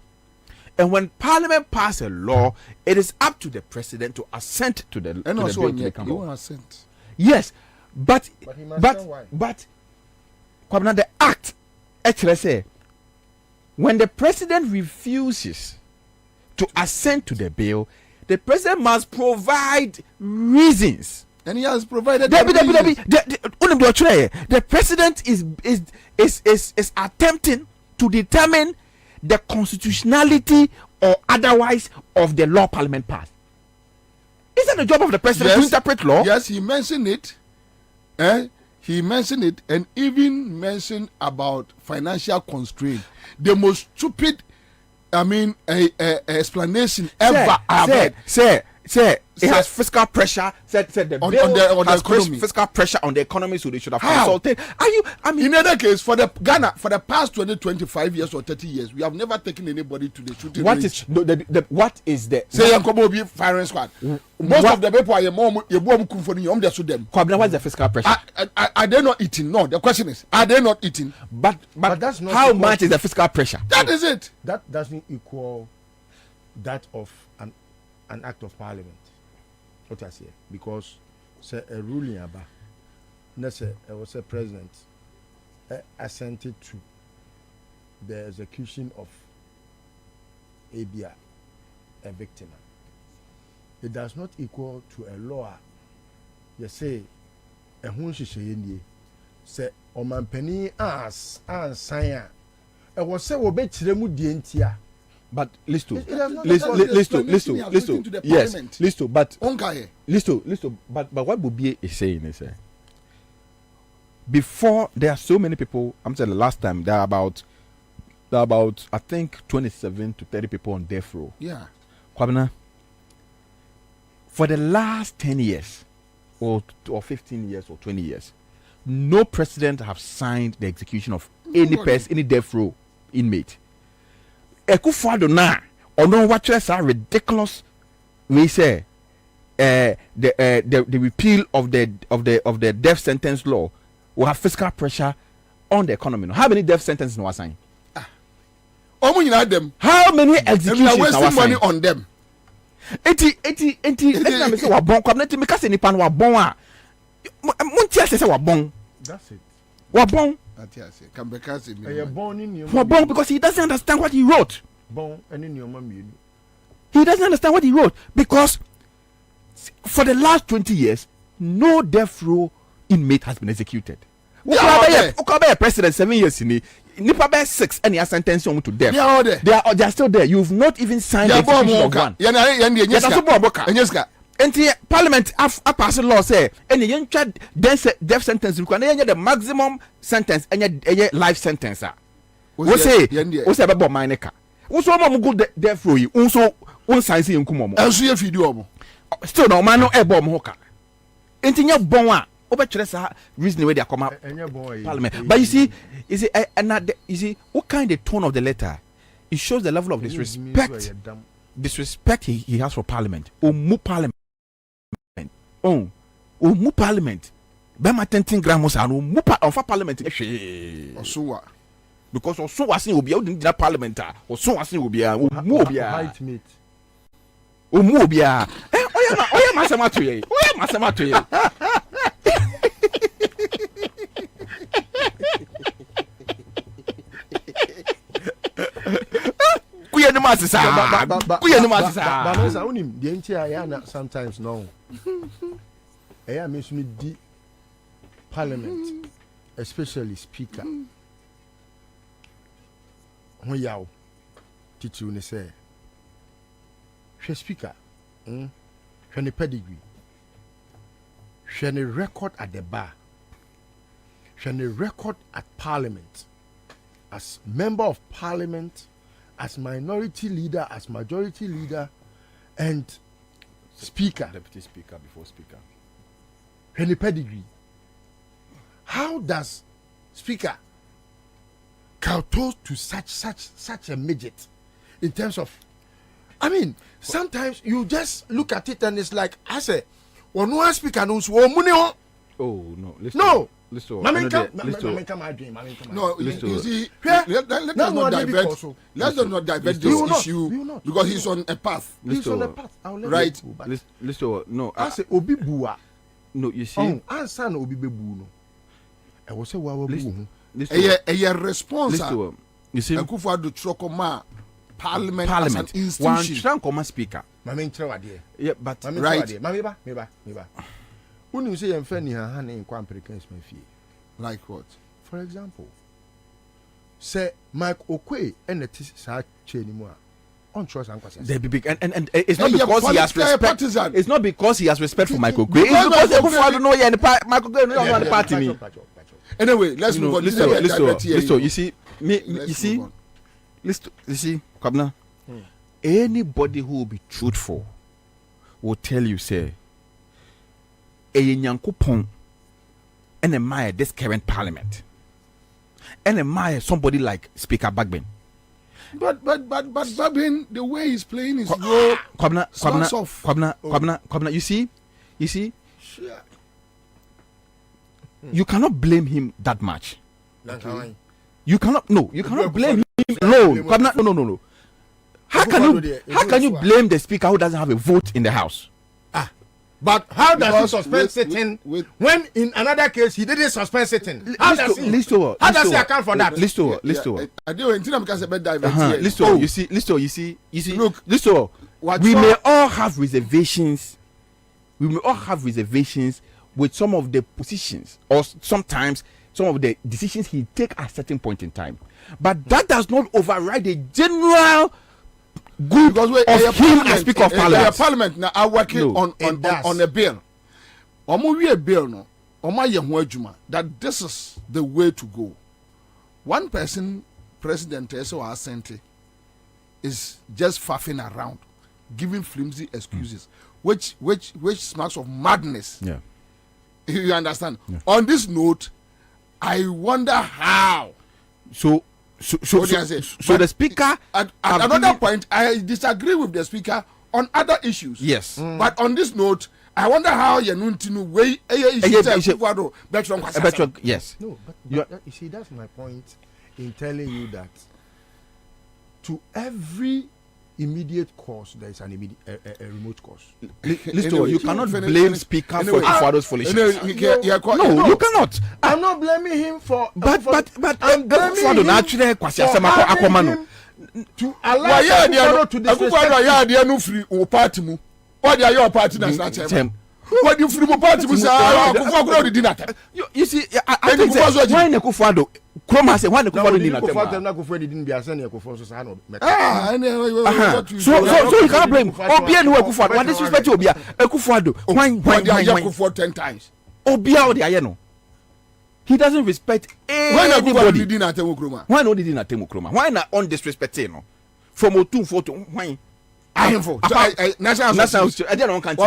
And when Parliament passes a law, it is up to the President to assent to the and to also the bill to become law. Assent. Yes, but Kwabena, the act actually say when the President refuses to assent to the bill, the President must provide reasons. And he has provided. The President is attempting to determine the constitutionality or otherwise of the law Parliament passed. Isn't the job of the President to interpret law? Yes, he mentioned it. He mentioned it and even mentioned about financial constraint. The most stupid, explanation ever. Sir, say it has fiscal pressure. Said the on bill the has economy. fiscal pressure on the economy, so they should have How? consulted. I mean, in other case, for the Ghana, for the past 20, 25 years or 30 years, we have never taken anybody to the shooting what range. is what is the Say Nkrumah be firing squad. Most of the people are more you bomb for you just them. Kwabena, what's the fiscal pressure? Are they not eating? No, the question is, are they not eating? But that's not how equal. much is the fiscal pressure? That is it. That doesn't equal that of an act of parliament. What I say, because say a ruling about, let's say I was a president assented to the execution of a victim. It does not equal to a law. You say a hunshi say oman penny as sign. I was say we bet remu dientia. But listo, but what Bobie is saying is before there are so many people. I'm saying the last time there are about I think 27 to 30 people on death row. Yeah. Kwabena, for the last 10 years or 15 years or 20 years, no president have signed the execution of any person, any death row inmate. Ekufado na ono watches are ridiculous. We say the repeal of the death sentence law will have fiscal pressure on the economy. How many death sentences no assign? How many executions are wasting money on them? 80 let me say wa bon kwabena me kase nipa no wa bon a muntia say wa bon. That's it. Wa bon. Born because he doesn't understand what he wrote. He doesn't understand what he wrote because for the last 20 years, no death row inmate has been executed. Ukabe president 7 years in Nipa be 6 and he has sentenced him to death. They are still there. You've not even signed the execution of one. And the parliament have passed a law say any young child death sentence require the maximum sentence and life sentence. We say about Mineka. Also, good death row. Also, one size in Nkrumah. Still, no man, no ebo moka. Entinya bonwa. Obetresa reason where they come out parliament. But you see, what kind of tone of the letter? It shows the level of disrespect he has for parliament. Mu parliament. Mu parliament. Bema 10 grams and mu parliament. Because also was in Obia in that parliament. Also was in Obia. Mubia. Oya Masamatu. Oya Masamatu. Sometimes no. I miss me the parliament, especially speaker. When you teach you say, she speaker, when a pedigree, she a record at the bar, she a record at parliament, as member of parliament, as minority leader, as majority leader, and speaker, deputy speaker before speaker. When a pedigree. How does speaker kowtow to such a midget in terms of? I mean, sometimes you just look at it and it's like I say, "One one speaker knows what money on." Oh no! Listen, no. Listen. No, you see, let's not divert this issue because he's on a path. He's on a path. Right? Listen. No. I say Obi Bua. No, you see. Answer no Obi Bebu no. I was say wa bu. A response. You see, Akufo-Addo Trokoma Parliament as an institution. One Trankoma speaker. Mami ntrewa de. Yeah, but right. Mami ba. When you say I'm funny, hand in Americans my fee. Like what? For example, say Mike Okwe and the Tisa Chenimua on trust and they be big and it's not because he has respect. It's not because he has respect for Mike Okwe. It's because I don't know Mike Okwe no the party me. Anyway, let's move on. Listen. You see, Kwabena. Anybody who will be truthful will tell you, say, a Nyankopon and admire this current parliament, and admire somebody like Speaker Bagbin. But Bagbin, the way he's playing his role, Kwabena, you see, sure. You cannot blame him that much. Okay. You cannot blame him. No. How can you blame the speaker who doesn't have a vote in the house? But how does he suspend sitting when in another case he didn't suspend sitting? How does he account for that? List over. You see. Look, we may all have reservations. With some of the positions or sometimes some of the decisions he take at a certain point in time. But that does not override the general good of him as Speaker of Parliament. Parliament now are working on a bill. A bill no. That this is the way to go. One person, President Teso Asante, is just faffing around, giving flimsy excuses, which smacks of madness. Yeah. You understand? Yeah. On this note, I wonder how. So the speaker. At another point, I disagree with the speaker on other issues. Yes. But on this note, I wonder how you way. Yes. No, but you see, that's my point in telling you that to every immediate cause there is an a remote cause. Listen, you cannot blame speaker for Kufuor's foolishness. No, you cannot. I'm not blaming him for. But I'm blaming him for having him to allow Kufuor to disrespect. What are your party that's not him? What you free party to say? You see, I think why Kufuor? Nkrumah say why Kufuor didn't so you can't blame Obia no Kufuor. What disrespect Obia? Kufuor why Kufuor 10 times. Obia the ayeno. He doesn't respect anybody. Why didn't Nkrumah? Why not didn't Nkrumah? Why not on disrespecting no? From Otum photo why? National I don't can't.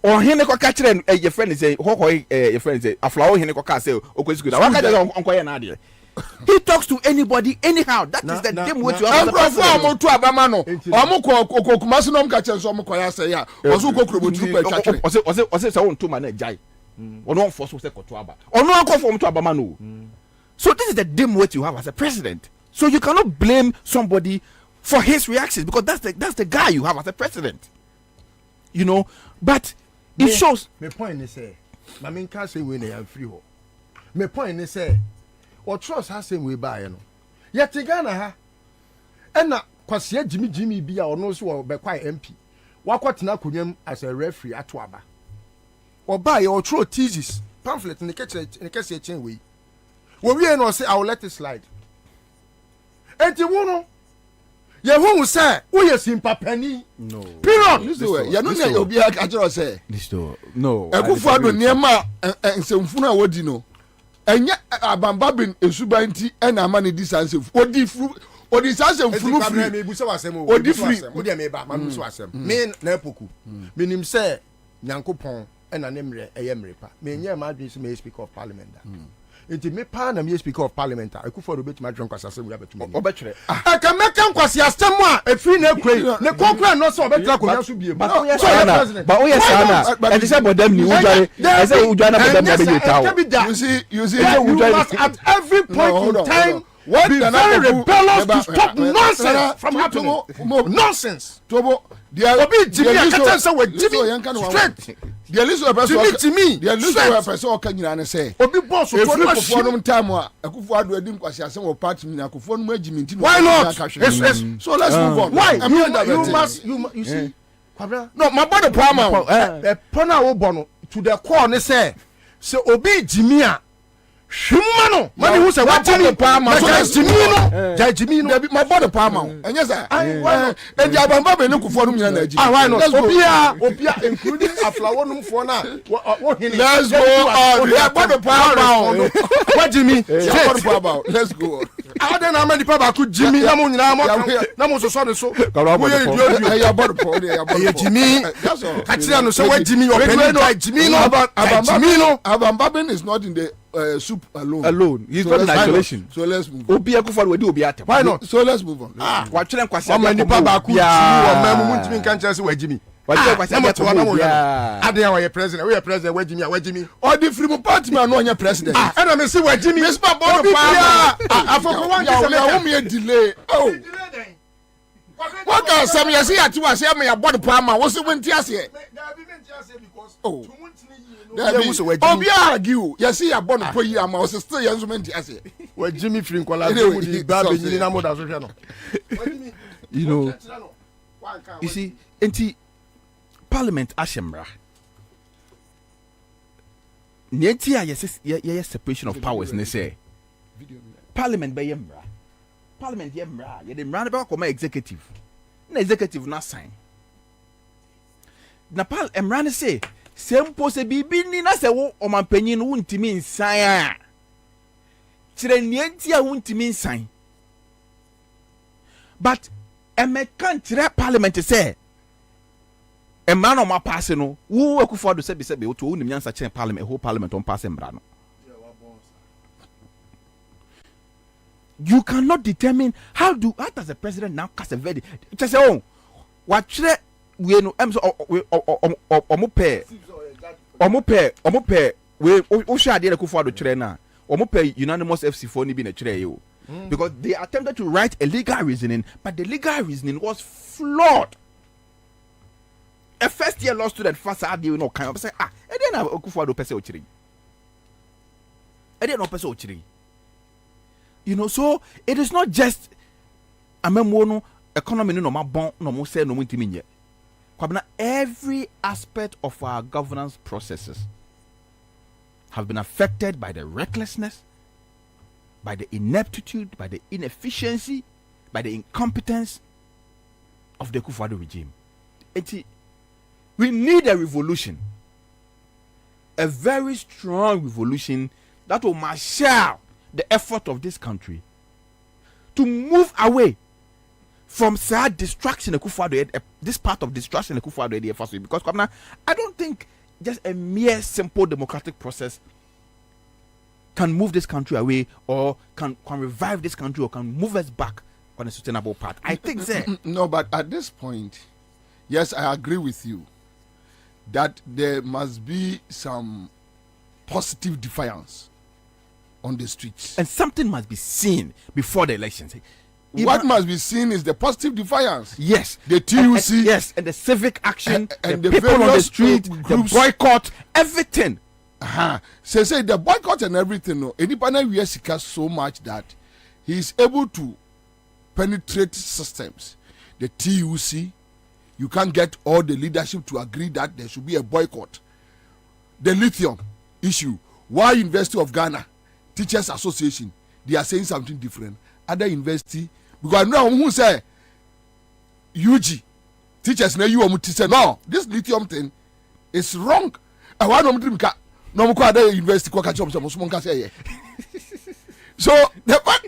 Or hene ko catch your friend is a your friend is a flower hene ko ka say okwesikuda. He talks to anybody anyhow. That is the damn way to have. So this is the dim weight you have as a president. So you cannot blame somebody for his reactions because that's the guy you have as a president. You know, but it shows. My point is say, I mean, can't say when I am free. My point is say, or trust has same way by no. Yet Ghana ha, and na kwasi Jimmy be or no so be quite MP. Wakwatina kunyem as a referee at Waba. Or buy or throw thesis pamphlet in the case chain way. When we no say I will let it slide. And you know. Ye who say we are sympathy. No. Period. You know obi akachiro say. No. Kufuor do niema nsemfunu a wodi no. Enye abambabin esuba nti na ama ne disanse. Odi sansemfunu free. Me busa wasem o. Odi free. Odi me ba ma busa wasem. Me na epoku. Me nim say Nyankopon na nemre eyemre pa. Me nye ma adwin so me speaker of parliament da. Enti me pa na me speaker of parliament Kufuor obet ma dwen kwasa asem we abetum. Obetwere. Aka meka nkwasi asem a efiri na ekwe. Ne konkre no so obetira konya so biem. But we sana. And say bodam ni ujare. I say ujare na bodam na be yetawo. You see you must at every point in time be very rebellious to stop nonsense from happening. Nonsense. Tobo Obi Jimmy akata say we Jimmy straight. The list of person Jimmy the list of person o kan nyina ne say Obi boss to Kufuor no time a Kufuor do adim kwasi asem o party mi na Kufuor no agimi nti. Why not? Yes. So let's move on. Why? You see Kwabena. No, my body palm pona wo bono to the core ne say Obi Jimmy a Shumano, money who say what Jimmy Palmer, Jimmy no, my body Palmer, and yes, and Yabamba no Kufuor no energy. Why not? Obia, including a flower for now. Let's go on. What Jimmy? Let's go on. I don't know many people could Jimmy Namo so so. Jimmy. Kachiano so where Jimmy or Jimmy no. Babin is not in the soup alone. He's not in isolation. So let's move. Obi Akufo we do obi atem. Why not? So let's move on. Watching kwasi. How many people could Jimmy or memu Jimmy can chance where Jimmy. Ade our president, we are president where Jimmy. Or the free party man no anya president. And I see where Jimmy. Miss Baba I for one me delay. Oh. What can some you see at you say me about palma was it when tiase? Oh. Obi argue. You see about the poyi am was still instrument tiase. Where Jimmy Frinkola with the baby ni na moda so no. You know. You see, enti Parliament ashemra. Nieti a yes separation of powers ne say. Parliament be yemra. Parliament yemra. Ye dem ran about come executive. Na executive na sign. Na emra ne say sempo se bibi ni na se wo omampanyin wo ntimi nsan a. Kire nieti a wo ntimi nsan. But can't Parliament say a man on my passing no who work for the sebi to win the answer Parliament whole Parliament on passing brano. You cannot determine how does the president now cast a verdict? Just say oh what we no omope we o share dey for the chere na omope unanimous FC4 ni bi na chere yo. Because they attempted to write a legal reasoning, but the legal reasoning was flawed. A first year law student first had you know kind of say I didn't have Okufuado pese ochiri. I didn't know pese ochiri. You know, so it is not just amemono economy no ma bon no mo say no ntimi nye. Kwabena, every aspect of our governance processes have been affected by the recklessness, by the ineptitude, by the inefficiency, by the incompetence of the Kufuor regime. We need a revolution, a very strong revolution that will marshal the effort of this country to move away from sad destruction this part of destruction because I don't think just a mere simple democratic process can move this country away or can revive this country or can move us back on a sustainable path. I think so. No, but at this point, yes, I agree with you that there must be some positive defiance on the streets. And something must be seen before the elections. What must be seen is the positive defiance. Yes. The TUC. Yes, and the civic action, and the people on the street, the boycott, everything. Say the boycott and everything. No, anybody we has so much that he is able to penetrate systems. The TUC, you can't get all the leadership to agree that there should be a boycott. The lithium issue. Why University of Ghana Teachers Association, they are saying something different. Other university, because now who say UG teachers na you say no, this lithium thing is wrong. I want no more other university say. So are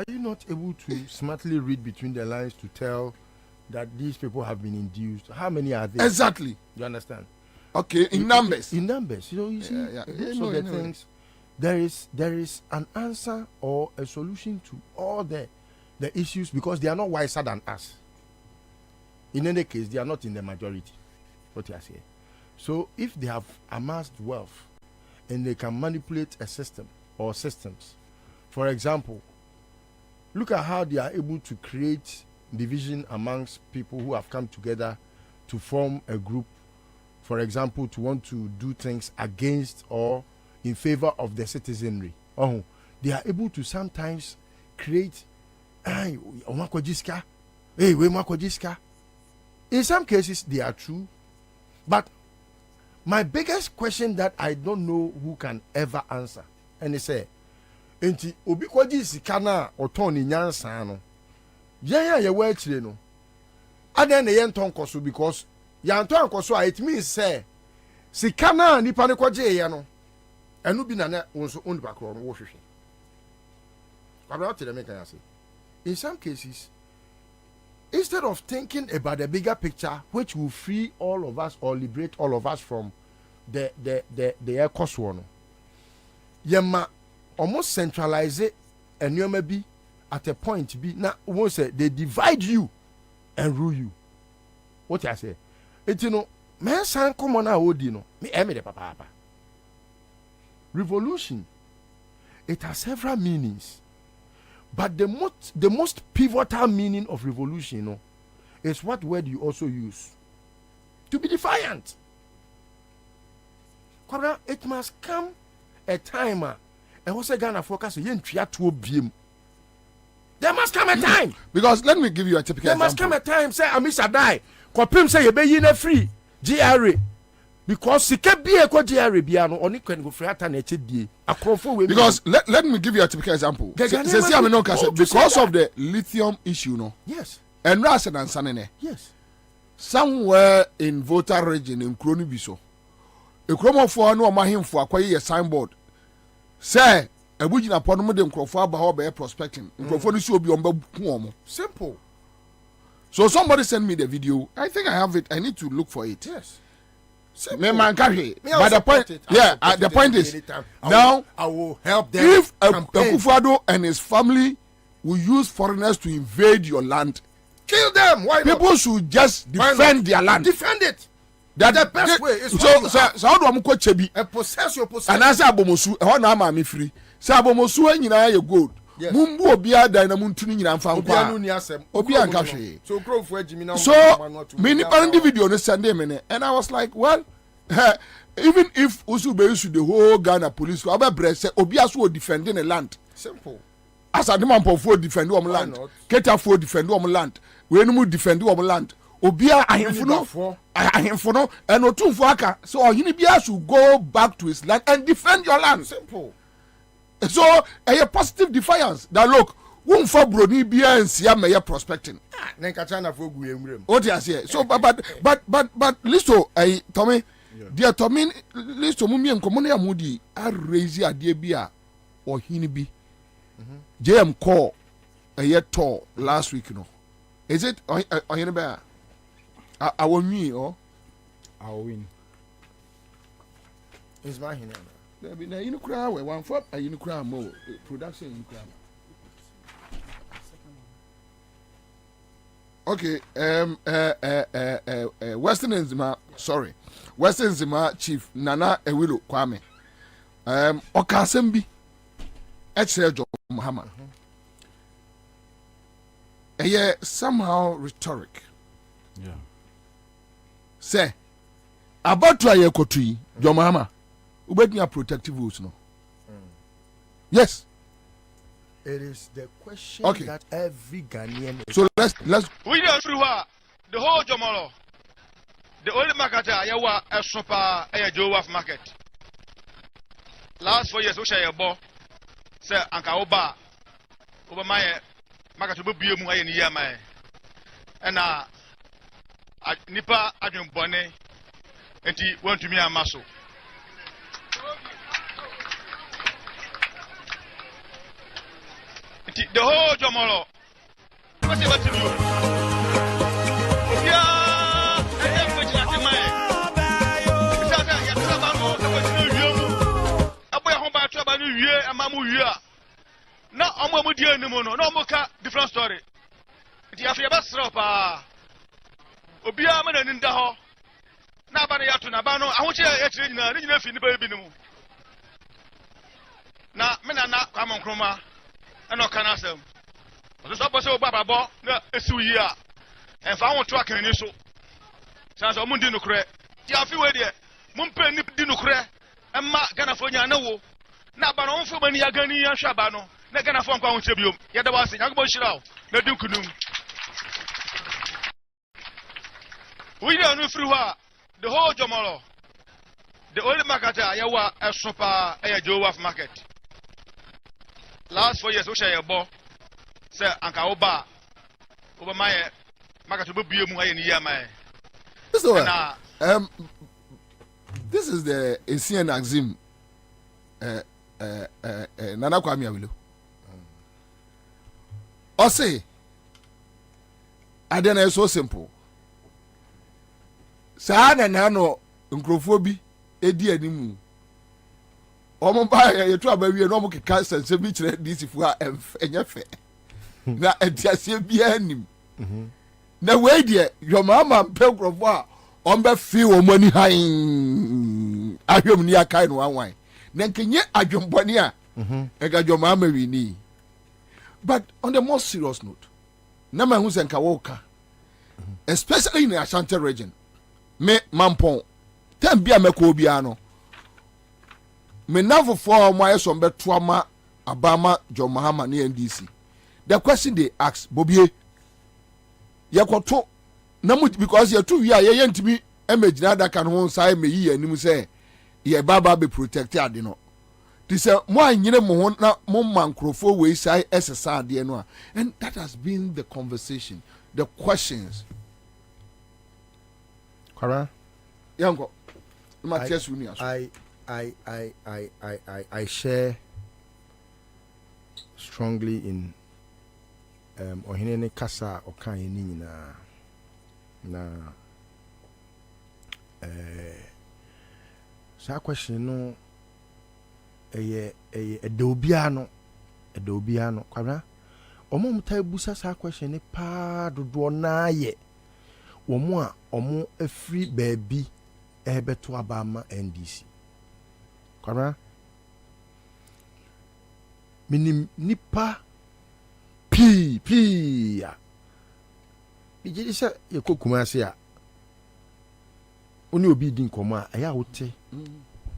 you not able to smartly read between the lines to tell that these people have been induced? How many are there? Exactly. You understand? Okay, in numbers. In numbers. You see, those are the things. There is an answer or a solution to all the issues because they are not wiser than us. In any case, they are not in the majority. What you are saying. So if they have amassed wealth and they can manipulate a system or systems, for example, look at how they are able to create division amongst people who have come together to form a group, for example, to want to do things against or in favor of the citizenry. They are able to sometimes create in some cases they are true, but my biggest question that I don't know who can ever answer, and they say enti obi kwaji sika na oton ni nyansa no ye wa akire no adan na ye nton koso because ya nton koso it means say sika na nipa ne kwaje ye no enu bi na na wonso oni bakro no wo hwehwe In some cases, instead of thinking about the bigger picture, which will free all of us or liberate all of us from the air cost one, yema almost centralize it and you may be at a point be now won't say they divide you and rule you. What I say? It you know, man san come on no me the papa. Revolution, it has several meanings. But the most pivotal meaning of revolution, you know, is what word you also use. To be defiant. It must come a time and what's Ghana focus there must come a time. Because let me give you a typical there example. Must come a time, say Amisa die. Kopim say you be in a free GRA. Because sika bia ko GRA bia no oni kwen go free ata na eche die. Akrofo we. Because let me give you a typical example. Because of the lithium issue, no. Yes. And Rasen and Sanene. Yes. Somewhere in Volta region in Nkrumah biso. Nkrumah for no mahim for akwaye a signboard. Say ebugina pon mo de nkrofo aba ho be prospecting. Nkrofo no si obi omba ku omo. Simple. So somebody send me the video. I think I have it. I need to look for it. Yes. Me man carry. But the point, the point is now I will help them. If Akufo-Addo and his family will use foreigners to invade your land, kill them. Why people not? should just defend their land. Defend it. That's the best way. Is so how do I go chebi? And possess your possession. And answer abomosu. How na ma me free. Say abomosu nyina ye gold. Mumbu obia dan na muntuni nyina mfa nkwa. Obia nka hwe. So grow for Jimmy now. So many video no Sunday mene, and I was like, well, even if Usu be issue the whole Ghana police, Oba say obia so defending the land. Simple. As a demand for defend our land. Keta for defend our land. We no defend our land. Obia ahemfo no and otumfo aka. So ohini bia should go back to his land and defend your land. Simple. So a positive defiance that look won for broni bia nsia me prospecting. Nenka China for gu emrem. What you say? So but listo I Tommy dear Tommy listo mumi enkomo na amudi a raise ade bia ohini bi. JM call a year tour last week no. Is it ohini ba? I will me or I will win. Is my hina. There be na you cry we one for you cry more production you cry. Okay, Western Nzima Chief Nana Ewilo Kwame. Okasembi Echejo Muhammad. Somehow rhetoric. Yeah. Say about to aye kotui Jo Muhammad. Ubetnya protective rules no. Yes. It is the question that every Ghanaian is. So let's we are through the whole Jomolo. The only market yawa a sopa a Joe market. Last 4 years, which I bought, sir, Anka Oba over my market to be a in Yama. And Nipa Adjun Bonnet, and he went to me a muscle. The whole Jomolo. What's it to do? Yeah, I am going to my. Now, I'm going to no more different story. The Afia Stropa Obia Man in Daho. Nabana Yatunabano, I want you to train a regional in the baby. Now, men are not common chroma. I know can ask them. But the supposed Baba Bo, a su year. And if I want to track an issue, sounds a mundi no cre. Tiafi wedia, Mumpe nip dinocre, and Ma Ganafonia no. Nabanon for many Agani and Shabano, Nagana Fon Contribuum, Yadawasi, Agboshirao, the Dukunum. We don't know through her, the whole Jomolo. The only market Yawa a sopa a Joe market. Last 4 years, which I bought, sir, Anka Oba over my market to be in Yama. This is the ACN Axim Nana Kwame Awilo. Ose, I don't know, so simple. Sana nano Nkrumah edi animu. Omo ba ye to abawie no mo keka sense bi kire DC fu a enye fe. Na entiase bia anim. Na we de your mama mpe Nkrumah a ombe fi wo mani han. Ahwem ni akai no anwan. Na nkenye adwombone a ega your mama wi ni. But on the more serious note, na ma hu senka woka. Especially in the Ashanti region. Me mampon tem bia meko bia no me navo for my some betuama abama John Mahama ne NDC. The question they ask Bobie yakoto na mu because you two we are ye ntimi emagina that can ho sai me yi anim say ye baba be protected ade no they say mo anyire mo ho na mo Nkrumah we sai esesa ade no. And that has been the conversation, the questions. Yango, I share strongly in Ohinene Kasa Okan Yini na sa question no edobiano kwabra omo mta busa sa question ne pa dodo na ye womo a omo afri baabi ebeto abama NDC kwabra minim nipa pi ya bigiri se yekokuma se a oni obi din koma aya wote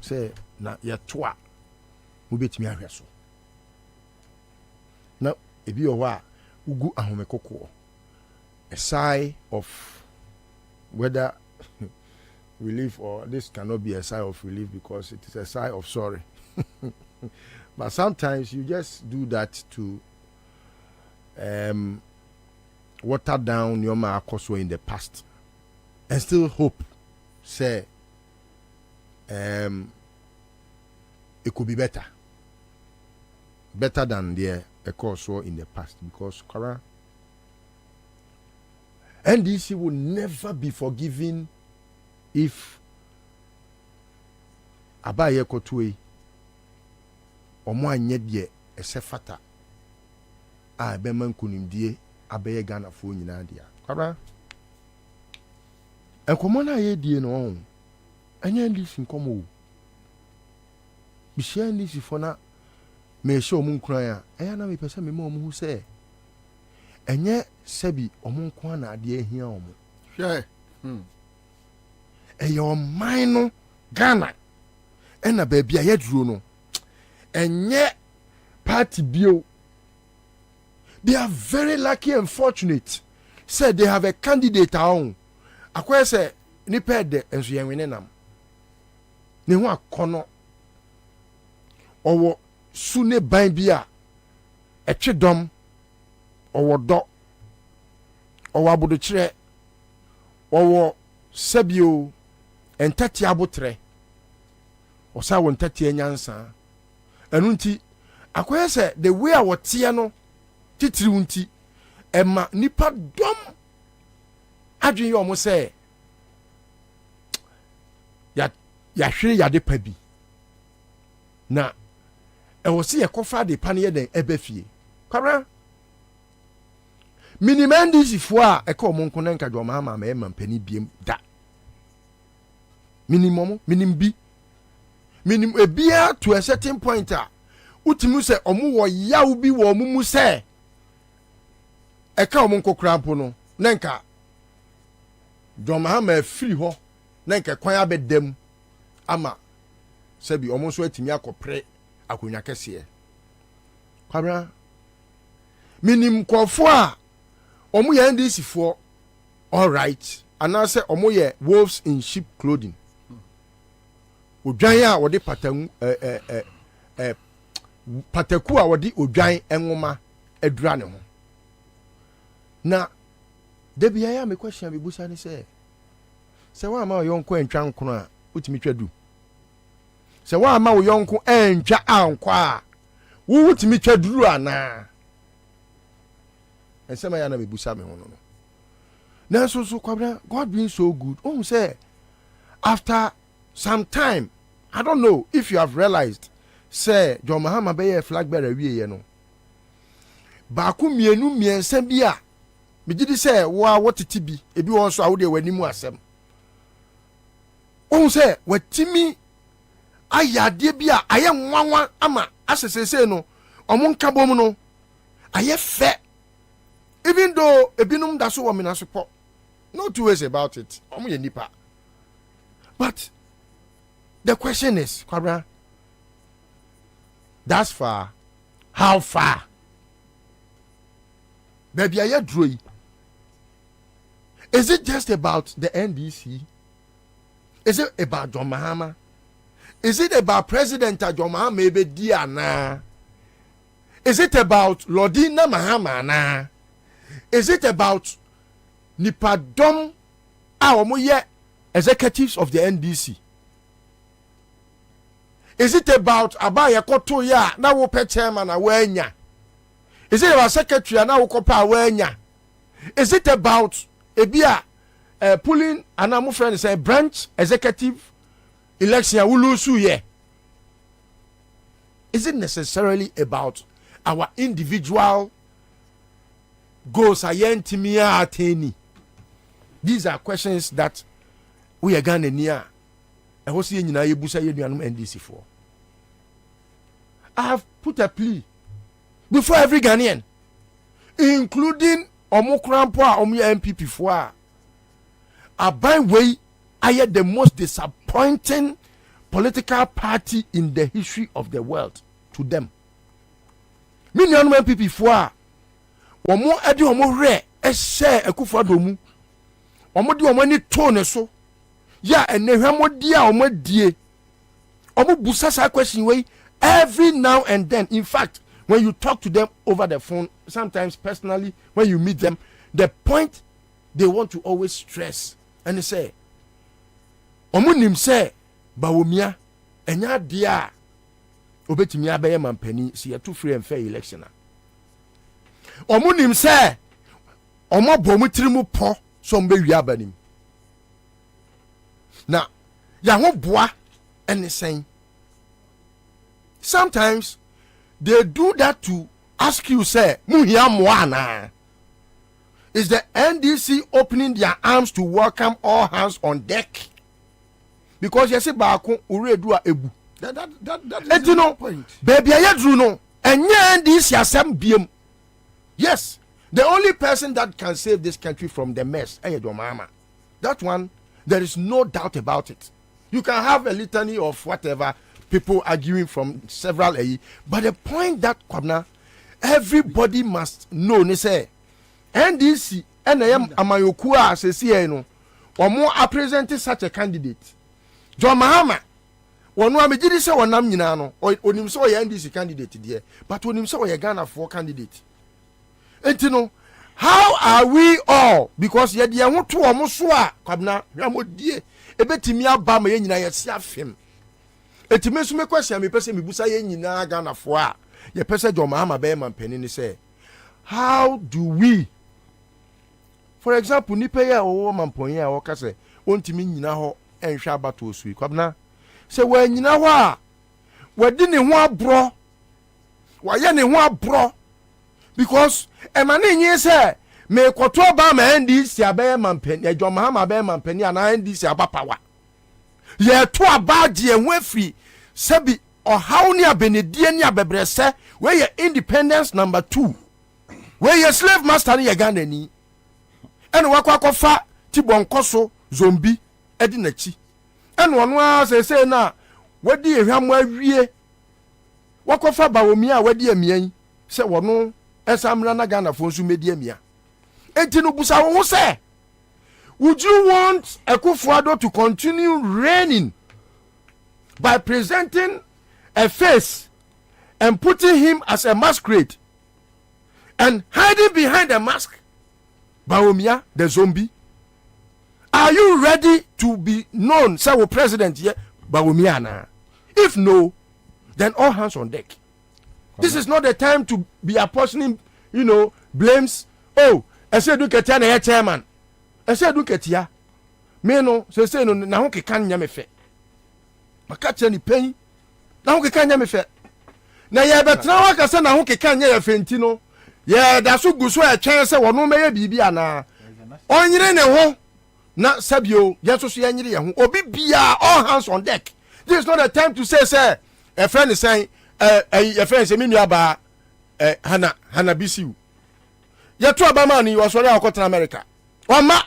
se na yeto a mo betimi ahwe so na ebi o wa ugu ahomekoko a sigh of whether relief or this cannot be a sigh of relief because it is a sigh of sorry. But sometimes you just do that to water down your makoso in the past and still hope say it could be better than the Ekoso in the past, because Kara NDC will never be forgiven if Abaye Kotwe omo anye de esefata a bema nkunimdie abaye Ghana fo nyina dia Kara enkomo na ye die no anya NDC nkomo bishia NDC fo na me show mu nkran a eya na me pese me ma omu se enye sebi omu nkwan na ade ahia omu hwe eyo man Ghana ena ba bia ye duro no enye party bio. They are very lucky and fortunate. Say they have a candidate on akwa se ni pede enso yen wene nam ne ho akono owo sune ban bia etwedom owo do owo abodo kire owo sabio entati abotre osa wo ntati anyansa enunti akoye se the way a wotie no titiri unti ema nipa dom adwen yo mo se ya hwere ya de pa bi na e wo se ye kofa de pa ne ye den ebefie kwabra minimandi sifo a e ka omo nko na nka do ma ma e mampani biem da minimum minimbi minim ebia to a certain point a utimu se omo wo yaw bi wo mumu se e ka omo nko krampo no na nka do ma ma free ho na nka kwan abedam ama sabi omo so atimi akopre akonya kese kwabra minim kofo a omo ya ndisi fo all right anase omo ye wolves in sheep clothing odwan a wode patan pataku a wode odwan enwoma adura ne ho na debia ya me question be busa ni se wa ma yonko entwa nkono a utimi twadu se wa ma yonko entwa ankwa a utimi twaduru ana and some yana be busa me hono. Now so Kwabena, God being so good. Oh say after some time, I don't know if you have realized, say John Mahama be a flag bearer wie ye no. Baako mienu miensa bi a me gidi say wa wotiti bi ebi won so awode wanimu asem. Oh say watimi ayade bi a aye nwanwa ama asesese no omo nka bom no aye fe. Even though ebinum da so wo me na so po. No two ways about it. Omo ye nipa. But the question is, Kwabena, that's far. How far? Baby, are you drawing? Is it just about the NDC? Is it about John Mahama? Is it about President John Mahama maybe Diana? Is it about Lordina Mahama na? Is it about Nipadom Aomoye executives of the NDC? Is it about Abaya Kotoya na wo pe chairman awenya? Is it about secretary na wo kopa awenya? Is it about ebia pulling anamu friend say branch executive election wulusu ye? Is it necessarily about our individual goals ayentimia ateni? These are questions that we are going to near. I was seeing you NDC for. I have put a plea before every Ghanaian, including Omokrampo, Omi MPP for. By way, I had the most disappointing political party in the history of the world to them. Million MPP for. Omo edi omo re e share Akufo Adomu. Omo di omo ni tone so. Ya enehwemo dia omo die. Omo busa sa question way every now and then. In fact, when you talk to them over the phone, sometimes personally, when you meet them, the point they want to always stress and they say, omo nim say bawomia enya dia obetimi abaye mampani si to free and fair election. Omo nim say omo bomu tirimu po so mbe wi abanim. Now, ya ho boa and saying sometimes they do that to ask you say muhia moana. Is the NDC opening their arms to welcome all hands on deck? Because you see baako uredu a ebu. That is no point. Baby ayedru no enye NDC asem biem. Yes, the only person that can save this country from the mess is John Mahama. That one, there is no doubt about it. You can have a litany of whatever people arguing from several but the point that Kwabena, everybody must know, they say NDC and Amayokua says no or more are presenting such a candidate. John Mahama, one wa mejidi say wonam nyina no onim so ye NDC candidate there, but onim so ye Ghana for candidate. Enti no, how are we all, because ye de ho to omo so a Kwabena hwamodie ebetimi aba ma ye nyina ye sia fem. Enti me so me question me pese me busa ye nyina Ghana for a ye pese John Mahama be man panini say, how do we, for example, nipa ye o mamponye a wo ka say ontimi nyina ho enhwa abato osui Kwabena say we nyina ho a wadi ne ho abro wa ye ne ho abro because emane nyi say me kwoto ba ma NDC abaye mampani e John Mahama abaye mampani ana NDC abapawa ye to abaje enhu afri sebi ohaw ni abenedie ni abebrese we ye independence number 2 we ye slave master ni ye Ghana ni ene wakwakofa tibonkoso zombi edi nachi ene ono a sese na wadi ehwam awie wakofa bawomi a wadi amian se wono esamra na Ghana fo nsu medi amia enti no busa wo se, would you want Akufo-Addo to continue reigning by presenting a face and putting him as a masquerade and hiding behind the mask Bawumia the zombie? Are you ready to be known say we president here Bawumia na? If no, then all hands on deck. This is not the time to be apportioning, blames oh ɛsɛ du ketia na yɛ chairman ɛsɛ du ketia me no se no na ho keka nya me fɛ maka kyerɛ ni pɛn na ho keka nya me fɛ na yɛ bɛtena hɔ aka sɛ na ho keka nya yɛ fɛ nti no yɛ da so gu so ɛtwɛn sɛ wɔno mɛyɛ biribi anaa ɔnyere ne ho na sabio yɛn nso so yɛnyere yɛn ho obi bia all hands on deck. This is not the time to say a friend is saying a friend say me nuaba hana bisiu ya to abama ni was sorry akota America oma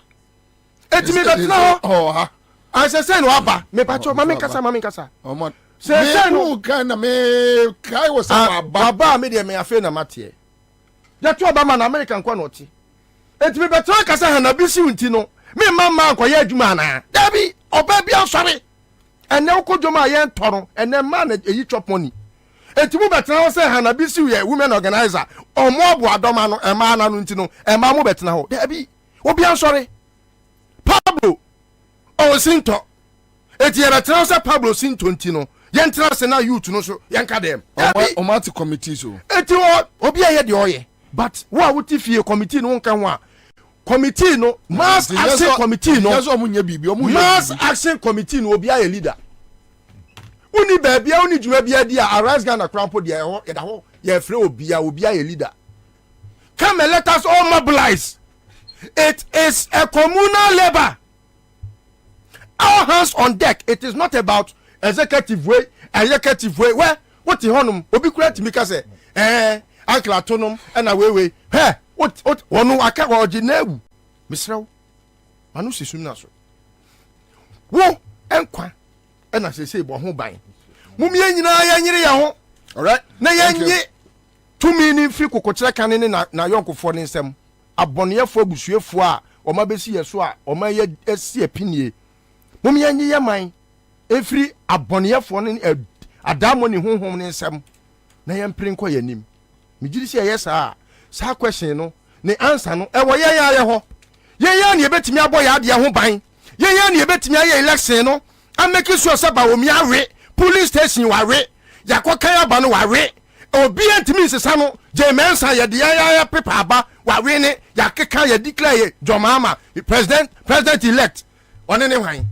etimi betna ho I say no aba me pacho mami kasa oma say no kana me kai was aba me de me afi na mate ya to abama na America nkwa no ti etimi betna kasa hana bisiu nti no me mama akoya adwuma na dabi oba bia sorry ene ukodwoma ye ntoro ene ma na eyi chop money etimu betena ho se hana bisi ye women organizer omo abu adoma no ema na no ntino ema mo betena ho dabi obi ansori Pablo o sinto eti ye betena ho se Pablo sinto ntino ye ntra se na youth no so ye nka dem o mati committee so eti obi aye de oye but wo a wuti fie committee no nka ho a committee no mass action committee no mass action committee no obi aye leader uni baabia uni djuma bia dia arise Ghana crampo dia ho yeda ho ye frɛ obi aye leader come and let us all mobilize. It is a communal labor, all hands on deck. It is not about executive way where what the honum obi kura timi ka say uncle atonom and away hey what wonu aka wo ginewu misrew manu sisu na so wo enkwa na sese bo ho ban mumie nyina ya nyire ya ho alright na ya nye tumi ni fi kokokyere kan ne na yonkofo ne nsem aboneyefo abusuefo a oma besi yeso a oma ye esi apinie mumie nye ya man efiri aboneyefo ne adamo ne honhom ne nsem na ya mprenko yanim migiri se yesa sa question no ne answer no ewo ye ya ho ye ne ebetimi aboya ade ho ban ye ne ebetimi aye election no ameki sure say ba omi awe police station wawe yakokan aba no wawe obi antimi sesa no jemensa ye de ya paper aba wawe ne yakeka ye declare jomama president elect one ne hwan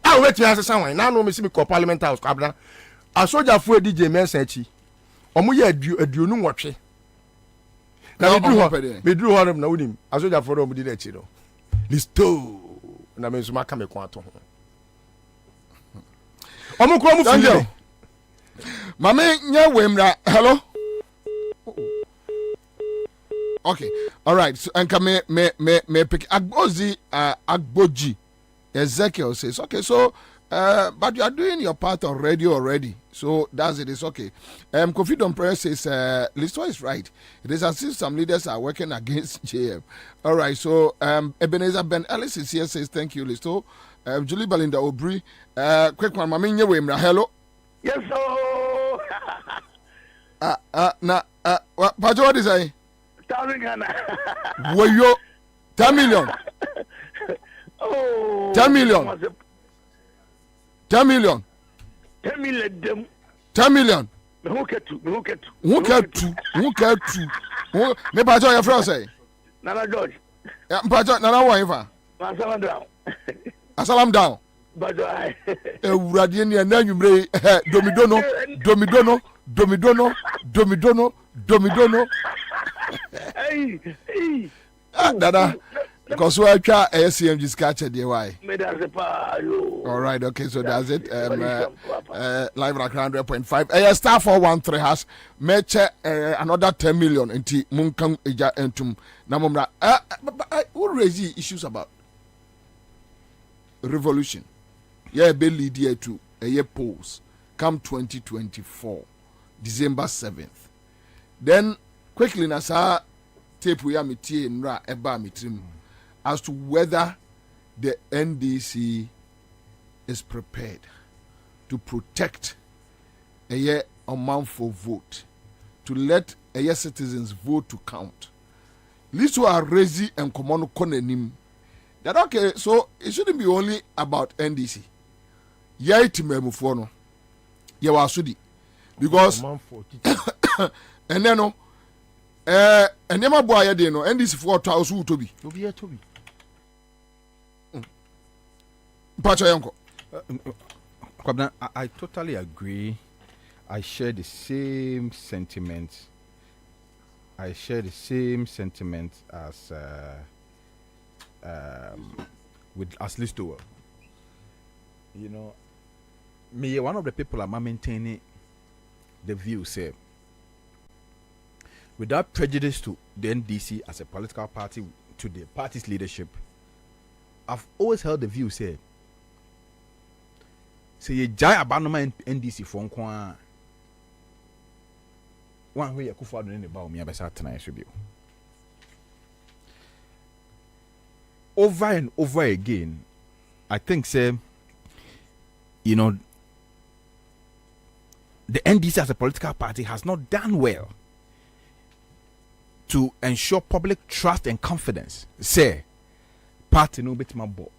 a wetimi asesa hwan na no me simi ko parliament house kwabna asoja fu edi jemensa achi omo ye aduonu nwotwe na medru ho na wonim asoja fu ro mo di na achi no listo na me zuma ka me ko ato ho omo kro mo fili mame nya wemra hello okay all right so and come me pick agboji Ezekiel says okay so but you are doing your part already so that's it, it's okay. Kofi Don Prayer says Listo is right, it is as if some leaders are working against JM. All right, so Ebenezer Ben Ellis is here, says thank you Listo. Julie Belinda Obri quick one mami nye wemra hello yes so Pajo, what is I 1,000 Ghana wayo 10 million oh 10 million 10 million 10 million dem 10 million who get to me Pajo your friend say Nana George Pajo Nana wa asalam down Bajo ewurade ne na nwumre domidono hey dada because we try ACMG sketch the why all right okay so that's it live at 100.5 star 413 has match another 10 million nti munkan eja entum na momra we raise issues about revolution be lead here to a polls come 2024 December 7th then quickly na sa tape we am tie nra eba mitrim as to whether the NDC is prepared to protect a unmanful vote, to let citizens vote to count. These who are raising and common konenim that okay, so it shouldn't be only about NDC. Yeah, it may move on. Yeah, wasudi because and then And Yama boy, they know, and this 4,000 to be. Pacha Yanko. Kwabena, I totally agree. I share the same sentiments. As as Listo. You know, me one of the people I'm maintaining the view say, without prejudice to the NDC as a political party, to the party's leadership, I've always held the view say you jai abandonment NDC for one way you could find any about me about tonight should be over and over again. I think say, you know, the NDC as a political party has not done well to ensure public trust and confidence. Say, party no bit my bo.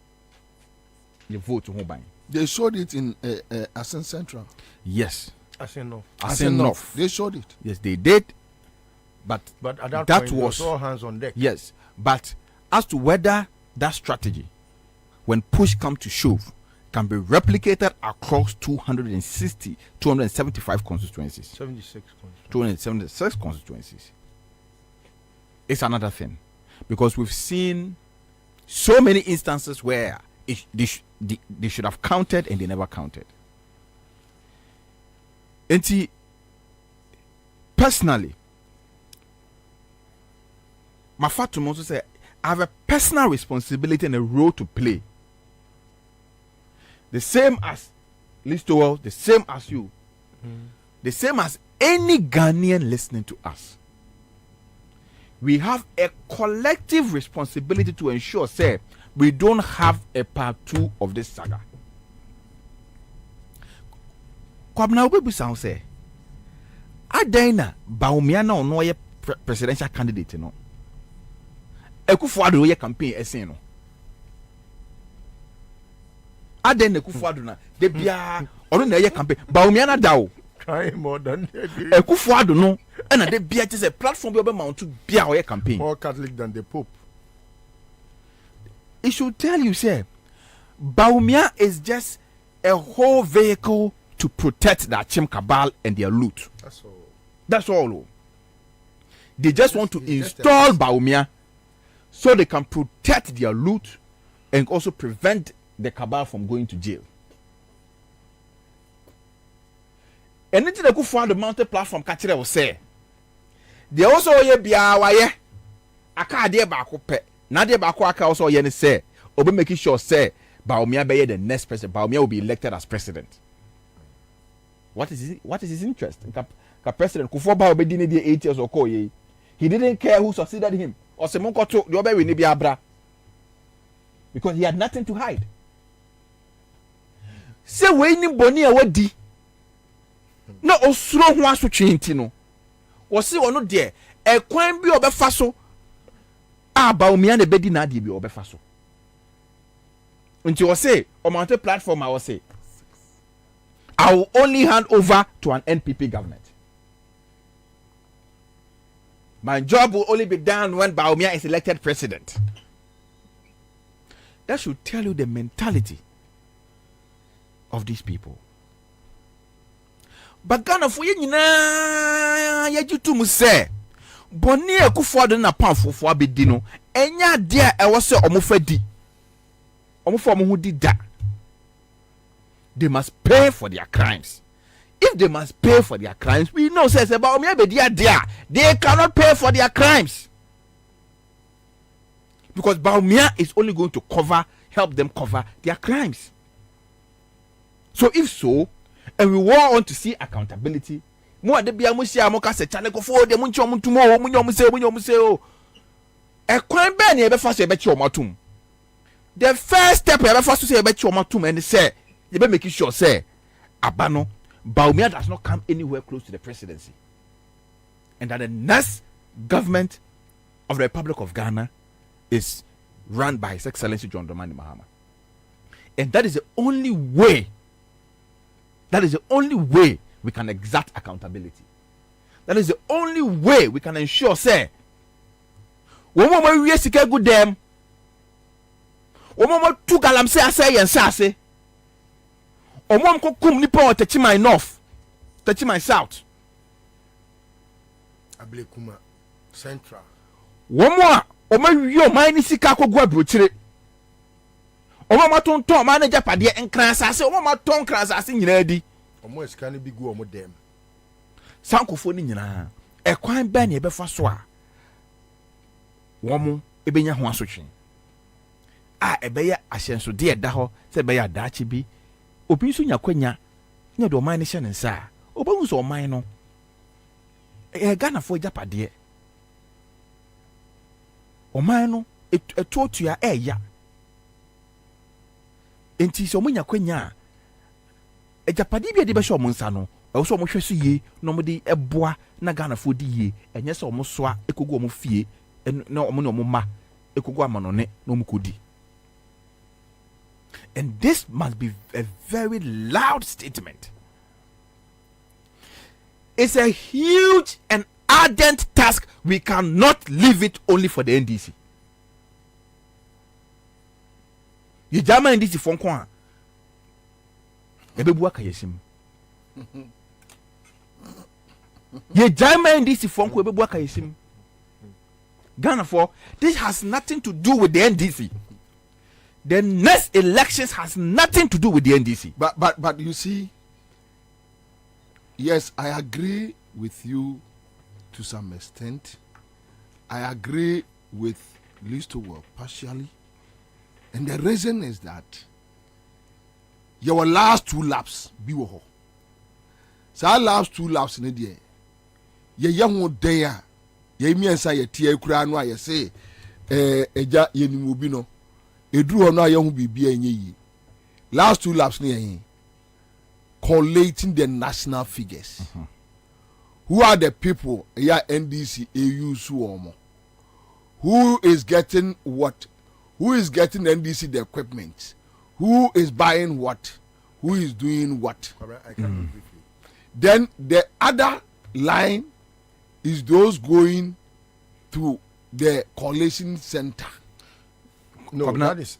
You vote to home. They showed it in Asen Central. Yes. Asen. They showed it. Yes, they did. But at that that point, was all hands on deck. Yes. But as to whether that strategy, when push comes to shove, can be replicated across 275 constituencies. 276 constituencies. It's another thing. Because we've seen so many instances where they should have counted and they never counted. And personally, my Fatum also say I have a personal responsibility and a role to play. The same as Listowell, the same as you, the same as any Ghanaian listening to us. We have a collective responsibility to ensure, say, we don't have a part 2 of this saga. Kwabena Bobie Ansah say, Adena Bawumia na ono ye presidential candidate no. Ekufuado ye campaign esen no. Adena Ekufuado na de bia ono na ye campaign Bawumia na dawo. Trying more than Ekufuado no and de bia just a platform be mount to bia o ye campaign. More Catholic than the Pope. It should tell you, say, Bawumia is just a whole vehicle to protect the Achim cabal and their loot. That's all. They just want to install Bawumia so they can protect their loot and also prevent the cabal from going to jail. Anything they could find the mounted platform, Kachire will say. They also ye biawaye. Aka de bako pe. Now the Bakwaka also yen say, Obe making sure say Bawumia be the next president. Bawumia will be elected as president. What is his interest? President Kufuor be dini the 8 years or ko ye. He didn't care who succeeded him. Or se monko to the obe we ni biabra. Because he had nothing to hide. Say we ni boni a wadi. No osuro ho aso twenti no. Wo se ono de e kwan bi obefa so. Bawumia ne bedi na di bi obefa so. Unti o say o mounted platform I will say I will only hand over to an NPP government. My job will only be done when Bawumia is elected president. That should tell you the mentality of these people. But Ghana for you na yajutu mu say boni Ekufuor na panfofo abedi no enya de a ewo se omofa di omofo omo di da. They must pay for their crimes. If they must pay for their crimes, we know says about me they cannot pay for their crimes. Because Bawumia is only going to help them cover their crimes. So if so, and we want to see accountability, more de bia musia mo ka se chale ko fo de munchi omutumo o munyom se o e kwan be na e be fa so e be chi omatum. The first step e be fa so e be chi omatum and say you be making sure say abano Bawumia does not come anywhere close to the presidency, and that the next government of the Republic of Ghana is run by His Excellency John Dramani Mahama. And that is the only way we can exact accountability. That is the only way we can ensure, say, when we sika good them, when two galam say and say, or one kum nipo touch my north, touch my south. Ablekuma Central. One more, or my yo mine sika ko gwa brochire. Omo maton ton manager pade enkransa se omo maton kransa se nyina di. Omo esika ne bi gu omo dem. Sankofo ni nyina ekwan ba ne befa so a womo ebenya ho asotwe a ebeya ahyenso de eda ho se ebeya daachi bi obi nso nya kwanya nya do man ne hye ne nsa obahu so man no Ghana fo japade oman no etotua eya enti so munya kwanya japade bi de be hye omo nsa no so omo hwe so ye no mo de eboa na Ghana fo di ye enye se omo soa ekogu omo fie na omo ne omo ma ekogu amanone na omo kodi. And this must be a very loud statement. It's a huge and ardent task. We cannot leave it only for the NDC. You jama NDC phone kwa. Ebebu aka yesim. You jama NDC phone kwa ebebu aka yesim. Ghana for this has nothing to do with the NDC. The next elections has nothing to do with the NDC. But you see, yes, I agree with you to some extent. I agree with Listo partially. And the reason is that your last two laps be wo. So our last two laps in the ye young there. Ye mi ansa ye tie kura no aye say eja ye ni obi no edru ono aye hu bibia enye yi. Last two laps ne yen collating the national figures. Who are the people ya NDC AU suomo? Who is getting what? Who is getting NDC the equipment? Who is buying what? Who is doing what? Then the other line is those going to the collation center. No, Kwabena, that is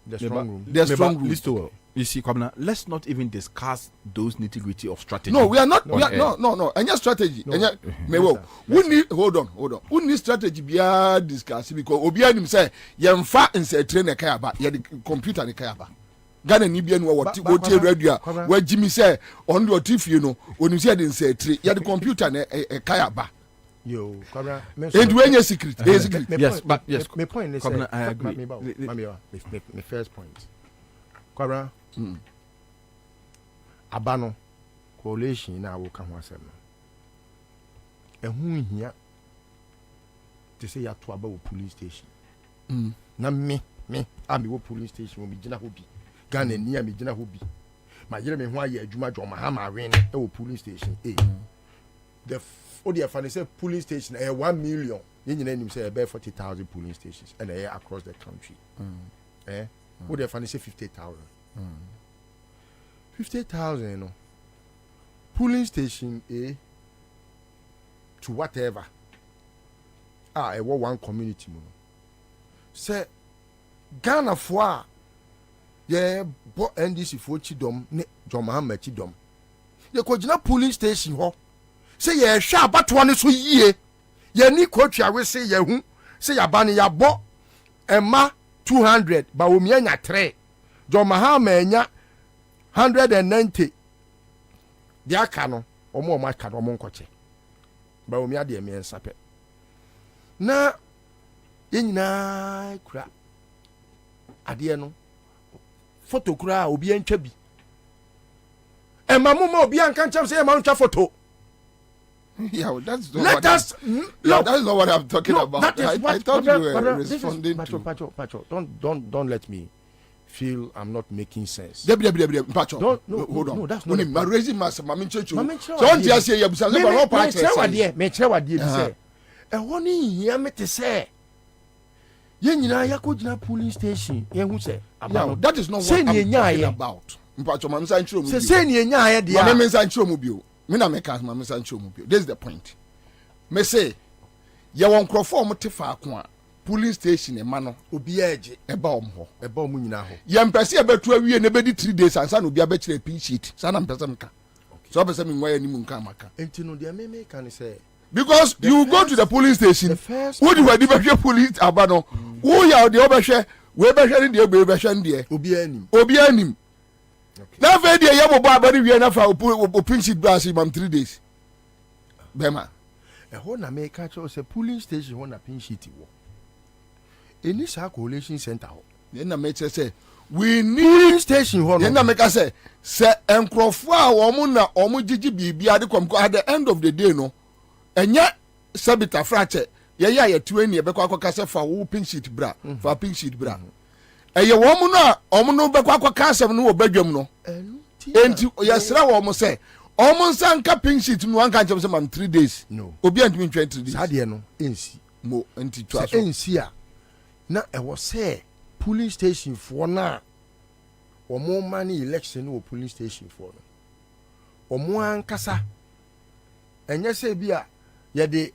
the strong room. The strong room. Listo, you see, Kwabena, let's not even discuss those nitty-gritty of strategy. No, we are not. No. Any strategy. We need. Hold on. We need strategy. Be discuss because Obiya him say yemfa nse train ekayaba. Ye the computer ekayaba. Ghana ni bia no what radio where Jimmy say on your TV you know when say den say train ye the computer ekayaba. Yo, Kwabena. And when you secret. Yes, but yes. My point is, Kwabena, I agree. My first point. Kwabena. Abano coalition na wo ka ho asem no. Ehun hia. Te say ya to aba wo police station. Na me abi wo police station wo bi gina ho bi. Ghana ni am gina ho bi. Ma yere me ho aye adwuma dwo ma ha ma wen e wo police station. The Odi say police station 1 million. You know say about 40,000 police stations and across the country. Odi say 50,000. 50,000, you know. Polling station to whatever. One community mono. Say Ghana for bo NDC for chidom ne Joma chidom. Ye ko gina polling station ho. Say ye sha abato ne so yie. Ye ni kwatwa we say ye hu. Say ya ba ne ya bo ema 200 ba wo mi anya 3. Joma ha ma anya 190. Dia ka no omo aka no omo nkoche. Ba wo mi ade mi ensape. Na ye nyina kura ade no photo kura obi antwa bi. Ema mama obi anka ncham say ema ntwa photo. Yeah, that's not that's not what I'm talking about. That is I thought you were responding to. Pacho, don't let me feel I'm not making sense. Pacho, hold on. No, that's not. I'm raising my church. So on the say you say no part say. Me say. E woni hia me te say. Ye nyina yakogina police station. Ye hu say. That is not what I'm talking about. Pacho, mam say nchiro mu. Say ni enya aye dia. Mam say nchiro mu bio. me na make as ma me san show mu. This is the point. Me say ye won crofo mo te fa ko a police station e ma no obi age eba om ho eba om nyina ho ye mpese e betu awie ne bedi 3 days ansa no obi abekire pin sheet sana mpese mka so mpese me nwa ya ni mu nka maka enti no de me can say because you go to the police station who the wadi be police aba no who ya de obehwe we behwe ne de be behwe ne de obi anim na fe de ye bobo abari wie na fa o pin sheet brass imam 3 days bema ho na me catch us a police station ho na pin sheet wo any circulation center ho then na me say we need police station ho then na me ka say enkrofo a wo na omo gigi bibia de kom at the end of the day no enya sabita frache ye ya ye tuani e be kwa kwaka say fa wo pin sheet bra fa pin sheet bra eye wo na omo no be kwa kwaka asem no wo badwam no enti yesra wo mo say omo nsanka pin sheet no anka nchem say mam 3 days no obi antimi 23 days sade no ensi mo enti twa so ensi a na e wo say police station for na omo mani election no police station for no omo ankasa enye say bia ye de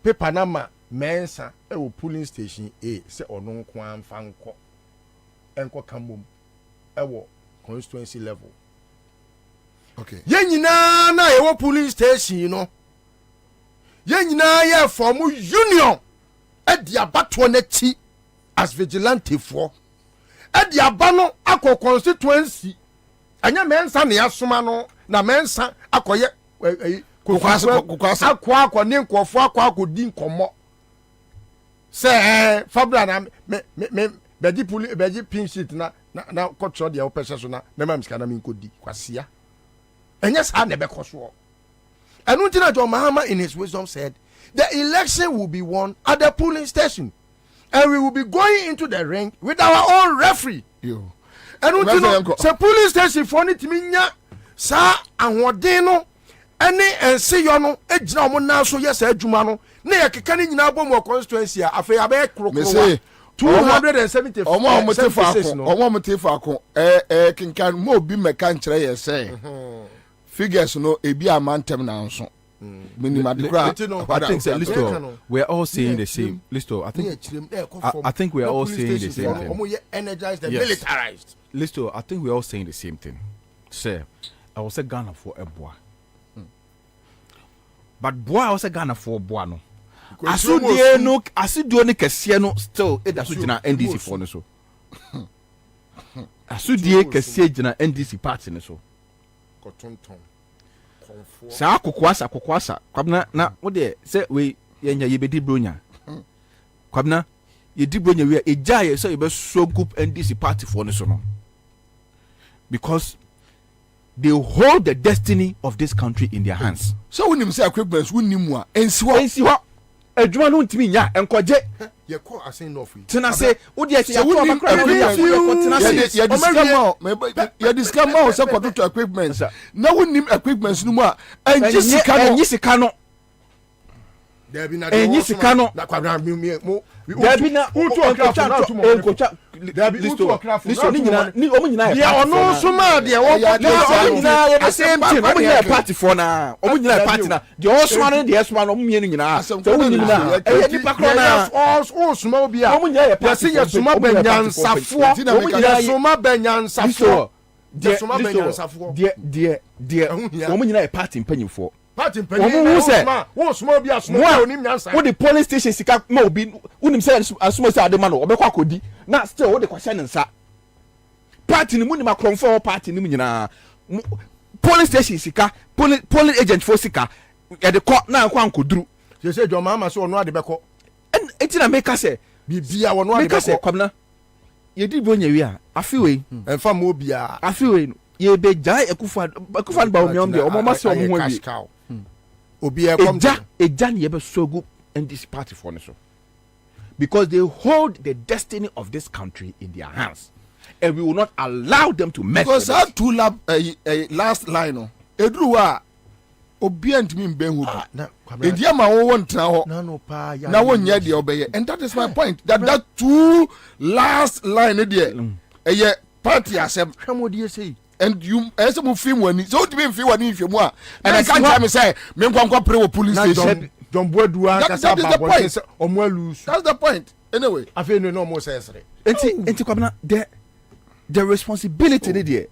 paper na ma mensa e wo police station say ono nko amfa enko kamom e wo constituency level. Okay. Ye nyina na ye wo police station no. Ye nyina ye form union e di abato na chi as vigilante for. E di abano akọ constituency. Anya mensa na yasoma no na mensa akoye kukwasa akọ ne nkofo akọ di nkomo. Se fabra na me beji pin sheet na kotro de opese so na ma miskana mi nkodi kwasia. And yes, I never cost war. And until John Mahama in his wisdom said, the election will be won at the polling station. And we will be going into the ring with our own referee. Yo. And until the polling station for it minya sa anwodeno any and see you no ejina mo na so yes adwuma no na ye keka ni nyina bom constituency afa ya be krokro 275 omo motefa ko kinkan mo bi meka nkyere ye say figures no ebi amantem na nso I think Listo, we are all saying the same. Listo, I think we are all saying the same thing. Energized and militarized. Listo, I think we are all saying the same thing. Sir, I was a Ghana for a boy. But boy, I was a Ghana for boy no. Asudie no kese no still e da so gina NDC for no so. Asudie kese gina NDC party no so. Kotonton. Sa kokwasa kwabna na wo de se we yenya yebedi bronya. Kwabna ye di bronya we eja ye so ye be so group NDC party for no so no. Because they hold the destiny of this country in their hands. So when you say equipment wunnimu a ensiwa adwuma no ntimi nya enkoje ye call asin no free tena say wo de ya to abakra no ya tena say ya discount say kwato equipment na wunnim equipment no mu a enyi sika no enyi sika no na kwabra mo Debi na utu okra na tumo enkocha listo ni omo nyina ya ono so ma de wo omo nyina ya the same thing omo nyina party for na omo nyina party na de osoma no de esoma no omo mienu nyina so omo nyina e nipa kro na all soma obi a omo nyina ya party ya soma benyansafo omo nyina soma benyansafo de soma benyansafo de omo nyina ya party mpanyimfo party mpanyimfo wo soma obi asoma onim nyansa wo the police station sika ma obi unim say asoma say ade ma no obekwa kodi na still wo de kwahye nsa party ni mu ni makromfo party ni mu nyina police station sika police agent for sika e de ko na kwa nkoduru say John Mahama so ono ade beko enti na make say bibia wono ade beko kwamna ye di bonya wi a afiwe emfa ma obia afiwe ye be jai ekufa ba omiom de omo ma se omo ho wi obia kom eja ne ye be so good in this party for so because they hold the destiny of this country in their hands and we will not allow them to mess because with that two last line no edru a obi antimi mben hu bi edia ma wo ntena ho na wo nya de obeye and that is my point that two last line there eye party asem hwamodie sei and you as a film when so to be feel one if you more and I can't tell me say me nkwa pray with police station John Boadua kasa ba boy say omo lose. That's the point. Anyway, I feel no more say sere. Enti Kwabena the responsibility there.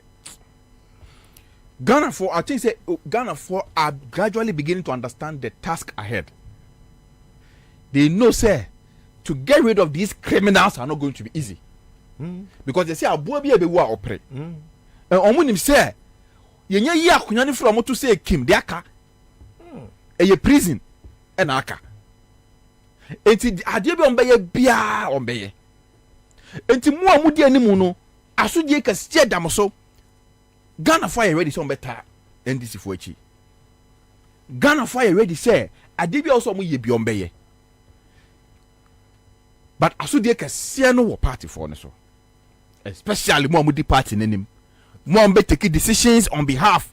Ghana for I think say Ghana for are gradually beginning to understand the task ahead. They know say to get rid of these criminals are not going to be easy. Because they say aboa bi ebewu a opre. Omunim say yenye yi akonya ni from to say kim de aka. Eye prison e na aka. Enti ade bi onbeye bia onbeye. Enti mu amudi animu no asodie ka sie dam so. Ghana fire ready so better NDC for echi. Ghana fire ready say ade bi also mu ye bi onbeye. But asodie ka sie no wo party for no so. Especially more with the party in him. More be taking decisions on behalf,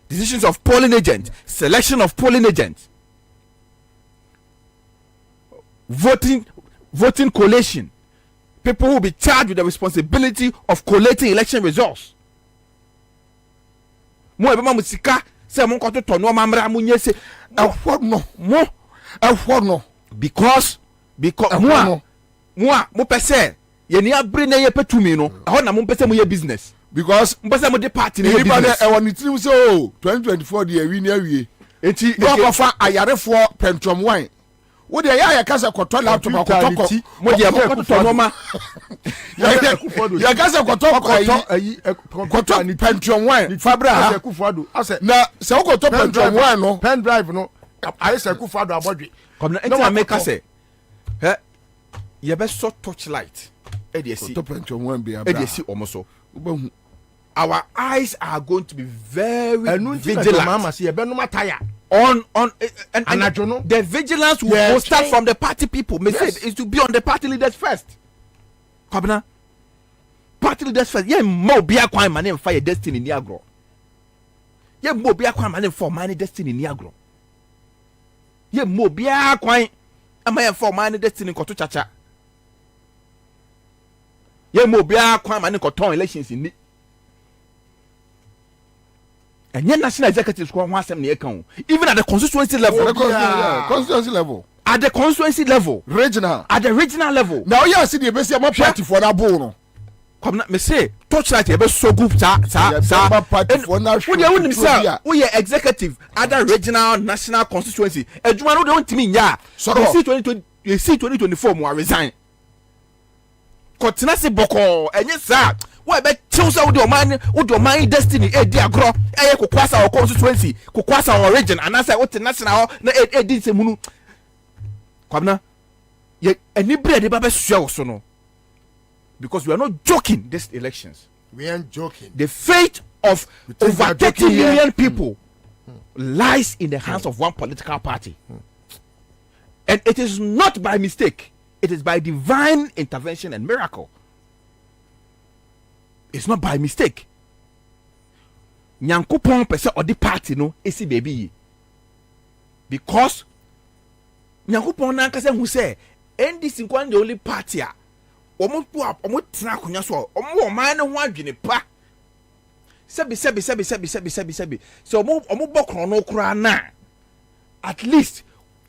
decisions of polling agents, selection of polling agents, voting collation. People will be charged with the responsibility of collating election results. More ebe musika say mon ko to no mamra munye say no because mo pese ye ni abre na ye petumi no ho na mo pese mo ye business because mo pese mo de party na business e won tirim say oh 2024 de awi ni awie enti go fa ayarefo pentrom wan wo de ya kasa kwoto laptop akotoko mo de akotoko no ma ya kasa kwoto pentrom wan fabra Akufado ase na se wo kwoto pentrom wan no pen drive no ayese Akufado abodwe come enti ameka say ye be so touchlight our eyes are going to be very vigilant on and the vigilance will start from the party people. Yes. Is to be on the party leaders first. Kwabena, party leaders first. Yeah, more be a crime and fire destiny in Niagara. Yeah, more be a crime and for my destiny in Niagara. Yeah, more be a crime and for my destiny in Kotuchacha. Ye mo bia Kwame ne koton elections ni enye national executive squad ho asem na yekan even at the constituency level at the constituency level regional at the regional level now you see the best my party for that bull no come me say touchlight e be so good sa party for na we executive at the regional national constituency ejuma no de ontimi nya so 2024 mo resign Kotinasi boko enye sa we be chilsa with your man destiny e di agro e kokwasa o constituency kokwasa o region and say what national na e di semunu Kwabena ye any bread ba be sua so no because we are not joking these elections. We aren't joking. The fate of over 30 million people lies in the hands of one political party. And it is not by mistake. It is by divine intervention and miracle. It's not by mistake. Nyankopon pese odi party no esi baby. Because Nyankopon na nkase hu say NDC nkwan the only party a omo tena akonya so omo man ne ho adwene pa. Sebi. So omo bokron no kura na at least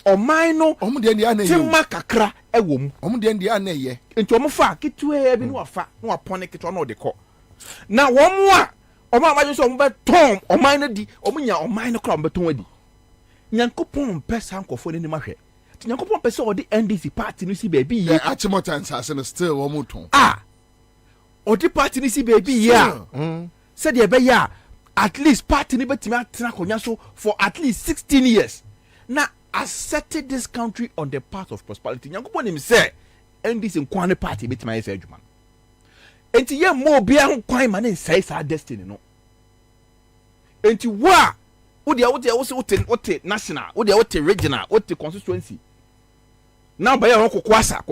omaino timma kakra ewom de ndi anaye enti omofa kitwe bi no wafa no apone kitwa no de ko na womo a omo amaje so omo beton oman na di omo nya oman no kra omo beton adi Nyankopon pesa nkofo ni mahwe Nyankopon pesa odi NDC party no si baby ye achimotan sase no still womo ton odi party ni si baby ya said ye be ya at least party ni betimi atena konya so for at least 16 years na has set this country on the path of prosperity. Nyankopon him say, and this in Kwame party bit my say man. Enti ye mo bia ho kwan man say sa destiny no. Enti wa wo de national, wo de regional, wo de constituency. Now ba ye ho kokwasa.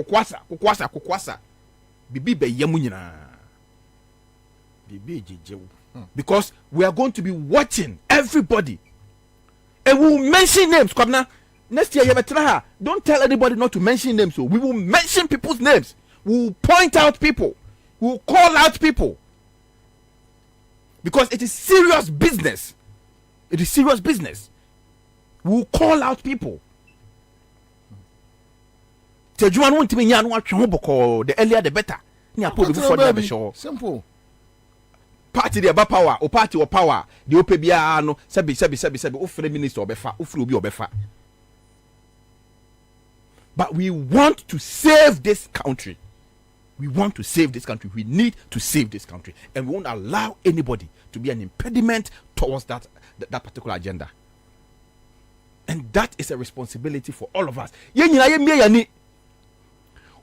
Bibi be ye mu nyina. Bibi jejewo. Because we are going to be watching everybody. And we will mention names, Kwabena. Next year, don't tell anybody not to mention names. So we will mention people's names. We will point out people. We will call out people. because it is serious business. It is serious business. We will call out people. The earlier the better. Simple. Party the power or party or power. The OPBA sebi minister obefa. But we want to save this country. We want to save this country. We need to save this country, and we won't allow anybody to be an impediment towards that particular agenda. And that is a responsibility for all of us.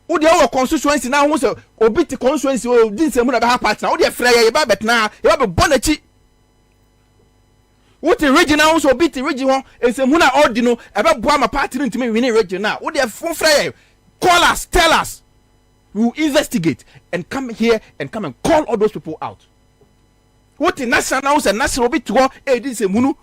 Odi our constituency now who say obi ti constituency o din se mu na be ha partner odi e frɛ ye ba betna ye ba be bonachi odi regional so obi ti region ho ese mu na odi no e be boa ma party no ntimi win region now odi e fun frɛ ye call us, tell us, we will investigate and come here and come and call all those people out. What the national house and national obi to e din se mu no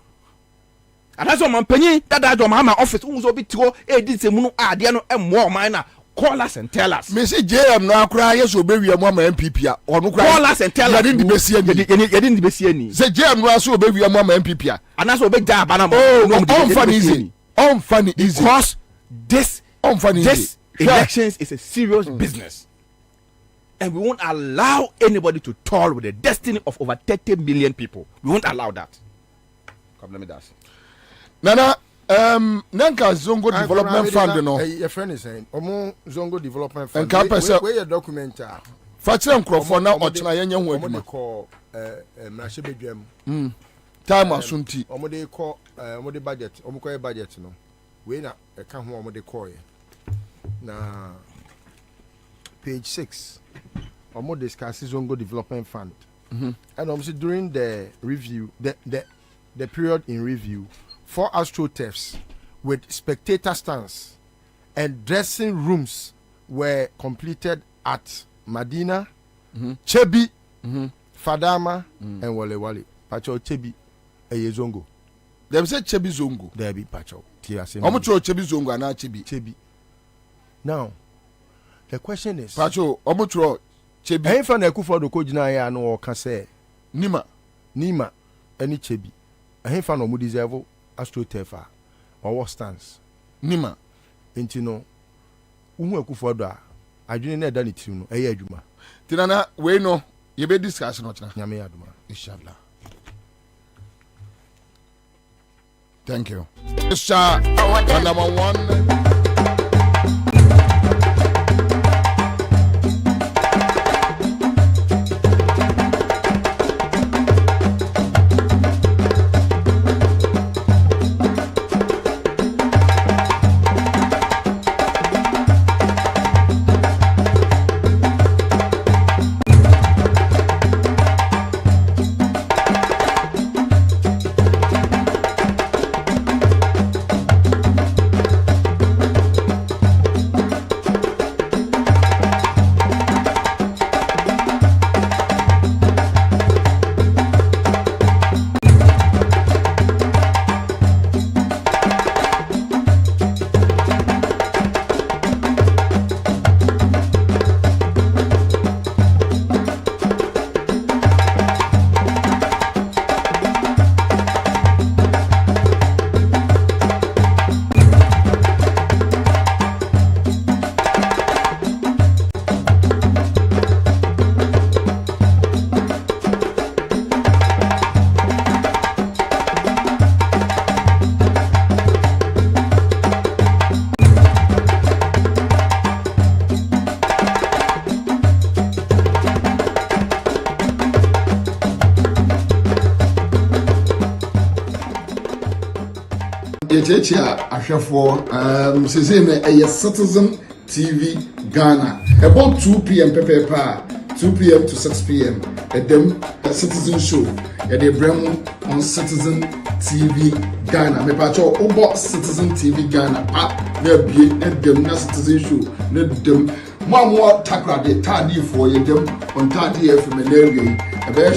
adaso man panyin dada do ma office who so obi to e din se mu no ade no emmo man na call us and tell us. Me say JM no akura yes obewi am MPP a onu kura. Call us and tell us. Yedin di besi ani. Say JM no aso obewi am MPP a. Anaso obeja abana mo. Oh, funny easy. Funny easy. Because this elections is a serious business. And we won't allow anybody to toll with the destiny of over 30 million people. We won't allow that. Come, let me dash. Nana, Nanka Zongo Development Fund, no. Your friend is saying, Omo Zongo Development Fund. And where your document are? Fatih Nkrumah now or China Yan Wadi call Mashibem. Time Asunti. Omo they call Omo the budget, Omo budget, no. We na can't home Omo they call you. Now, page 6. Omo discusses Zongo Development Fund. And obviously during the review, the period in review, 4 astro thefts with spectator stands and dressing rooms were completed at Madina, Chebi, Fadama, and Walewale. Pacho Chebi, Zongo. They say Chebi Zongo. There be Pacho. How much Chebi Zongo and Chebi? Now, the question is, Pacho, how much Chebi? I found a coup for the Kojina no can say Nima, any Chebi. I found no deserve astro tefa or what stands Nima. Intino, a coup for da. I didn't done it to no a juma. Tinana, we know you be discussing not Yame Aduma, inshallah. Thank you. Number one. A Citizen TV Ghana about 2 p.m. 2 p.m. to 6 p.m. at them Citizen Show at the Bremo on Citizen TV Ghana. Me pacho about Citizen TV Ghana app there be at them na Citizen Show let them more takra de tardy for you them on tardy FM and there a bear